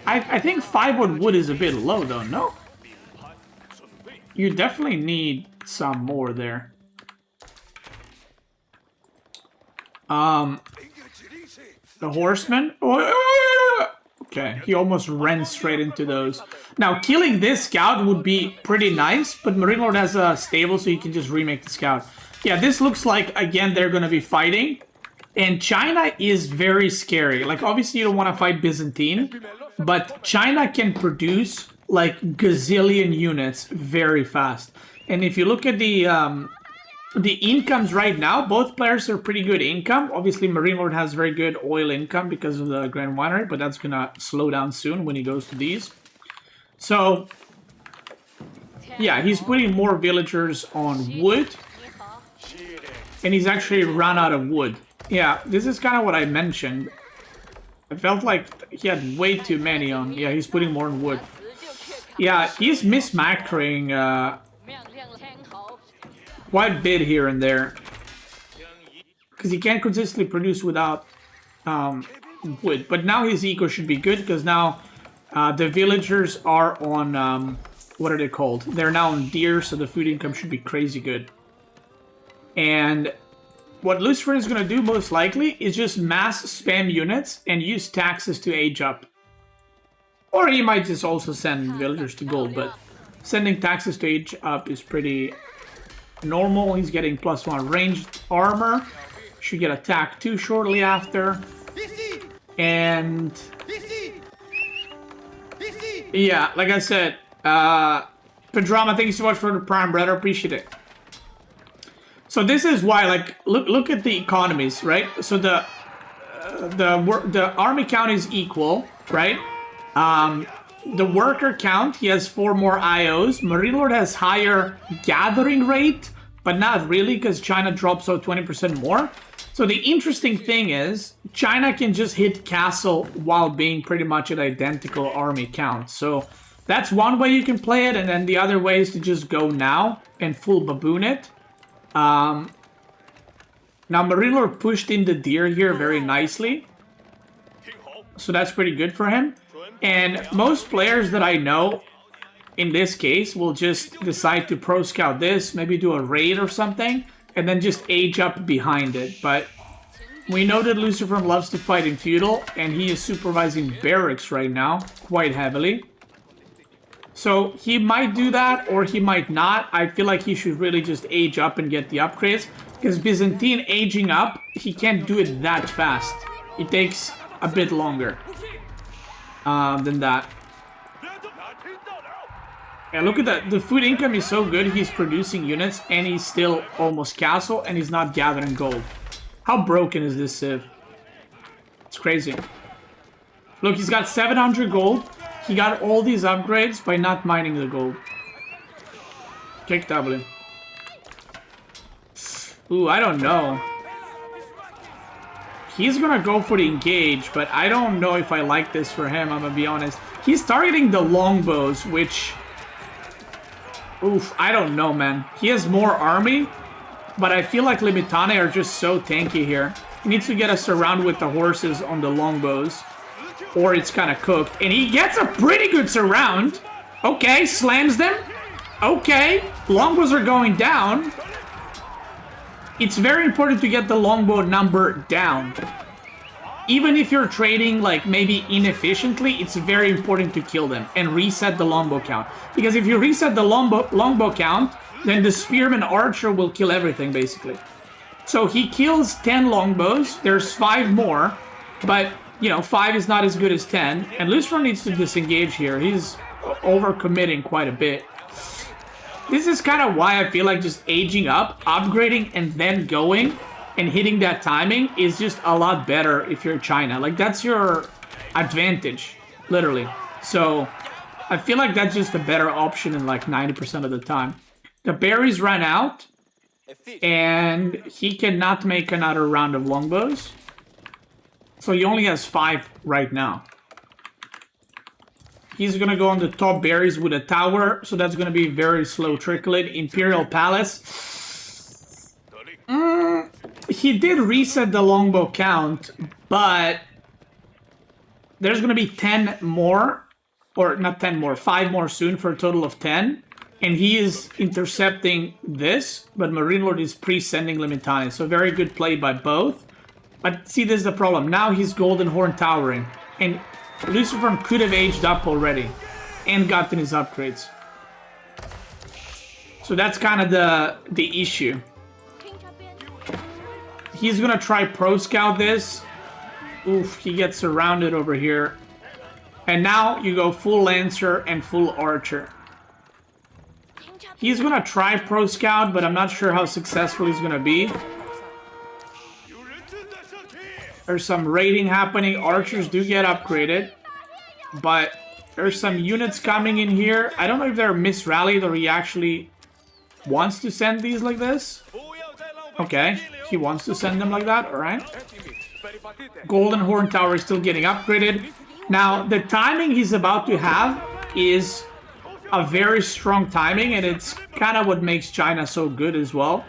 I think 5 on wood is a bit low though, no? You definitely need some more there. The horseman? Okay, he almost ran straight into those. Now, killing this scout would be pretty nice, but MarineLorD has a stable, so you can just remake the scout. Yeah, this looks like, again, they're going to be fighting. And China is very scary. Like, obviously, you don't want to fight Byzantine, but China can produce, like, gazillion units very fast. And if you look at the incomes right now, both players are pretty good income. Obviously, MarineLorD has very good oil income because of the Grand Winery, but that's going to slow down soon when he goes to these. So, yeah, he's putting more villagers on wood. And he's actually run out of wood. Yeah, this is kind of what I mentioned. I felt like he had way too many on. Yeah, he's putting more on wood. Yeah, he's mismacroing quite a bit here and there. Because he can't consistently produce without wood. But now his eco should be good, because now the villagers are on... what are they called? They're now on deer, so the food income should be crazy good. And what LucifroN is going to do most likely is just mass spam units and use taxes to age up. Or he might just also send villagers to gold, but sending taxes to age up is pretty normal. He's getting +1 ranged armor. Should get attack 2 shortly after. And... yeah, like I said, Padrama, thank you so much for the Prime, brother. Appreciate it. So this is why, like, look at the economies, right? So the army count is equal, right? The worker count, he has 4 more IOs. MarineLorD has higher gathering rate, but not really, because China drops out 20% more. So the interesting thing is, China can just hit castle while being pretty much at identical army count. So that's one way you can play it, and then the other way is to just go now and full baboon it. Now MarineLorD pushed in the deer here very nicely, so that's pretty good for him. And most players that I know in this case will just decide to pro scout this, maybe do a raid or something, and then just age up behind it. But we know that LucifroN loves to fight in feudal, and he is supervising barracks right now quite heavily. So he might do that, or he might not. I feel like he should really just age up and get the upgrades. Because Byzantine aging up, he can't do it that fast. It takes a bit longer than that. Yeah, look at that. The food income is so good. He's producing units, and he's still almost castle, and he's not gathering gold. How broken is this civ? It's crazy. Look, he's got 700 gold. He got all these upgrades by not mining the gold. Kick W. Ooh, I don't know. He's gonna go for the engage, but I don't know if I like this for him, I'm gonna be honest. He's targeting the longbows, which... oof, I don't know, man. He has more army, but I feel like Limitane are just so tanky here. He needs to get us around with the horses on the longbows, or it's kind of cooked. And he gets a pretty good surround. Okay, slams them. Okay, longbows are going down. It's very important to get the longbow number down. Even if you're trading, like, maybe inefficiently, it's very important to kill them and reset the longbow count. Because if you reset the longbow count, then the spearman archer will kill everything, basically. So he kills 10 longbows. There's 5 more, but, you know, 5 is not as good as 10. And LucifroN needs to disengage here. He's overcommitting quite a bit. This is kind of why I feel like just aging up, upgrading, and then going and hitting that timing is just a lot better if you're China. Like, that's your advantage, literally. So I feel like that's just a better option in like 90% of the time. The berries ran out, and he cannot make another round of longbows. So he only has 5 right now. He's going to go on the top berries with a tower, so that's going to be very slow trickling. Imperial Palace. He did reset the longbow count, but there's going to be 10 more, or not 10 more, 5 more soon for a total of 10. And he is intercepting this, but MarineLorD is pre-sending Limitane, so very good play by both. But see, this is the problem. Now he's Golden Horn towering, and LucifroN could have aged up already and gotten his upgrades. So that's kind of the issue. He's gonna try pro scout this. Oof, he gets surrounded over here. And now you go full lancer and full archer. He's gonna try pro scout, but I'm not sure how successful he's gonna be. There's some raiding happening. Archers do get upgraded. But there's some units coming in here. I don't know if they're misrallied or he actually wants to send these like this. Okay, he wants to send them like that. Alright. Golden Horn Tower is still getting upgraded. Now, the timing he's about to have is a very strong timing, and it's kind of what makes China so good as well.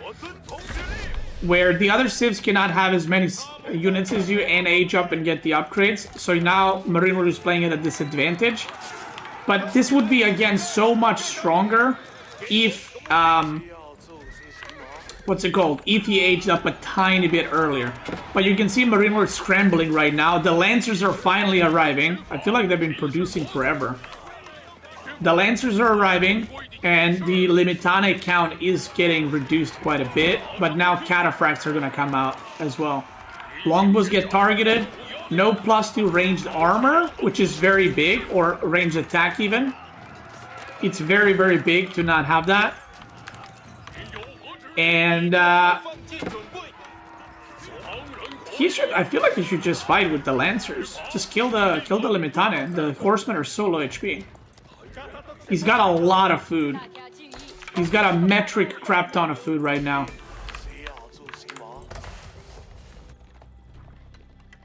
Where the other civs cannot have as many units as you and age up and get the upgrades. So now MarineLorD is playing at a disadvantage. But this would be, again, so much stronger if, what's it called? If he aged up a tiny bit earlier. But you can see MarineLorD scrambling right now. The Lancers are finally arriving. I feel like they've been producing forever. The Lancers are arriving, and the Limitane count is getting reduced quite a bit. But now Cataphracts are going to come out as well. Longbows get targeted. No +2 ranged armor, which is very big, or ranged attack even. It's very, very big to not have that. And he should. I feel like he should just fight with the Lancers. Just kill the Limitane. The Horsemen are so low HP. He's got a lot of food. He's got a metric crap ton of food right now.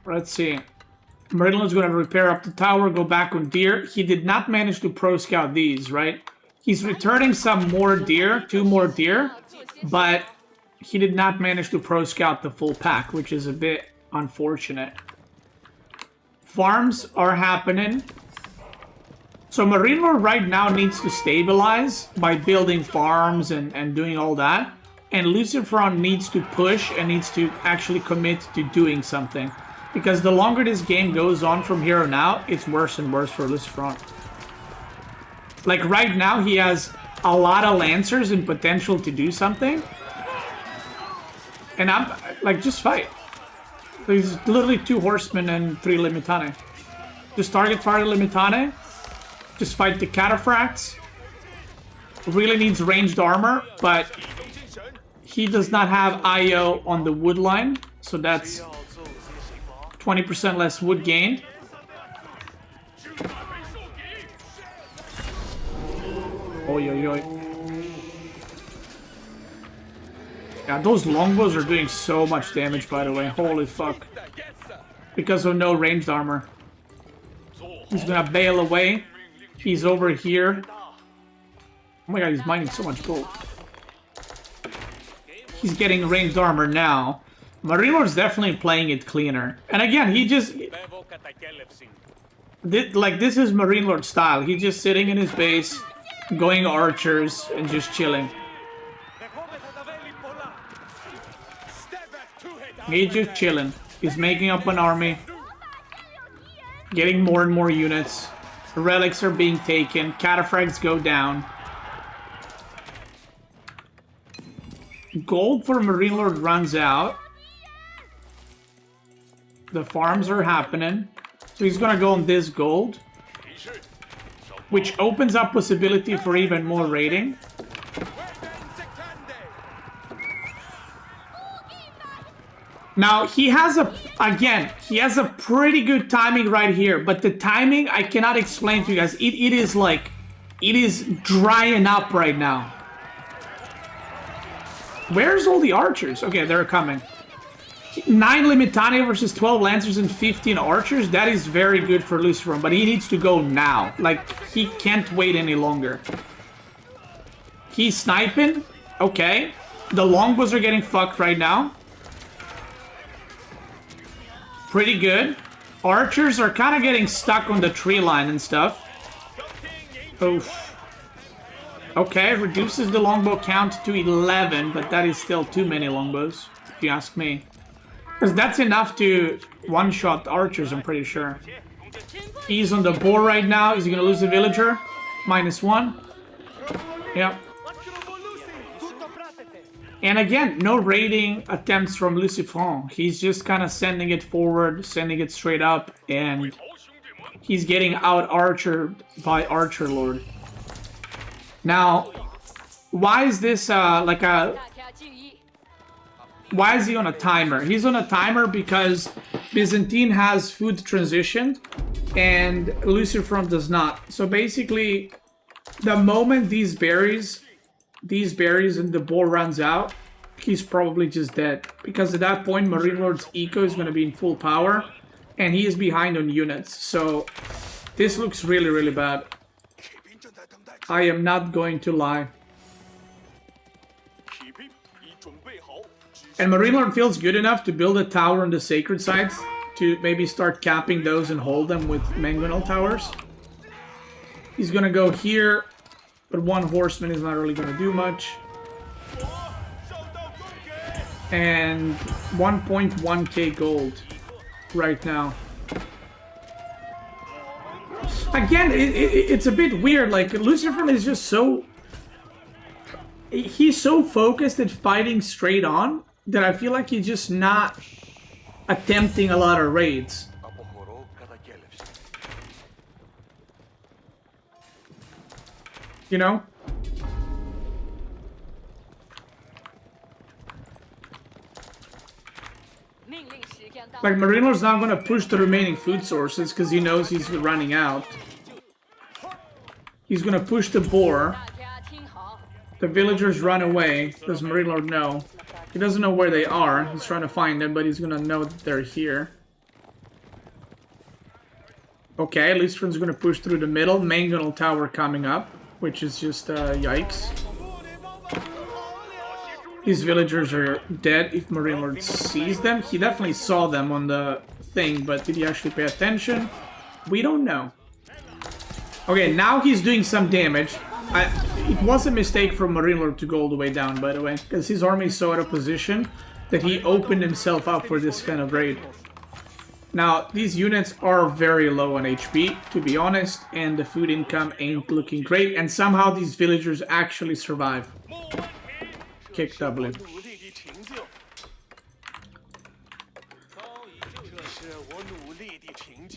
Let's see. MarineLorD's going to repair up the tower, go back on deer. He did not manage to pro scout these, right? He's returning some more deer, 2 more deer, but he did not manage to pro scout the full pack, which is a bit unfortunate. Farms are happening. So MarineLorD right now needs to stabilize by building farms and doing all that. And LucifroN needs to push and needs to actually commit to doing something. Because the longer this game goes on from here on out, it's worse and worse for LucifroN. Like right now, he has a lot of Lancers and potential to do something. And I'm like, just fight. There's literally 2 Horsemen and 3 Limitane. Just target fire the Limitane. Just fight the Cataphracts. Really needs ranged armor, but he does not have IO on the wood line. So that's 20% less wood gained. Oi, oi, oi. Yeah, those longbows are doing so much damage, by the way. Holy fuck. Because of no ranged armor. He's gonna bail away. He's over here. Oh my god, he's mining so much gold. He's getting ranged armor now. MarineLorD's definitely playing it cleaner. And again, he just... Like, this is MarineLorD style. He's just sitting in his base, going archers, and just chilling. He's just chilling. He's making up an army. Getting more and more units. Relics are being taken. Cataphracts go down. Gold for MarineLorD runs out. The farms are happening. So he's gonna go on this gold. Which opens up possibility for even more raiding. Now, he has he has a pretty good timing right here, but the timing, I cannot explain to you guys. It is drying up right now. Where's all the archers? Okay, they're coming. 9 Limitane versus 12 Lancers and 15 archers, that is very good for LucifroN, but he needs to go now. Like, he can't wait any longer. He's sniping. Okay. The longbows are getting fucked right now. Pretty good. Archers are kind of getting stuck on the tree line and stuff. Oof. Okay, reduces the longbow count to 11, but that is still too many longbows, if you ask me. Because that's enough to one-shot archers, I'm pretty sure. He's on the boar right now. Is he going to lose the villager? -1. Yep. And again, no raiding attempts from LucifroN. He's just kind of sending it forward, sending it straight up, and he's getting out-archered by MarineLorD. Now, why is this like a... Why is he on a timer? He's on a timer because Byzantine has food transitioned and LucifroN does not. So basically, the moment these berries and the boar runs out, he's probably just dead. Because at that point, MarineLorD's eco is going to be in full power. And he is behind on units. So this looks really, really bad. I am not going to lie. And MarineLorD feels good enough to build a tower on the sacred sites to maybe start capping those and hold them with mangonel towers. He's gonna go here, but one horseman is not really gonna do much. And 1.1k gold right now. Again, it's a bit weird. Like, LucifroN is just so... He's so focused at fighting straight on that I feel like he's just not attempting a lot of raids. You know? Like, MarineLorD's not gonna push the remaining food sources because he knows he's running out. He's gonna push the boar. The villagers run away. Does MarineLorD know? He doesn't know where they are. He's trying to find them, but he's gonna know that they're here. Okay, LucifroN's gonna push through the middle. Mangonel Tower coming up, which is just yikes. These villagers are dead if MarineLorD sees them. He definitely saw them on the thing, but did he actually pay attention? We don't know. Okay, now he's doing some damage. It was a mistake for MarineLorD to go all the way down, by the way, because his army is so out of position that he opened himself up for this kind of raid. Now, these units are very low on HP, to be honest, and the food income ain't looking great, and somehow these villagers actually survive. Kick W.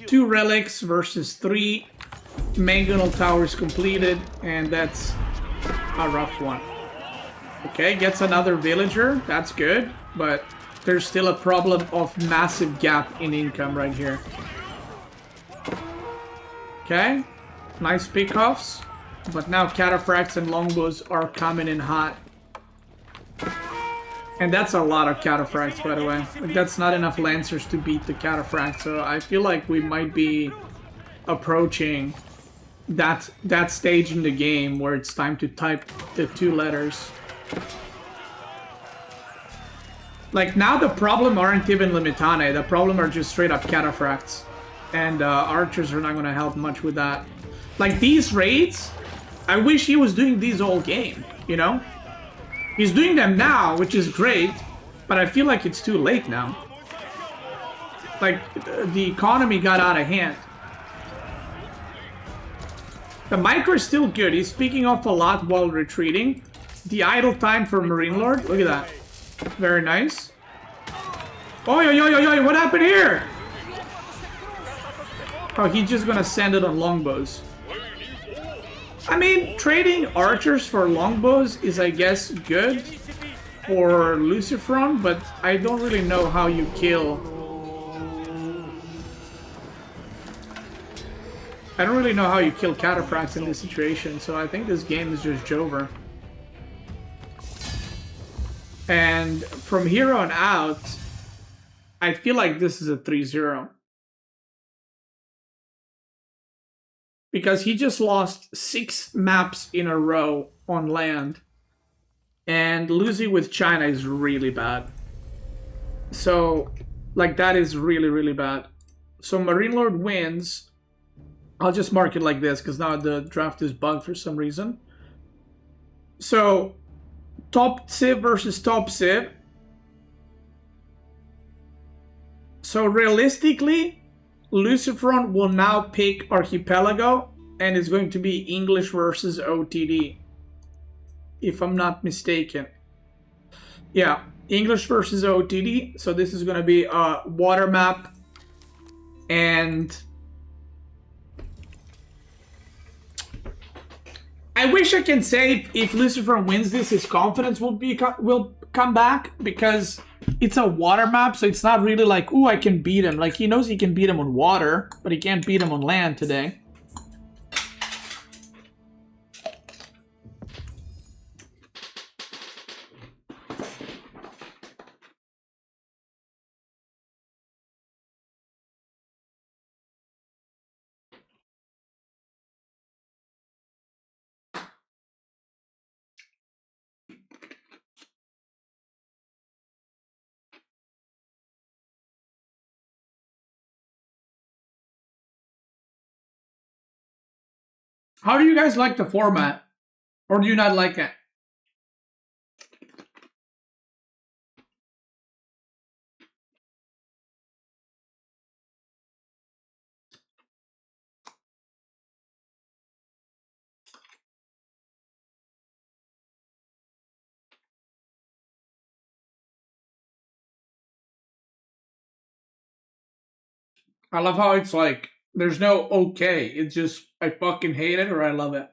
2 relics versus 3. Mangonel towers completed, and that's a rough one. Okay, gets another villager. That's good, but there's still a problem of massive gap in income right here. Okay, nice pickoffs, but now cataphracts and longbows are coming in hot. And that's a lot of cataphracts, by the way. Like, that's not enough lancers to beat the cataphract, so I feel like we might be approaching that stage in the game where it's time to type the 2 letters. Like, now the problem aren't even Limitane, the problem are just straight up cataphracts. And archers are not gonna help much with that. Like, these raids, I wish he was doing these all game, you know? He's doing them now, which is great, but I feel like it's too late now. Like, the economy got out of hand. The micro is still good. He's speaking off a lot while retreating. The idle time for MarineLorD. Look at that. Very nice. Oh, yo, what happened here? Oh, he's just gonna send it on longbows. I mean, trading archers for longbows is, I guess, good for LucifroN, but I don't really know how you kill... I don't really know how you kill cataphracts in this situation, so I think this game is just Jover. And from here on out, I feel like this is a 3-0. Because he just lost 6 maps in a row on land. And losing with China is really bad. So, like, that is really, really bad. So MarineLorD wins. I'll just mark it like this, because now the draft is bugged for some reason. So, top civ versus top civ. So, realistically, LucifroN will now pick Archipelago, and it's going to be English versus OTD. If I'm not mistaken. Yeah, English versus OTD. So, this is going to be a water map, and... I wish I can say if LucifroN wins this, his confidence will come back, because it's a water map, so it's not really like, ooh, I can beat him. Like, he knows he can beat him on water, but he can't beat him on land today. How do you guys like the format? Or do you not like it? I love how it's like, there's no okay. It's just, I fucking hate it or I love it.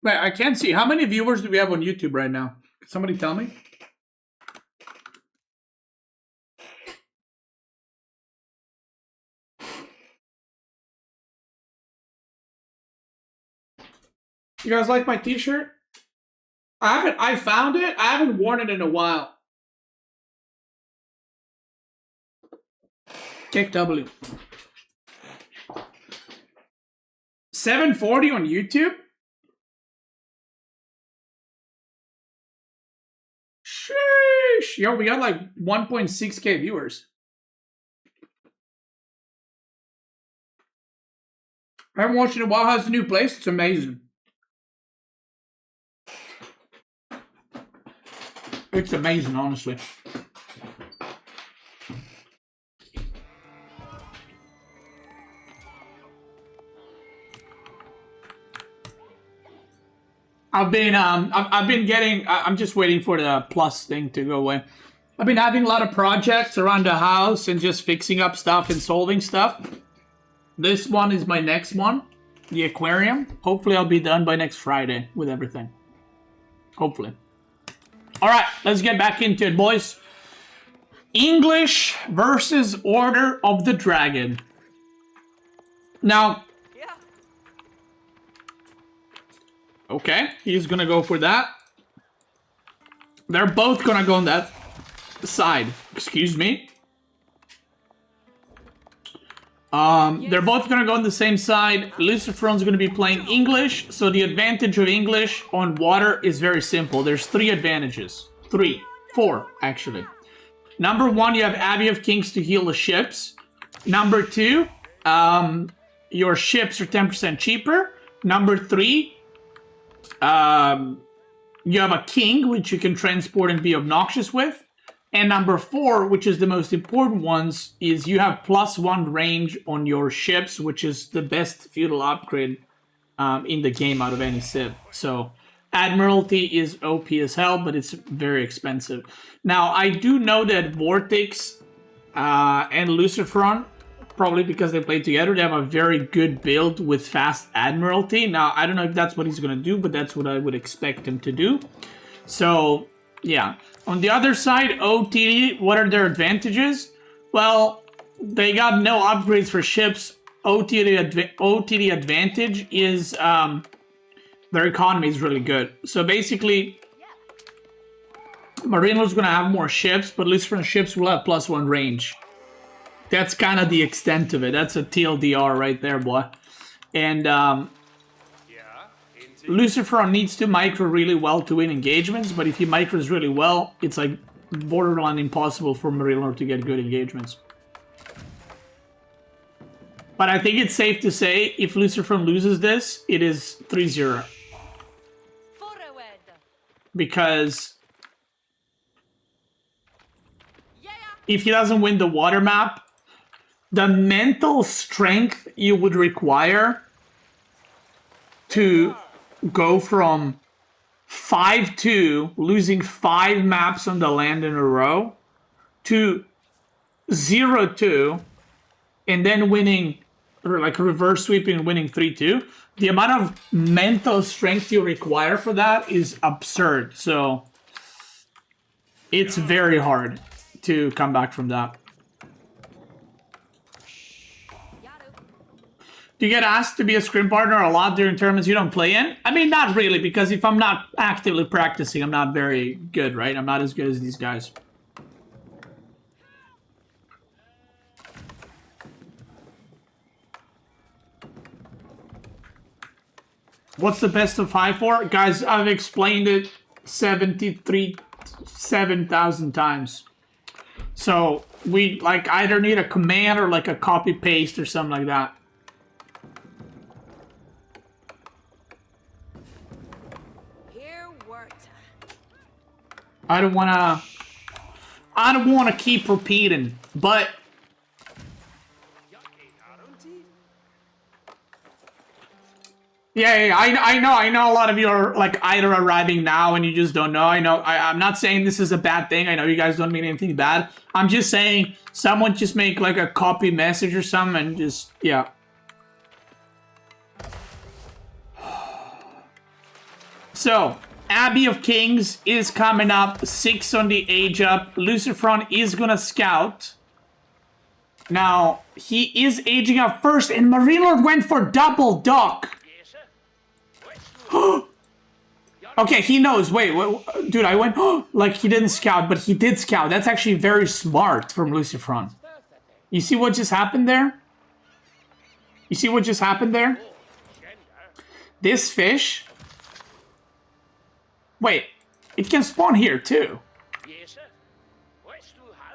Wait, I can't see. How many viewers do we have on YouTube right now? Can somebody tell me? You guys like my t-shirt? I found it. I haven't worn it in a while. Kick W. 740 on YouTube? Sheesh. Yo, we got like 1.6k viewers. I haven't watched it in a while. How's the new place? It's amazing. It's amazing, honestly. I've been getting. I'm just waiting for the plus thing to go away. I've been having a lot of projects around the house and just fixing up stuff and solving stuff. This one is my next one, the aquarium. Hopefully, I'll be done by next Friday with everything. Hopefully. All right, let's get back into it, boys. English versus Order of the Dragon. Now. Okay, he's gonna go for that. They're both gonna go on that side. Excuse me. They're both gonna go on the same side. LucifroN's gonna be playing English, so the advantage of English on water is very simple. There's 3 advantages. 4, actually. Number 1, you have Abbey of Kings to heal the ships. Number 2, your ships are 10% cheaper. Number 3, you have a king, which you can transport and be obnoxious with. And number 4, which is the most important ones, is you have +1 range on your ships, which is the best feudal upgrade in the game out of any civ. So Admiralty is OP as hell, but it's very expensive. Now, I do know that Vortex and LucifroN, probably because they play together, they have a very good build with fast Admiralty. Now, I don't know if that's what he's going to do, but that's what I would expect him to do. So, yeah. On the other side, OTD, what are their advantages? Well, they got no upgrades for ships. OTD advantage is their economy is really good. So basically, MarineLorD's going to have more ships, but LucifroN ships will have +1 range. That's kind of the extent of it. That's a TLDR right there, boy. And LucifroN needs to micro really well to win engagements, but if he micros really well, it's like borderline impossible for MarineLorD to get good engagements. But I think it's safe to say, if LucifroN loses this, it is 3-0. Because if he doesn't win the water map, the mental strength you would require to go from 5-2, losing 5 maps on the land in a row, to 0-2, and then winning, or like reverse sweeping and winning 3-2, the amount of mental strength you require for that is absurd. So it's very hard to come back from that. Do you get asked to be a scrim partner a lot during tournaments you don't play in? I mean, not really, because if I'm not actively practicing, I'm not very good, right? I'm not as good as these guys. What's the best of 5 for? Guys, I've explained it 7,000 times. So, we, like, either need a command or, like, a copy-paste or something like that. I don't wanna keep repeating, but yeah, I know a lot of you are like either arriving now and you just don't know. I'm not saying this is a bad thing. I know you guys don't mean anything bad. I'm just saying someone just make like a copy message or something and just, yeah. So, Abbey of Kings is coming up, 6 on the age up. LucifroN is gonna scout. Now, he is aging up first, and MarineLorD went for double dock. Okay, he knows. Wait, dude, I went, like he didn't scout, but he did scout. That's actually very smart from LucifroN. You see what just happened there? You see what just happened there? This fish... Wait, it can spawn here too.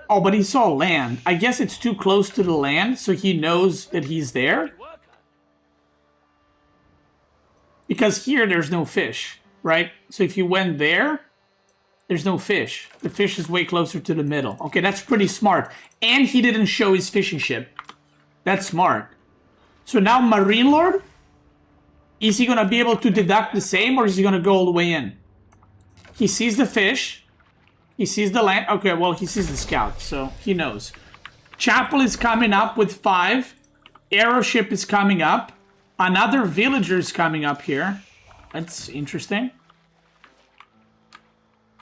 Oh, but he saw land. I guess it's too close to the land, so he knows that he's there. Because here there's no fish, right? So if you went there, there's no fish. The fish is way closer to the middle. Okay, that's pretty smart. And he didn't show his fishing ship. That's smart. So now MarineLorD, is he gonna be able to deduct the same, or is he gonna go all the way in? He sees the fish. He sees the land. Okay, well, he sees the scout, so he knows. Chapel is coming up with 5. Aeroship is coming up. Another villager is coming up here. That's interesting.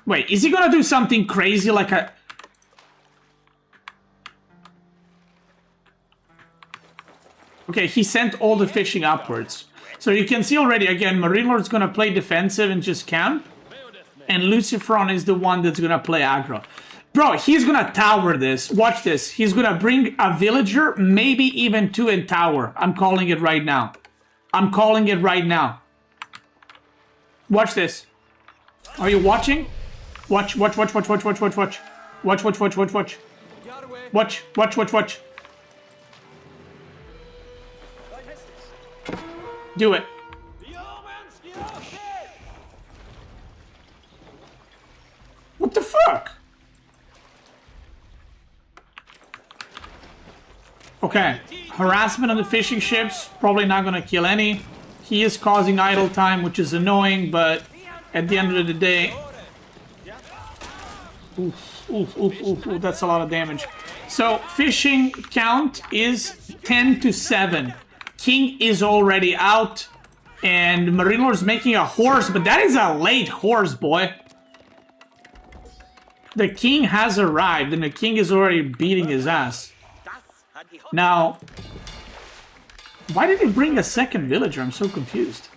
Wait, is he gonna do something crazy like a... Okay, he sent all the fishing upwards. So you can see already, again, MarineLorD's gonna play defensive and just camp. And LucifroN is the one that's gonna play aggro. Bro, he's gonna tower this. Watch this. He's gonna bring a villager, maybe even 2 in tower. I'm calling it right now. I'm calling it right now. Watch this. Are you watching? Watch, watch, watch, watch, watch, watch, watch, watch. Watch, watch, watch, watch, watch. Watch, watch, watch, watch. Do it. What the fuck? Okay. Harassment on the fishing ships. Probably not gonna kill any. He is causing idle time, which is annoying, but at the end of the day... Oof, oof, oof, oof, oof. That's a lot of damage. So, fishing count is 10 to 7. King is already out. And MarineLorD's making a horse, but that is a late horse, boy. The king has arrived, and the king is already beating his ass. Now, why did he bring a second villager? I'm so confused.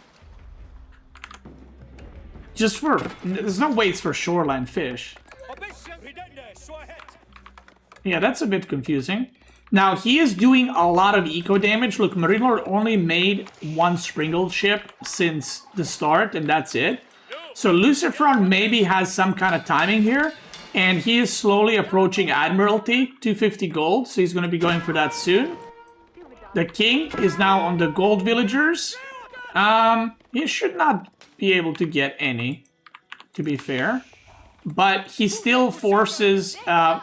Just for... There's no way it's for shoreline fish. Yeah, that's a bit confusing. Now, he is doing a lot of eco damage. Look, MarineLorD only made 1 Springle ship since the start, and that's it. So LucifroN maybe has some kind of timing here. And he is slowly approaching Admiralty, 250 gold, so he's going to be going for that soon. The king is now on the gold villagers. He should not be able to get any, to be fair. But he still forces... oh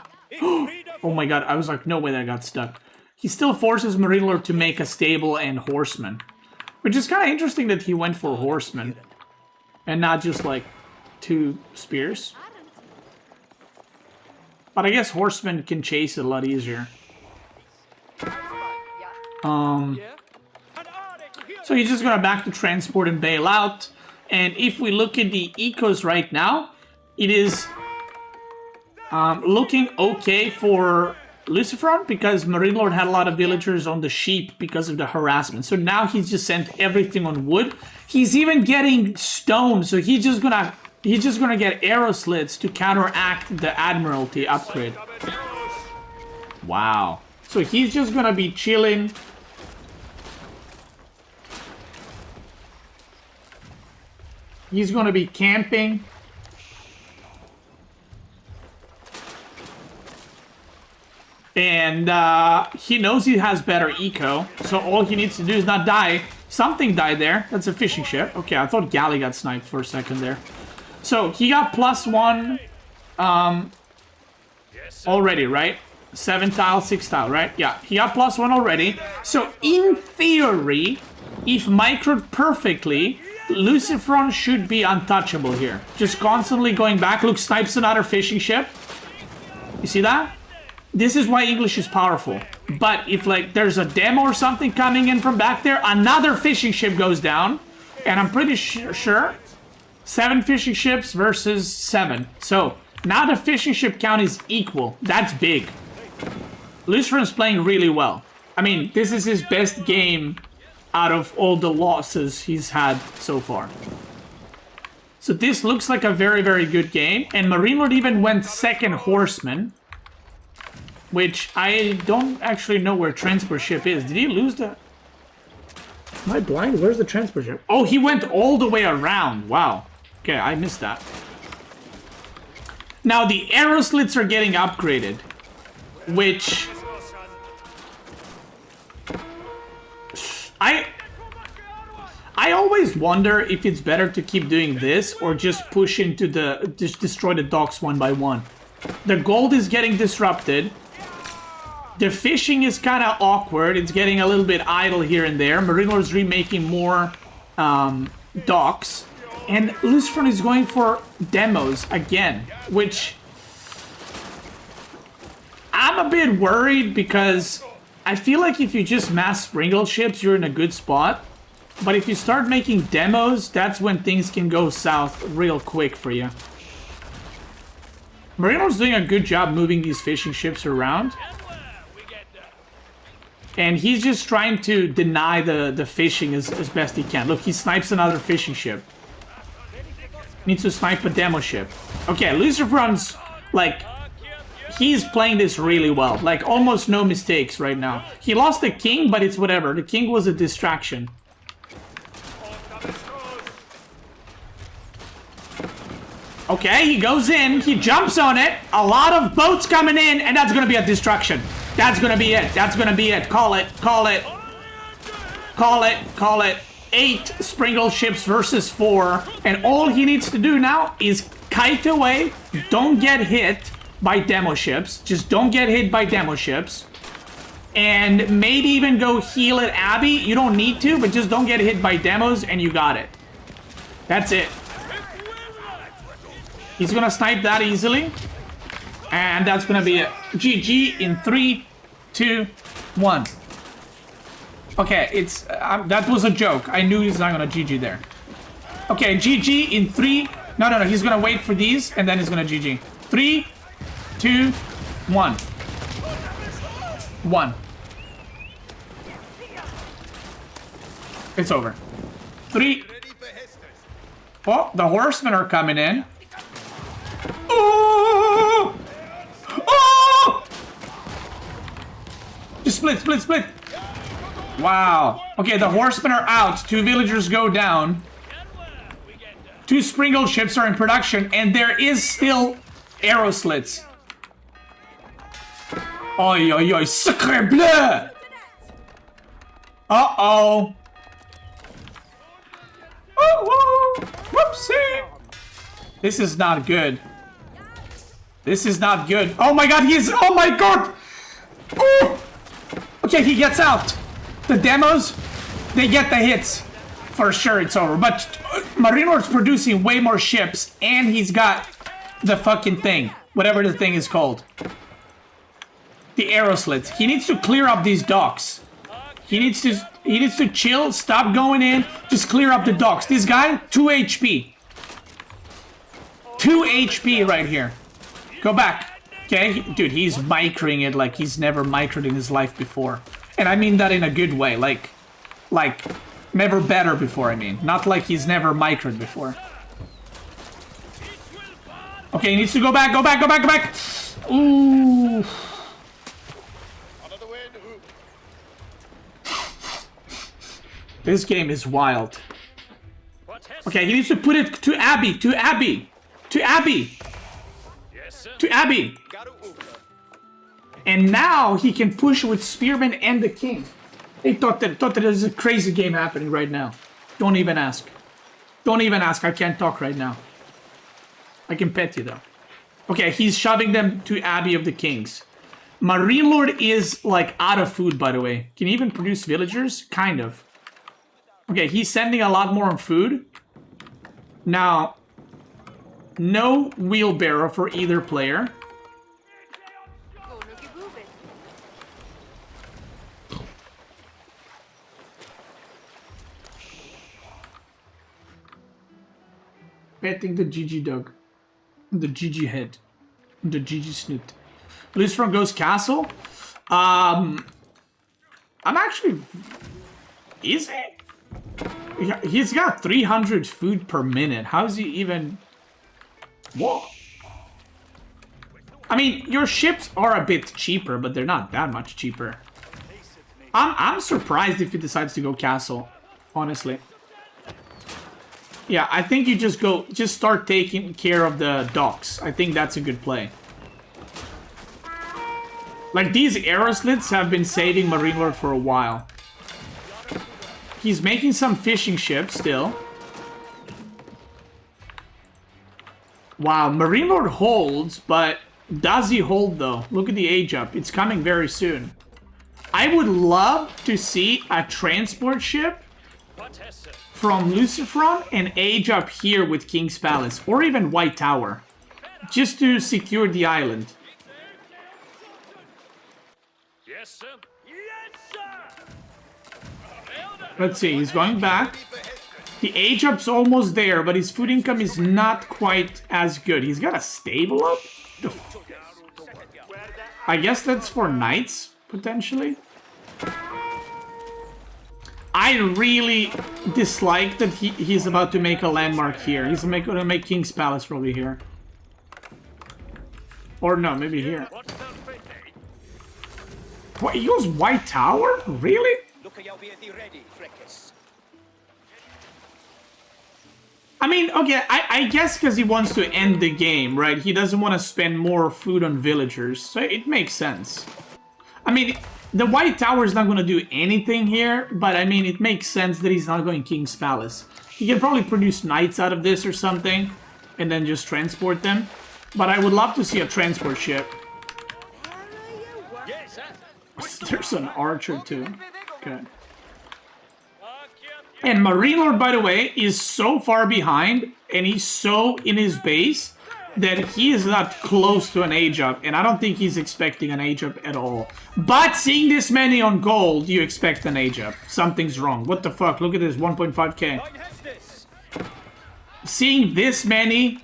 my god, I was like, no way that got stuck. He still forces MarineLorD to make a stable and horseman. Which is kind of interesting that he went for horseman. And not just like 2 spears. But I guess horsemen can chase it a lot easier. So he's just gonna back to transport and bail out. And if we look at the ecos right now, it is looking okay for LucifroN because MarineLorD had a lot of villagers on the sheep because of the harassment. So now he's just sent everything on wood. He's even getting stone, so he's just gonna get arrow slits to counteract the Admiralty upgrade. Wow. So he's just gonna be chilling. He's gonna be camping. And he knows he has better eco, so all he needs to do is not die. Something died there. That's a fishing ship. Okay, I thought Galley got sniped for a second there. So he got +1 already, right? 7 tile, 6 tile, right? Yeah, he got +1 already. So in theory, if microed perfectly, LucifroN should be untouchable here. Just constantly going back. Look, snipes another fishing ship. You see that? This is why English is powerful. But if like there's a demo or something coming in from back there, another fishing ship goes down. And I'm pretty sure 7 fishing ships versus 7. So now the fishing ship count is equal. That's big. LucifroN's playing really well. I mean, this is his best game out of all the losses he's had so far. So this looks like a very, very good game. And MarineLorD even went second horseman, which I don't actually know where transport ship is. Did he lose the... Am I blind? Where's the transport ship? Oh, he went all the way around. Wow. Okay, I missed that. Now the arrow slits are getting upgraded, which... I always wonder if it's better to keep doing this or just push into the... just destroy the docks one by one. The gold is getting disrupted. The fishing is kind of awkward. It's getting a little bit idle here and there. MarineLorD's remaking more docks. And LucifroN is going for demos again, which... I'm a bit worried because I feel like if you just mass sprinkle ships, you're in a good spot. But if you start making demos, that's when things can go south real quick for you. MarineLorD's doing a good job moving these fishing ships around. And he's just trying to deny the fishing as best he can. Look, he snipes another fishing ship. Needs to snipe a demo ship. Okay, LucifroN's, like, he's playing this really well. Like, almost no mistakes right now. He lost the king, but it's whatever. The king was a distraction. Okay, he goes in. He jumps on it. A lot of boats coming in, and that's going to be a distraction. That's going to be it. That's going to be it. Call it. Call it. Call it. Call it. 8 sprinkle ships versus 4. And all he needs to do now is kite away. Don't get hit by demo ships. Just don't get hit by demo ships. And maybe even go heal at Abbey. You don't need to, but just don't get hit by demos and you got it. That's it. He's gonna snipe that easily. And that's gonna be it. GG in 3, 2, 1. Okay, it's that was a joke. I knew he's not gonna GG there. Okay, GG in 3. No. He's gonna wait for these and then he's gonna GG. 3, 2, 1. 1. It's over. 3. Oh, the horsemen are coming in. Oh! Oh! Just split. Wow. Okay, the horsemen are out. 2 villagers go down. 2 sprinkle ships are in production, and there is still arrow slits. Oi, oi, oi, sacre bleu! Uh-oh. Oh, whoopsie. This is not good. This is not good. Oh my god, oh my god! Ooh. Okay, he gets out. The demos, they get the hits. For sure, it's over. But MarineLorD's producing way more ships, and he's got the fucking thing. Whatever the thing is called. The arrow slits. He needs to clear up these docks. He needs to chill, stop going in, just clear up the docks. This guy, 2 HP. 2 HP right here. Go back. Okay, dude, he's microing it like he's never microed in his life before. And I mean that in a good way, like never better before, I mean. Not like he's never microed before. Okay, he needs to go back, go back, go back, go back! Ooh. This game is wild. Okay, he needs to put it to Abby, to Abby, to Abby, to Abby. And now he can push with Spearman and the King. They thought that there's a crazy game happening right now. Don't even ask. Don't even ask. I can't talk right now. I can pet you though. Okay, he's shoving them to Abbey of the Kings. MarineLorD is like out of food, by the way. Can he even produce villagers? Kind of. Okay, he's sending a lot more on food. Now, no wheelbarrow for either player. Petting the GG dog. The GG head. The GG snoot. LucifroN goes castle. I'm actually... Is it? He's got 300 food per minute. How's he even... Whoa. I mean, your ships are a bit cheaper, but they're not that much cheaper. I'm surprised if he decides to go castle, honestly. Yeah, I think you just start taking care of the docks. I think that's a good play. Like, these arrow slits have been saving MarineLorD for a while. He's making some fishing ships still. Wow, MarineLorD holds, but does he hold though? Look at the age up. It's coming very soon. I would love to see a transport ship from LucifroN and age up here with King's Palace, or even White Tower, just to secure the island. Yes, sir. Yes, sir. Let's see, he's going back. The age up's almost there, but his food income is not quite as good. He's got a stable up? I guess that's for knights, potentially. I really dislike that he's about to make a landmark here. He's gonna make King's Palace probably here. Or no, maybe here. What, he goes White Tower? Really? I mean, okay, I guess because he wants to end the game, right? He doesn't want to spend more food on villagers, so it makes sense. I mean, the White Tower is not going to do anything here, but I mean, it makes sense that he's not going King's Palace. He can probably produce knights out of this or something, and then just transport them. But I would love to see a transport ship. There's an archer too. Okay. And MarineLorD, by the way, is so far behind, and he's so in his base, that he is not close to an age up, and I don't think he's expecting an age up at all. But seeing this many on gold, you expect an age up. Something's wrong. What the fuck? Look at this, 1.5k. Seeing this many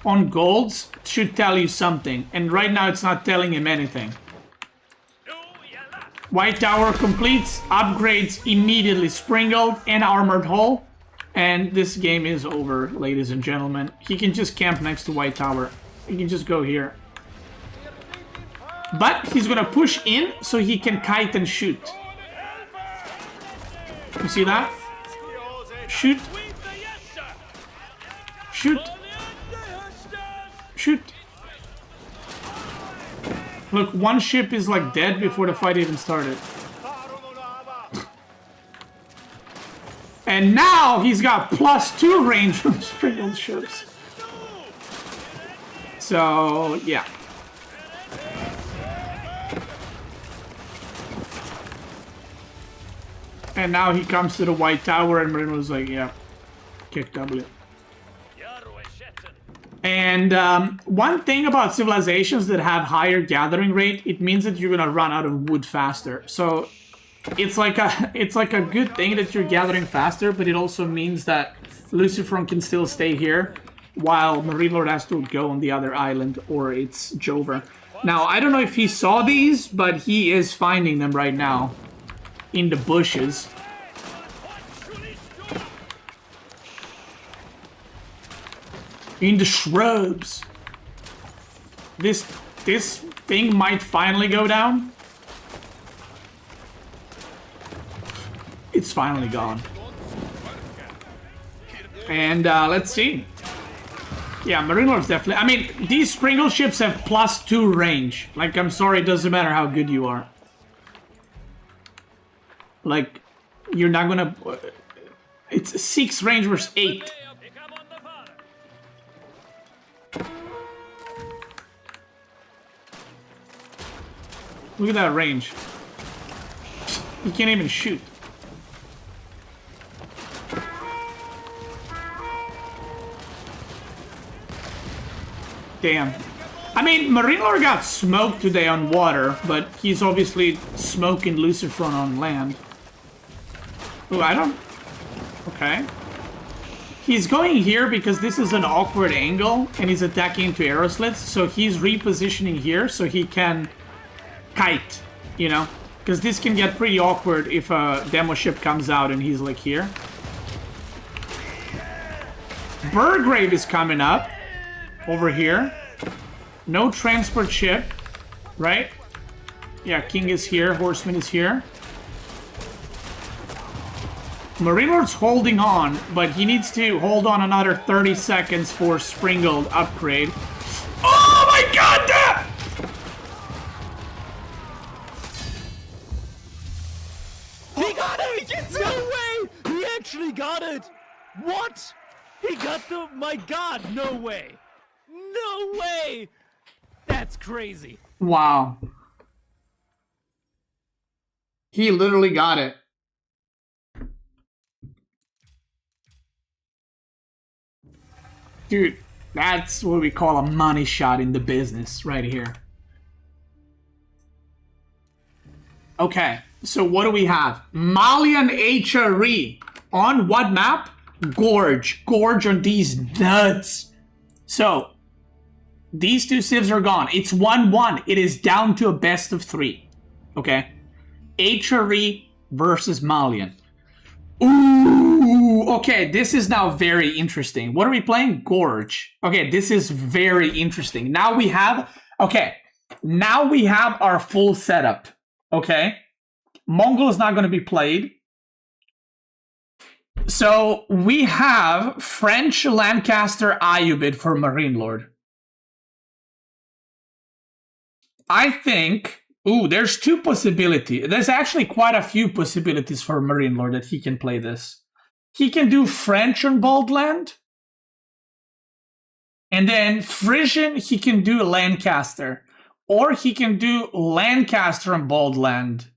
on golds should tell you something, and right now it's not telling him anything. White Tower completes, upgrades immediately Springled and Armored Hull. And this game is over, ladies and gentlemen. He can just camp next to White Tower. He can just go here. But he's gonna push in so he can kite and shoot. You see that? Shoot. Shoot. Shoot. Look, one ship is like dead before the fight even started. And now he's got +2 range from Springled ships. So, yeah. And now he comes to the White Tower and MarineLorD's like, yeah, kick W. And one thing about civilizations that have higher gathering rate, it means that you're gonna run out of wood faster. So it's like a good thing that you're gathering faster, but it also means that LucifroN can still stay here while MarineLorD has to go on the other island, or it's Jover. Now, I don't know if he saw these, but he is finding them right now. In the bushes. In the shrubs. This thing might finally go down. It's finally gone. And let's see. Yeah, MarineLorD's definitely... I mean, these Sprinkle ships have +2 range. Like, I'm sorry, it doesn't matter how good you are. Like, you're not gonna... It's 6 range versus 8. Look at that range. You can't even shoot. Damn. I mean, MarineLorD got smoked today on water, but he's obviously smoking LucifroN on land. Oh, I don't... Okay. He's going here because this is an awkward angle, and he's attacking into arrow slits, so he's repositioning here so he can kite, you know? Because this can get pretty awkward if a demo ship comes out and he's like here. Burgrave is coming up. Over here. No transport ship. Right? Yeah, King is here. Horseman is here. MarineLorD's holding on, but he needs to hold on another 30 seconds for Springled upgrade. Oh my god! That! He got it! No way! He actually got it! What? He got the... My god, no way! No way! That's crazy. Wow. He literally got it. Dude, that's what we call a money shot in the business right here. Okay, so what do we have? Malian HRE. On what map? Gorge. Gorge on these nuts. So, these two civs are gone. It's 1-1. It is down to a best of 3. Okay? HRE versus Malian. Ooh, okay, this is now very interesting. What are we playing? Gorge. Okay, this is very interesting. Now we have... Okay, now we have our full setup. Okay? Mongol is not going to be played. So, we have French Lancaster Ayubid for MarineLorD. I think... Ooh, there's 2 possibilities. There's actually quite a few possibilities for MarineLorD that he can play this. He can do French on Bold Land. And then Frisian, he can do Lancaster. Or he can do Lancaster on Bold Land.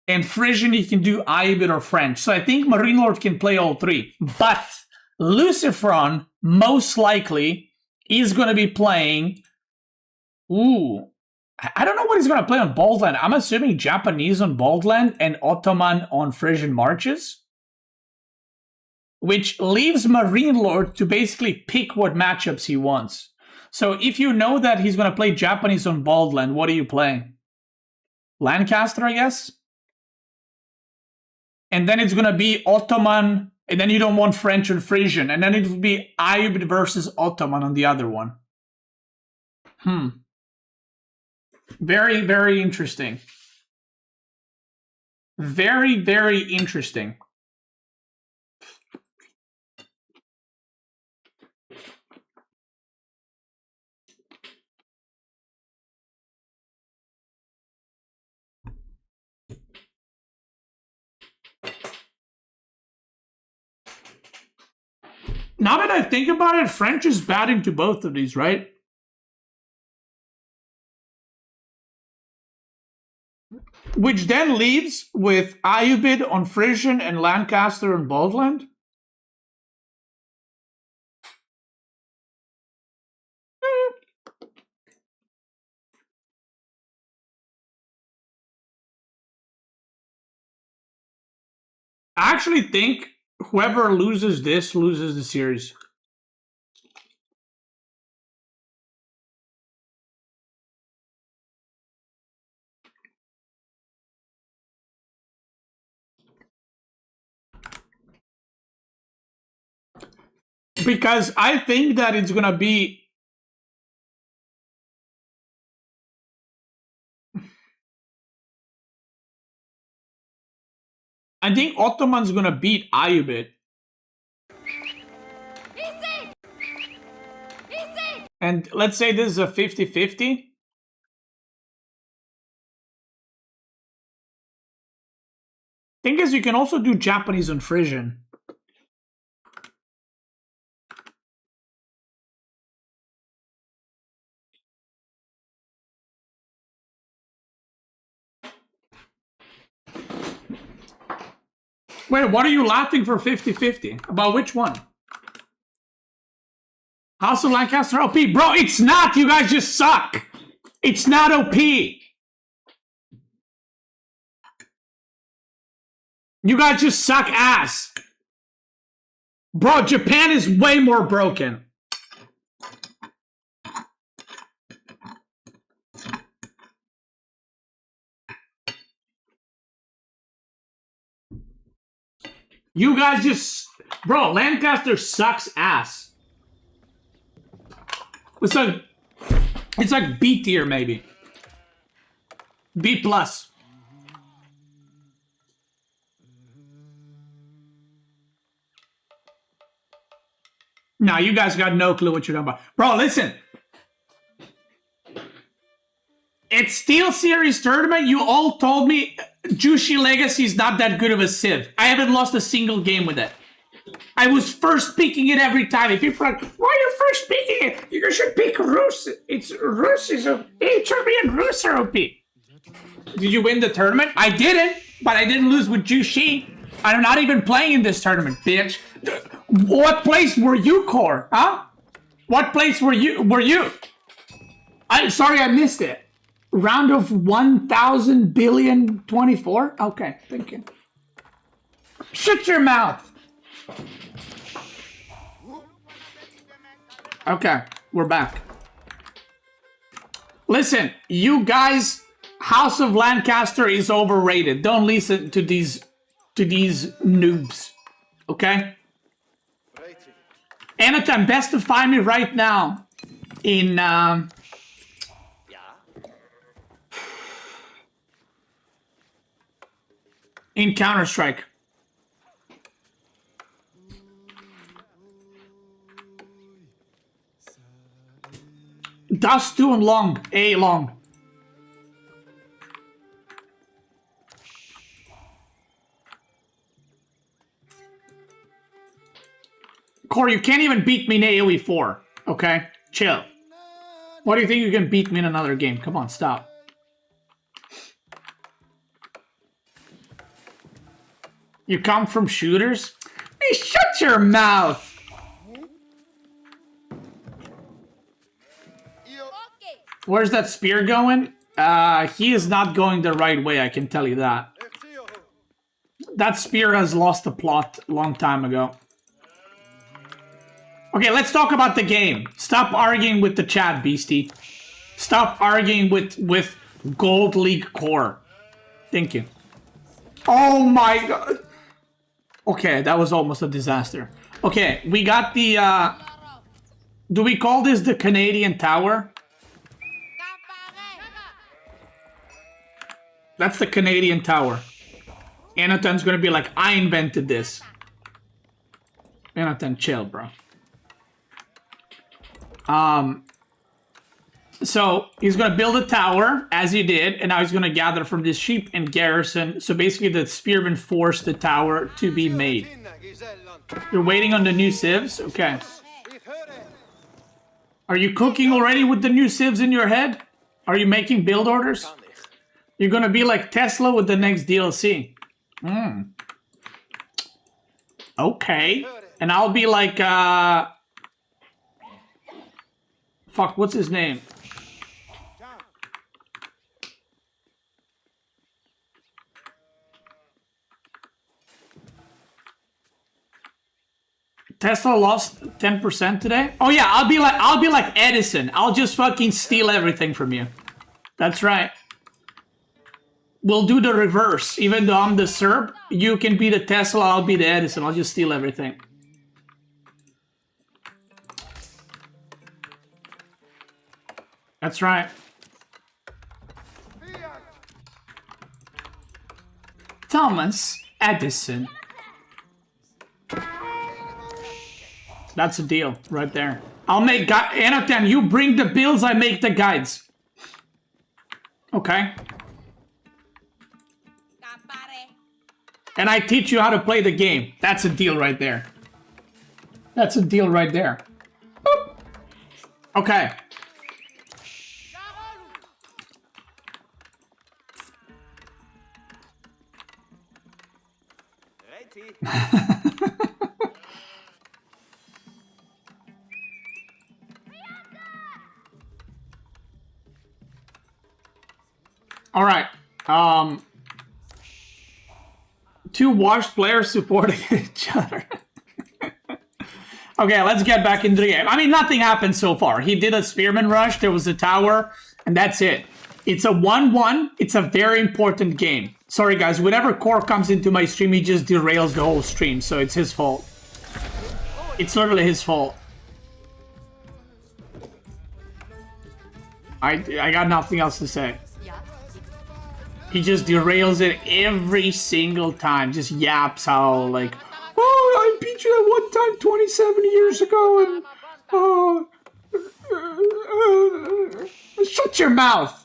And Frisian, he can do Ibid or French. So I think MarineLorD can play all 3. But LucifroN, most likely, is going to be playing... Ooh... I don't know what he's going to play on Bold Land. I'm assuming Japanese on Bold Land and Ottoman on Frisian Marches. Which leaves MarineLorD to basically pick what matchups he wants. So if you know that he's going to play Japanese on Bold Land, what are you playing? Lancaster, I guess? And then it's going to be Ottoman, and then you don't want French and Frisian. And then it would be Ayyub versus Ottoman on the other one. Very, very interesting. Very, very interesting. Now that I think about it, French is bad into both of these, right? Which then leaves with Ayubid on Frisian and Lancaster on Bold Land. I actually think whoever loses this loses the series. Because I think that it's gonna be... I think Ottoman's gonna beat Ayubit. And let's say this is a 50-50. Thing is, you can also do Japanese and Frisian. Wait, what are you laughing for 50-50? About which one? House of Lancaster OP? Bro, it's not! You guys just suck! It's not OP! You guys just suck ass! Bro, Japan is way more broken. You guys just... Bro, Lancaster sucks ass. It's like B tier, maybe. B plus. Nah, you guys got no clue what you're talking about. Bro, listen. It's Steel Series Tournament. You all told me Jushi Legacy is not that good of a civ. I haven't lost a single game with it. I was first picking it every time. And people are like, why are you first picking it? You should pick Rus. Rus is a HRB and Rus are OP. Did you win the tournament? I didn't, but I didn't lose with Jushi. I'm not even playing in this tournament, bitch. What place were you, Core? Huh? What place were you? I'm sorry I missed it. Round of 1,000 billion 24? Okay, thank you. Shut your mouth. Okay, we're back. Listen, you guys, House of Lancaster is overrated. Don't listen to these noobs. Okay? Anatan, best to find me right now in Counter-Strike. Dust 2 and long. A long. Core, you can't even beat me in AoE 4. Okay? Chill. What do you think you can beat me in another game? Come on, stop. You come from shooters? Hey, shut your mouth! Where's that spear going? He is not going the right way, I can tell you that. That spear has lost the plot a long time ago. Okay, let's talk about the game. Stop arguing with the chat, Beastie. Stop arguing with Gold League Core. Thank you. Oh my god. Okay, that was almost a disaster. Okay, we got the, do we call this the Canadian Tower? That's the Canadian Tower. Anaton's gonna be like, I invented this. Anaton, chill, bro. So he's gonna build a tower, as he did, and now he's gonna gather from this sheep and garrison. So basically the spearmen forced the tower to be made. You're waiting on the new civs? Okay. Are you cooking already with the new civs in your head? Are you making build orders? You're gonna be like Tesla with the next DLC. Okay. And I'll be like, fuck, what's his name? Tesla lost 10% today? Oh yeah, I'll be like Edison. I'll just fucking steal everything from you. That's right. We'll do the reverse. Even though I'm the Serb, you can be the Tesla, I'll be the Edison. I'll just steal everything. That's right. Thomas Edison. That's a deal right there. I'll make Anatan, you bring the bills, I make the guides. Okay. And I teach you how to play the game. That's a deal right there. That's a deal right there. Boop. Okay. All right. Two washed players supporting each other. Okay, let's get back into the game. I mean, nothing happened so far. He did a spearman rush, there was a tower, and that's it. It's a 1-1. It's a very important game. Sorry, guys. Whenever Core comes into my stream, he just derails the whole stream, so it's his fault. It's literally his fault. I got nothing else to say. He just derails it every single time. Just yaps how, like, oh, I beat you that one time 27 years ago, and shut your mouth.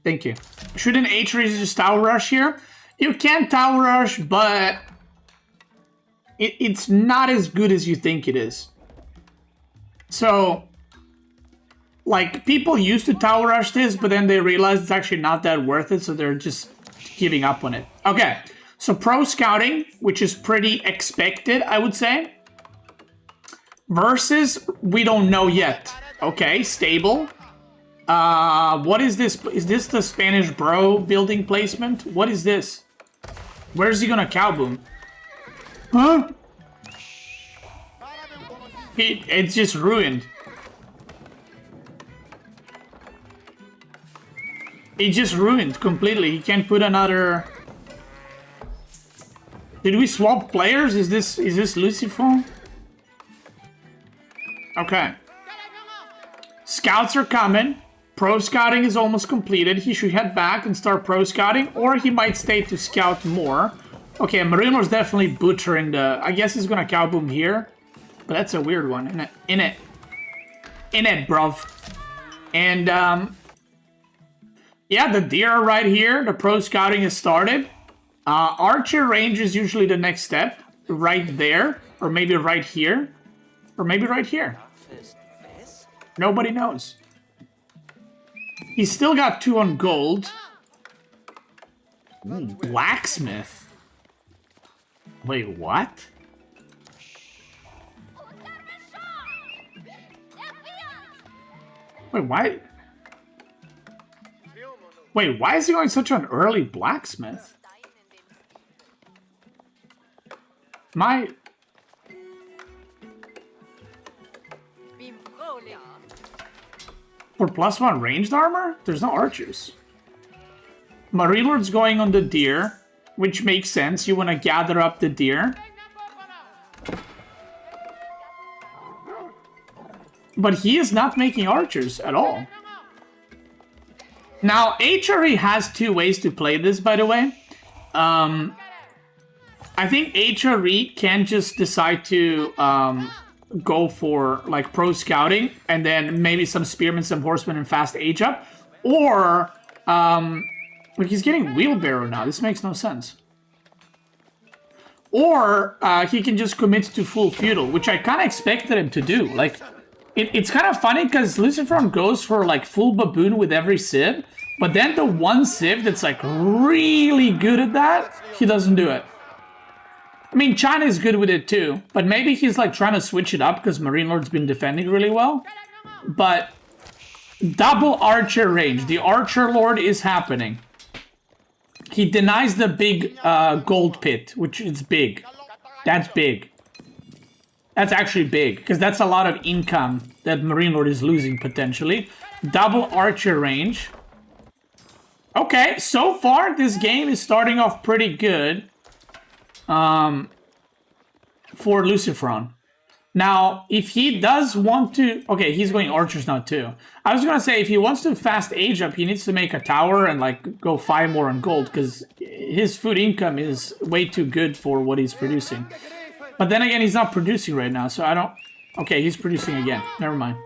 Thank you. Shouldn't H-Raise just tower rush here? You can tower rush, but it's not as good as you think it is. So, like, people used to tower rush this, but then they realized it's actually not that worth it, so they're just giving up on it. Okay, so pro scouting, which is pretty expected, I would say. Versus, we don't know yet. Okay, stable. What is this? Is this the Spanish bro building placement? What is this? Where's he gonna cow boom? Huh? It's just ruined. It just ruined completely. He can't put another... Did we swap players? Is this LucifroN? Okay. Scouts are coming. Pro scouting is almost completed. He should head back and start pro scouting, or he might stay to scout more. Okay, MarineLorD's definitely butchering the... I guess he's gonna cow boom here. But that's a weird one, isn't it? In it, bruv. And, yeah, the deer are right here. The pro scouting has started. Archer range is usually the next step. Right there. Or maybe right here. Or maybe right here. Nobody knows. He's still got 2 on gold. Ooh, blacksmith. Wait, what? Wait, why? Wait, why is he going such an early blacksmith? My... For +1 ranged armor? There's no archers. MarineLorD's going on the deer, which makes sense. You want to gather up the deer. But he is not making archers at all. Now, HRE has 2 ways to play this, by the way. I think HRE can just decide to go for, like, pro scouting, and then maybe some spearmen, some horsemen, and fast age up. Or, like, he's getting wheelbarrow now. This makes no sense. Or, he can just commit to full feudal, which I kind of expected him to do. Like, it's kind of funny because LucifroN goes for, like, full baboon with every civ, but then the one civ that's, like, really good at that, he doesn't do it. I mean, China is good with it too, but maybe he's, like, trying to switch it up because MarineLorD's been defending really well. But double archer range. The Archer Lord is happening. He denies the big gold pit, which is big. That's big. That's actually big, because that's a lot of income that MarineLorD is losing, potentially. Double archer range. Okay, so far, this game is starting off pretty good for LucifroN. Now, if he does want to... Okay, he's going archers now too. I was going to say, if he wants to fast age up, he needs to make a tower and like go 5 more on gold, because his food income is way too good for what he's producing. But then again, he's not producing right now, so I don't... Okay, he's producing again. Never mind.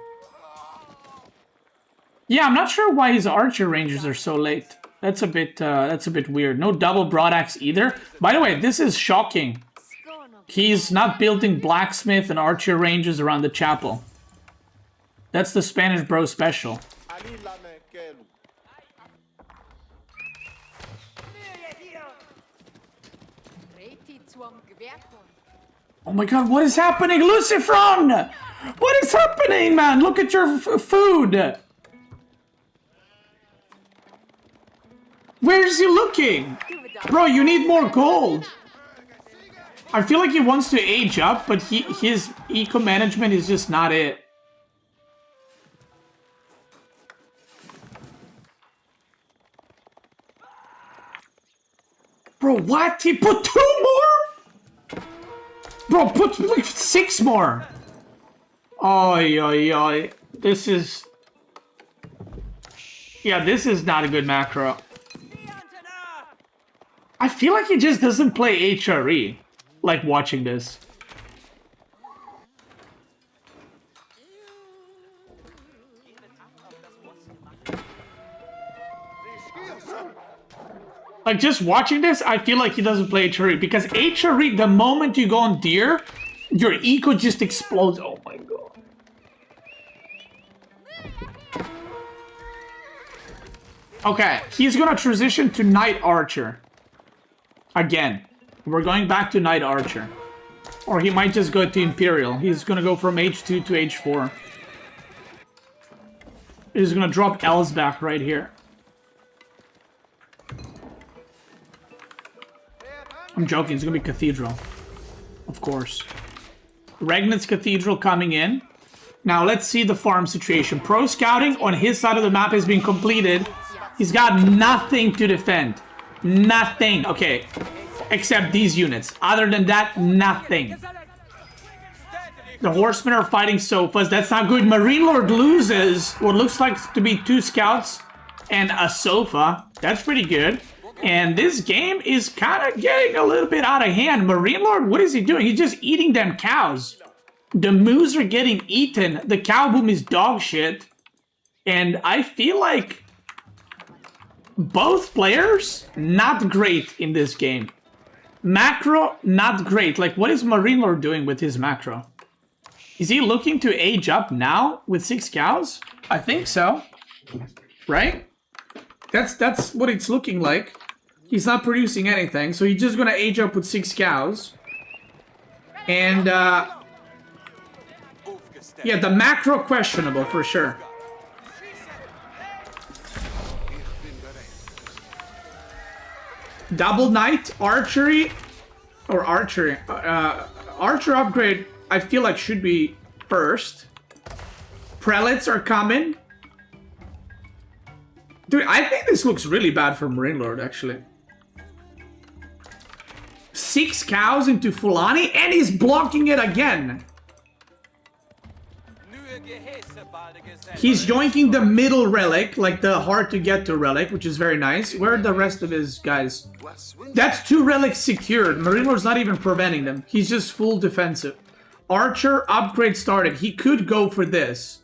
Yeah, I'm not sure why his archer rangers are so late. That's a bit weird. No double broadaxe either. By the way, this is shocking. He's not building blacksmith and archer ranges around the chapel. That's the Spanish bro special. Oh my god, what is happening? LucifroN! What is happening, man? Look at your food! Where's he looking? Bro, you need more gold. I feel like he wants to age up, but his eco management is just not it. Bro, what? He put 2 more? Bro, put like 6 more. Oi, oi, oi. This is... Yeah, this is not a good macro. I feel like he just doesn't play HRE, like watching this. Like, just watching this, I feel like he doesn't play HRE, because HRE, the moment you go on deer, your eco just explodes. Oh my god. Okay, he's gonna transition to Knight Archer. Again, we're going back to Knight Archer. Or he might just go to Imperial. He's gonna go from H2 to H4. He's gonna drop L's back right here. I'm joking, it's gonna be Cathedral. Of course. Regnit's Cathedral coming in. Now let's see the farm situation. Pro scouting on his side of the map has been completed. He's got nothing to defend. Nothing. Okay. Except these units. Other than that, nothing. The horsemen are fighting sofas. That's not good. MarineLorD loses what looks like to be 2 scouts and a sofa. That's pretty good. And this game is kind of getting a little bit out of hand. MarineLorD, what is he doing? He's just eating them cows. The moose are getting eaten. The cow boom is dog shit. And I feel like both players, not great in this game. Macro, not great. Like, what is MarineLorD doing with his macro? Is he looking to age up now with 6 cows? I think so. Right? That's what it's looking like. He's not producing anything, so he's just gonna age up with 6 cows. And, yeah, the macro questionable for sure. Double Knight, archery, or archery, archer upgrade, I feel like should be first. Prelates are coming. Dude, I think this looks really bad for MarineLorD, actually. 6 cows into Fulani, and he's blocking it again. He's yoinking the middle relic, like the hard to get to relic, which is very nice. Where are the rest of his guys? That's 2 relics secured. MarineLorD's not even preventing them. He's just full defensive. Archer upgrade started. He could go for this.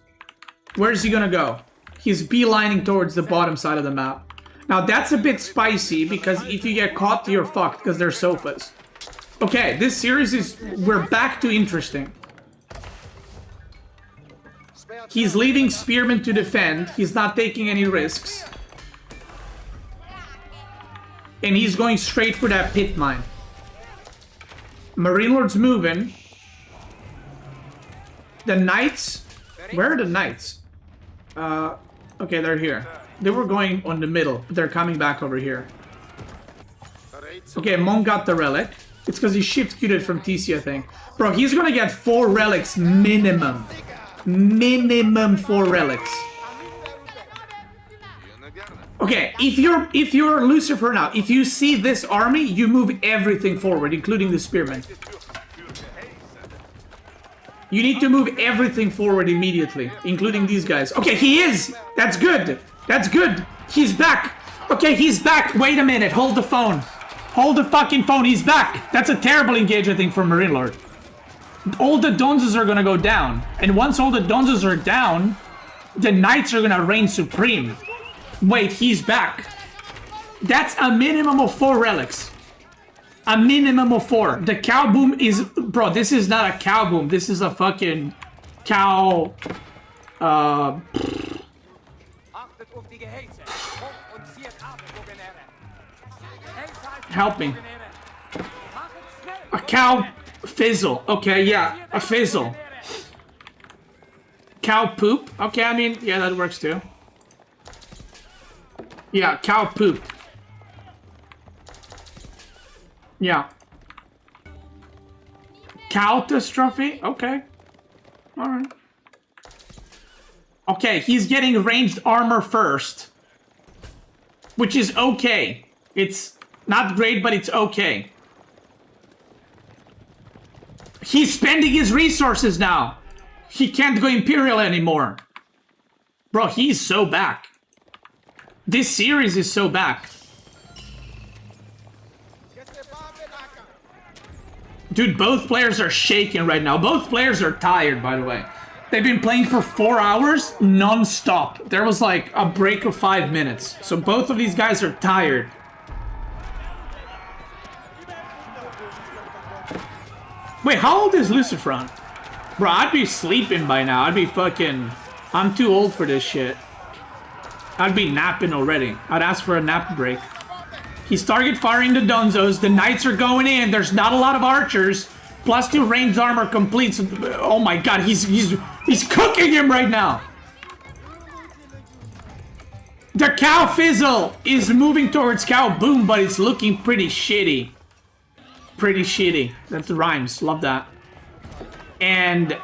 Where's he gonna go? He's beelining towards the bottom side of the map. Now that's a bit spicy, because if you get caught, you're fucked, because they're sofas. Okay, this series is... We're back to interesting. He's leaving Spearmen to defend. He's not taking any risks. And he's going straight for that pit mine. MarineLorD's moving. The Knights... Where are the Knights? Okay, they're here. They were going on the middle, but they're coming back over here. Okay, Mon got the relic. It's because he shift-queued from TC, I think. Bro, he's gonna get 4 relics minimum. Minimum 4 relics. Okay, if you're Lucifer now, if you see this army, you move everything forward, including the spearmen. You need to move everything forward immediately, including these guys. Okay, he is! That's good! That's good! He's back! Okay, he's back! Wait a minute, hold the phone. Hold the fucking phone, he's back! That's a terrible engage, I think, for MarineLorD. All the Donzas are gonna go down. And once all the Donzas are down, the Knights are gonna reign supreme. Wait, he's back. That's a minimum of 4 relics. A minimum of 4. The cow boom is... Bro, this is not a cow boom. This is a fucking cow... Help me. A cow fizzle. Okay, yeah. A fizzle. Cow poop. Okay, I mean, yeah, that works too. Yeah, cow poop. Yeah. Catastrophe? Okay. Alright. Okay, he's getting ranged armor first. Which is okay. It's not great, but it's okay. He's spending his resources now. He can't go Imperial anymore. Bro, he's so back. This series is so back. Dude, both players are shaking right now. Both players are tired, by the way. They've been playing for 4 hours non-stop. There was like a break of 5 minutes. So both of these guys are tired. Wait, how old is LucifroN? Bro, I'd be sleeping by now. I'd be fucking... I'm too old for this shit. I'd be napping already. I'd ask for a nap break. He's target firing the Donzos. The Knights are going in. There's not a lot of archers. +2 ranged armor completes. Oh my god, he's cooking him right now. The cow fizzle is moving towards cow boom, but it's looking pretty shitty. Pretty shitty. That's the rhymes. Love that. And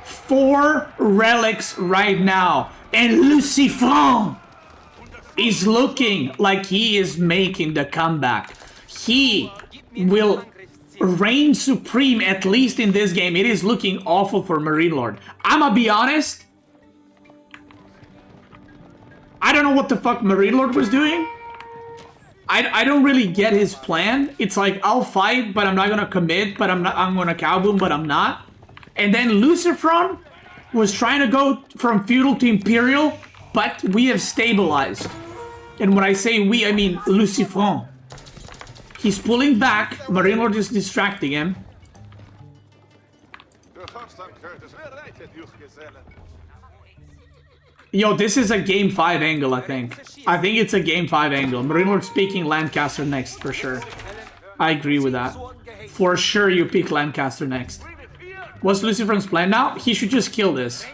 4 relics right now. And LucifroN is looking like he is making the comeback. He will reign supreme, at least in this game. It is looking awful for MarineLorD. I'ma be honest. I don't know what the fuck MarineLorD was doing. I don't really get his plan. It's like, I'll fight, but I'm not gonna commit, but I'm gonna cow boom, but I'm not. And then LucifroN was trying to go from feudal to imperial, but we have stabilized. And when I say we, I mean LucifroN. He's pulling back. MarineLorD is distracting him. Yo, this is a game 5 angle, I think. I think it's a game 5 angle. MarineLorD speaking Lancaster next, for sure. I agree with that. For sure you pick Lancaster next. What's LucifroN's plan now? He should just kill this.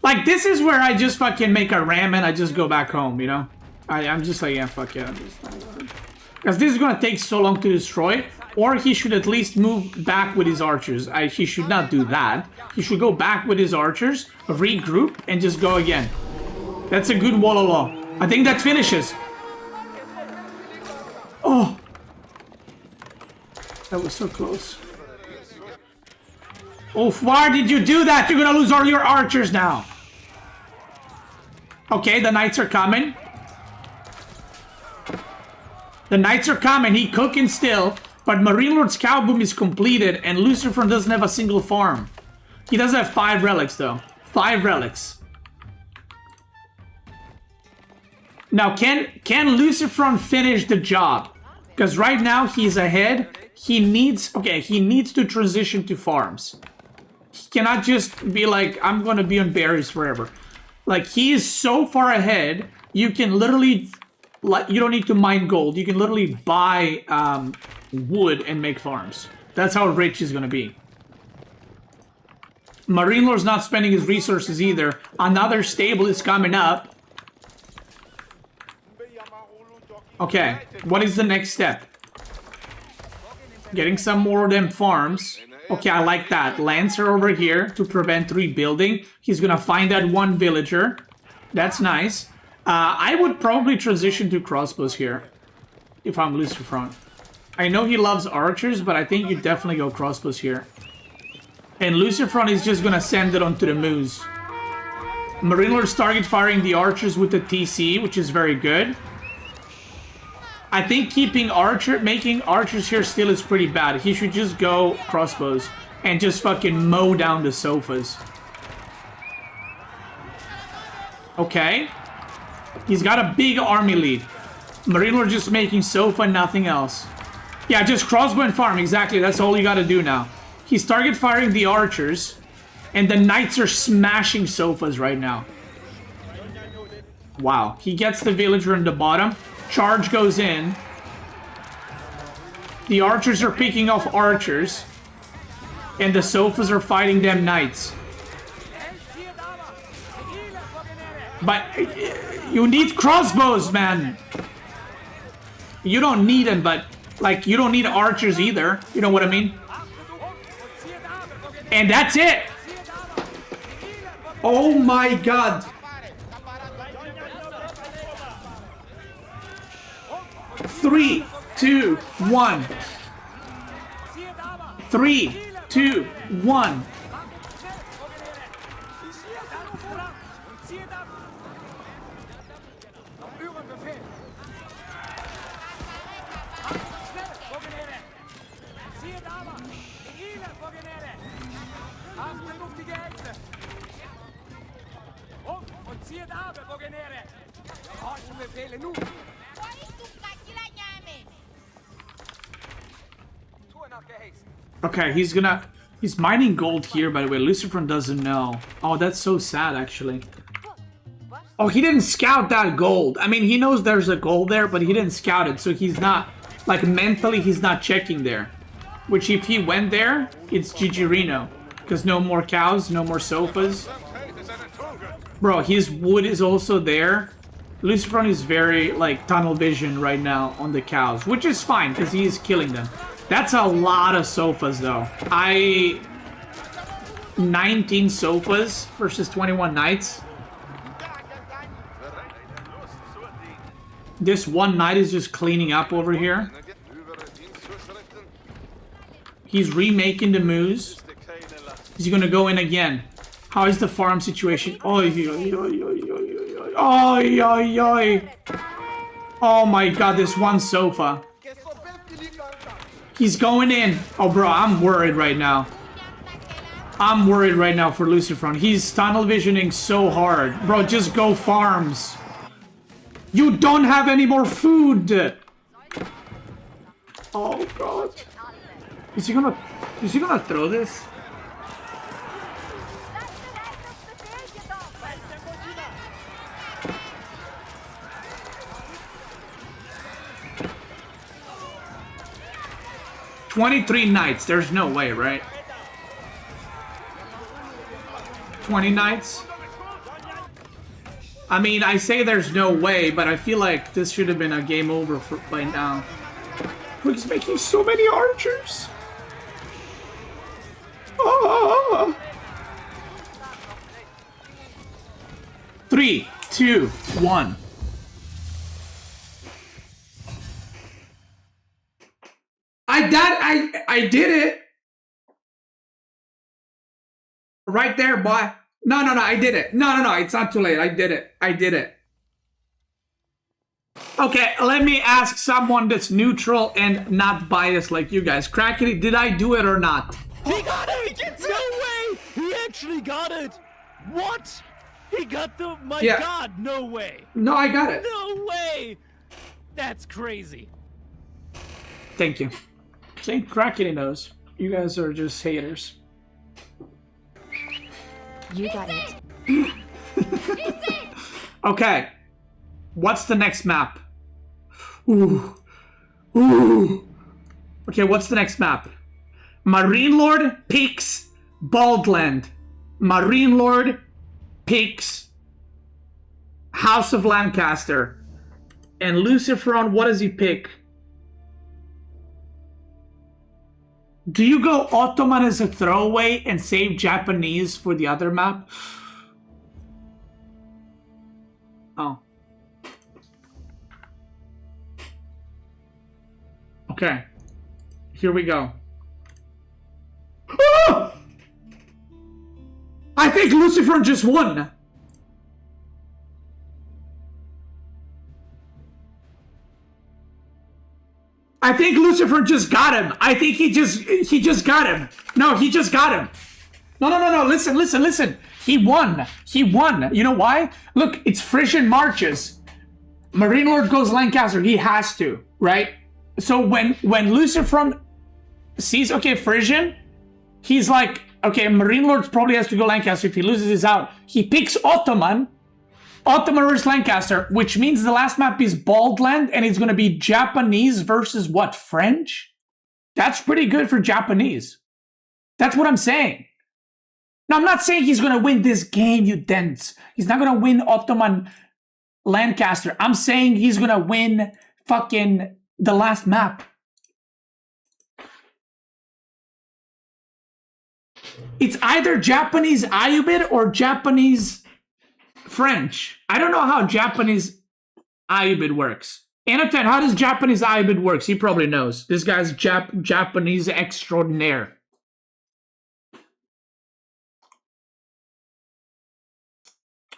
Like, this is where I just fucking make a ram and I just go back home, you know? I'm just like, yeah, fuck yeah. Because this is gonna take so long to destroy. Or he should at least move back with his archers. He should not do that. He should go back with his archers, regroup, and just go again. That's a good Wallala. I think that finishes. Oh. That was so close. Oh, why did you do that? You're gonna lose all your archers now. Okay, the Knights are coming. The Knights are coming. He cooking still. But MarineLorD's cow boom is completed. And LucifroN doesn't have a single farm. He does have 5 relics though. 5 relics. Now, can LucifroN finish the job? Because right now he's ahead. He needs to transition to farms. He cannot just be like, I'm gonna be on berries forever. Like, he is so far ahead, you can literally, like, you don't need to mine gold. You can literally buy wood and make farms. That's how rich he's gonna be. MarineLorD's not spending his resources either. Another stable is coming up. Okay, what is the next step? Getting some more of them farms. Okay, I like that. Lancer over here to prevent rebuilding. He's gonna find that one villager. That's nice. I would probably transition to crossbows here. If I'm LucifroN. I know he loves archers, but I think you definitely go crossbows here. And LucifroN is just gonna send it onto the moose. MarineLorD's target firing the archers with the TC, which is very good. I think making archers here still is pretty bad. He should just go crossbows and just fucking mow down the sofas. Okay. He's got a big army lead. MarineLorD just making sofa, nothing else. Yeah, just crossbow and farm, exactly. That's all you gotta do now. He's target firing the archers, and the knights are smashing sofas right now. Wow. He gets the villager in the bottom. Charge goes in. The archers are picking off archers. And the sofas are fighting them knights. But you need crossbows, man. You don't need them, but like you don't need archers either. You know what I mean? And that's it. Oh my god. 3, 2, 1. 3, 2, 1. Okay, he's mining gold here, by the way. LucifroN doesn't know. Oh, that's so sad, actually. Oh, he didn't scout that gold. I mean, he knows there's a gold there, but he didn't scout it, so he's not, like, mentally, he's not checking there. Which, if he went there, it's GG Reno. Because no more cows, no more sofas. Bro, his wood is also there. LucifroN is very, like, tunnel vision right now on the cows, which is fine, because he is killing them. That's a lot of sofas, though. 19 sofas versus 21 knights. This one knight is just cleaning up over here. He's remaking the moose. He's gonna go in again. How is the farm situation? Oh my god, this one sofa. He's going in. Oh, bro, I'm worried right now. I'm worried right now for LucifroN. He's tunnel visioning so hard. Bro, just go farms. You don't have any more food. Oh, God. Is he gonna throw this? $23 knights. There's no way, right? 20 knights? I mean, I say there's no way, but I feel like this should have been a game over by now. He's making so many archers. Oh. 3, 2, 1. I did it. Right there, boy. No, I did it. No, it's not too late. I did it. Okay, let me ask someone that's neutral and not biased like you guys. Crackety, did I do it or not? He got it! No way! He actually got it! What? He got the... My god, no way! No, I got it. No way! That's crazy. Thank you. See, Crackety knows. You guys are just haters. You got it. Okay. What's the next map? Ooh. Okay, what's the next map? MarineLorD picks Baldland. MarineLorD picks House of Lancaster. And LucifroN, what does he pick? Do you go Ottoman as a throwaway and save Japanese for the other map? Oh. Okay. Here we go. Ah! LucifroN just won. I think LucifroN just got him. I think he just got him. No, he just got him. No. Listen. He won. You know why? Look, it's Frisian Marches. MarineLorD goes Lancaster. He has to, right? So when LucifroN sees, okay, Frisian, he's like, okay, MarineLorD probably has to go Lancaster. If he loses, he's out. He picks Ottoman versus Lancaster, which means the last map is Baldland, and it's going to be Japanese versus what? French? That's pretty good for Japanese. That's what I'm saying. Now, I'm not saying he's going to win this game, you dents. He's not going to win Ottoman Lancaster. I'm saying he's going to win fucking the last map. It's either Japanese Ayubid or Japanese French. I don't know how Japanese Ayubid works. Anatan, how does Japanese Ayubid works? He probably knows. This guy's Japanese extraordinaire.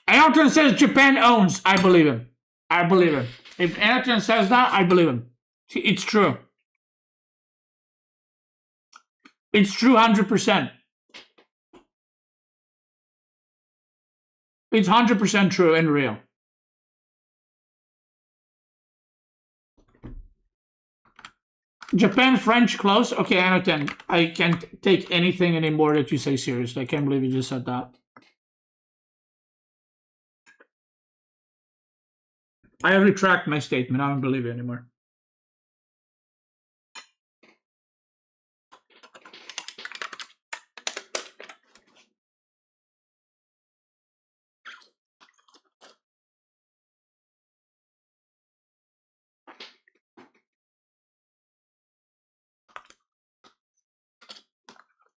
Anatan says Japan owns. I believe him. If Anatan says that, I believe him. It's true. It's true 100%. It's 100% true and real. Japan, French, close. Okay, Anatan, I can't take anything anymore that you say seriously. I can't believe you just said that. I retract my statement. I don't believe you anymore.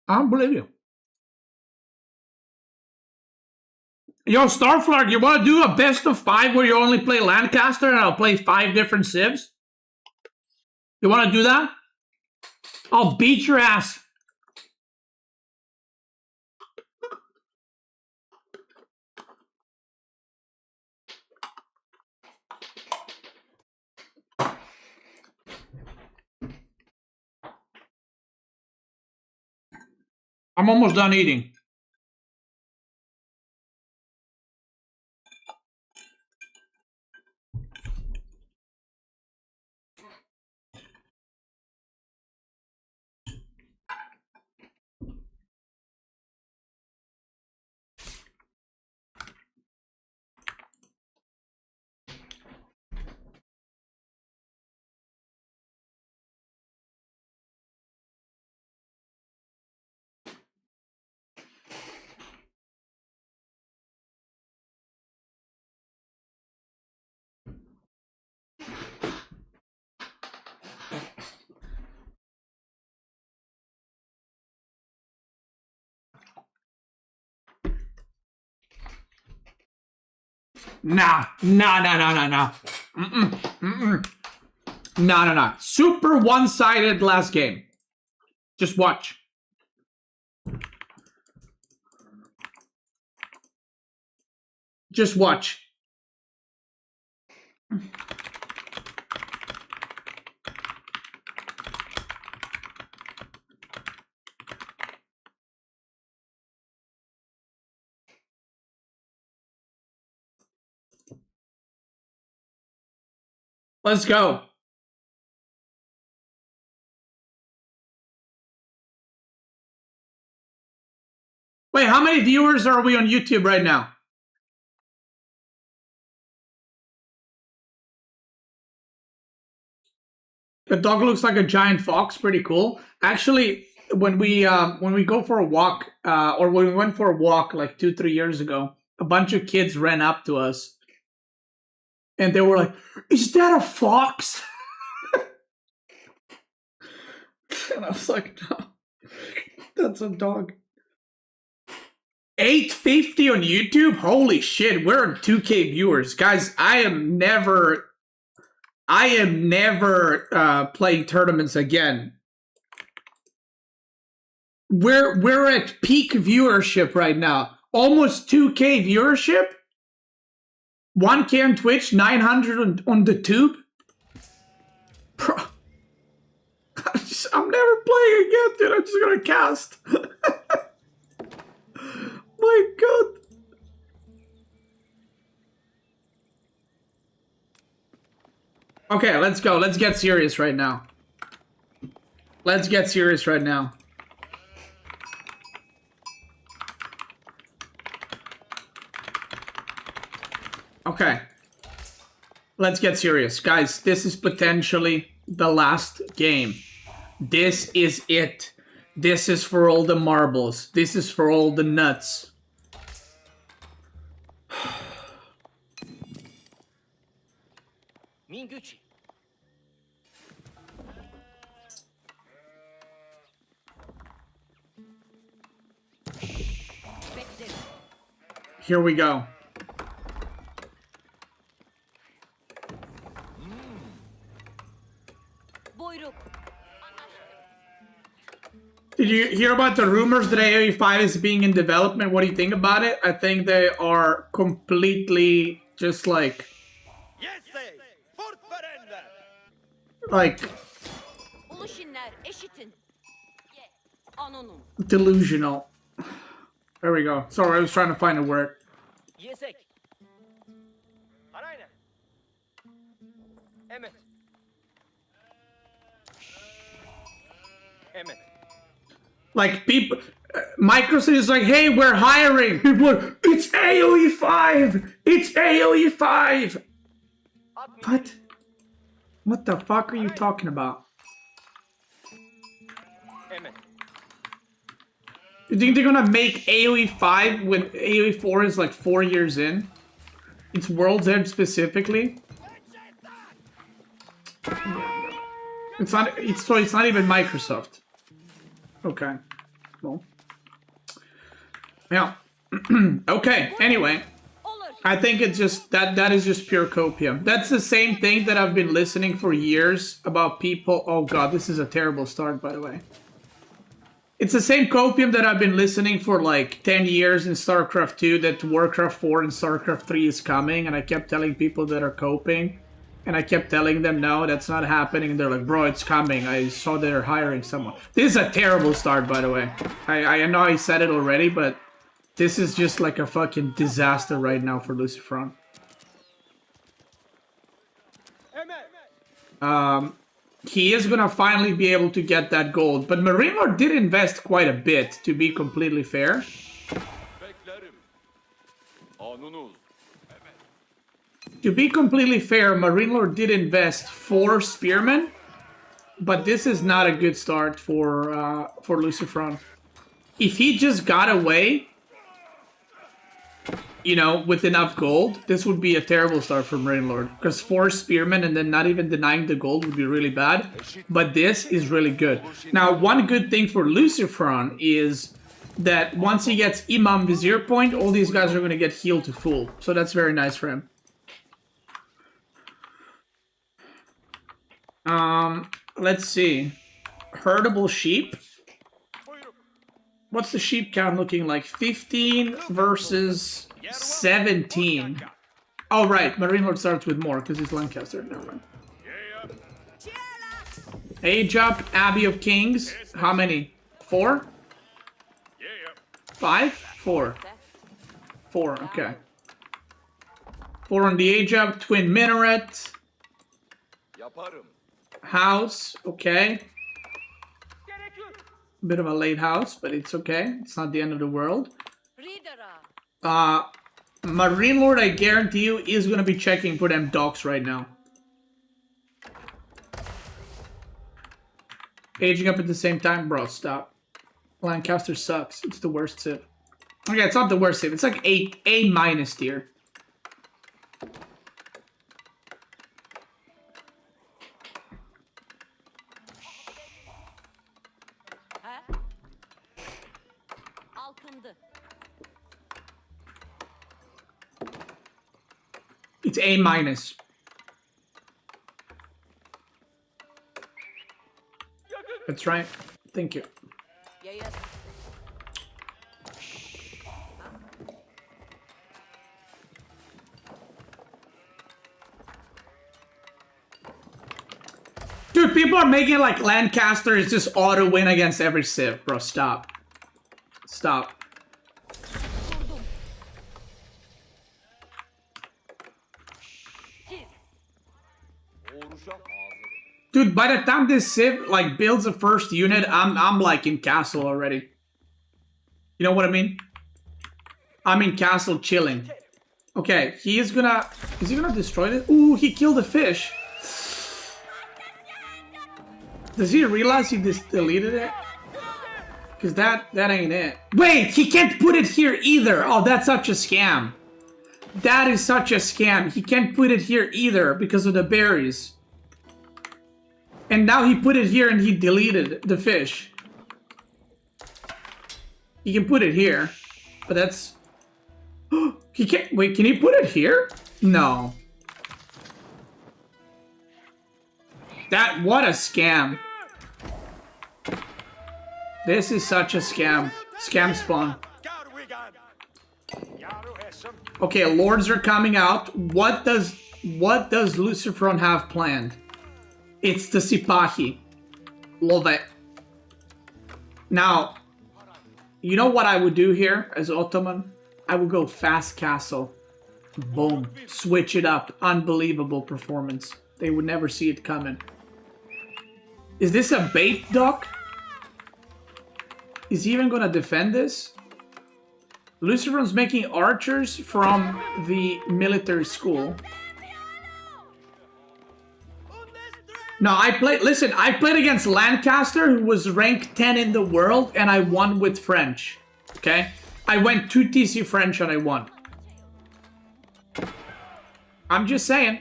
I don't believe you. Yo, Starflark, you want to do a best of 5 where you only play Lancaster and I'll play 5 different civs? You want to do that? I'll beat your ass. I'm almost done eating. Nah. Nah. Super one-sided last game. Just watch. Just watch. Let's go. Wait, how many viewers are we on YouTube right now? The dog looks like a giant fox. Pretty cool. Actually, when we go for a walk, or when we went for a walk like 2-3 years ago, a bunch of kids ran up to us, and they were like, "Is that a fox?" And I was like, "No, that's a dog." 850 on YouTube? Holy shit, we're at 2K viewers. Guys, I am never playing tournaments again. We're at peak viewership right now. almost 2K viewership, 1K on Twitch, 900 on the tube. Bro, I'm never playing again, dude. I'm just gonna cast. My God. Okay, let's go. Let's get serious right now. Let's get serious right now. Okay. Let's get serious. Guys, this is potentially the last game. This is it. This is for all the marbles. This is for all the nuts. Here we go. Did you hear about the rumors that AoE 5 is being in development? What do you think about it? I think they are completely just like delusional. There we go. Sorry, I was trying to find a word. Like people, Microsoft is like, hey, we're hiring. People are, it's AoE 5. It's AoE 5. What? What the fuck are you talking about? You think they're gonna make AoE 5 when AoE 4 is like 4 years in? It's World's End specifically. It's not. It's not even Microsoft. Okay. Well. Yeah. Okay. Anyway, I think it's just that is just pure copium. That's the same thing that I've been listening for years about people. Oh God, this is a terrible start, by the way. It's the same copium that I've been listening for like 10 years in StarCraft 2 that Warcraft 4 and StarCraft 3 is coming, and I kept telling people that are coping, and I kept telling them, no, that's not happening, and they're like, bro, it's coming. I saw they're hiring someone. This is a terrible start, by the way. I know I said it already, but this is just like a fucking disaster right now for LucifroN. He is gonna finally be able to get that gold, but MarineLorD did invest quite a bit, to be completely fair. To be completely fair, MarineLorD did invest 4 spearmen, but this is not a good start for LucifroN. If he just got away, you know, with enough gold, this would be a terrible start for MarineLorD. Because 4 spearmen and then not even denying the gold would be really bad. But this is really good. Now, one good thing for LucifroN is that once he gets Imam Vizier point, all these guys are going to get healed to full. So that's very nice for him. Let's see. Herdable sheep. What's the sheep count looking like? 15 versus 17. Oh, right. MarineLorD starts with more because he's Lancaster. Never mind. Age up, Abbey of Kings. How many? 4? 5? 4. 4, okay. 4 on the age up. Twin Minaret. House, okay. Bit of a late house, but it's okay. It's not the end of the world. MarineLorD, I guarantee you, is going to be checking for them docks right now. Aging up at the same time? Bro, stop. Lancaster sucks. It's the worst sip. Okay, it's not the worst sip. It's like A minus tier. It's A minus. That's right. Thank you. Dude, people are making like Lancaster is just auto win against every civ, bro. Stop. Stop. Dude, by the time this civ like builds a first unit, I'm like in castle already. You know what I mean? I'm in castle chilling. Okay, is he gonna destroy it? Ooh, he killed a fish. Does he realize he just deleted it? Because that ain't it. Wait, he can't put it here either. Oh, that's such a scam. That is such a scam. He can't put it here either because of the berries. And now he put it here and he deleted the fish. He can put it here, but that's... He can't... Wait, can he put it here? No. What a scam. This is such a scam. Scam spawn. Okay, lords are coming out. What does LucifroN have planned? It's the Sipahi. Love it. Now, you know what I would do here as Ottoman? I would go fast castle. Boom. Switch it up. Unbelievable performance. They would never see it coming. Is this a bait dock? Is he even gonna defend this? LucifroN's making archers from the military school. No, I played against Lancaster, who was ranked 10 in the world, and I won with French. Okay? I went 2 TC French and I won. I'm just saying.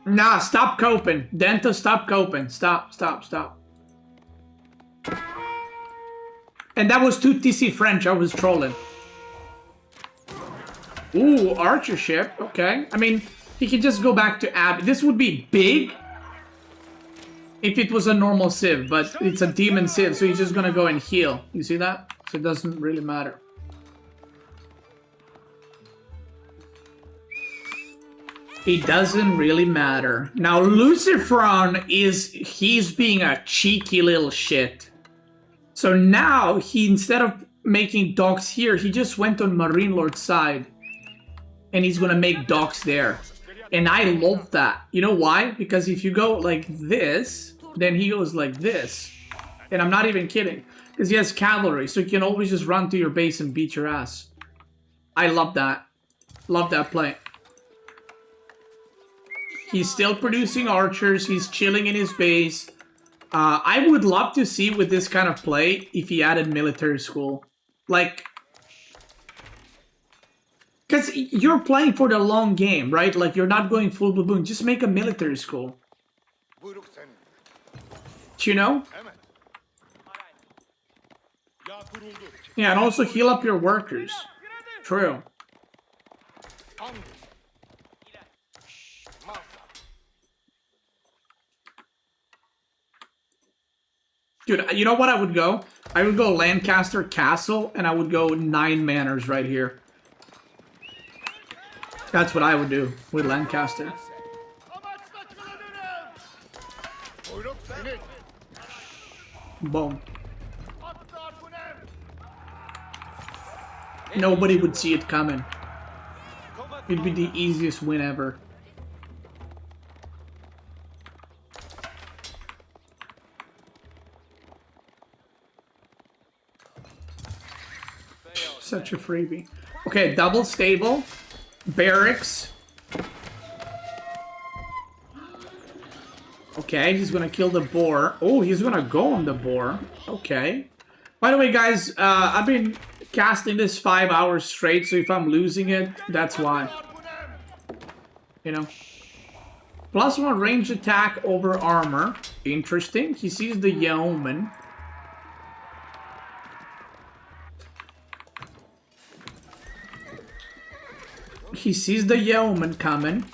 Nah, stop coping. Dento, stop coping. Stop. And that was 2 TC French, I was trolling. Ooh, archer ship. Okay. I mean, he can just go back to Abbey. This would be big if it was a normal civ, but it's a demon civ, so he's just gonna go and heal. You see that? So it doesn't really matter. It doesn't really matter. Now, LucifroN he's being a cheeky little shit. So now, instead of making docks here, he just went on MarineLorD's side. And he's gonna make docks there. And I love that. You know why? Because if you go like this, then he goes like this. And I'm not even kidding. Because he has cavalry, so you can always just run to your base and beat your ass. I love that. Love that play. He's still producing archers. He's chilling in his base. I would love to see with this kind of play if he added military school. Like... Because you're playing for the long game, right? Like, you're not going full baboon. Just make a military school. Do you know? Yeah, and also heal up your workers. True. Dude, you know what I would go? I would go Lancaster Castle, and I would go 9 manors right here. That's what I would do with Lancaster. Boom. Nobody would see it coming. It'd be the easiest win ever. Such a freebie. Okay, double stable. Barracks. Okay, he's gonna kill the boar. Oh, he's gonna go on the boar. Okay. By the way, guys, I've been casting this 5 hours straight, so if I'm losing it, that's why. You know. +1 range attack over armor. Interesting. He sees the yeoman. He sees the yeoman coming.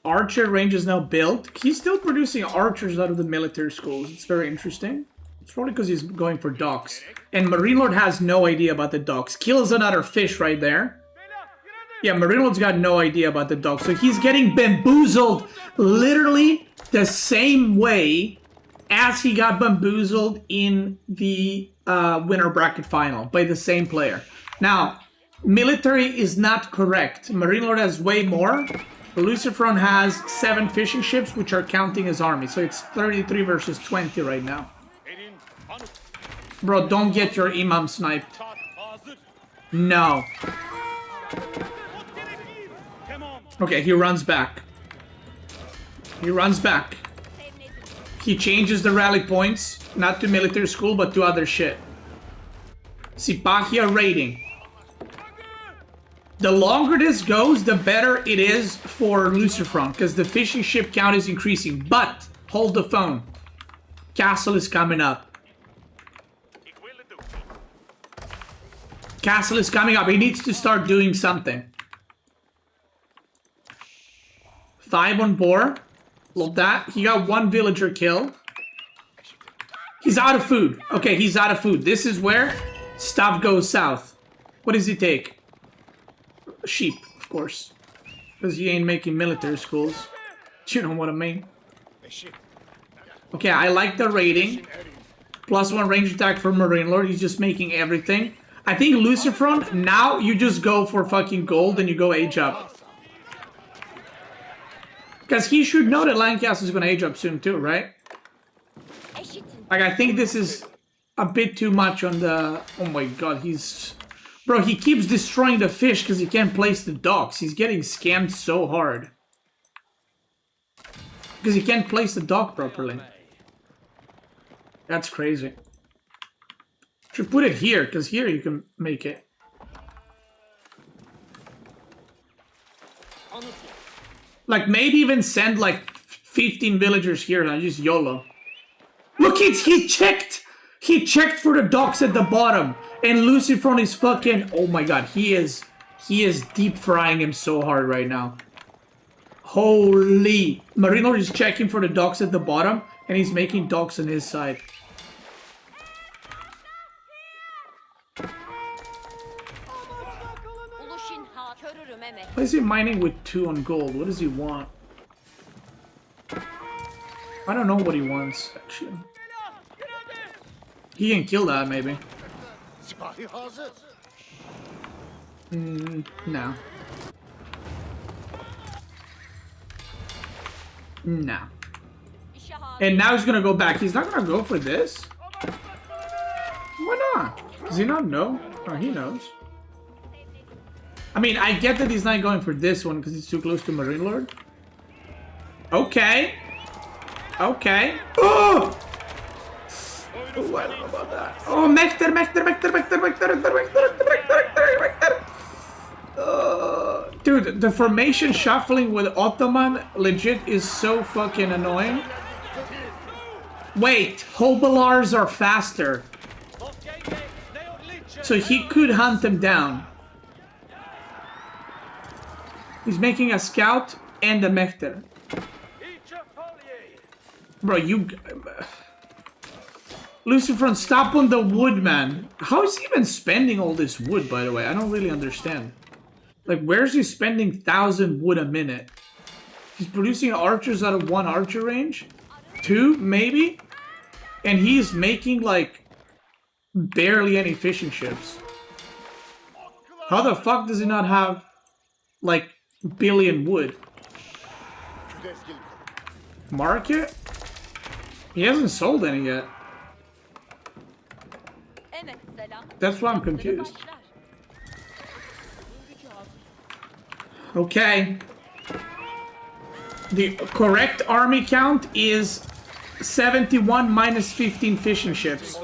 Archer range is now built. He's still producing archers out of the military schools. It's very interesting. It's probably because he's going for docks. And MarineLorD has no idea about the docks. Kills another fish right there. Yeah, MarineLorD's got no idea about the dog, so he's getting bamboozled literally the same way as he got bamboozled in the winner bracket final by the same player. Now, military is not correct. MarineLorD has way more. LucifroN has 7 fishing ships, which are counting as army, so it's 33 versus 20 right now. Bro, don't get your imam sniped. No. Okay, he runs back. He runs back. He changes the rally points, not to military school, but to other shit. Sipahia raiding. The longer this goes, the better it is for LucifroN, because the fishing ship count is increasing. But, hold the phone. Castle is coming up. Castle is coming up. He needs to start doing something. 5 on board. Love that. He got 1 villager kill. He's out of food. Okay, he's out of food. This is where stuff goes south. What does he take? Sheep, of course. Because he ain't making military schools. You know what I mean? Okay, I like the rating. +1 range attack for MarineLorD. He's just making everything. I think LucifroN, now you just go for fucking gold and you go age up. Because he should know that Lancaster is going to age up soon too, right? Like, I think this is a bit too much on the... Oh my god, he's... Bro, he keeps destroying the fish because he can't place the docks. He's getting scammed so hard. Because he can't place the dock properly. That's crazy. Should put it here, because here you can make it. Like, maybe even send like 15 villagers here and just YOLO. Look, he checked! He checked for the docks at the bottom. And LucifroN is fucking... Oh my god, he is deep frying him so hard right now. Holy... MarineLorD is checking for the docks at the bottom, and he's making docks on his side. Why is he mining with 2 on gold? What does he want? I don't know what he wants, actually. He can kill that, maybe. No. No. And now he's gonna go back. He's not gonna go for this? Why not? Does he not know? Oh, he knows. I mean, I get that he's not going for this one because it's too close to MarineLorD. Okay. Okay. Oh! Oh, I don't know about that. Oh, Mekter. Dude, the formation shuffling with Ottoman legit is so fucking annoying. Wait, Hobilars are faster. So he could hunt them down. He's making a scout and a Mekter. Bro, you... LucifroN, stop on the wood, man. How is he even spending all this wood, by the way? I don't really understand. Like, where's he spending 1,000 wood a minute? He's producing archers out of 1 archer range? 2, maybe? And he's making, like, barely any fishing ships. How the fuck does he not have, like, billion wood? Market? He hasn't sold any yet. That's why I'm confused. Okay. The correct army count is 71 minus 15 fishing ships.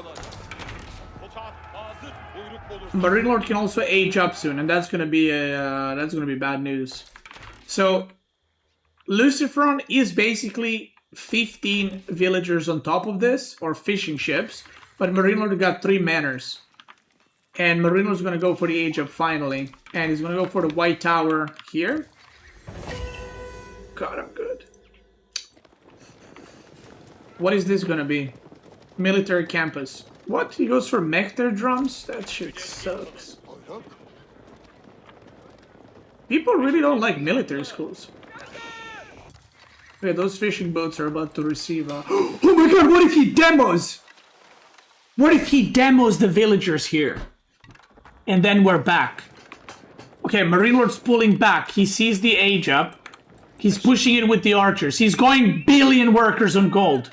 MarineLorD can also age up soon, and that's gonna be bad news. So LucifroN is basically 15 villagers on top of this, or fishing ships, but MarineLorD got 3 manors. And MarineLorD's gonna go for the age up finally, and he's gonna go for the white tower here. God, I'm good. What is this gonna be? Military campus. What? He goes for Mekter drums? That shit sucks. People really don't like military schools. Okay, those fishing boats are about to receive a... Oh my god, what if he demos? What if he demos the villagers here? And then we're back. Okay, MarineLorD's pulling back. He sees the age up. He's pushing it with the archers. He's going billion workers on gold.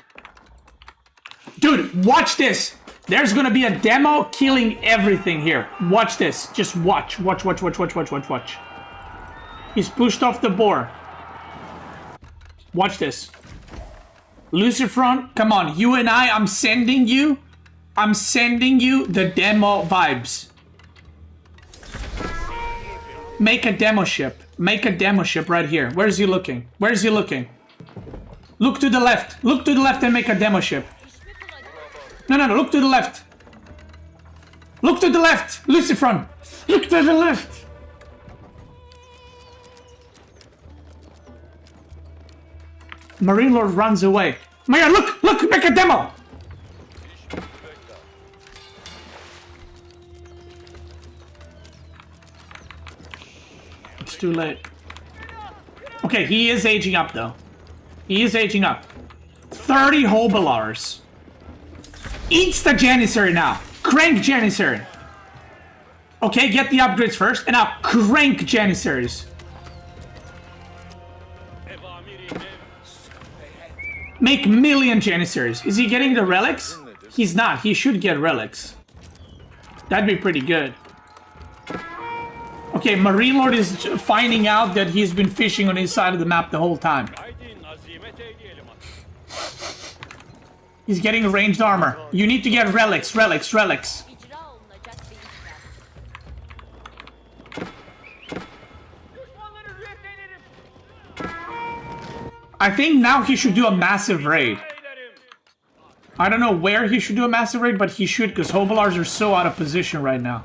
Dude, watch this. There's gonna be a demo killing everything here. Watch this. Just watch. Watch. He's pushed off the boar. Watch this. LucifroN, come on. You and I'm sending you the demo vibes. Make a demo ship. Make a demo ship right here. Where's he looking? Where's he looking? Look to the left. Look to the left and make a demo ship. No. Look to the left. Look to the left. LucifroN. Look to the left. MarineLorD runs away. My god, look, make a demo! It's too late. Okay, he is aging up though. He is aging up. 30 Hobilars. Eats the Janissary now. Crank Janissary. Okay, get the upgrades first, and now crank Janissaries. Make million Janissaries. Is he getting the relics? He's not. He should get relics. That'd be pretty good. Okay, MarineLorD is finding out that he's been fishing on his side of the map the whole time. He's getting ranged armor. You need to get relics. I think now he should do a massive raid. I don't know where he should do a massive raid, but he should, because Hobilars are so out of position right now.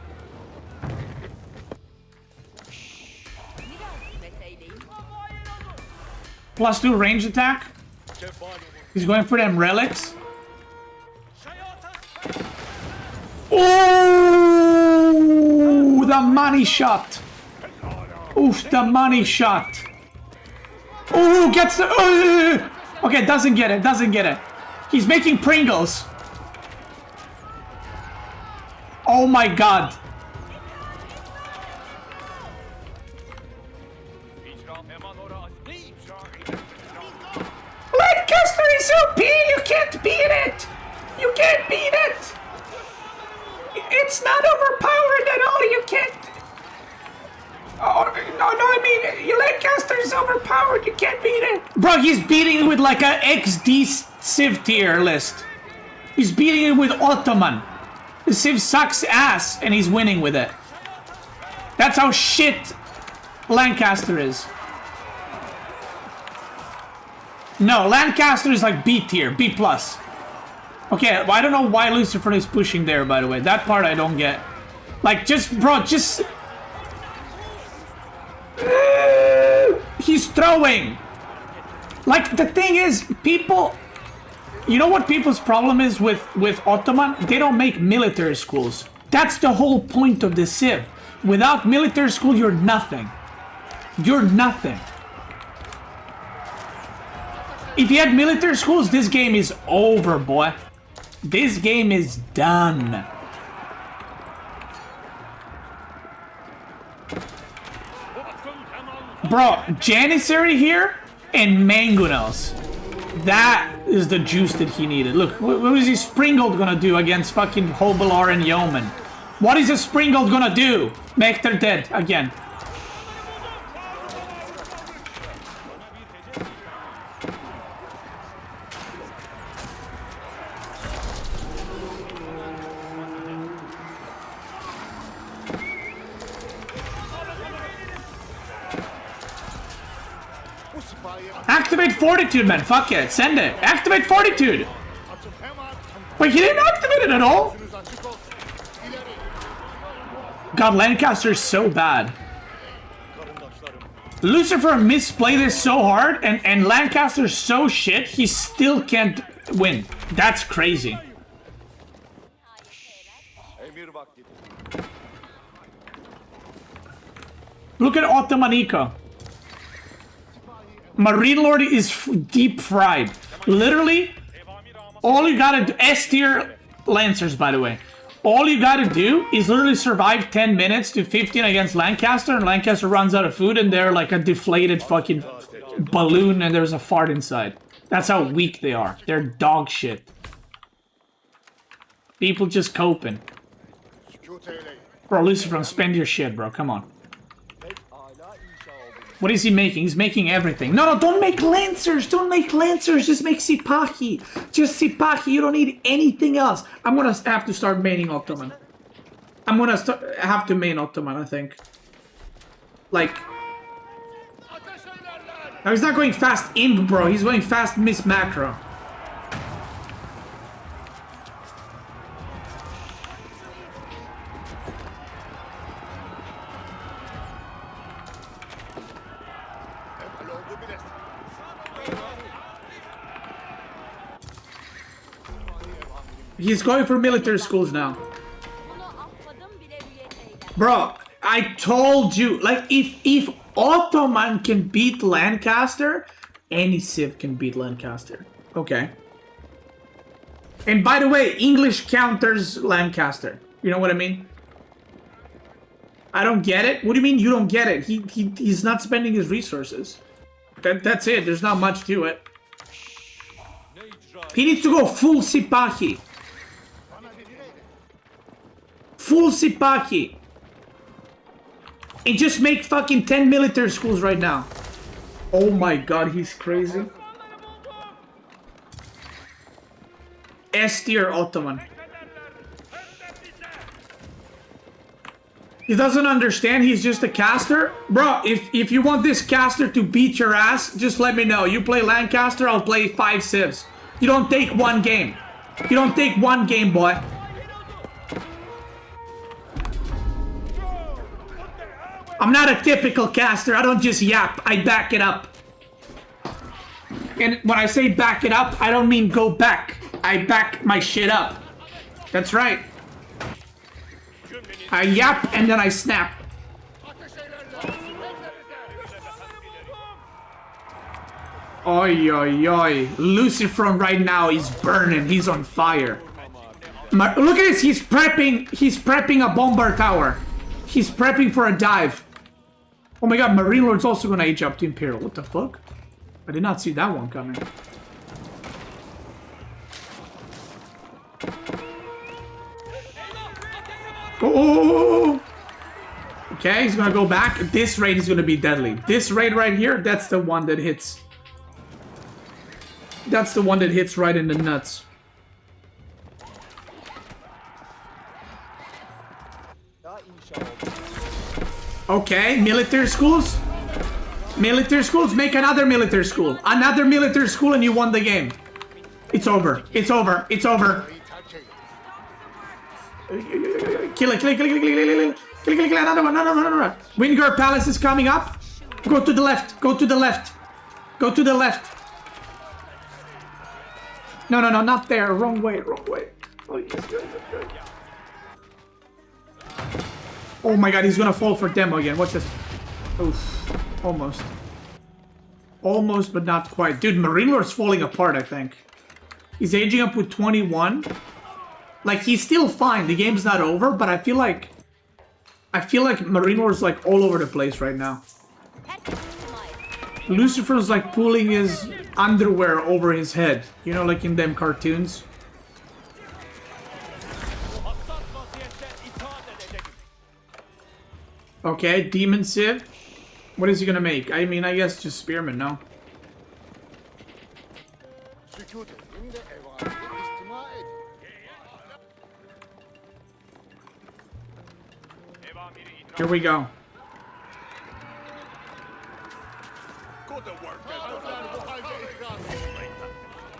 +2 range attack. He's going for them relics. Oh, the money shot. Oof, the money shot. Oh, gets the... Okay, doesn't get it. He's making Pringles. Oh my god. Lancaster is OP! You can't beat it! It's not overpowered at all, you can't... Oh, no, I mean, Lancaster is overpowered, you can't beat it. Bro, he's beating it with like a XD Civ tier list. He's beating it with Ottoman. The Civ sucks ass, and he's winning with it. That's how shit Lancaster is. No, Lancaster is like B tier, B+. Okay, well, I don't know why LucifroN is pushing there, by the way. That part I don't get. Like, just... He's throwing. Like, the thing is, people... You know what people's problem is with Ottoman? They don't make military schools. That's the whole point of the Civ. Without military school, you're nothing. You're nothing. If you had military schools, this game is over, boy. This game is done. Bro, Janissary here and Mangonels. That is the juice that he needed. Look, what is his Springald gonna do against fucking Hobilar and Yeoman? What is a Springald gonna do? Make them dead again. Activate Fortitude, man. Fuck it. Send it. Activate Fortitude. Wait, he didn't activate it at all? God, Lancaster is so bad. LucifroN misplayed this so hard, and Lancaster's so shit, he still can't win. That's crazy. Look at Ottomanica. MarineLorD is deep fried. Literally, all you gotta do... S-tier Lancers, by the way. All you gotta do is literally survive 10 minutes to 15 against Lancaster, and Lancaster runs out of food, and they're like a deflated fucking balloon, and there's a fart inside. That's how weak they are. They're dog shit. People just coping. Bro, LucifroN, spend your shit, bro. Come on. What is he making? He's making everything. No, don't make Lancers. Don't make Lancers. Just make Sipahi. Just Sipahi. You don't need anything else. I'm gonna have to start maining Ottoman. I'm gonna have to main Ottoman, I think. Like... No, he's not going fast imp, bro. He's going fast miss macro. He's going for military schools now. Bro, I told you, like, if Ottoman can beat Lancaster, any Civ can beat Lancaster. Okay. And by the way, English counters Lancaster. You know what I mean? I don't get it. What do you mean you don't get it? He's not spending his resources. That's it. There's not much to it. He needs to go full Sipahi. Full Sipahi. And just make fucking 10 military schools right now. Oh my god, he's crazy. S-tier Ottoman. He doesn't understand, he's just a caster. Bro, if you want this caster to beat your ass, just let me know. You play Lancaster, I'll play 5 civs. You don't take one game. You don't take one game, boy. I'm not a typical caster. I don't just yap. I back it up. And when I say back it up, I don't mean go back. I back my shit up. That's right. I yap and then I snap. Oi, oi, oi. LucifroN right now is burning. He's on fire. Look at this. He's prepping a bomber tower. He's prepping for a dive. Oh my god, MarineLorD's also gonna age up to Imperial. What the fuck? I did not see that one coming. Oh! Okay, he's gonna go back. This raid is gonna be deadly. This raid right here, that's the one that hits. That's the one that hits right in the nuts. Okay, military schools. Military schools, make another military school. Another military school and you won the game. It's over. It's over. It's over. Kill it, kill it, kill it, kill it, kill it, kill it, kill it, another one, another one. Wingard Palace is coming up. Go to the left, go to the left. Go to the left. No, no, no, not there. Wrong way, wrong way. Oh, yes, yes, yes, yes. Oh my god, he's gonna fall for demo again. Watch this. Oof. Almost. Almost, but not quite. Dude, MarineLorD's falling apart, I think. He's aging up with 21. Like, he's still fine. The game's not over, but I feel like MarineLorD's like all over the place right now. LucifroN's like pulling his underwear over his head. You know, like in them cartoons. Okay, Demon Civ. What is he gonna make? I mean, I guess just Spearman, no? Here we go.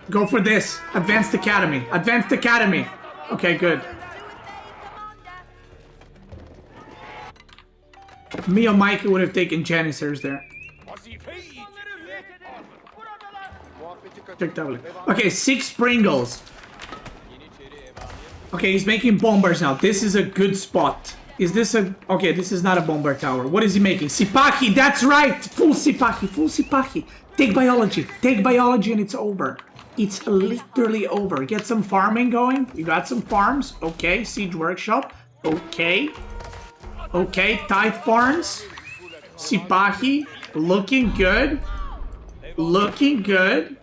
Go for this. Advanced Academy. Advanced Academy. Okay, good. Me or Mike would have taken Janissars there. Okay, 6 Pringles. Okay, he's making bombers now. This is a good spot. Is this a... Okay, this is not a bomber tower. What is he making? Sipahi, that's right! Full Sipahi, full Sipahi. Take biology and it's over. It's literally over. Get some farming going. You got some farms. Okay, siege workshop. Okay. Okay, tithe farms. Sipahi, looking good. Looking good.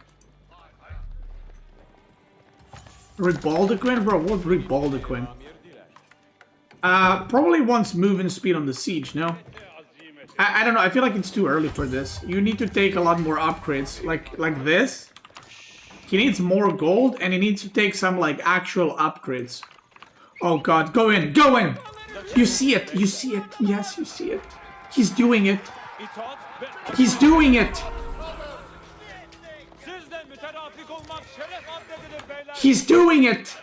Ribaldequin? Bro, what Ribaldequin? Probably wants movement speed on the siege, no? I don't know, I feel like it's too early for this. You need to take a lot more upgrades, like this. He needs more gold, and he needs to take some, like, actual upgrades. Oh god, go in, go in! You see it, you see it, yes, you see it. He's doing it. He's doing it! He's doing it!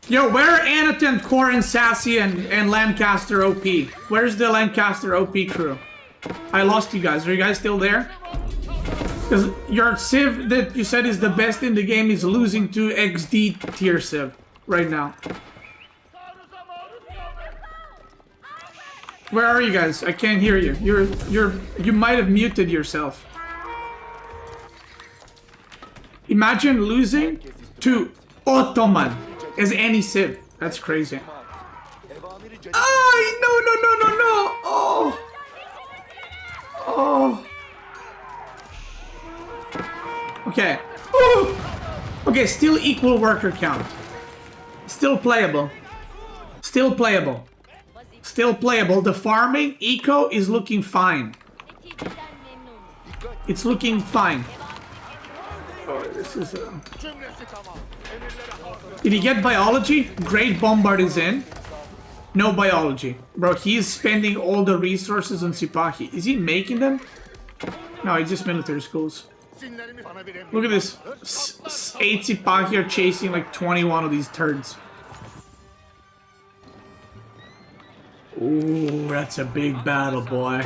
Yo, where are Anaton, Corin, Sassy, and Lancaster OP? Where's the Lancaster OP crew? I lost you guys. Are you guys still there? Because your Civ that you said is the best in the game is losing to XD tier Civ right now. Where are you guys? I can't hear you. You might have muted yourself. Imagine losing to Ottoman as any Civ. That's crazy. Oh, no. Oh. Oh. Okay. Ooh. Okay, still equal worker count. Still playable. Still playable. Still playable. The farming eco is looking fine. It's looking fine. Oh, this is Did he get biology? Great Bombard is in. No biology. Bro, he's spending all the resources on Sipahi. Is he making them? No, it's just military schools. Look at this. 8 Sipahi are chasing like 21 of these turds. Ooh, that's a big battle, boy.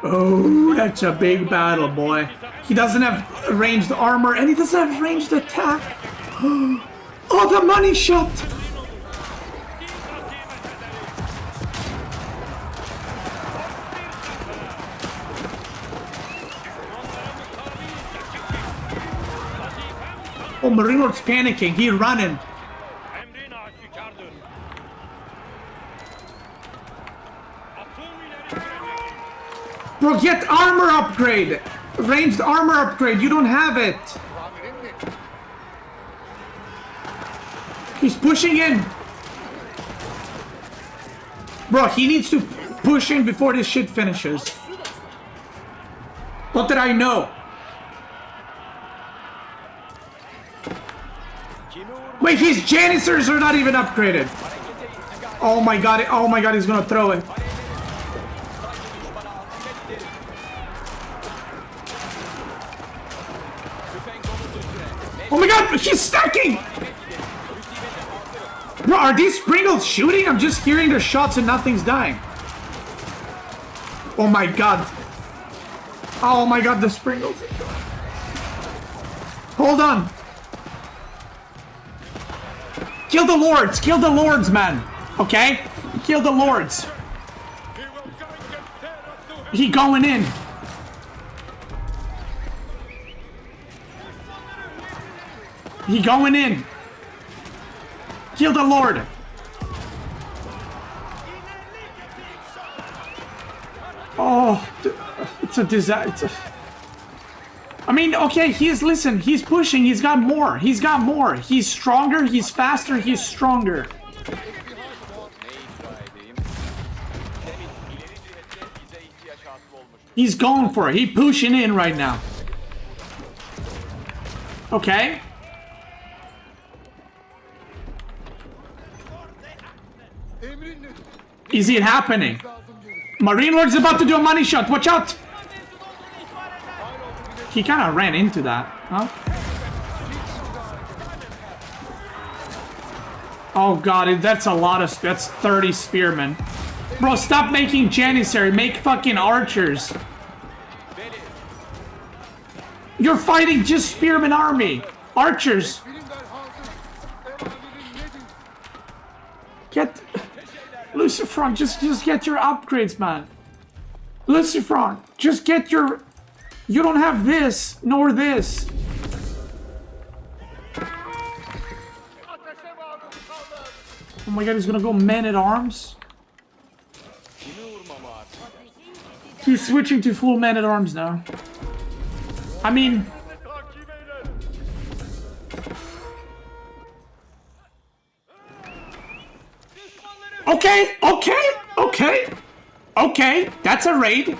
Oh, that's a big battle, boy. He doesn't have ranged armor, and he doesn't have ranged attack. Oh, the money shot! Oh, MarineLorD's panicking. He's running. Bro, get armor upgrade! Ranged armor upgrade, you don't have it! He's pushing in! Bro, he needs to push in before this shit finishes. What did I know? Wait, his janitors are not even upgraded! Oh my god, he's gonna throw it. Oh my god, he's stacking! Bro, are these Pringles shooting? I'm just hearing the shots and nothing's dying. Oh my god. Oh my god, the Pringles. Hold on. Kill the Lords, man. Okay? Kill the Lords. He going in. He going in. Kill the Lord. Oh, it's a disaster. I mean, okay, listen, he's pushing, he's got more. He's stronger, he's faster, he's stronger. He's going for it. He's pushing in right now. Okay. Is it happening? MarineLorD's about to do a money shot. Watch out! He kind of ran into that, huh? Oh god, that's a lot of... That's 30 spearmen. Bro, stop making Janissary. Make fucking archers. You're fighting just spearman army. Archers. Get... LucifroN, just get your upgrades, man. LucifroN, just get your... You don't have this, nor this. Oh my god, he's gonna go men-at-arms? He's switching to full men-at-arms now. I mean... Okay, that's a raid.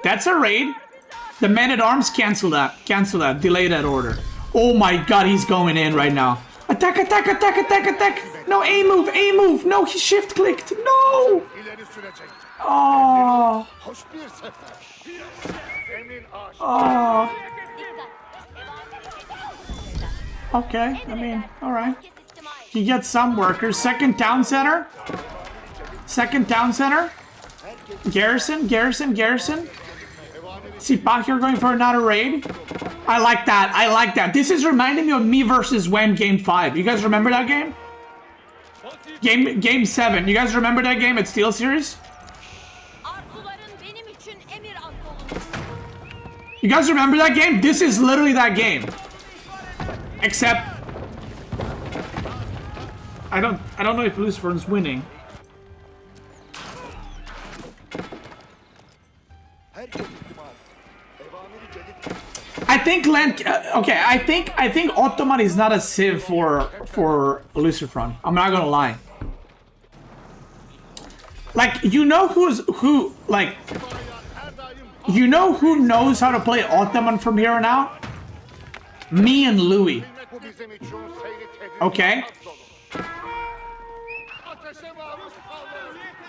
That's a raid. The men-at-arms, cancel that. Cancel that. Delay that order. Oh my god, he's going in right now. Attack, attack, attack, attack, attack. No, A move, A move. No, he shift-clicked. No. Oh. Oh. Okay, I mean, alright. He gets some workers. Second town center. Second town center. Garrison, garrison, garrison. Sipahi are going for another raid. I like that. I like that. This is reminding me of Me versus When Game 5. You guys remember that game? Game 7. You guys remember that game at Steel Series? You guys remember that game? This is literally that game. Except I don't know if LucifroN's winning. I think okay, I think Ottoman is not a civ for LucifroN. I'm not gonna lie. Like, you know who knows how to play Ottoman from here on out? Me and Louis. Okay?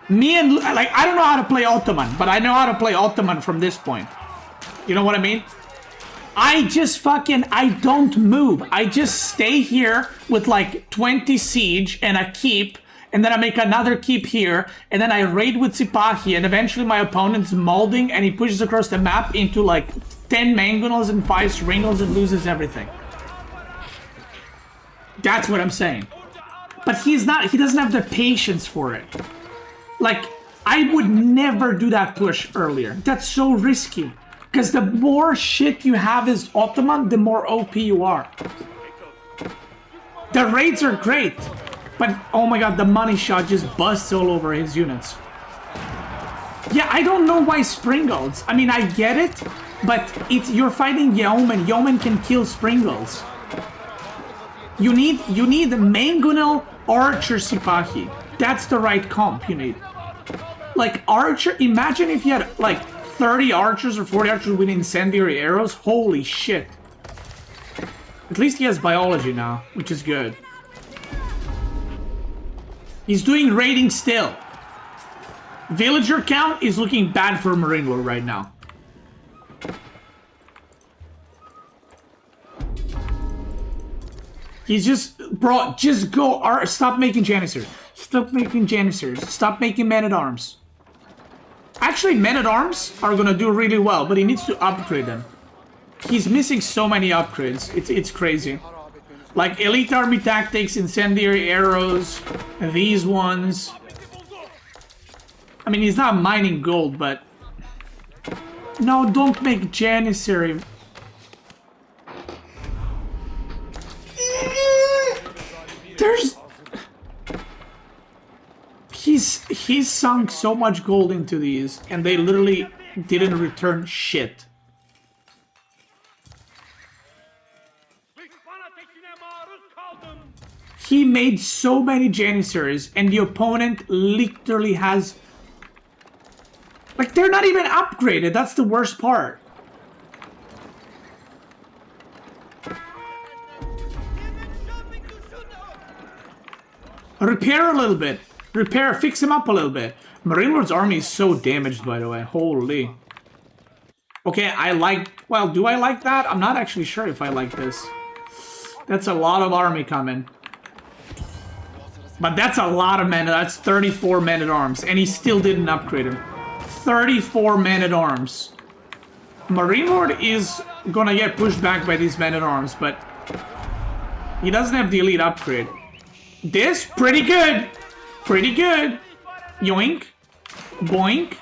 Me and, like, I don't know how to play Ottoman, but I know how to play Ottoman from this point. You know what I mean? I just fucking, I don't move. I just stay here with like 20 siege and a keep, and then I make another keep here, and then I raid with Sipahi, and eventually my opponent's molding, and he pushes across the map into like 10 mangonels and 5 stringles and loses everything. That's what I'm saying. But he doesn't have the patience for it. Like, I would never do that push earlier. That's so risky. Because the more shit you have as Ottoman, the more OP you are. The raids are great. But, oh my god, the money shot just busts all over his units. Yeah, I don't know why Springles. I mean, I get it. But you're fighting Yeoman. Yeoman can kill Springles. You need the Mangonel Archer Sipahi. That's the right comp you need. Like, Archer, imagine if you had, like, 30 archers or 40 archers with incendiary arrows. Holy shit. At least he has biology now, which is good. He's doing raiding still. Villager count is looking bad for MarineLorD right now. He's just, bro, just go, stop making Janissaries. Stop making Janissaries. Stop making men-at-arms. Actually, men-at-arms are gonna do really well, but he needs to upgrade them. He's missing so many upgrades. It's crazy. Like elite army tactics, incendiary arrows, these ones. I mean, he's not mining gold, but... No, don't make Janissary. There's... He's sunk so much gold into these, and they literally didn't return shit. He made so many Janissaries, and the opponent literally has... Like, they're not even upgraded, that's the worst part. Repair a little bit. Repair, fix him up a little bit. MarineLorD's army is so damaged, by the way. Holy. Okay, I like... Well, do I like that? I'm not actually sure if I like this. That's a lot of army coming. But that's a lot of men. That's 34 men-at-arms. And he still didn't upgrade him. 34 men-at-arms. MarineLorD is gonna get pushed back by these men-at-arms, but he doesn't have the elite upgrade. This, pretty good. Pretty good. Yoink. Boink.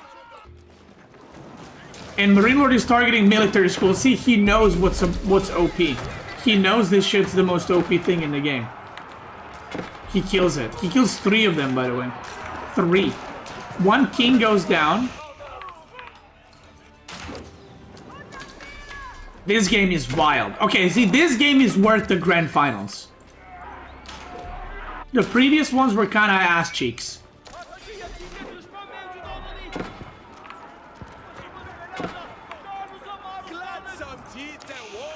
And MarineLorD is targeting military school. See, he knows what's OP. He knows this shit's the most OP thing in the game. He kills it. He kills 3 of them, by the way. 3. 1 king goes down. This game is wild. Okay, see, this game is worth the grand finals. The previous ones were kind of ass cheeks.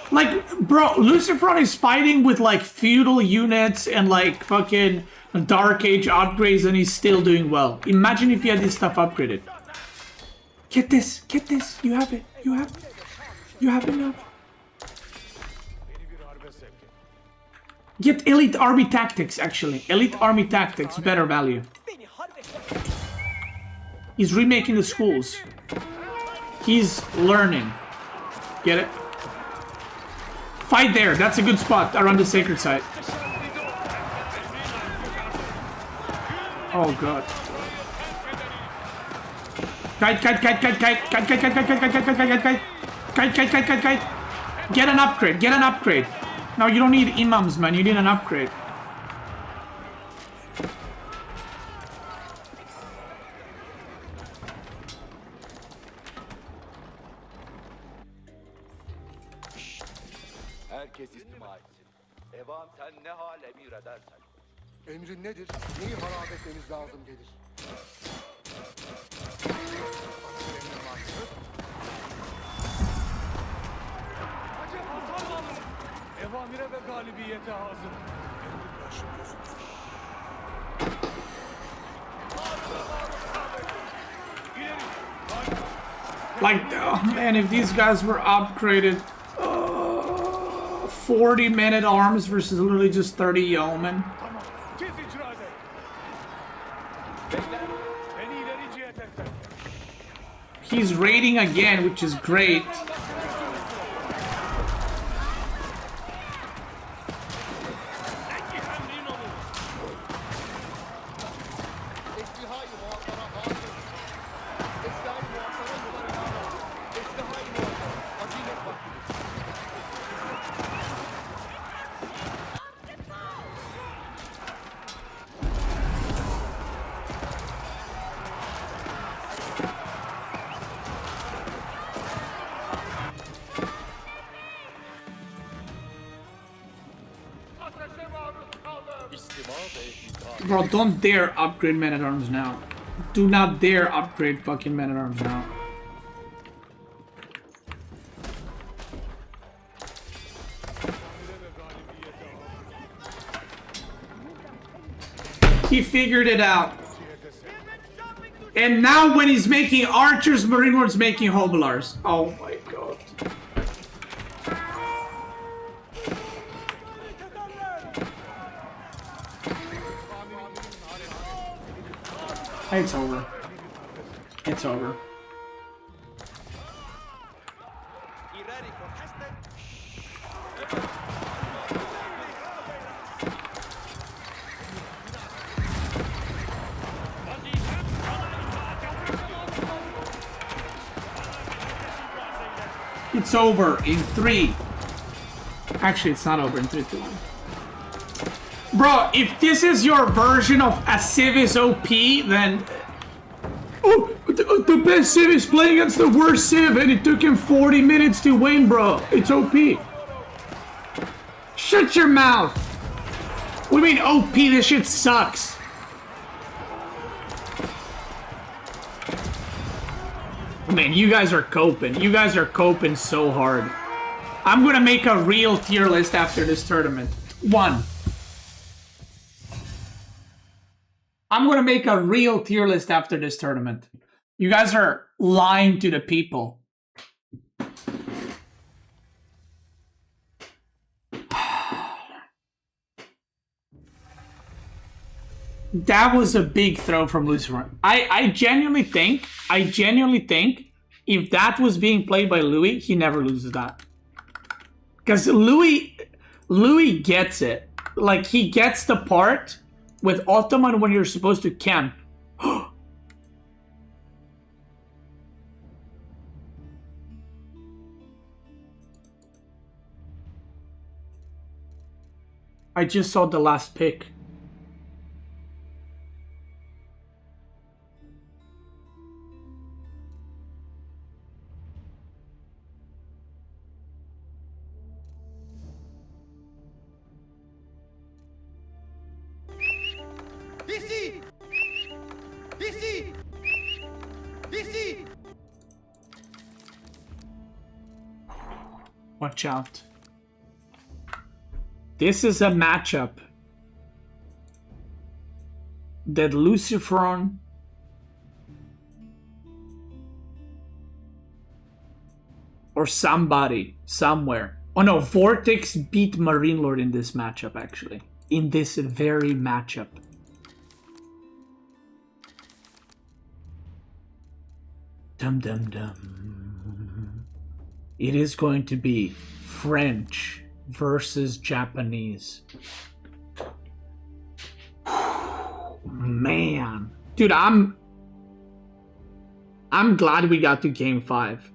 Like, bro, LucifroN is fighting with, like, feudal units and, like, fucking Dark Age upgrades, and he's still doing well. Imagine if you had this stuff upgraded. Get this. Get this. You have it. You have it. You have enough. Get Elite Army Tactics, actually. Elite Army Tactics, better value. He's remaking the schools. He's learning. Get it? Fight there. That's a good spot around the sacred site. Oh god. Kite. Get an upgrade. Get an upgrade. No, you don't need imams, man. You need an upgrade. Herkes istima etsin. Evam sen ne hal emir edersen. Emrin nedir? Neyi harap etmemiz lazım gelir. Evamire ve galibiyete hazır. Like, oh man, if these guys were upgraded, 40 men-at-arms versus literally just 30 yeomen. He's raiding again, which is great. Bro, don't dare upgrade men-at-arms now. Do not dare upgrade fucking men-at-arms now. He figured it out. And now when he's making archers, MarineLorD's making hobilars. Oh my god. It's over. It's over. It's over in 3. Actually, it's not over in 3, 2, 1. Bro, if this is your version of a Civ is OP, then... Oh, the best Civ is playing against the worst Civ, and it took him 40 minutes to win, bro. It's OP. Shut your mouth. What do you mean OP? This shit sucks. Man, you guys are coping. You guys are coping so hard. I'm gonna make a real tier list after this tournament. 1. I'm gonna make a real tier list after this tournament. You guys are lying to the people. That was a big throw from LucifroN. I genuinely think if that was being played by Louis, he never loses that. Because Louis gets it. Like, he gets the part with Ottoman when you're supposed to camp. I just saw the last pick. DC! DC! DC! Watch out. This is a matchup that LucifroN or somebody somewhere. Oh no, Vortex beat MarineLorD in this matchup, actually. In this very matchup. Dum dum dum. It is going to be French versus Japanese. Man. Dude, I'm glad we got to game 5.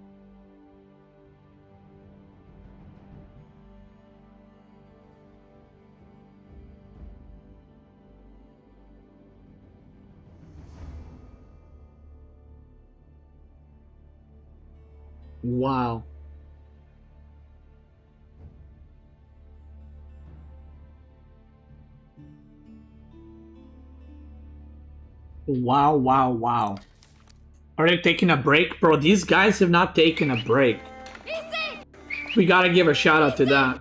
Wow. Wow, wow, wow. Are they taking a break? Bro, these guys have not taken a break. We gotta give a shout out to that.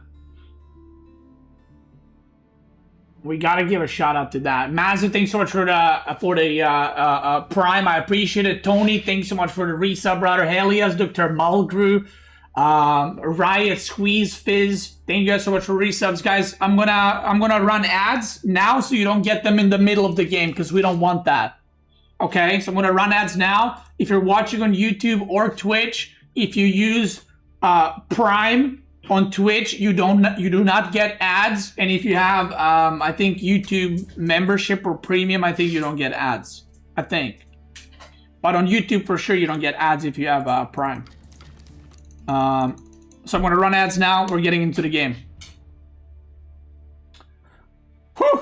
We gotta give a shout out to that. Mazza, thanks so much for the Prime. I appreciate it. Tony, thanks so much for the resub, brother. Helias, Dr. Mulgrew, Riot, Squeeze, Fizz. Thank you guys so much for resubs, guys. I'm gonna run ads now so you don't get them in the middle of the game because we don't want that. Okay, so I'm gonna run ads now. If you're watching on YouTube or Twitch, if you use Prime on Twitch, you do not get ads, and if you have I think YouTube membership or premium, I think you don't get ads. I think, but on YouTube for sure you don't get ads if you have Prime. So I'm gonna run ads now. We're getting into the game. Whew.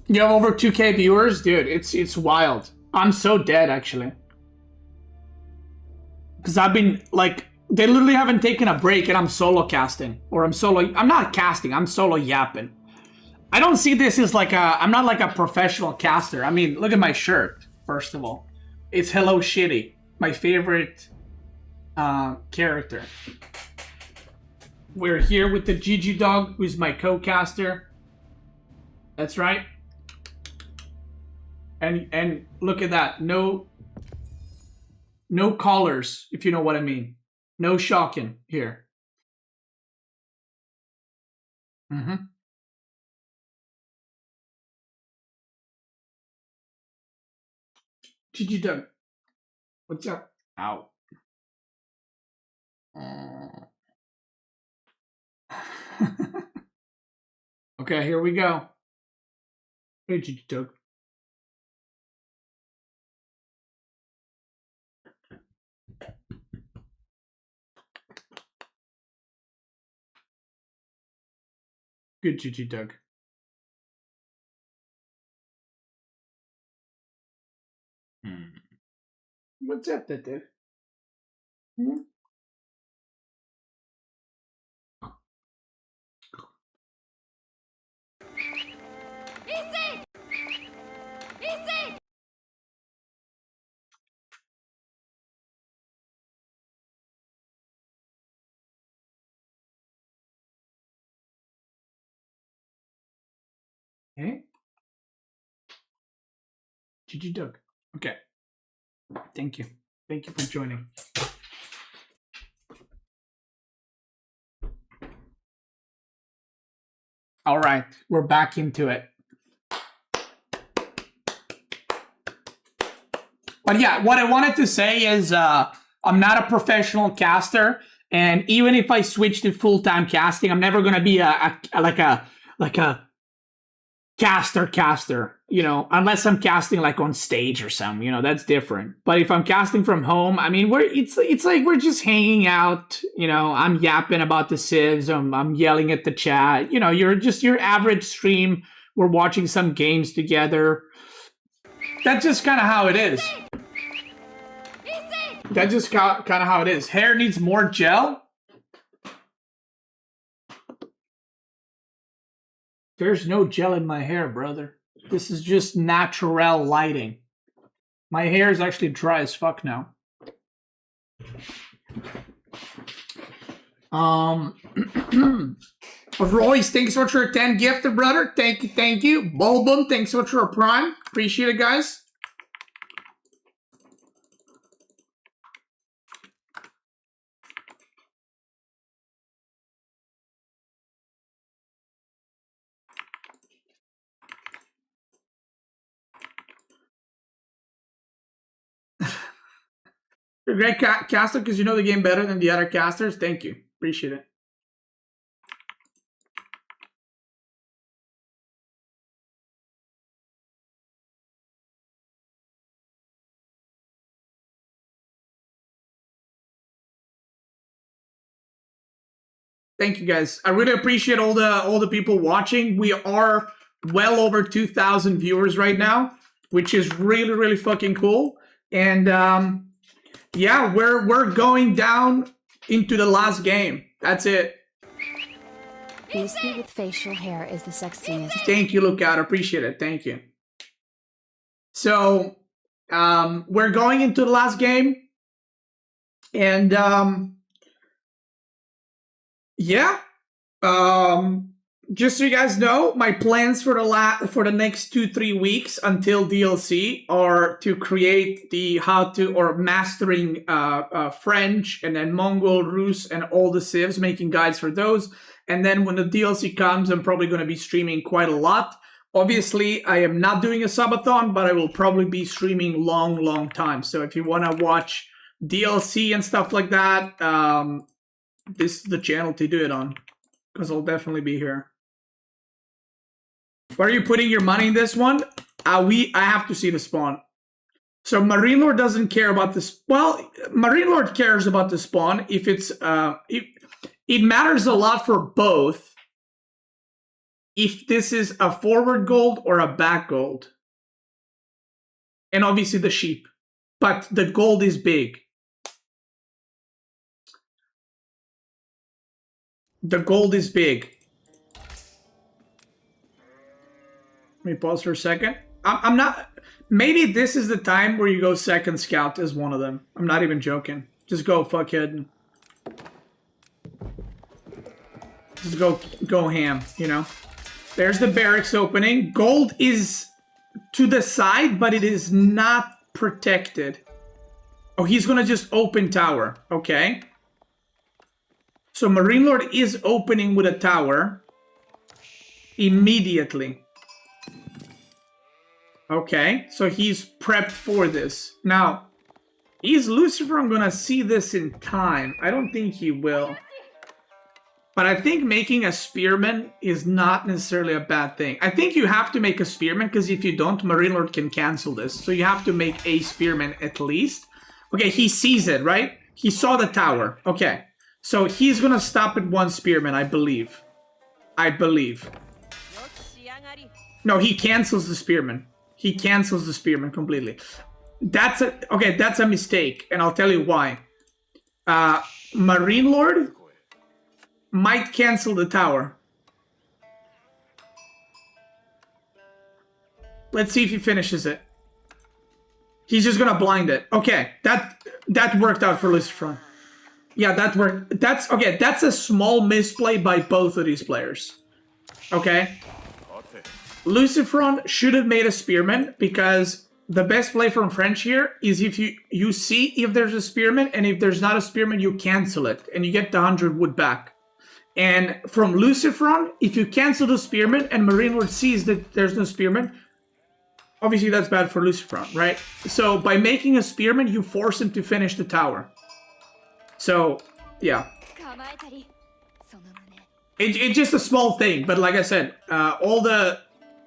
You have over 2K viewers? Dude, it's wild. I'm so dead, actually. Because I've been, like, they literally haven't taken a break and I'm solo casting. Or I'm not casting, I'm solo yapping. I don't see this as like I'm not like a professional caster. I mean, look at my shirt, first of all. It's Hello Shitty, my favorite character. We're here with the Gigi Dog, who's my co-caster. That's right. And look at that. No collars, if you know what I mean. No shocking here. Gigi Doug. What's up? Ow. Okay, here we go. Hey, Gigi Doug. Good, Gigi Doug. What's up, that dude? Easy! Easy! Hey? Gigi Doug. Okay. Thank you. Thank you for joining. All right, we're back into it. But yeah, what I wanted to say is I'm not a professional caster, and even if I switch to full-time casting, I'm never gonna be like a caster, you know, unless I'm casting like on stage or something, you know, that's different. But if I'm casting from home, I mean, it's like we're just hanging out, you know, I'm yapping about the civs, I'm yelling at the chat, you know, you're just your average stream, we're watching some games together. That's just kind of how it is. That's just kind of how it is. Hair needs more gel. There's no gel in my hair, brother. This is just natural lighting. My hair is actually dry as fuck now. Royce, thanks so much for a 10 gifted, brother. Thank you. Bulbum, thanks so much for a prime. Appreciate it, guys. You're a great caster because you know the game better than the other casters. Thank you. Appreciate it. Thank you, guys. I really appreciate all the people watching. We are well over 2,000 viewers right now, which is really fucking cool. And yeah, we're going down into the last game. That's it. Beastie with facial hair is the sexiest. Thank you, Lookout. Appreciate it. Thank you. So we're going into the last game, and yeah. Just so you guys know, my plans for the next 2-3 weeks until DLC are to create the mastering French and then Mongol, Rus, and all the civs, making guides for those. And then when the DLC comes, I'm probably going to be streaming quite a lot. Obviously, I am not doing a subathon, but I will probably be streaming long time. So if you want to watch DLC and stuff like that, this is the channel to do it on, because I'll definitely be here. Where are you putting your money in this one? I have to see the spawn. So MarineLorD doesn't care about this. Well, MarineLorD cares about the spawn if it's it matters a lot for both. If this is a forward gold or a back gold, and obviously the sheep, but the gold is big. The gold is big. Let me pause for a second. I'm not... Maybe this is the time where you go second scout as one of them. I'm not even joking. Just go fuckhead. Just go ham, you know? There's the barracks opening. Gold is to the side, but it is not protected. Oh, he's gonna just open tower. Okay. So MarineLorD is opening with a tower immediately. Okay, so he's prepped for this. Now, is LucifroN gonna see this in time? I don't think he will. But I think making a spearman is not necessarily a bad thing. I think you have to make a spearman, because if you don't, MarineLorD can cancel this. So you have to make a spearman at least. Okay, he sees it, right? He saw the tower. Okay. So he's gonna stop at one spearman, I believe. No, he cancels the spearman. He cancels the spearman completely. That's a mistake, and I'll tell you why. MarineLorD might cancel the tower. Let's see if he finishes it. He's just gonna blind it. Okay, that worked out for LucifroN. Yeah, that worked. That's okay. That's a small misplay by both of these players. Okay. LucifroN should have made a spearman, because the best play from French here is if you see if there's a spearman, and if there's not a spearman, you cancel it and you get the 100 wood back. And from LucifroN, if you cancel the spearman and MarineLorD sees that there's no spearman, obviously that's bad for LucifroN, right? So by making a spearman, you force him to finish the tower. So, yeah. It's just a small thing, but like I said,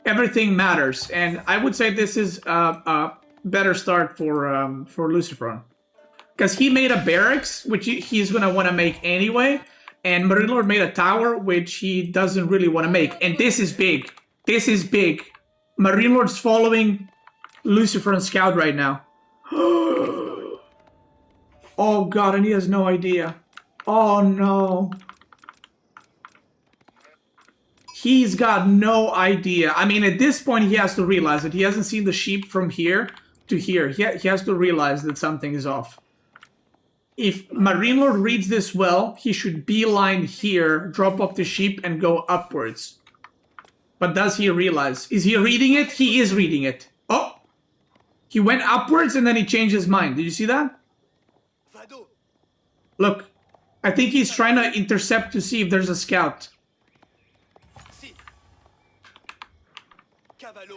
everything matters, and I would say this is a better start for LucifroN, because he made a barracks, which he's gonna want to make anyway, and MarineLorD made a tower, which he doesn't really want to make, and this is big. This is big. MarineLorD's following LucifroN Scout right now. Oh god, and he has no idea. Oh no. He's got no idea. I mean, at this point, he has to realize that he hasn't seen the sheep from here to here. He has to realize that something is off. If MarineLorD reads this well, he should beeline here, drop off the sheep, and go upwards. But does he realize? Is he reading it? He is reading it. Oh! He went upwards and then he changed his mind. Did you see that? Look. I think he's trying to intercept to see if there's a scout.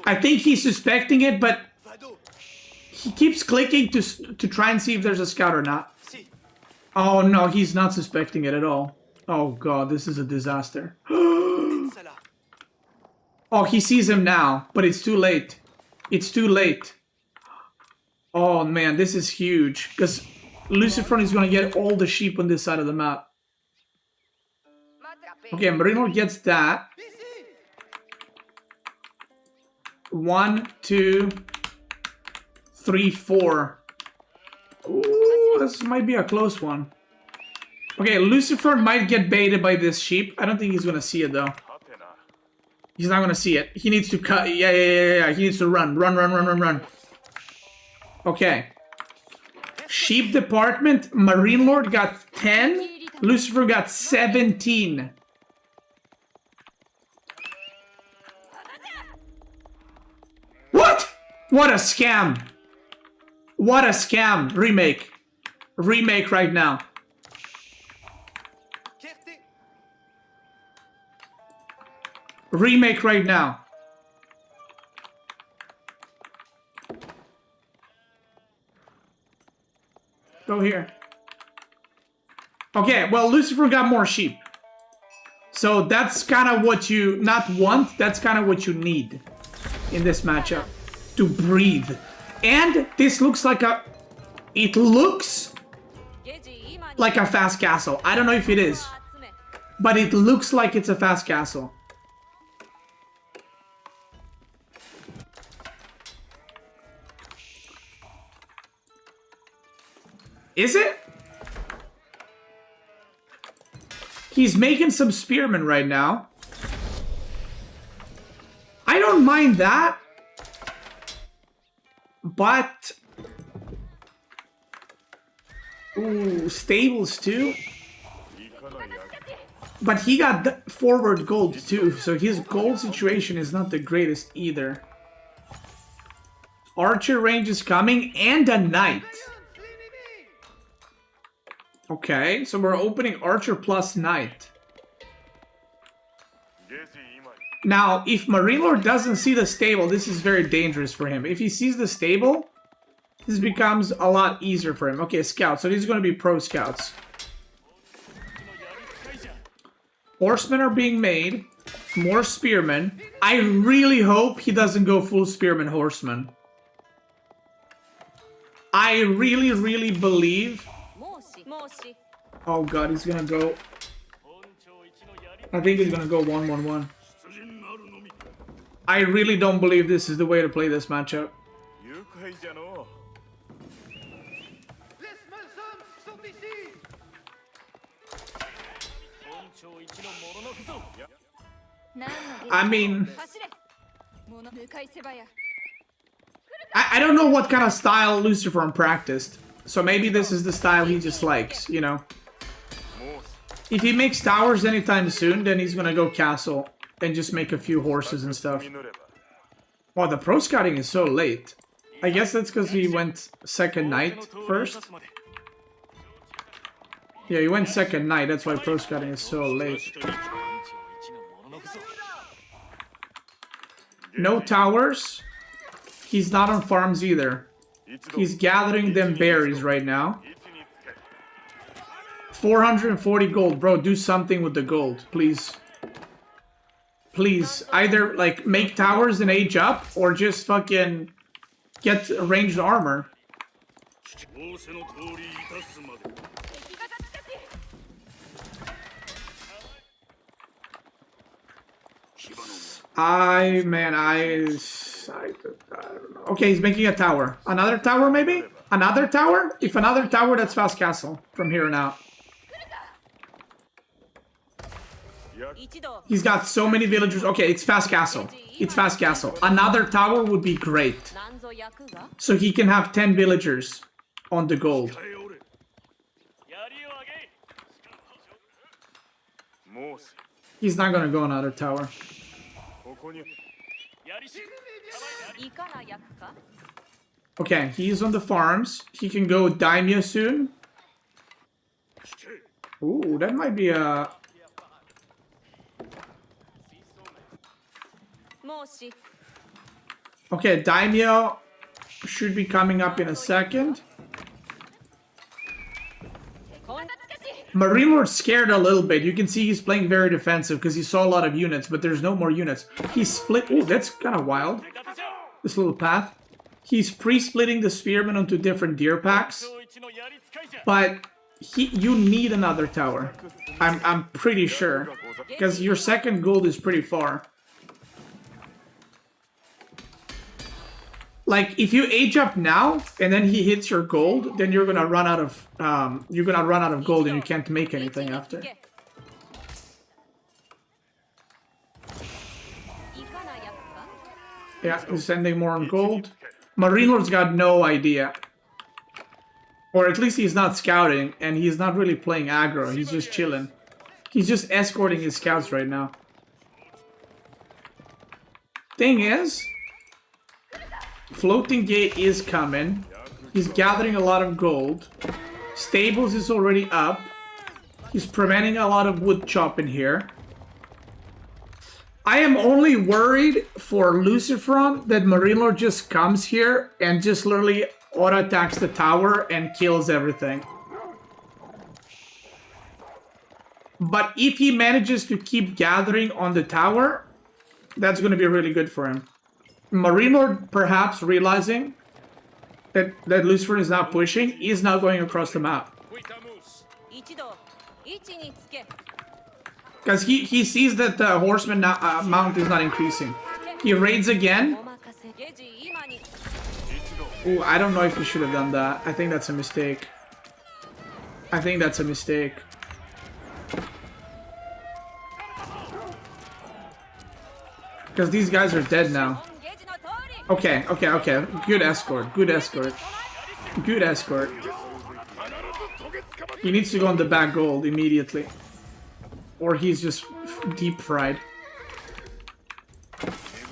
I think he's suspecting it, but he keeps clicking to try and see if there's a scout or not. Oh no, he's not suspecting it at all. Oh god, this is a disaster. Oh, he sees him now, but it's too late. It's too late. Oh man, this is huge, because LucifroN is going to get all the sheep on this side of the map. Okay, MarineLorD gets that. 1, 2, 3, 4. Ooh, this might be a close one. Okay, LucifroN might get baited by this sheep. I don't think he's gonna see it though. He's not gonna see it. He needs to cut. Yeah. He needs to run. Run. Okay. Sheep department. MarineLorD got 10. LucifroN got 17. What? What a scam. What a scam. Remake. Remake right now. Remake right now. Go here. Okay, well, LucifroN got more sheep. So that's kind of what you not want, that's kind of what you need in this matchup. To breathe. And this looks like a... It looks like a fast castle. I don't know if it is. But it looks like it's a fast castle. Is it? He's making some spearmen right now. I don't mind that. But... Ooh, stables too. But he got the forward gold too, so his gold situation is not the greatest either. Archer range is coming, and a knight. Okay, so we're opening Archer plus Knight. Now, if MarineLorD doesn't see the stable, this is very dangerous for him. If he sees the stable, this becomes a lot easier for him. Okay, Scouts. So these are going to be pro Scouts. Horsemen are being made. More Spearmen. I really hope he doesn't go full Spearman Horseman. I really, really believe... Oh god, he's gonna go... I think he's gonna go 1-1-1. I really don't believe this is the way to play this matchup. I mean... I don't know what kind of style LucifroN practiced. So maybe this is the style he just likes, you know. If he makes towers anytime soon, then he's gonna go castle and just make a few horses and stuff. Wow, the pro scouting is so late. I guess that's because he went second knight first. Yeah, he went second night. That's why pro scouting is so late. No towers. He's not on farms either. He's gathering them berries right now. 440 gold. Bro, do something with the gold, please. Please, either like make towers and age up, or just fucking get ranged armor. I don't know. Okay, he's making a tower. Another tower, maybe? Another tower? If another tower, that's fast castle from here on out. He's got so many villagers. Okay, it's fast castle. It's fast castle. Another tower would be great. So he can have 10 villagers on the gold. He's not gonna go another tower. Okay, he's on the farms. He can go daimyo soon. Ooh, that might be a... Okay, daimyo should be coming up in a second. MarineLorD scared a little bit. You can see he's playing very defensive because he saw a lot of units, but there's no more units. He's split... Ooh, that's kind of wild. This little path. He's pre-splitting the spearmen onto different deer packs. But you need another tower. I'm pretty sure. Because your second gold is pretty far. Like, if you age up now and then he hits your gold, then you're gonna run out of gold and you can't make anything after. Yeah, he's sending more on gold. MarineLorD's got no idea. Or at least he's not scouting, and he's not really playing aggro, he's just chilling. He's just escorting his scouts right now. Thing is, floating gate is coming. He's gathering a lot of gold. Stables is already up. He's preventing a lot of wood chopping here. I am only worried for LucifroN that MarineLorD just comes here and just literally auto-attacks the tower and kills everything. But if he manages to keep gathering on the tower, that's going to be really good for him. MarineLorD perhaps realizing that LucifroN is now pushing, is now going across the map. Because he sees that the horseman mount is not increasing. He raids again. Ooh, I don't know if he should have done that. I think that's a mistake. I think that's a mistake. Because these guys are dead now. Okay. Good escort. Good escort. Good escort. He needs to go on the back gold immediately. Or he's just deep fried.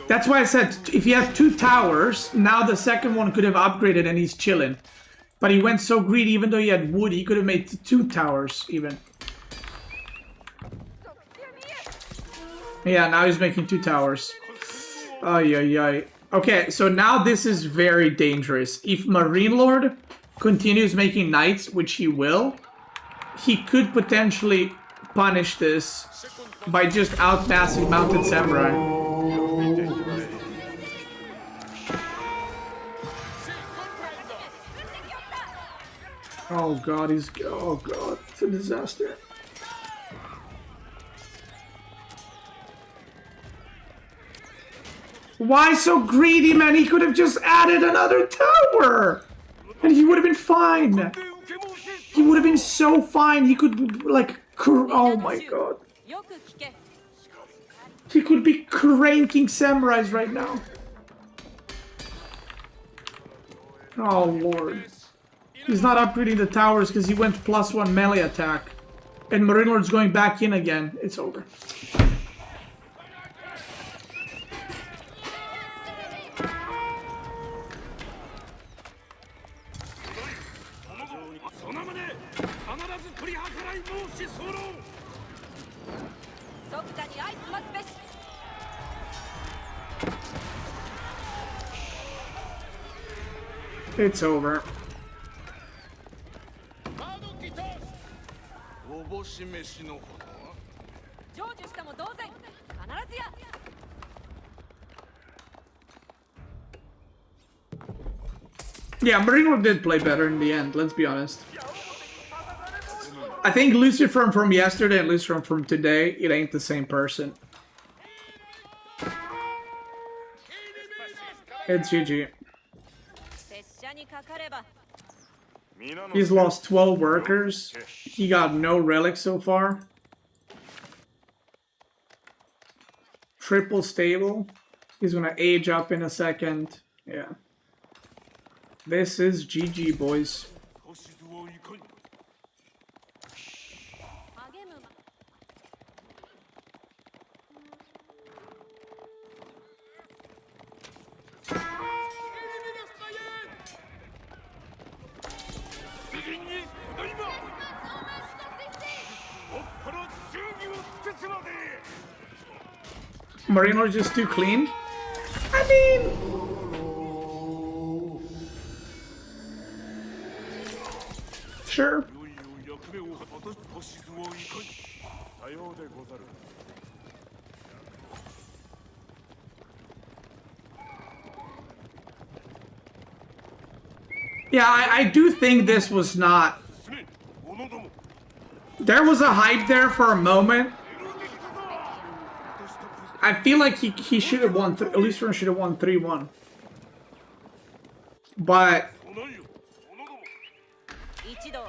That's why I said, if he has 2 towers, now the second one could have upgraded and he's chilling. But he went so greedy, even though he had wood, he could have made 2 towers, even. Yeah, now he's making 2 towers. Ay. Okay, so now this is very dangerous. If MarineLorD continues making knights, which he will, he could potentially punish this by just outmassing mounted samurai. Oh god, it's a disaster. Why so greedy, man? He could have just added another tower! And he would have been fine! He would have been so fine, he could, like, oh my god. He could be cranking samurais right now. Oh lord. He's not upgrading the towers because he went +1 melee attack. And MarineLorD's going back in again. It's over. It's over. おぼし飯のことは成就したも同然必ずや Yeah, MarineLorD did play better in the end, let's be honest. I think LucifroN from yesterday and LucifroN from today, it ain't the same person. It's GG. 拙者にかかれば He's lost 12 workers. He got no relics so far. Triple stable. He's gonna age up in a second. Yeah. This is GG, boys. 励む MarineLorD just too clean? I mean... Sure. Yeah, I do think this was not... There was a hype there for a moment. I feel like he should have won, at least LucifroN should have won 3-1. But... 一同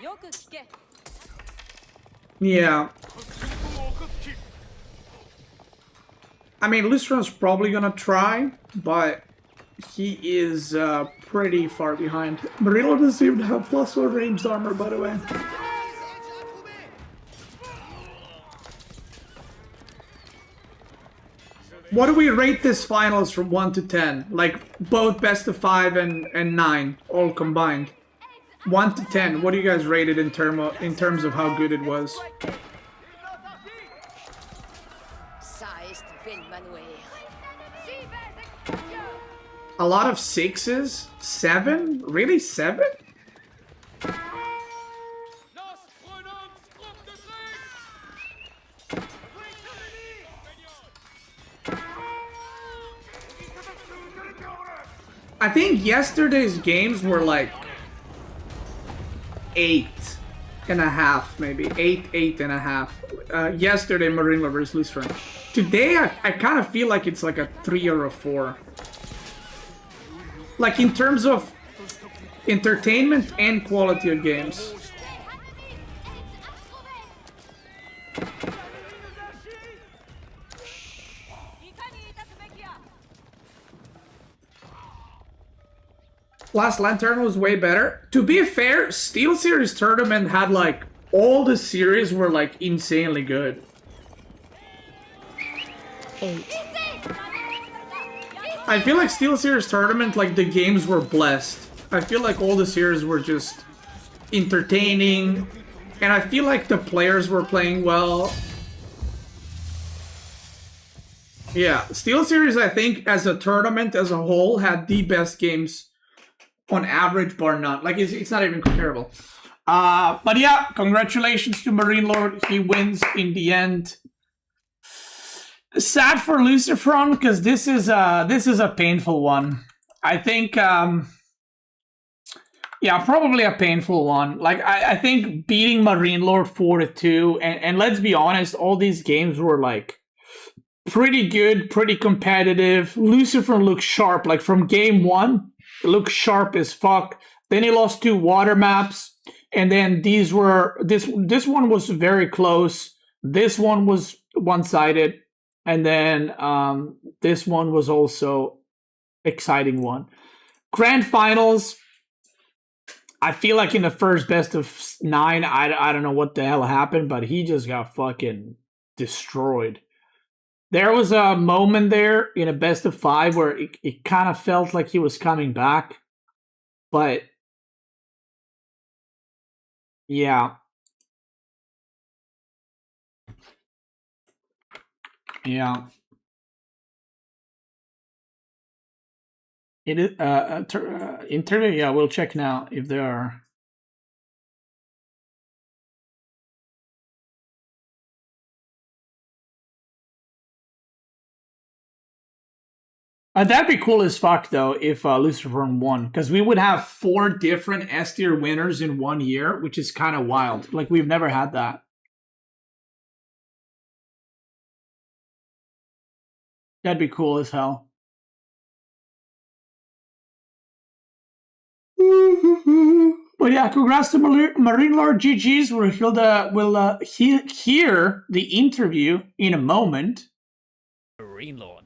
よく聞け Yeah. I mean, LucifroN's probably gonna try, but he is pretty far behind. MarineLorD doesn't even have +1 ranged armor, by the way. What do we rate this finals from 1 to 10? Like, both best of 5 and 9, all combined. 1 to 10, what do you guys rate it in terms of how good it was? A lot of 6s? 7? Really? 7? I think yesterday's games were like 8.5, maybe 8.5. Yesterday, MarineLorD versus LucifroN. Today, I kind of feel like it's like a 3 or a 4. Like in terms of entertainment and quality of games. Last Lantern was way better. To be fair, Steel Series Tournament had like all the series were like insanely good. 8. I feel like Steel Series Tournament, like the games were blessed. I feel like all the series were just entertaining, and I feel like the players were playing well. Yeah, Steel Series, I think, as a tournament as a whole, had the best games on average, bar none. Like, it's not even comparable. But yeah, congratulations to MarineLorD. He wins in the end. Sad for LucifroN, because this is a painful one. I think, yeah, probably a painful one. Like, I think beating MarineLorD 4-2, and let's be honest, all these games were like pretty good, pretty competitive. LucifroN looked sharp. Like from game 1, it looked sharp as fuck. Then he lost 2 water maps, and then these were this one was very close. This one was one-sided, and then this one was also exciting one. Grand finals. I feel like in the first best of 9, I don't know what the hell happened, but he just got fucking destroyed. There was a moment there in a best of 5 where it kind of felt like he was coming back. But, yeah. Yeah. It is interview. Yeah, we'll check now if there are. That'd be cool as fuck though if LucifroN won, because we would have 4 different S tier winners in 1 year, which is kind of wild. Like we've never had that. That'd be cool as hell. But yeah, congrats to MarineLorD. GG's. We'll hear the interview in a moment. MarineLorD.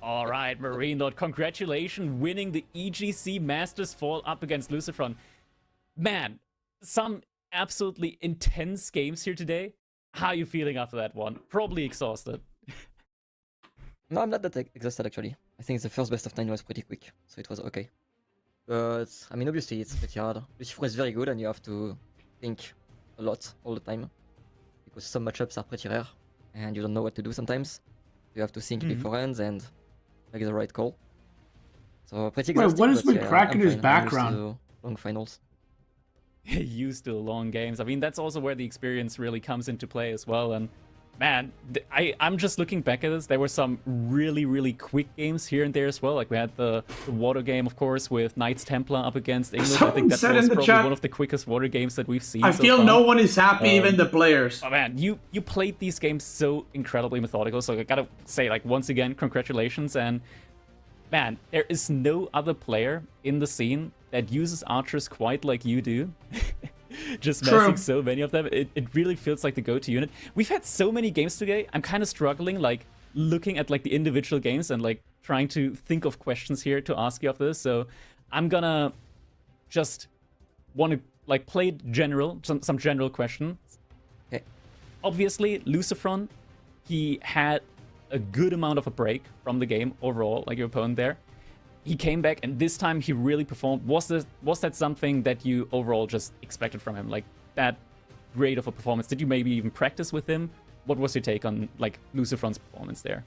All right, MarineLorD, congratulations, winning the EGC Masters Fall up against LucifroN. Man, some absolutely intense games here today. How are you feeling after that one? Probably exhausted. No, I'm not that exhausted actually. I think the first best of 9 was pretty quick, so it was okay. But, I mean, obviously it's pretty hard. LucifroN is very good and you have to think a lot all the time. Because some matchups are pretty rare and you don't know what to do sometimes. You have to think beforehand and make the right call. So pretty exhausting. Wait, what is with yeah, Kraken's I'm background? used to long finals. Used to long games. I mean, that's also where the experience really comes into play as well. And man, I'm just looking back at this. There were some really, really quick games here and there as well. Like we had the water game, of course, with Knights Templar up against England. I think that was probably one of the quickest water games that we've seen. I so feel far. no one is happy, even the players. Oh man, you played these games so incredibly methodical. So I gotta say, like, once again, congratulations. And man, there is no other player in the scene that uses archers quite like you do. Just messing so many of them. It really feels like the go-to unit. We've had so many games today. I'm kind of struggling, like, looking at, like, the individual games and, like, trying to think of questions here to ask you of this. So I'm gonna just want to, like, play general, some general questions. Okay. Obviously, LucifroN, he had a good amount of a break from the game overall, like your opponent there. He came back, and this time he really performed. Was that something that you overall just expected from him? Like, that great of a performance? Did you maybe even practice with him? What was your take on, like, LucifroN's performance there?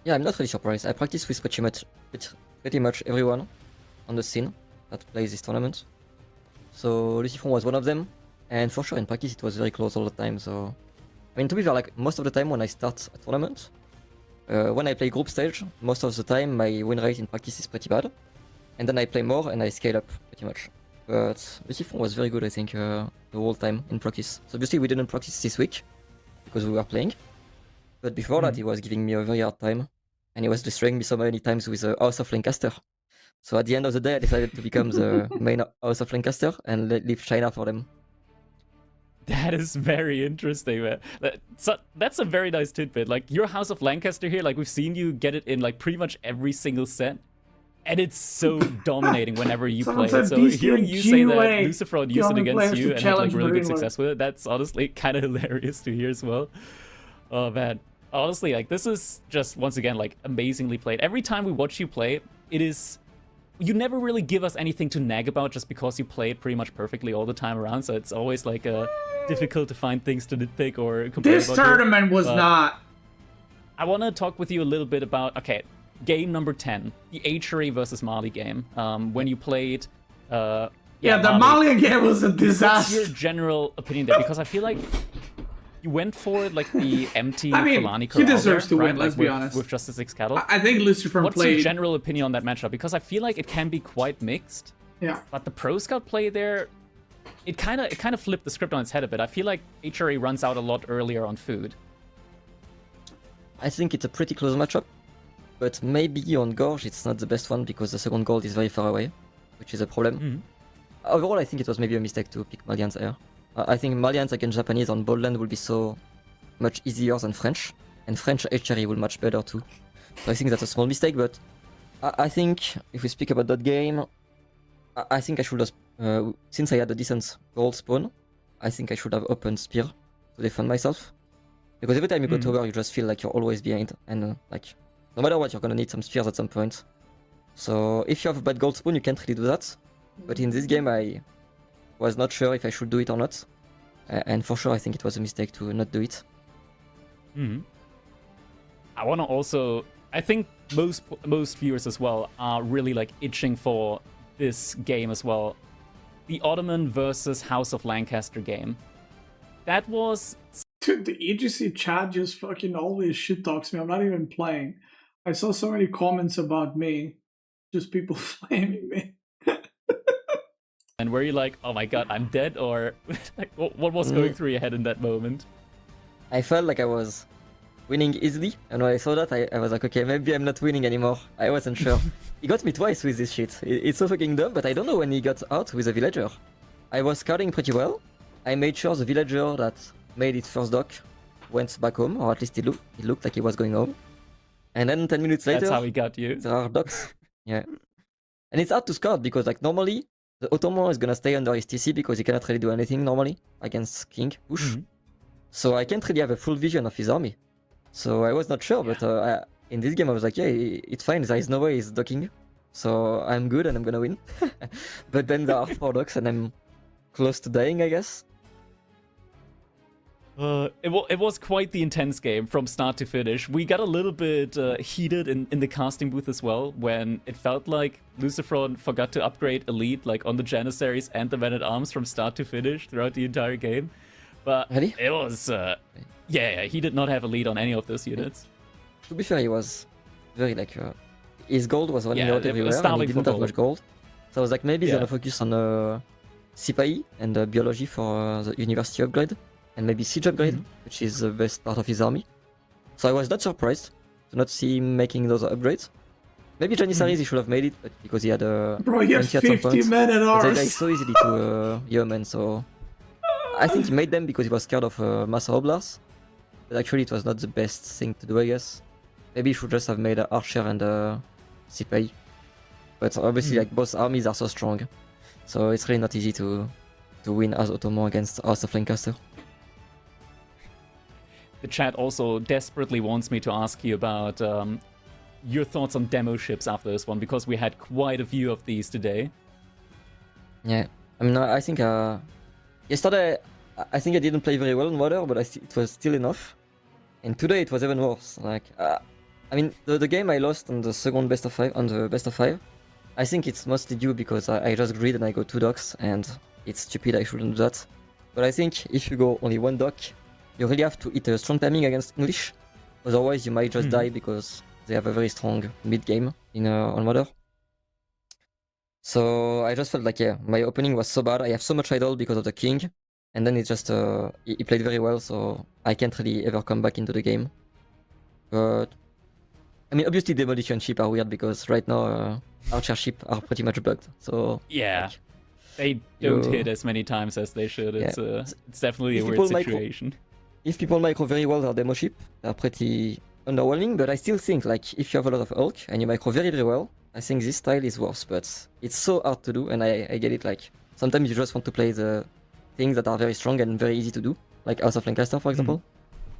Yeah, I'm not really surprised. I practice with pretty much everyone on the scene that plays this tournament. So LucifroN was one of them, and for sure in practice it was very close all the time. So, I mean, to be fair, like, most of the time when I start a tournament, when I play group stage, most of the time my win rate in practice is pretty bad. And then I play more and I scale up pretty much. But LucifroN was very good, I think, the whole time in practice. So obviously we didn't practice this week because we were playing. But before that he was giving me a very hard time. And he was destroying me so many times with the House of Lancaster. So at the end of the day I decided to become the main House of Lancaster and leave China for them. That is very interesting, man. That's a very nice tidbit. Like, your House of Lancaster here, like, we've seen you get it in, like, pretty much every single set. And it's so dominating whenever you play it. So hearing you say that LucifroN used it against you and had, like, really good success with it, that's honestly kind of hilarious to hear as well. Oh, man. Honestly, like, this is just, once again, like, amazingly played. Every time we watch you play, it is... You never really give us anything to nag about just because you play it pretty much perfectly all the time around. So it's always, like, difficult to find things to nitpick or complain about. This tournament was not. I want to talk with you a little bit about, okay, game number 10, the Achery versus Mali game. When you played... the Mali game was a disaster. What's your general opinion there? Because I feel like you went for, like, the empty Fulani he deserves to right? win, let's be honest. With Justice X Cattle. I think LucifroN What's played... your general opinion on that matchup? Because I feel like it can be quite mixed. Yeah. But the Pro Scout play there, it kind of flipped the script on its head a bit. I feel like HRA runs out a lot earlier on food. I think it's a pretty close matchup. But maybe on Gorge it's not the best one because the second gold is very far away, which is a problem. Overall, I think it was maybe a mistake to pick Malians here. I think Malians against Japanese on Boldland will be so much easier than French, and French HRE will match better too. So I think that's a small mistake, but I think if we speak about that game, I think I should have, since I had a decent gold spawn, I think I should have opened Spear to defend myself. Because every time you go tower, you just feel like you're always behind, and like, no matter what, you're gonna need some spears at some point. So if you have a bad gold spawn, you can't really do that. But in this game, I was not sure if I should do it or not. And for sure, I think it was a mistake to not do it. I want to also I think most viewers as well are really like itching for this game as well. The Ottoman versus House of Lancaster game. That was... Dude, the EGC chat just fucking always shit talks me. I'm not even playing. I saw so many comments about me. Just people flaming me. And were you like, oh my god, I'm dead? Or like, what was going through your head in that moment? I felt like I was winning easily, and when I saw that, I was like, okay, maybe I'm not winning anymore. I wasn't sure. He got me twice with this shit. It's so fucking dumb, but I don't know when he got out with a villager. I was scouting pretty well. I made sure the villager that made its first dock went back home, or at least it looked like he was going home. And then 10 minutes later, that's how he got you. There are docks. Yeah. And it's hard to scout because, like, normally the Ottoman is gonna stay under his TC because he cannot really do anything normally against King push. So I can't really have a full vision of his army. So I was not sure, but in this game I was like, yeah, it's fine. There is no way he's docking, so I'm good and I'm gonna win. But then there are 4 docks and I'm close to dying, I guess. It was quite the intense game from start to finish. We got a little bit heated in the casting booth as well, when it felt like LucifroN forgot to upgrade Elite like on the Janissaries and the Men-at-Arms from start to finish throughout the entire game. But really? It was... yeah, he did not have Elite on any of those units. To be fair, he was very like... his gold was running out everywhere and he didn't have much gold. So I was like, maybe he's gonna focus on Sipahi and Biology for the University upgrade. And maybe Siege upgrade, which is the best part of his army. So I was not surprised to not see him making those upgrades. Maybe Janissaries he should have made it, but because he had a... Bro, he had 50 men at ours! They die so easily to Yeoman, so... I think he made them because he was scared of Master Oblars. But actually it was not the best thing to do, I guess. Maybe he should just have made Archer and Sipahi. But obviously like both armies are so strong. So it's really not easy to win as Ottoman against House of Lancaster. The chat also desperately wants me to ask you about your thoughts on demo ships after this one, because we had quite a few of these today. Yeah, I mean, I think yesterday I think I didn't play very well on water, but it was still enough. And today it was even worse. Like, I mean, the game I lost on the second best of 5, on the best of 5, I think it's mostly due because I just grid and I go 2 docks, and it's stupid, I shouldn't do that. But I think if you go only 1 dock, you really have to hit a strong timing against English, otherwise you might just die because they have a very strong mid game on Mother. So I just felt like, yeah, my opening was so bad. I have so much idle because of the king, and then it just he played very well, so I can't really ever come back into the game. But I mean, obviously demolition ship are weird because right now archer ship are pretty much bugged. So yeah. Like, they don't hit as many times as they should. It's it's definitely a weird situation. If people micro very well their demo ship, they're pretty underwhelming, but I still think like if you have a lot of Hulk and you micro very very well, I think this style is worse, but it's so hard to do, and I get it. Like sometimes you just want to play the things that are very strong and very easy to do, like House of Lancaster for example,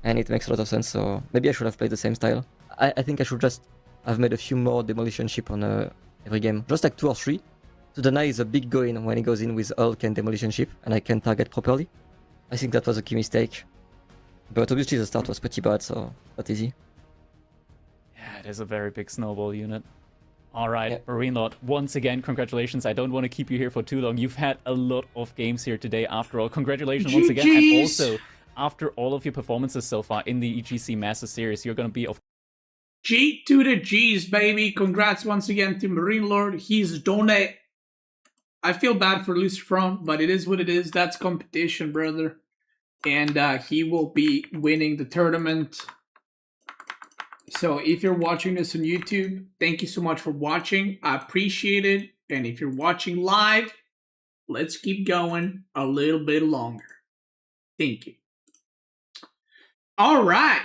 and it makes a lot of sense, so maybe I should have played the same style. I think I should just have made a few more demolition ship on every game, just like 2 or 3, to deny the big go in when he goes in with Hulk and demolition ship, and I can target properly. I think that was a key mistake. But obviously the start was pretty bad, so not easy. Yeah, it is a very big snowball unit. Alright, MarineLorD, once again, congratulations. I don't want to keep you here for too long. You've had a lot of games here today after all. Congratulations once again. And also, after all of your performances so far in the EGC Master Series, you're going to be of G to the G's, baby. Congrats once again to MarineLorD. He's donate. I feel bad for LucifroN, but it is what it is. That's competition, brother. And he will be winning the tournament. So if you're watching this on YouTube, thank you so much for watching. I appreciate it. And if you're watching live, let's keep going a little bit longer. Thank you. All right.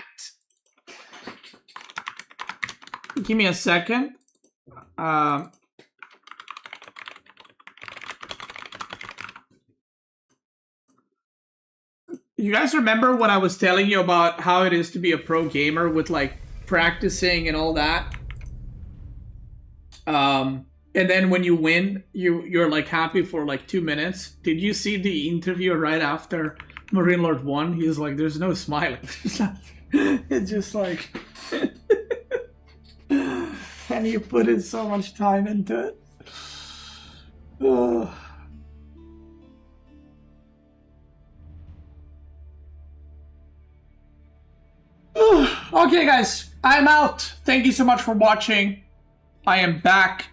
Give me a second. You guys remember when I was telling you about how it is to be a pro gamer with like practicing and all that? And then when you win, you're like happy for like 2 minutes. Did you see the interview right after MarineLorD won? He's like, there's no smiling. It's just like... can you put in so much time into it? Ugh. Okay, guys, I'm out. Thank you so much for watching. I am back.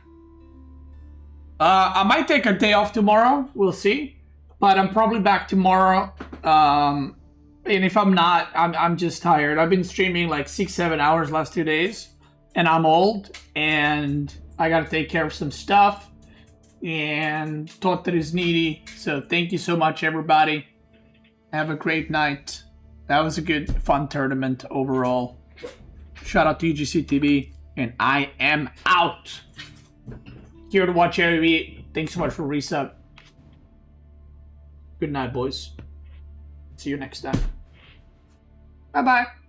I might take a day off tomorrow. We'll see. But I'm probably back tomorrow. And if I'm not, I'm just tired. I've been streaming like 6-7 hours last 2 days. And I'm old. And I gotta take care of some stuff. And Totter is needy. So thank you so much, everybody. Have a great night. That was a good, fun tournament overall. Shout out to EGC TV. And I am out. Here to watch AOV. Thanks so much for resub. Good night, boys. See you next time. Bye-bye.